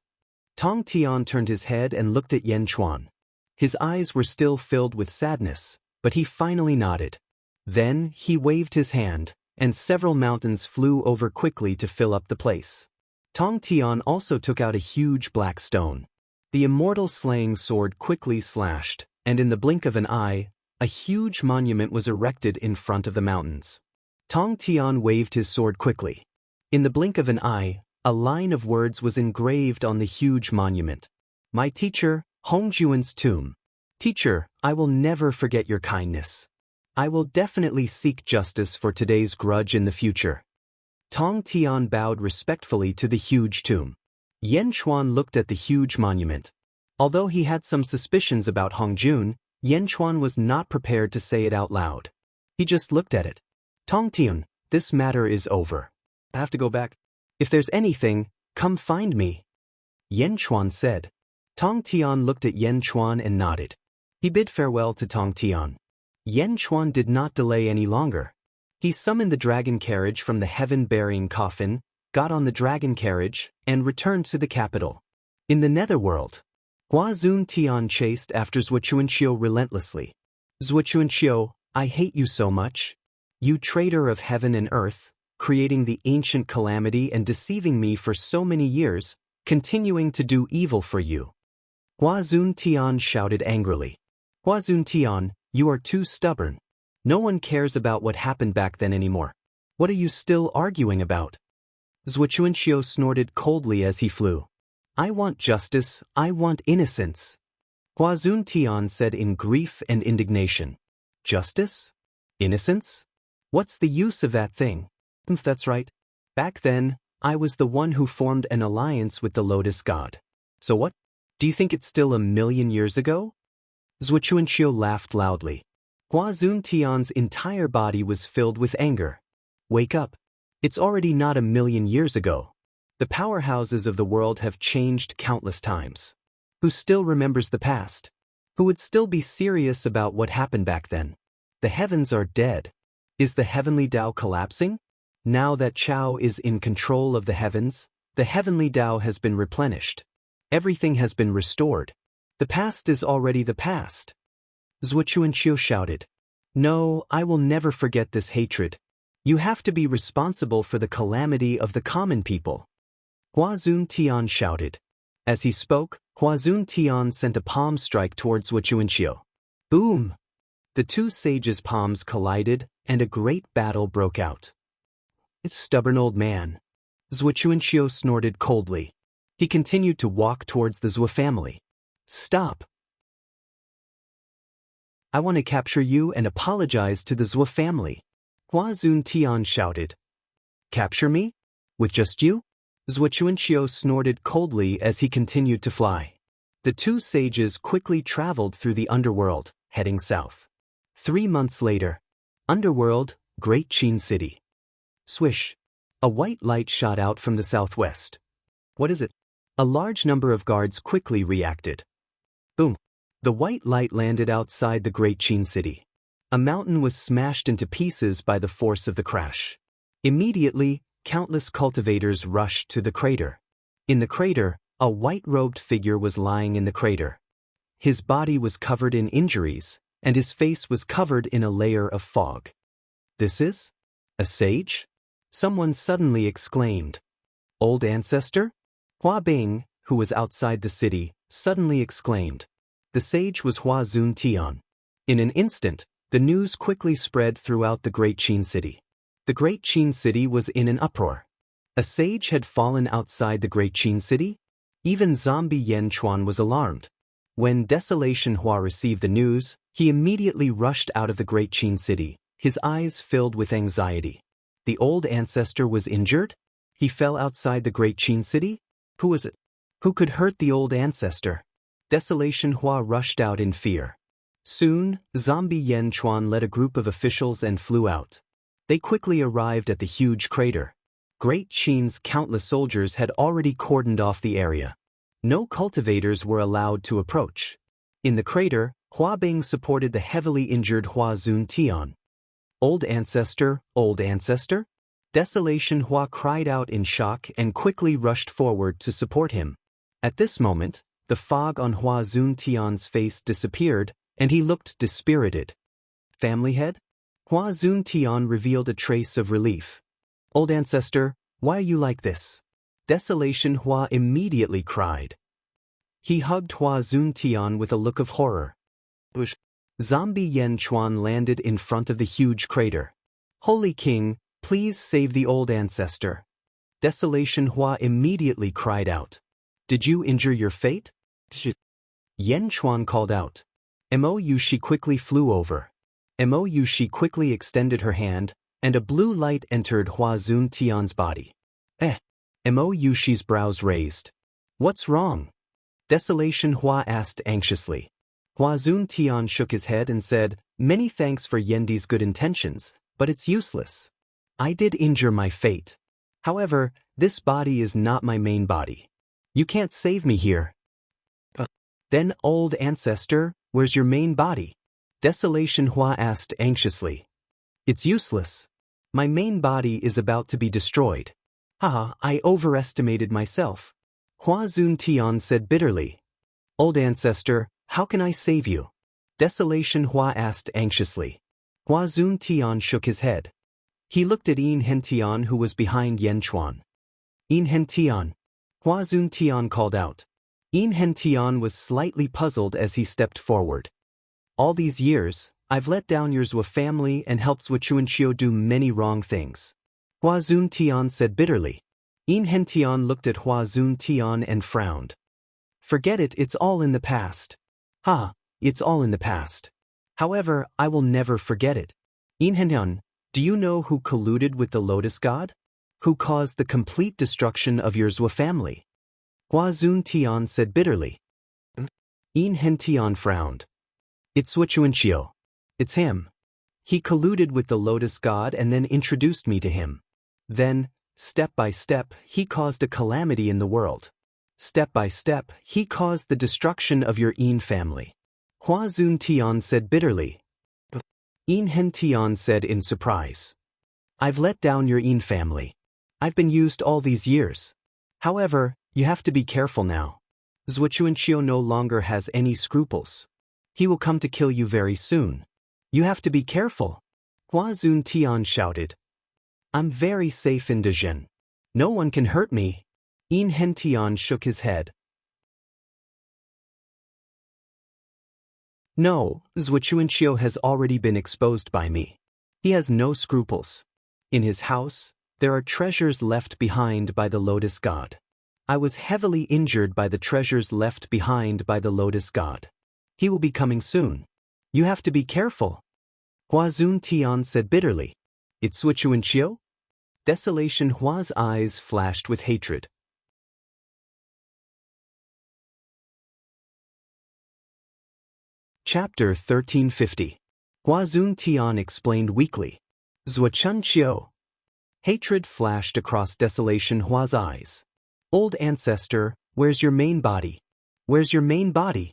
Tong Tian turned his head and looked at Yan Chuan. His eyes were still filled with sadness, but he finally nodded. Then, he waved his hand, and several mountains flew over quickly to fill up the place. Tong Tian also took out a huge black stone. The immortal slaying sword quickly slashed, and in the blink of an eye, a huge monument was erected in front of the mountains. Tong Tian waved his sword quickly. In the blink of an eye, a line of words was engraved on the huge monument. My teacher, Hongjuan's tomb. Teacher, I will never forget your kindness. I will definitely seek justice for today's grudge in the future. Tong Tian bowed respectfully to the huge tomb. Yan Chuan looked at the huge monument. Although he had some suspicions about Hongjun, Yan Chuan was not prepared to say it out loud. He just looked at it. Tong Tian, this matter is over. I have to go back. If there's anything, come find me. Yan Chuan said. Tong Tian looked at Yan Chuan and nodded. He bid farewell to Tong Tian. Yan Chuan did not delay any longer. He summoned the dragon carriage from the heaven-bearing coffin, got on the dragon carriage, and returned to the capital. In the netherworld, Hua Zuntian chased after Zhuochunqiu relentlessly. Zhuochunqiu, I hate you so much. You traitor of heaven and earth, creating the ancient calamity and deceiving me for so many years, continuing to do evil for you. Hua Zuntian shouted angrily. Hua Zuntian, you are too stubborn. No one cares about what happened back then anymore. What are you still arguing about? Zhuochunqiu snorted coldly as he flew. I want justice, I want innocence. Hua Zuntian said in grief and indignation. Justice? Innocence? What's the use of that thing? That's right. Back then, I was the one who formed an alliance with the lotus god. So what? Do you think it's still 1,000,000 years ago? Zhuochunqiu laughed loudly. Hua Zuntian's entire body was filled with anger. Wake up. It's already not 1,000,000 years ago. The powerhouses of the world have changed countless times. Who still remembers the past? Who would still be serious about what happened back then? The heavens are dead. Is the heavenly Tao collapsing? Now that Chao is in control of the heavens, the heavenly Tao has been replenished. Everything has been restored. The past is already the past. Zhou Chuanqiu shouted. No, I will never forget this hatred. You have to be responsible for the calamity of the common people. Hua Zuntian shouted. As he spoke, Hua Zuntian sent a palm strike towards Zhou Chuanqiu. Boom! The two sages' palms collided, and a great battle broke out. It's stubborn old man. Zhou Chuanqiu snorted coldly. He continued to walk towards the Zhou family. Stop! I want to capture you and apologize to the Zhou family. Hua Zuntian shouted. Capture me? With just you? Zhou Chuanqiu snorted coldly as he continued to fly. The two sages quickly traveled through the underworld, heading south. 3 months later. Underworld, Great Qin City. Swish. A white light shot out from the southwest. What is it? A large number of guards quickly reacted. Boom. The white light landed outside the Great Qin City. A mountain was smashed into pieces by the force of the crash. Immediately, countless cultivators rushed to the crater. In the crater, a white-robed figure was lying in the crater. His body was covered in injuries, and his face was covered in a layer of fog. This is? A sage? Someone suddenly exclaimed. Old ancestor? Hua Bing, who was outside the city, suddenly exclaimed. The sage was Hua Zuntian. In an instant, the news quickly spread throughout the Great Qin City. The Great Qin City was in an uproar. A sage had fallen outside the Great Qin City? Even zombie Yan Chuan was alarmed. When Desolation Hua received the news, he immediately rushed out of the Great Qin City, his eyes filled with anxiety. The old ancestor was injured? He fell outside the Great Qin City? Who was it? Who could hurt the old ancestor? Desolation Hua rushed out in fear. Soon, zombie Yan Chuan led a group of officials and flew out. They quickly arrived at the huge crater. Great Qin's countless soldiers had already cordoned off the area. No cultivators were allowed to approach. In the crater, Hua Bing supported the heavily injured Hua Zuntian. Old ancestor, old ancestor? Desolation Hua cried out in shock and quickly rushed forward to support him. At this moment, the fog on Hua Zuntian's face disappeared, and he looked dispirited. Family head? Hua Zuntian revealed a trace of relief. Old ancestor, why are you like this? Desolation Hua immediately cried. He hugged Hua Zuntian with a look of horror. Zombie Yan Chuan landed in front of the huge crater. Holy King, please save the old ancestor. Desolation Hua immediately cried out. Did you injure your fate? Yan Chuan called out. Mou she quickly flew over. Mou she quickly extended her hand, and a blue light entered Hua Zuntian's body. Mou she's brows raised. What's wrong? Desolation Hua asked anxiously. Hua Zuntian shook his head and said, Many thanks for Yendi's good intentions, but it's useless. I did injure my fate. However, this body is not my main body. You can't save me here. Then, old ancestor, where's your main body? Desolation Hua asked anxiously. It's useless. My main body is about to be destroyed. Haha, I overestimated myself. Hua Zuntian said bitterly. Old ancestor, how can I save you? Desolation Hua asked anxiously. Hua Zuntian shook his head. He looked at Yin Hentian who was behind Yan Chuan. Yin Hentian. Hua Zuntian called out. Yin Hentian was slightly puzzled as he stepped forward. All these years, I've let down your Zhou family and helped Zhou Chuanqiu do many wrong things. Hua Zuntian said bitterly. Yin Hentian looked at Hua Zuntian and frowned. Forget it, it's all in the past. Ha, it's all in the past. However, I will never forget it. Yin Hentian, do you know who colluded with the Lotus God? Who caused the complete destruction of your Zhou family? Hua Zuntian said bitterly. Yin Hentian frowned. It's Zhou Chuanqiu. It's him. He colluded with the Lotus God and then introduced me to him. Then, step by step, he caused a calamity in the world. Step by step, he caused the destruction of your Yin family. Hua Zuntian said bitterly. Yin Hentian said in surprise. I've let down your Yin family. I've been used all these years. However, you have to be careful now. Zhuchuanqiu no longer has any scruples. He will come to kill you very soon. You have to be careful. Hua Zuntian shouted. I'm very safe in Dezhen. No one can hurt me. Yin Hentian shook his head. No, Zhuchuanqiu has already been exposed by me. He has no scruples. In his house, there are treasures left behind by the Lotus God. I was heavily injured by the treasures left behind by the Lotus God. He will be coming soon. You have to be careful. Hua Zuntian said bitterly. It's Zhuchuanqiu? Desolation Hua's eyes flashed with hatred. Chapter 1350. Hua Zuntian explained weakly. Zhuchuanqiu. Hatred flashed across Desolation Hua's eyes. Old ancestor, where's your main body? Where's your main body?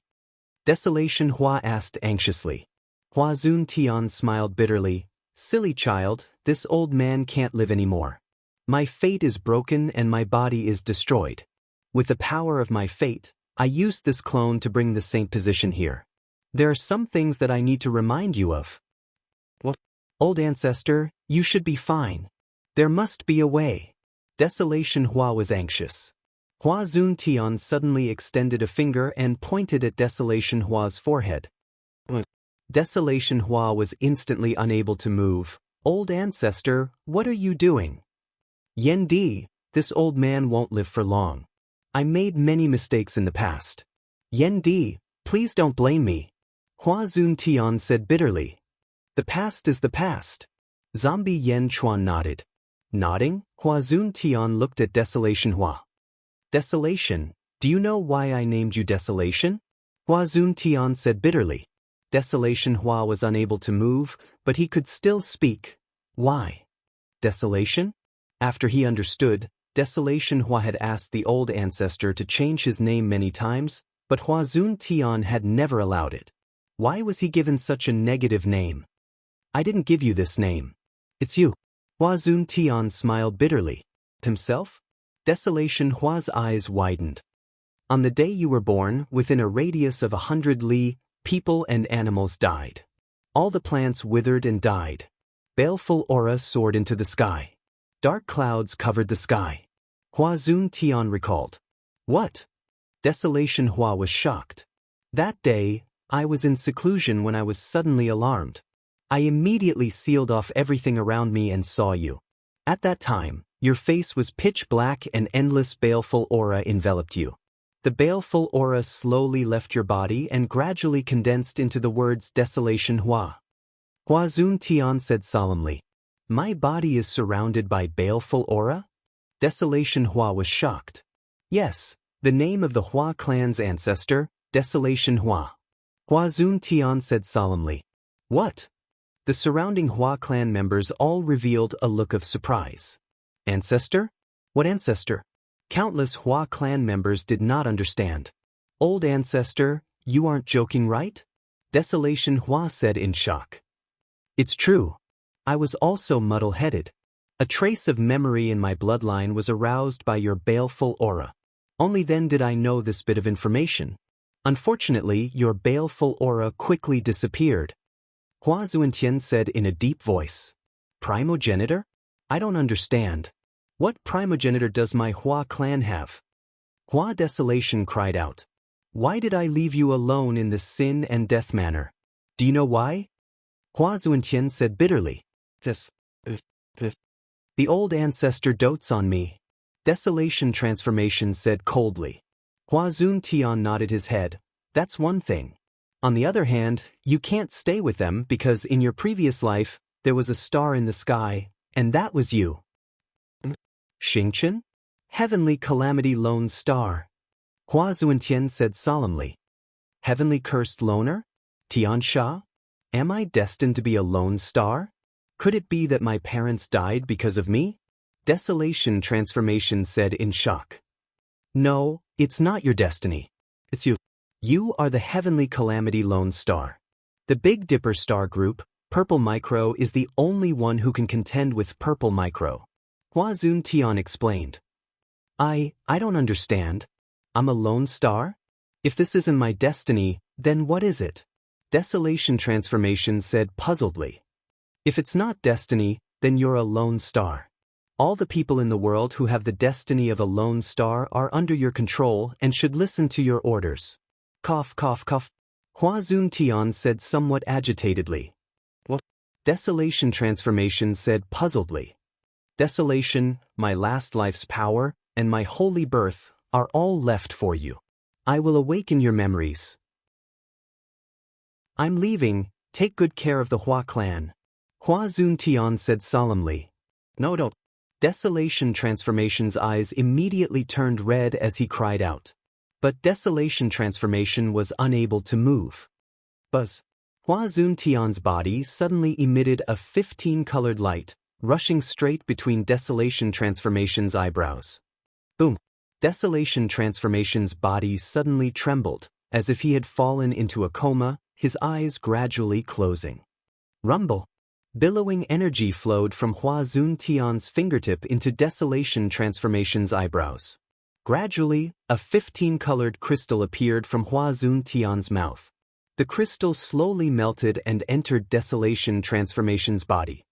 Desolation Hua asked anxiously. Hua Zuntian smiled bitterly. Silly child, this old man can't live anymore. My fate is broken and my body is destroyed. With the power of my fate, I used this clone to bring the saint position here. There are some things that I need to remind you of. What? Old ancestor, you should be fine. There must be a way. Desolation Hua was anxious. Hua Zuntian suddenly extended a finger and pointed at Desolation Hua's forehead. Desolation Hua was instantly unable to move. Old ancestor, what are you doing? Yen Di, this old man won't live for long. I made many mistakes in the past. Yen Di, please don't blame me. Hua Zuntian said bitterly. The past is the past. Zombie Yen Chuan nodded. Nodding, Hua Zuntian looked at Desolation Hua. Desolation, do you know why I named you Desolation? Hua Zuntian said bitterly. Desolation Hua was unable to move, but he could still speak. Why? Desolation? After he understood, Desolation Hua had asked the old ancestor to change his name many times, but Hua Zuntian had never allowed it. Why was he given such a negative name? I didn't give you this name. It's you. Hua Zuntian smiled bitterly. Himself? Desolation Hua's eyes widened. On the day you were born, within a radius of 100 li, people and animals died. All the plants withered and died. Baleful aura soared into the sky. Dark clouds covered the sky. Hua Zuntian recalled. What? Desolation Hua was shocked. That day, I was in seclusion when I was suddenly alarmed. I immediately sealed off everything around me and saw you. At that time, your face was pitch black and endless baleful aura enveloped you. The baleful aura slowly left your body and gradually condensed into the words Desolation Hua. Hua Zuntian said solemnly. My body is surrounded by baleful aura? Desolation Hua was shocked. Yes, the name of the Hua clan's ancestor, Desolation Hua. Hua Zuntian said solemnly. What? The surrounding Hua clan members all revealed a look of surprise. Ancestor? What ancestor? Countless Hua clan members did not understand. Old ancestor, you aren't joking, right? Desolation Hua said in shock. It's true. I was also muddle-headed. A trace of memory in my bloodline was aroused by your baleful aura. Only then did I know this bit of information. Unfortunately, your baleful aura quickly disappeared. Hua Zuntian said in a deep voice. Primogenitor? I don't understand. What primogenitor does my Hua clan have? Hua Desolation cried out. Why did I leave you alone in this sin and death manner? Do you know why? Hua Zuntian said bitterly. The old ancestor dotes on me. Desolation Transformation said coldly. Hua Zuntian nodded his head. That's one thing. On the other hand, you can't stay with them because in your previous life, there was a star in the sky, and that was you. Xingchen? Heavenly Calamity Lone Star. Hua Zuntian said solemnly. Heavenly Cursed Loner? Tiansha? Am I destined to be a lone star? Could it be that my parents died because of me? Desolation Transformation said in shock. No, it's not your destiny. It's you. You are the Heavenly Calamity Lone Star. The Big Dipper star group, Purple Micro, is the only one who can contend with Purple Micro. Hua Zuntian explained. I don't understand. I'm a lone star? If this isn't my destiny, then what is it? Desolation Transformation said puzzledly. If it's not destiny, then you're a lone star. All the people in the world who have the destiny of a lone star are under your control and should listen to your orders. Cough, cough, cough. Hua Zuntian said somewhat agitatedly. What? Desolation Transformation said puzzledly. Desolation, my last life's power, and my holy birth are all left for you. I will awaken your memories. I'm leaving, take good care of the Hua clan. Hua Zuntian said solemnly. No, don't. Desolation Transformation's eyes immediately turned red as he cried out. But Desolation Transformation was unable to move. Buzz. Hua Zuntian's body suddenly emitted a 15-colored light, rushing straight between Desolation Transformation's eyebrows. Boom. Desolation Transformation's body suddenly trembled, as if he had fallen into a coma, his eyes gradually closing. Rumble. Billowing energy flowed from Hua Zuntian's fingertip into Desolation Transformation's eyebrows. Gradually, a 15-colored crystal appeared from Hua Zuntian's mouth. The crystal slowly melted and entered Desolation Transformation's body.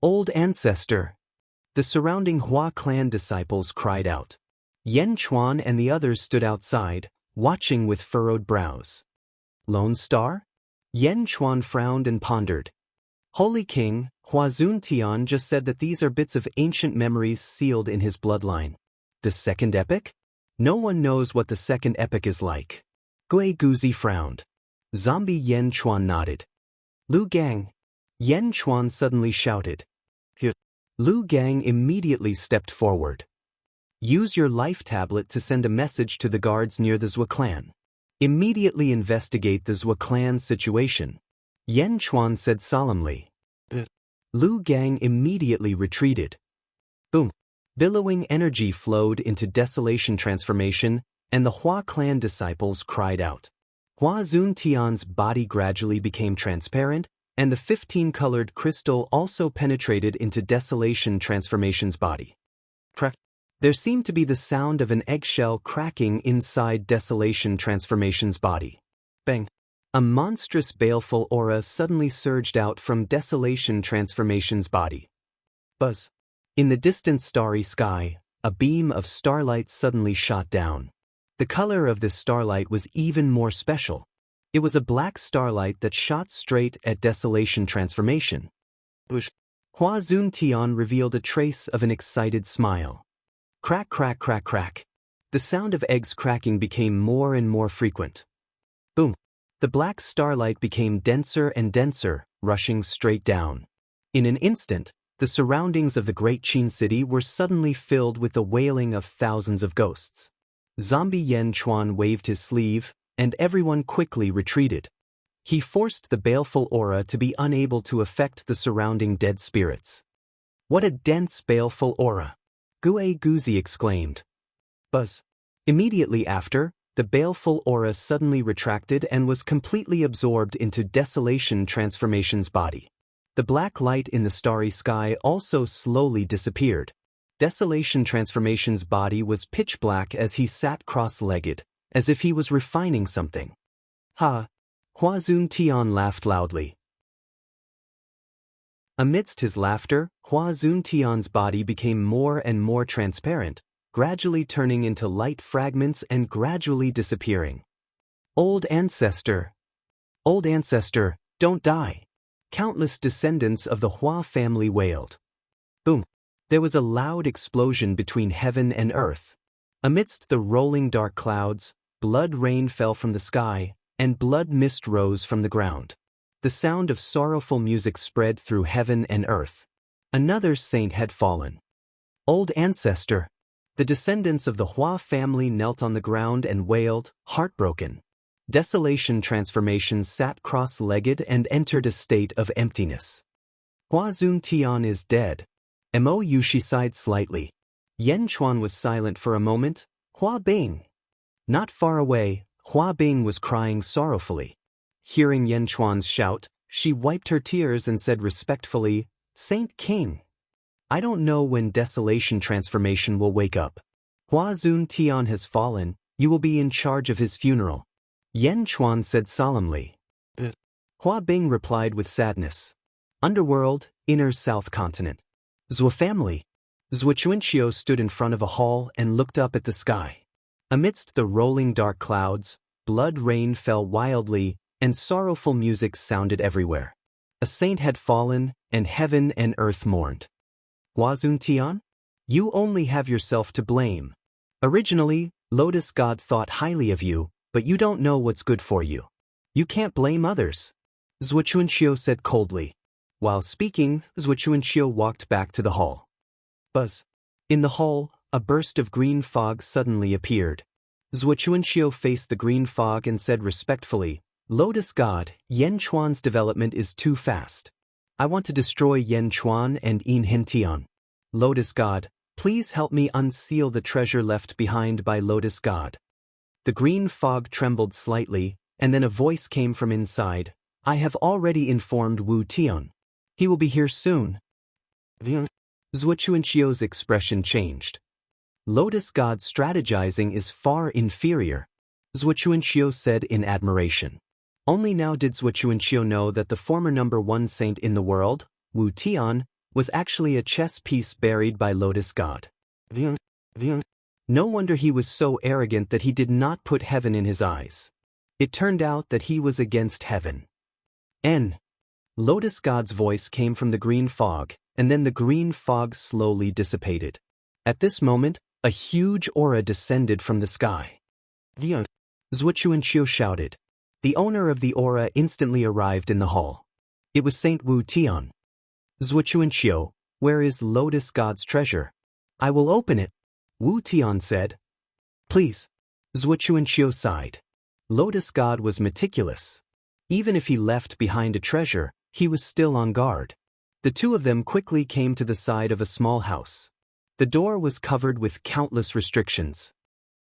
Old Ancestor! The surrounding Hua clan disciples cried out. Yen Chuan and the others stood outside, watching with furrowed brows. Lone Star? Yen Chuan frowned and pondered. Holy King, Hua Zuntian just said that these are bits of ancient memories sealed in his bloodline. The second epic? No one knows what the second epic is like. Gui Guzi frowned. Zombie Yen Chuan nodded. Lu Gang! Yen Chuan suddenly shouted. Here. Lu Gang immediately stepped forward. Use your life tablet to send a message to the guards near the Zhua clan. Immediately investigate the Zhua clan's situation. Yen Chuan said solemnly. Lu Gang immediately retreated. Boom. Billowing energy flowed into Desolation Transformation, and the Hua clan disciples cried out. Hua Zuntian's body gradually became transparent, and the 15-colored crystal also penetrated into Desolation Transformation's body. Crack. There seemed to be the sound of an eggshell cracking inside Desolation Transformation's body. Bang! A monstrous baleful aura suddenly surged out from Desolation Transformation's body. Buzz! In the distant starry sky, a beam of starlight suddenly shot down. The color of this starlight was even more special. It was a black starlight that shot straight at Desolation Transformation. Hua Zuntian revealed a trace of an excited smile. Crack, crack, crack, crack. The sound of eggs cracking became more and more frequent. Boom. The black starlight became denser and denser, rushing straight down. In an instant, the surroundings of the great Qin city were suddenly filled with the wailing of thousands of ghosts. Zombie Yen Chuan waved his sleeve, and everyone quickly retreated. He forced the baleful aura to be unable to affect the surrounding dead spirits. What a dense baleful aura! Gui Guzi exclaimed. Buzz. Immediately after, the baleful aura suddenly retracted and was completely absorbed into Desolation Transformation's body. The black light in the starry sky also slowly disappeared. Desolation Transformation's body was pitch black as he sat cross-legged, as if he was refining something. Ha! Hua Zuntian laughed loudly. Amidst his laughter, Hua Zuntian's body became more and more transparent, gradually turning into light fragments and gradually disappearing. Old Ancestor! Old Ancestor, don't die! Countless descendants of the Hua family wailed. Boom! There was a loud explosion between heaven and earth. Amidst the rolling dark clouds, blood rain fell from the sky, and blood mist rose from the ground. The sound of sorrowful music spread through heaven and earth. Another saint had fallen. Old Ancestor! The descendants of the Hua family knelt on the ground and wailed, heartbroken. Desolation Transformation sat cross-legged and entered a state of emptiness. Hua Zuntian is dead. Mo Yushi sighed slightly. Yen Chuan was silent for a moment. Hua Bing! Not far away, Hua Bing was crying sorrowfully. Hearing Yen Chuan's shout, she wiped her tears and said respectfully, Saint King! I don't know when Desolation Transformation will wake up. Hua Zuntian has fallen, You will be in charge of his funeral. Yen Chuan said solemnly. Hua Bing replied with sadness. Underworld, inner south continent. Zhou family. Zhou Chuanxiu stood in front of a hall and looked up at the sky. Amidst the rolling dark clouds, blood rain fell wildly, and sorrowful music sounded everywhere. A saint had fallen, and heaven and earth mourned. Huazun Tian? You only have yourself to blame. Originally, Lotus God thought highly of you, but you don't know what's good for you. You can't blame others. Zhou Chuanxiu said coldly. While speaking, Zhou Chuanxiu walked back to the hall. Buzz. In the hall, a burst of green fog suddenly appeared. Zhou Chuanxiu faced the green fog and said respectfully, Lotus God, Yen Chuan's development is too fast. I want to destroy Yen Chuan and Yin Hintian. Lotus God, please help me unseal the treasure left behind by Lotus God. The green fog trembled slightly, and then a voice came from inside. I have already informed Wu Tian. He will be here soon. Zhou Chuanxiu's expression changed. Lotus God's strategizing is far inferior, Zhou Chuanxiu said in admiration. Only now did Zhou Chuanxiu know that the former #1 saint in the world, Wu Tian, was actually a chess piece buried by Lotus God. No wonder he was so arrogant that he did not put heaven in his eyes. It turned out that he was against heaven. Lotus God's voice came from the green fog, and then the green fog slowly dissipated. At this moment, a huge aura descended from the sky. Zhou Chuanxiu shouted. The owner of the aura instantly arrived in the hall. It was Saint Wu Tian. Zhou Chuanxiu, where is Lotus God's treasure? I will open it, Wu Tian said. Please. Zhou Chuanxiu sighed. Lotus God was meticulous. Even if he left behind a treasure, he was still on guard. The two of them quickly came to the side of a small house. The door was covered with countless restrictions.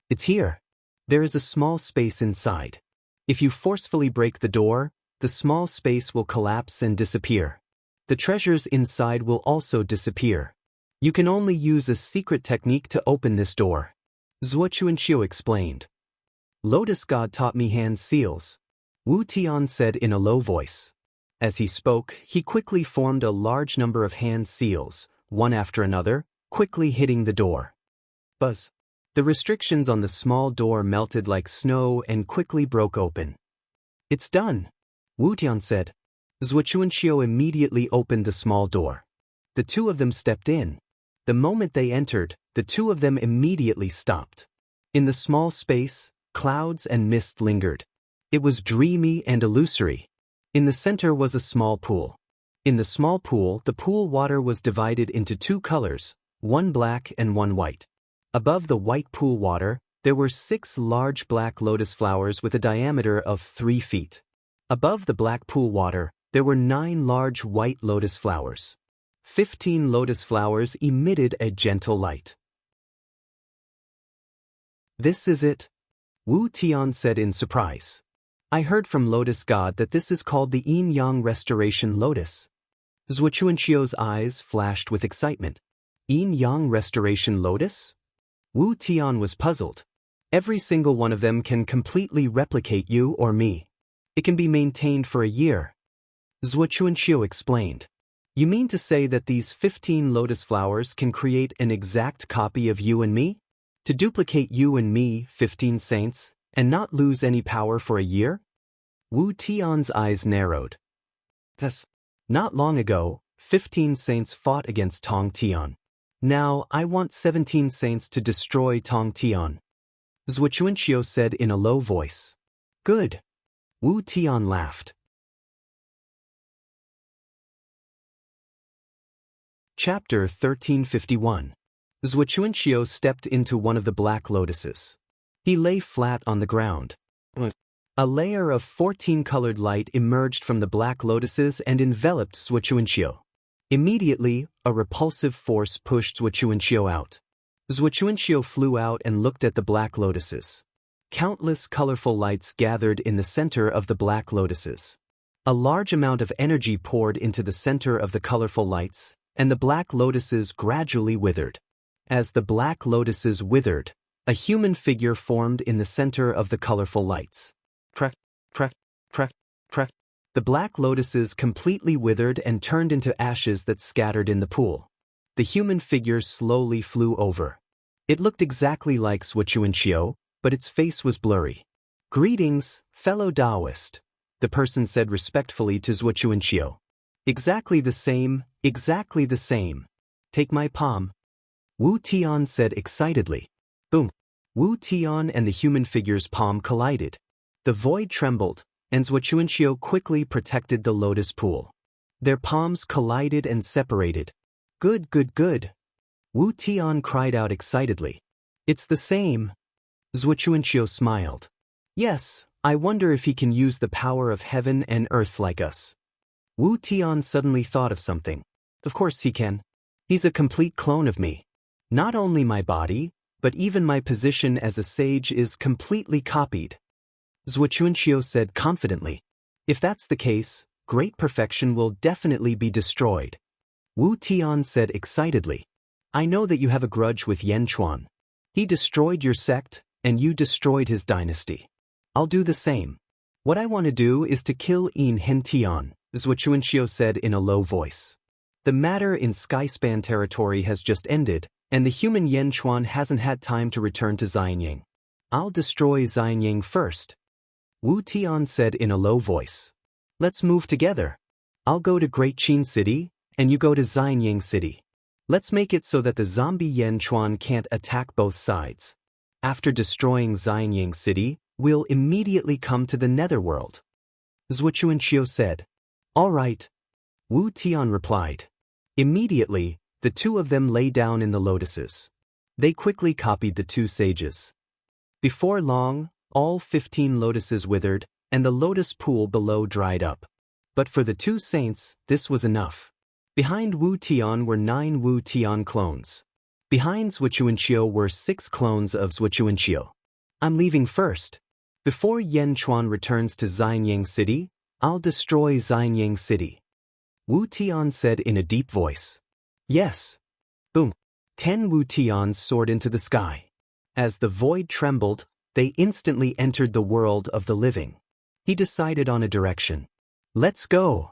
It's here. There is a small space inside. If you forcefully break the door, the small space will collapse and disappear. The treasures inside will also disappear. You can only use a secret technique to open this door. Zhou Chuanxiu explained. Lotus God taught me hand seals, Wu Tian said in a low voice. As he spoke, he quickly formed a large number of hand seals, one after another, quickly hitting the door. Buzz. The restrictions on the small door melted like snow and quickly broke open. It's done, Wu Tian said. Zhou Chuanxiu immediately opened the small door. The two of them stepped in. The moment they entered, the two of them immediately stopped. In the small space, clouds and mist lingered. It was dreamy and illusory. In the center was a small pool. In the small pool, the pool water was divided into two colors, one black and one white. Above the white pool water, there were 6 large black lotus flowers with a diameter of 3 feet. Above the black pool water, there were 9 large white lotus flowers. 15 lotus flowers emitted a gentle light. This is it, Wu Tian said in surprise. I heard from Lotus God that this is called the Yin-Yang Restoration Lotus. Zhou Chuanxiu's eyes flashed with excitement. Yin-Yang Restoration Lotus? Wu Tian was puzzled. Every single one of them can completely replicate you or me. It can be maintained for a year. Zhou Chuanxiu explained. You mean to say that these 15 lotus flowers can create an exact copy of you and me? To duplicate you and me, 15 saints, and not lose any power for a year? Wu Tian's eyes narrowed. Thus, not long ago, 15 saints fought against Tong Tian. Now, I want 17 saints to destroy Tong Tian. Zhou Chuanxiu said in a low voice. Good. Wu Tian laughed. Chapter 1351. Zhou Chuanxiu stepped into one of the black lotuses. He lay flat on the ground. A layer of 14-colored light emerged from the black lotuses and enveloped Zhou Chuanxiu. Immediately, a repulsive force pushed Zhou Chuanxiu out. Zhou Chuanxiu flew out and looked at the black lotuses. Countless colorful lights gathered in the center of the black lotuses. A large amount of energy poured into the center of the colorful lights, and the black lotuses gradually withered. As the black lotuses withered, A human figure formed in the center of the colorful lights. Crack, crack, crack, crack. The black lotuses completely withered and turned into ashes that scattered in the pool. The human figure slowly flew over. It looked exactly like Zhuqiuanqiu, but its face was blurry. "Greetings, fellow Taoist," the person said respectfully to Zhuqiuanqiu. Exactly the same, exactly the same. Take my palm." Wu Tian said excitedly. Boom. Wu Tian and the human figure's palm collided. The void trembled, and Zhuqiuanqiu quickly protected the lotus pool. Their palms collided and separated. "Good, good, good." Wu Tian cried out excitedly. "It's the same." Zhuqiuanqiu smiled. "Yes, I wonder if he can use the power of heaven and earth like us." Wu Tian suddenly thought of something. "Of course he can. He's a complete clone of me. Not only my body, but even my position as a sage is completely copied." Zhuqiuanqiu said confidently. "If that's the case, great perfection will definitely be destroyed." Wu Tian said excitedly. "I know that you have a grudge with Yan Chuan. He destroyed your sect, and you destroyed his dynasty. I'll do the same. What I want to do is to kill Yin Hentian," Zhuqiuanqiu said in a low voice. "The matter in Skyspan territory has just ended, and the human Yan Chuan hasn't had time to return to Xianying. I'll destroy Xianying first." Wu Tian said in a low voice. "Let's move together. I'll go to Great Qin City, and you go to Xianying City. Let's make it so that the zombie Yan Chuan can't attack both sides. After destroying Xianying City, we'll immediately come to the Netherworld." Zhuqiuanqiu said. "All right." Wu Tian replied. Immediately, the two of them lay down in the lotuses. They quickly copied the two sages. Before long, all 15 lotuses withered, and the lotus pool below dried up. But for the two saints, this was enough. Behind Wu Tian were 9 Wu Tian clones. Behind Zhuqiuanqiu were 6 clones of Zhuqiuanqiu. "I'm leaving first. Before Yan Chuan returns to Xianying City, I'll destroy Xianying City." Wu Tian said in a deep voice. "Yes." Boom. 10 Wu Tians soared into the sky. As the void trembled, they instantly entered the world of the living. He decided on a direction. "Let's go."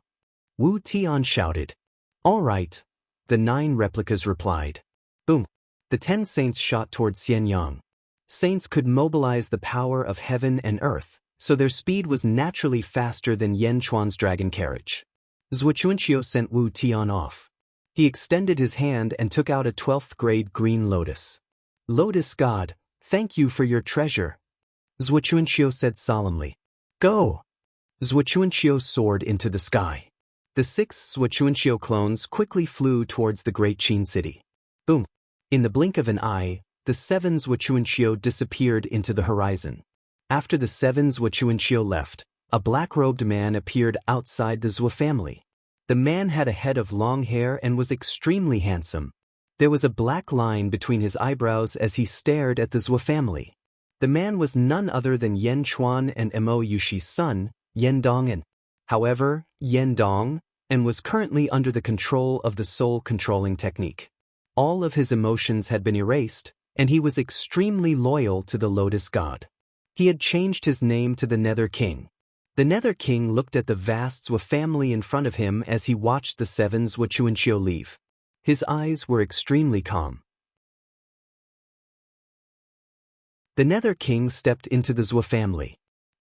Wu Tian shouted. "All right," the 9 replicas replied. Boom. The 10 saints shot toward Xianyang. Saints could mobilize the power of heaven and earth, so their speed was naturally faster than Yan Chuan's dragon carriage. Zhuqiuanqiu sent Wu Tian off. He extended his hand and took out a 12th grade green lotus. "Lotus God, thank you for your treasure," Zhuqiuanqiu said solemnly. "Go." Zhuqiuanqiu soared into the sky. The 6 Zhuqiuanqiu clones quickly flew towards the Great Qin City. Boom. In the blink of an eye, the 7 Zhuqiuanqiu disappeared into the horizon. After the 7 Zhuqiuanqiu left, a black-robed man appeared outside the Zhou family. The man had a head of long hair and was extremely handsome. There was a black line between his eyebrows as he stared at the Zhou family. The man was none other than Yan Chuan and Mo Yushi's son, Yan Dong'an. However, Yan Dong'an was currently under the control of the soul-controlling technique. All of his emotions had been erased, and he was extremely loyal to the Lotus God. He had changed his name to the Nether King. The Nether King looked at the vast Zhou family in front of him as he watched the 7 Zhuqiuanqiu leave. His eyes were extremely calm. The Nether King stepped into the Zhou family.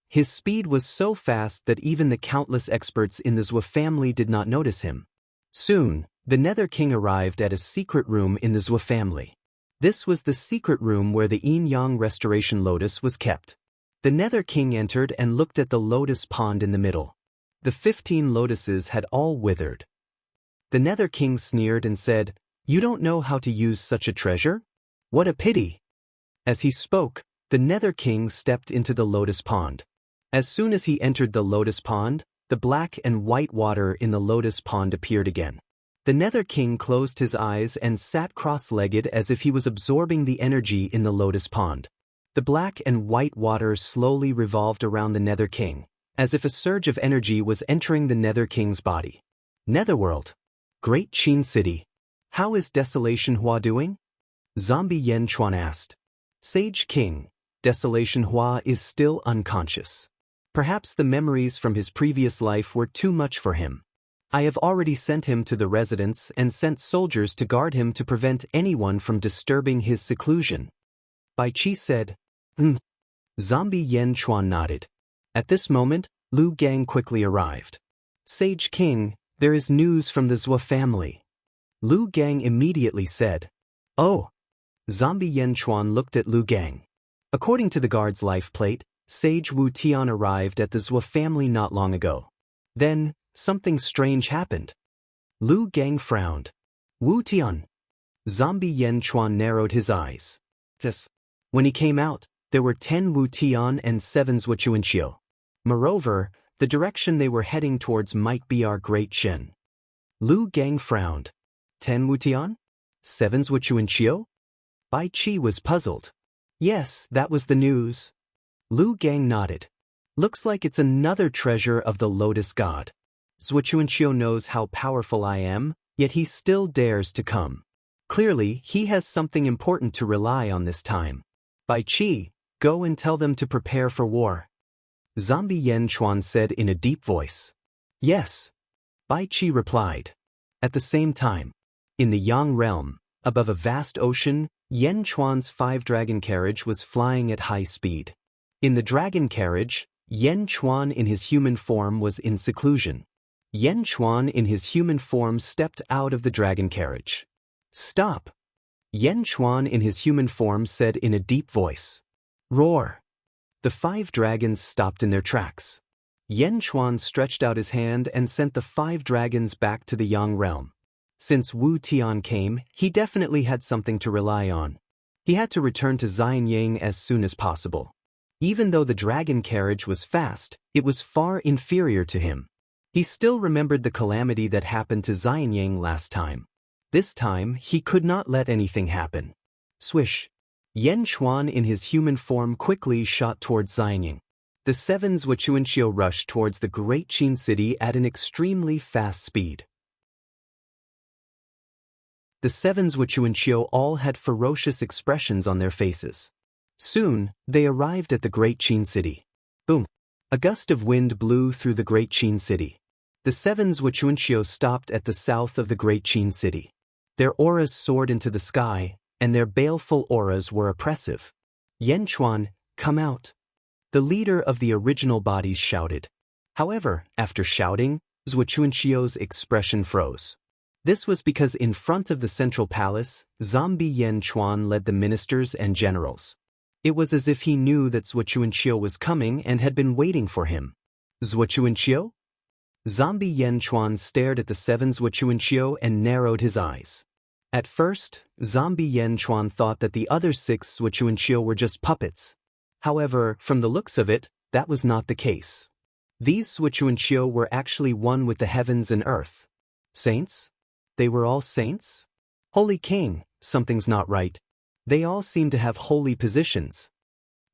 His speed was so fast that even the countless experts in the Zhou family did not notice him. Soon, the Nether King arrived at a secret room in the Zhou family. This was the secret room where the Yin-Yang Restoration Lotus was kept. The Nether King entered and looked at the lotus pond in the middle. The 15 lotuses had all withered. The Nether King sneered and said, "You don't know how to use such a treasure? What a pity." As he spoke, the Nether King stepped into the lotus pond. As soon as he entered the lotus pond, the black and white water in the lotus pond appeared again. The Nether King closed his eyes and sat cross-legged as if he was absorbing the energy in the lotus pond. The black and white water slowly revolved around the Nether King, as if a surge of energy was entering the Nether King's body. Netherworld. Great Qin City. How is Desolation Hua doing? Zombie Yan Chuan asked. Sage King, Desolation Hua is still unconscious. Perhaps the memories from his previous life were too much for him. I have already sent him to the residence and sent soldiers to guard him to prevent anyone from disturbing his seclusion. Bai Qi said. Zombie Yen Chuan nodded. At this moment, Lu Gang quickly arrived. Sage King, there is news from the Zhou family. Lu Gang immediately said. Oh. Zombie Yen Chuan looked at Lu Gang. According to the guard's life plate, Sage Wu Tian arrived at the Zhou family not long ago. Then, something strange happened. Lu Gang frowned. Wu Tian. Zombie Yen Chuan narrowed his eyes. Yes. When he came out, there were 10 Wu Tian and 7 Zhou Chuanqiu. Moreover, the direction they were heading towards might be our Great Shen. Lu Gang frowned. 10 Wu Tian? 7 Zhou Chuanqiu? Bai Qi was puzzled. Yes, that was the news. Lu Gang nodded. Looks like it's another treasure of the Lotus God. Zhou Chuanqiu knows how powerful I am, yet he still dares to come. Clearly, he has something important to rely on this time. Bai Qi, go and tell them to prepare for war. Zombie Yen Chuan said in a deep voice. Yes. Bai Qi replied. At the same time, in the Yang realm, above a vast ocean, Yen Chuan's 5-dragon carriage was flying at high speed. In the dragon carriage, Yen Chuan in his human form was in seclusion. Yen Chuan in his human form stepped out of the dragon carriage. Stop! Yen Chuan in his human form said in a deep voice. Roar! The 5 dragons stopped in their tracks. Yen Chuan stretched out his hand and sent the 5 dragons back to the Yang realm. Since Wu Tian came, he definitely had something to rely on. He had to return to Xianyang as soon as possible. Even though the dragon carriage was fast, it was far inferior to him. He still remembered the calamity that happened to Xianyang last time. This time, he could not let anything happen. Swish! Yen Chuan in his human form quickly shot towards Xianyang. The 7 Zhou Chuanqiu rushed towards the Great Qin city at an extremely fast speed. The 7 Zhou Chuanqiu all had ferocious expressions on their faces. Soon, they arrived at the Great Qin city. Boom! A gust of wind blew through the Great Qin city. The 7 Zhou Chuanqiu stopped at the south of the Great Qin city. Their auras soared into the sky, and their baleful auras were oppressive. Yen Chuan, come out! The leader of the original bodies shouted. However, after shouting, Zhou Chuanqiu's expression froze. This was because in front of the central palace, Zombie Yen Chuan led the ministers and generals. It was as if he knew that Zhou Chuanqiu was coming and had been waiting for him. Zhou Chuanqiu? Zombie Yen Chuan stared at the 7 Zhou Chuanqiu and narrowed his eyes. At first, Zombie Yen Chuan thought that the other 6 Zhou Chuanqiu were just puppets. However, from the looks of it, that was not the case. These Zhou Chuanqiu were actually one with the heavens and earth. Saints? They were all saints? Holy King, something's not right. They all seem to have holy positions.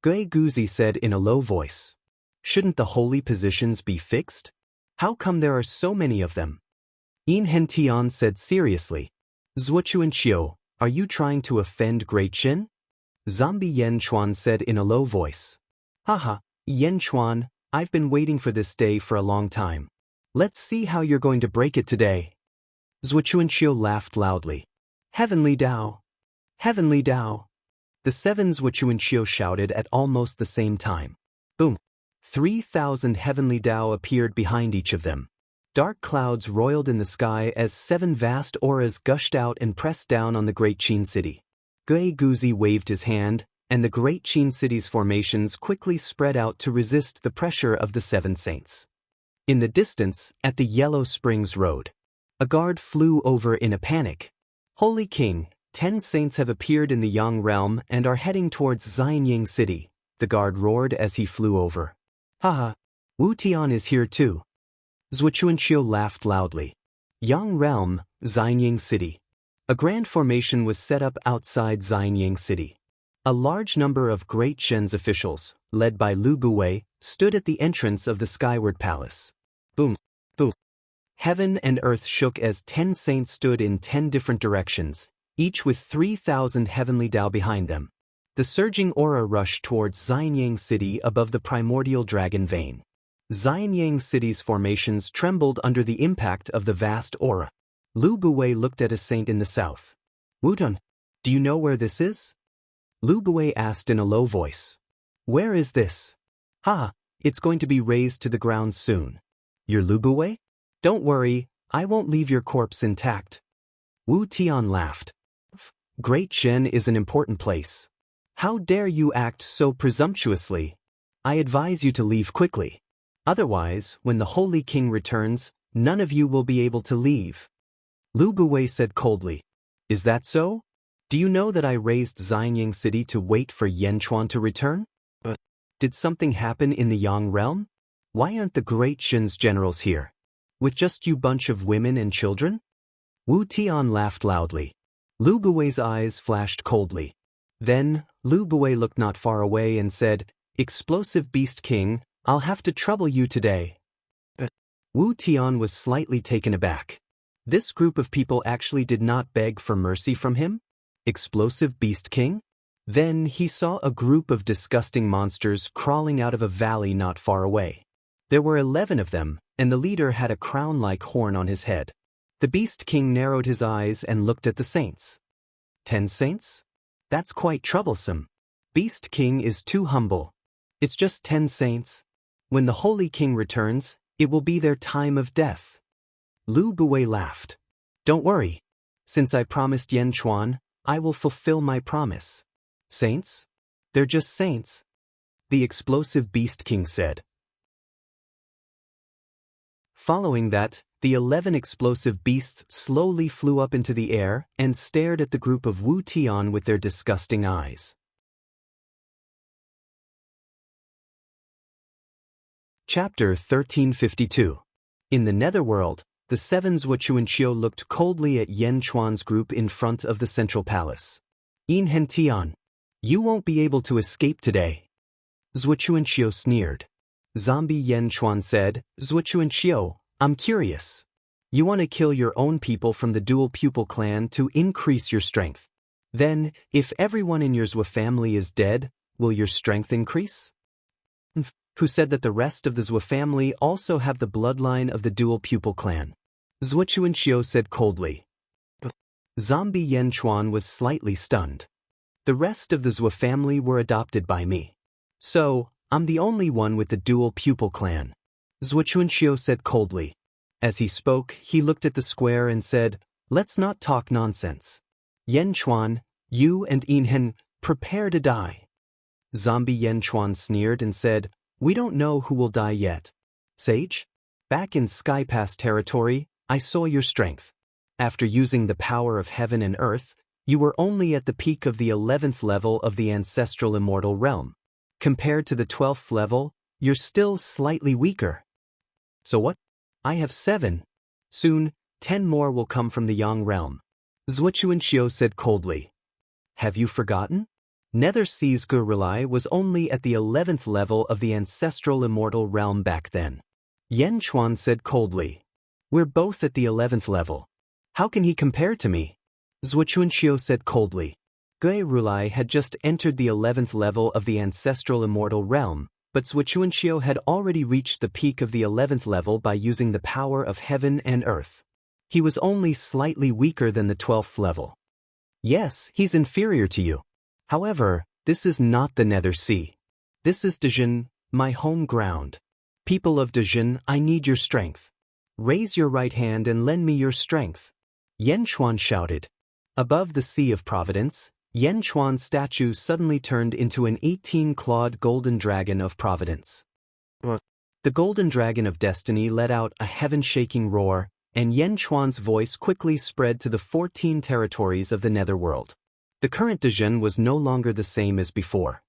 Gui Guzi said in a low voice. Shouldn't the holy positions be fixed? How come there are so many of them? Yin Hentian said seriously. Zhou Chuanqiu, are you trying to offend Great Shen? Zombie Yen Chuan said in a low voice. Haha, Yen Chuan, I've been waiting for this day for a long time. Let's see how you're going to break it today. Zhou Chuanqiu laughed loudly. Heavenly Dao! Heavenly Dao! The 7 Zhou Chuanqiu shouted at almost the same time. Boom! 3,000 heavenly Dao appeared behind each of them. Dark clouds roiled in the sky as 7 vast auras gushed out and pressed down on the Great Qin city. Gui Guzi waved his hand, and the Great Qin city's formations quickly spread out to resist the pressure of the 7 saints. In the distance, at the Yellow Springs Road, a guard flew over in a panic. Holy King, 10 saints have appeared in the Yang realm and are heading towards Xianyang city, the guard roared as he flew over. Haha, Wu Tian is here too. Zhou Chuanqiu laughed loudly. Yang realm, Xianyang city. A grand formation was set up outside Xianyang city. A large number of Great Shen's officials, led by Lu Buwei, stood at the entrance of the Skyward Palace. Boom, boom. Heaven and earth shook as 10 saints stood in 10 different directions, each with 3,000 heavenly Dao behind them. The surging aura rushed towards Xianyang City above the primordial dragon vein. Xianyang City's formations trembled under the impact of the vast aura. Lu Buwei looked at a saint in the south. Wutun, do you know where this is? Lu Buwei asked in a low voice. Where is this? It's going to be razed to the ground soon. You're Lu Buwei? Don't worry, I won't leave your corpse intact. Wu Tian laughed. Great Shen is an important place. How dare you act so presumptuously? I advise you to leave quickly. Otherwise, when the Holy King returns, none of you will be able to leave. Lu Buwei said coldly. Is that so? Do you know that I raised Xianyang City to wait for Yanchuan to return? But did something happen in the Yang realm? Why aren't the great Shen's generals here? With just you bunch of women and children? Wu Tian laughed loudly. Lu Buwei's eyes flashed coldly. Then, Lu Buwei looked not far away and said, Explosive Beast King, I'll have to trouble you today. But Wu Tian was slightly taken aback. This group of people actually did not beg for mercy from him? Explosive Beast King? Then he saw a group of disgusting monsters crawling out of a valley not far away. There were 11 of them, and the leader had a crown-like horn on his head. The Beast King narrowed his eyes and looked at the saints. 10 saints? That's quite troublesome. Beast King is too humble. It's just 10 saints. When the Holy King returns, it will be their time of death. Lu Buwei laughed. Don't worry. Since I promised Yanchuan, I will fulfill my promise. Saints? They're just saints. The explosive Beast King said. Following that, the 11 explosive beasts slowly flew up into the air and stared at the group of Wu Tian with their disgusting eyes. Chapter 1352. In the Netherworld, the seven Zhuochuanqiu looked coldly at Yanchuan's group in front of the central palace. Yin Hentian, you won't be able to escape today. Zhuochuanqiu sneered. Zombie Yanchuan said, Zhuochuanqiu, I'm curious. You want to kill your own people from the dual pupil clan to increase your strength. Then, if everyone in your Zhua family is dead, will your strength increase? Who said that the rest of the Zhua family also have the bloodline of the dual pupil clan? Zhuochuanqiu said coldly. Zombie Yanchuan was slightly stunned. The rest of the Zhua family were adopted by me. So, I'm the only one with the dual pupil clan. Zhuochuanqiu said coldly. As he spoke, he looked at the square and said, Let's not talk nonsense. Yanchuan, you and Yinhen, prepare to die. Zombie Yanchuan sneered and said, We don't know who will die yet. Sage? Back in Skypass territory, I saw your strength. After using the power of heaven and earth, you were only at the peak of the 11th level of the ancestral immortal realm. Compared to the 12th level, you're still slightly weaker. So what? I have 7. Soon, 10 more will come from the Yang realm. Zhuochuanqiu said coldly. Have you forgotten? Nether Sea's Gurulai was only at the 11th level of the ancestral immortal realm back then. Yanchuan said coldly. We're both at the 11th level. How can he compare to me? Zhuochuanqiu said coldly. Gurulai had just entered the 11th level of the ancestral immortal realm, but Zhuochuanqiu had already reached the peak of the 11th level by using the power of heaven and earth. He was only slightly weaker than the 12th level. Yes, he's inferior to you. However, this is not the Nether Sea. This is Dezhen, my home ground. People of Dezhen, I need your strength. Raise your right hand and lend me your strength. Yanchuan shouted. Above the Sea of Providence, Yanchuan's statue suddenly turned into an 18-clawed golden dragon of Providence. The golden dragon of destiny let out a heaven-shaking roar, and Yanchuan's voice quickly spread to the 14 territories of the Netherworld. The current Dezhen was no longer the same as before.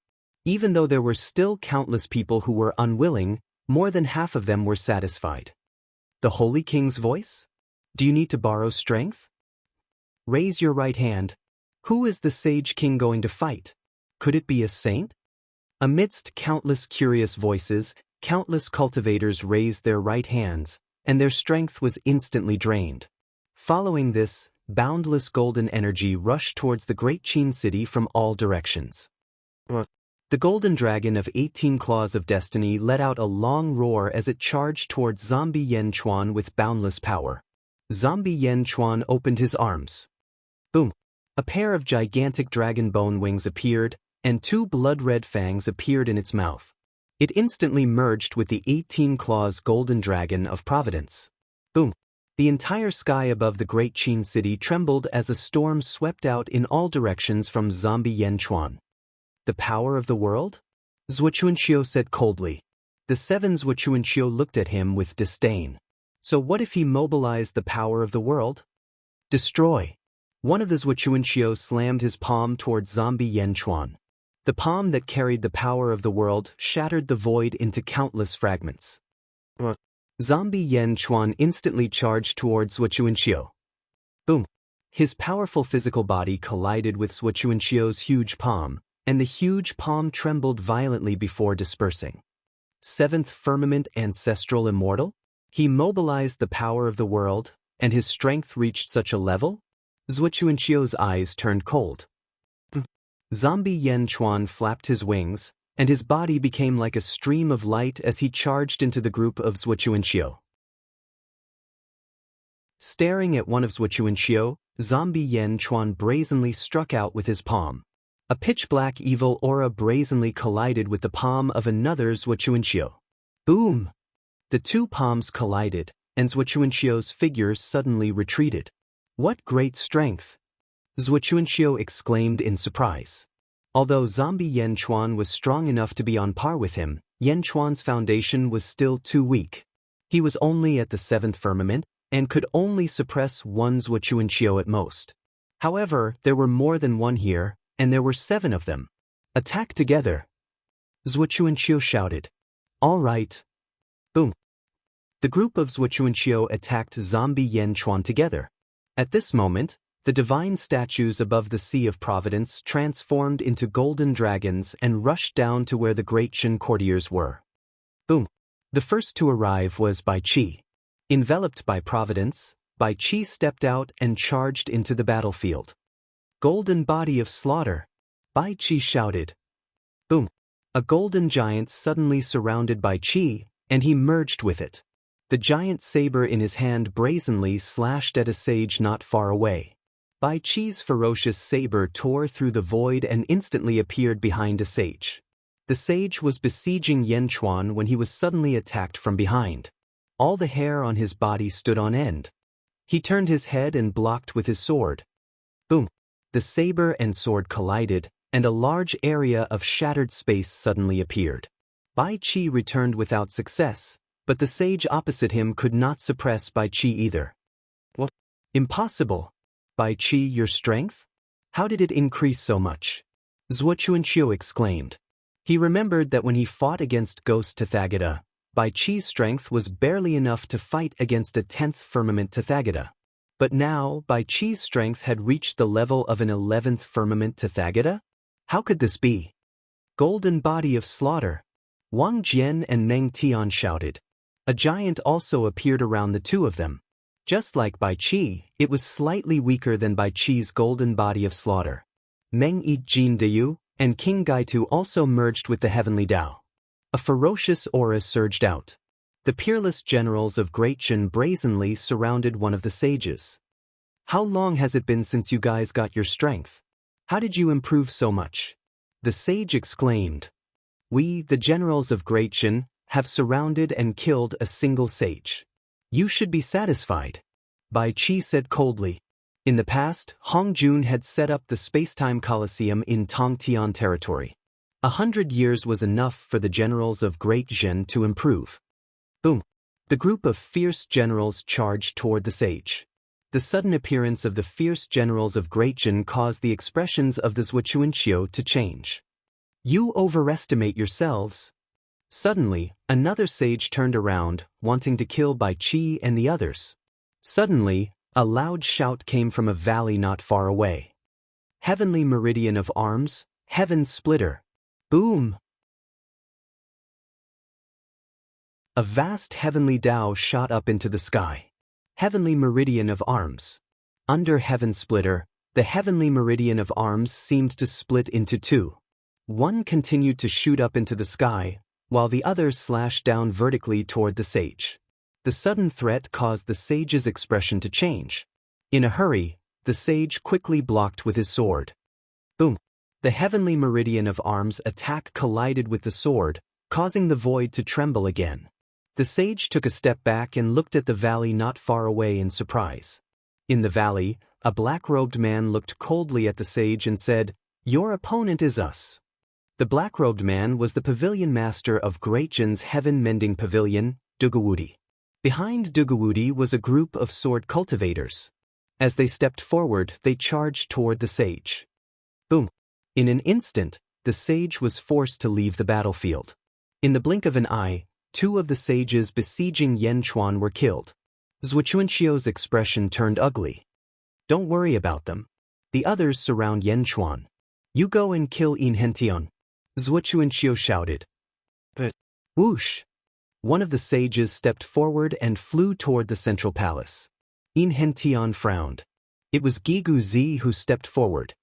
Even though there were still countless people who were unwilling, more than half of them were satisfied. The Holy King's voice? Do you need to borrow strength? Raise your right hand. Who is the Sage King going to fight? Could it be a saint? Amidst countless curious voices, countless cultivators raised their right hands, and their strength was instantly drained. Following this, boundless golden energy rushed towards the great Qin city from all directions. The golden dragon of 18 claws of destiny let out a long roar as it charged towards Zombie Yen Chuan with boundless power. Zombie Yen Chuan opened his arms. Boom! A pair of gigantic dragon bone wings appeared, and 2 blood-red fangs appeared in its mouth. It instantly merged with the 18 claws golden dragon of providence. Boom! The entire sky above the great Qin city trembled as a storm swept out in all directions from Zombie Yen Chuan. The power of the world? Zhuochuanxiu said coldly. The 7 Zhuochuanxiu looked at him with disdain. So what if he mobilized the power of the world? Destroy. One of the Zhuochuanxiu slammed his palm towards Zombie Yen Chuan. The palm that carried the power of the world shattered the void into countless fragments. Zombie Yen Chuan instantly charged towards Zhuochuanxiu. Boom! His powerful physical body collided with Zhuochuanxiu's huge palm, and the huge palm trembled violently before dispersing. 7th Firmament Ancestral Immortal? He mobilized the power of the world, and his strength reached such a level? Zhuochuanxiu's eyes turned cold. Zombie Yen Chuan flapped his wings, and his body became like a stream of light as he charged into the group of Zhuochuanxiu. Staring at one of Zhuochuanxiu, Zombie Yen Chuan brazenly struck out with his palm. A pitch-black evil aura brazenly collided with the palm of another Zhuochuanxiu. Boom! The 2 palms collided, and Zhuochuanxiu's figure suddenly retreated. What great strength! Zhuochuanxiu exclaimed in surprise. Although Zombie Yen Chuan was strong enough to be on par with him, Yen Chuan's foundation was still too weak. He was only at the 7th firmament, and could only suppress 1 Zhuochuanxiu at most. However, there were more than one here, and there were 7 of them. Attack together! Zhuochuanxiu shouted. All right. Boom! The group of Zhuochuanxiu attacked Zombie Yen Chuan together. At this moment, the divine statues above the Sea of Providence transformed into golden dragons and rushed down to where the great Qin courtiers were. Boom! The first to arrive was Bai Qi. Enveloped by Providence, Bai Qi stepped out and charged into the battlefield. Golden body of slaughter! Bai Qi shouted. Boom! A golden giant suddenly surrounded Bai Qi, and he merged with it. The giant saber in his hand brazenly slashed at a sage not far away. Bai Qi's ferocious saber tore through the void and instantly appeared behind a sage. The sage was besieging Yen Chuan when he was suddenly attacked from behind. All the hair on his body stood on end. He turned his head and blocked with his sword. Boom! The saber and sword collided, and a large area of shattered space suddenly appeared. Bai Qi returned without success, but the sage opposite him could not suppress Bai Qi either. What? Impossible! Bai Qi, your strength? How did it increase so much? Zhuochuanxiu exclaimed. He remembered that when he fought against Ghost Tathagata, Bai Qi's strength was barely enough to fight against a 10th firmament Tathagata. But now, Bai Qi's strength had reached the level of an 11th firmament Tathagata? How could this be? Golden body of slaughter! Wang Jian and Meng Tian shouted. A giant also appeared around the 2 of them. Just like Bai Qi, it was slightly weaker than Bai Qi's golden body of slaughter. Meng Yi Jin Deyu and King Gaitu also merged with the heavenly Tao. A ferocious aura surged out. The peerless generals of Great Qin brazenly surrounded one of the sages. How long has it been since you guys got your strength? How did you improve so much? The sage exclaimed. We, the generals of Great Qin, have surrounded and killed a single sage. You should be satisfied. Bai Qi said coldly. In the past, Hong Jun had set up the Spacetime Coliseum in Tongtian territory. 100 years was enough for the generals of Great Qin to improve. Boom! The group of fierce generals charged toward the sage. The sudden appearance of the fierce generals of Great Qin caused the expressions of the Zhuochuanxiu to change. You overestimate yourselves. Suddenly, another sage turned around, wanting to kill Bai Qi and the others. Suddenly, a loud shout came from a valley not far away. Heavenly meridian of arms, heaven splitter. Boom! A vast heavenly Tao shot up into the sky. Heavenly meridian of arms. Under heaven splitter, the heavenly meridian of arms seemed to split into 2. One continued to shoot up into the sky, while the other slashed down vertically toward the sage. The sudden threat caused the sage's expression to change. In a hurry, the sage quickly blocked with his sword. Boom! The heavenly meridian of arm's attack collided with the sword, causing the void to tremble again. The sage took a step back and looked at the valley not far away in surprise. In the valley, a black-robed man looked coldly at the sage and said, "Your opponent is us." The black-robed man was the pavilion master of Great Jin's heaven-mending pavilion, Dugawudi. Behind Dugawudi was a group of sword cultivators. As they stepped forward, they charged toward the sage. Boom! In an instant, the sage was forced to leave the battlefield. In the blink of an eye, 2 of the sages besieging Yanchuan were killed. Zhuochuanxiu's expression turned ugly. "Don't worry about them. The others surround Yanchuan. You go and kill Inhentian," Zhuochuanxiu shouted. But whoosh! One of the sages stepped forward and flew toward the central palace. Inhentian frowned. It was Gigu Zi who stepped forward.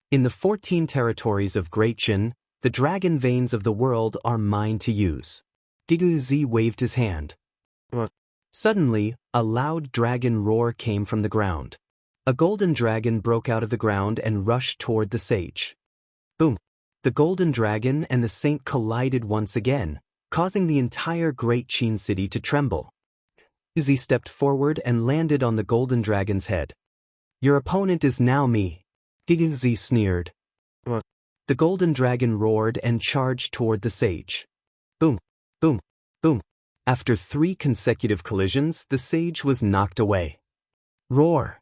"In the 14 territories of Great Jin, the dragon veins of the world are mine to use." Gigu Zi waved his hand. Suddenly, a loud dragon roar came from the ground. A golden dragon broke out of the ground and rushed toward the sage. Boom! The golden dragon and the saint collided once again, causing the entire Great Qin city to tremble. Zi stepped forward and landed on the golden dragon's head. "Your opponent is now me," Gigu Zi sneered. The golden dragon roared and charged toward the sage. Boom! Boom! Boom! After 3 consecutive collisions, the sage was knocked away. Roar!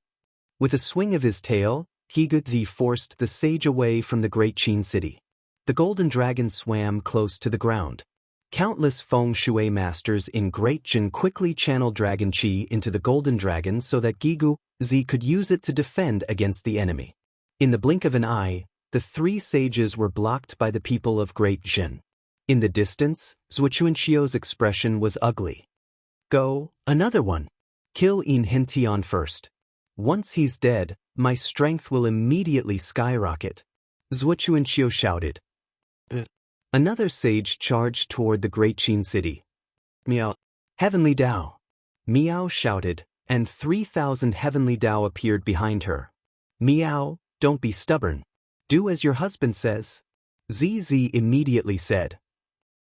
With a swing of his tail, Gigu Zi forced the sage away from the Great Qin city. The golden dragon swam close to the ground. Countless feng shui masters in Great Jin quickly channeled dragon qi into the golden dragon so that Gigu Zi could use it to defend against the enemy. In the blink of an eye, the 3 sages were blocked by the people of Great Jin. In the distance, Zhuochuanxiu's expression was ugly. "Go, another one. Kill Inhentian first. Once he's dead, my strength will immediately skyrocket," Zhuochuanxiu shouted. Another sage charged toward the Great Qin city. "Miao! Heavenly Dao!" Miao shouted, and 3,000 heavenly Dao appeared behind her. "Miao, don't be stubborn. Do as your husband says," Zi immediately said.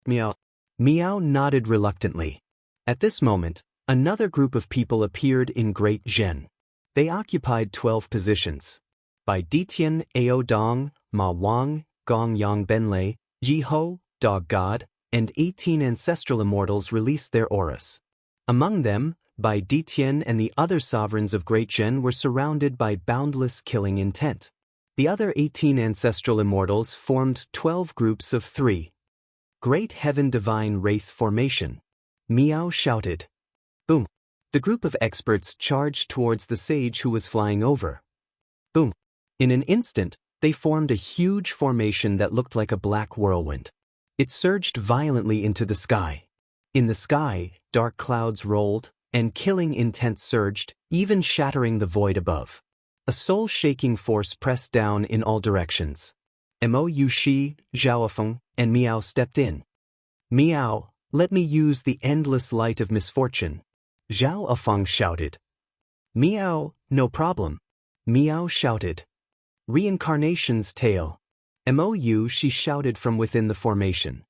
Miao. Miao nodded reluctantly. At this moment, another group of people appeared in Great Zhen. They occupied 12 positions. Bai Ditian, Ao Dong, Ma Wang, Gong Yang Benlei, Yi Ho, Dog God, and 18 ancestral immortals released their auras. Among them, Bai Ditian and the other sovereigns of Great Zhen were surrounded by boundless killing intent. The other 18 ancestral immortals formed 12 groups of 3. Great Heaven Divine Wraith Formation. Miao shouted. Boom! The group of experts charged towards the sage who was flying over. Boom! In an instant, they formed a huge formation that looked like a black whirlwind. It surged violently into the sky. In the sky, dark clouds rolled, and killing intent surged, even shattering the void above. A soul-shaking force pressed down in all directions. Mo Yushi, Zhaofeng, and Miao stepped in. "Miao, let me use the endless light of misfortune," Zhaofeng shouted. "Miao, no problem," Miao shouted. "Reincarnation's tale." Mo she shouted from within the formation.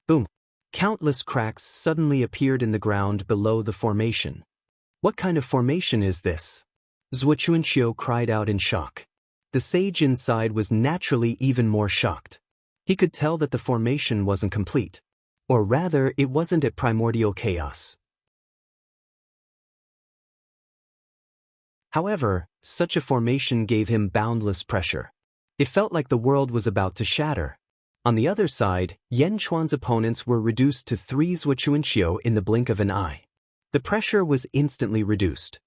Boom! Countless cracks suddenly appeared in the ground below the formation. "What kind of formation is this?" Zhuochuanxiu cried out in shock. The sage inside was naturally even more shocked. He could tell that the formation wasn't complete. Or rather, it wasn't at primordial chaos. However, such a formation gave him boundless pressure. It felt like the world was about to shatter. On the other side, Yanchuan's opponents were reduced to 3 Zhuochuanxiu in the blink of an eye. The pressure was instantly reduced.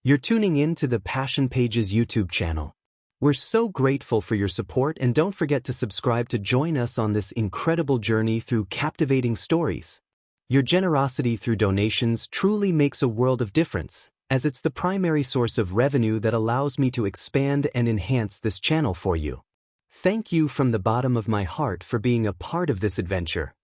You're tuning in to the Passion Pages YouTube channel. We're so grateful for your support, and don't forget to subscribe to join us on this incredible journey through captivating stories. Your generosity through donations truly makes a world of difference, as it's the primary source of revenue that allows me to expand and enhance this channel for you. Thank you from the bottom of my heart for being a part of this adventure.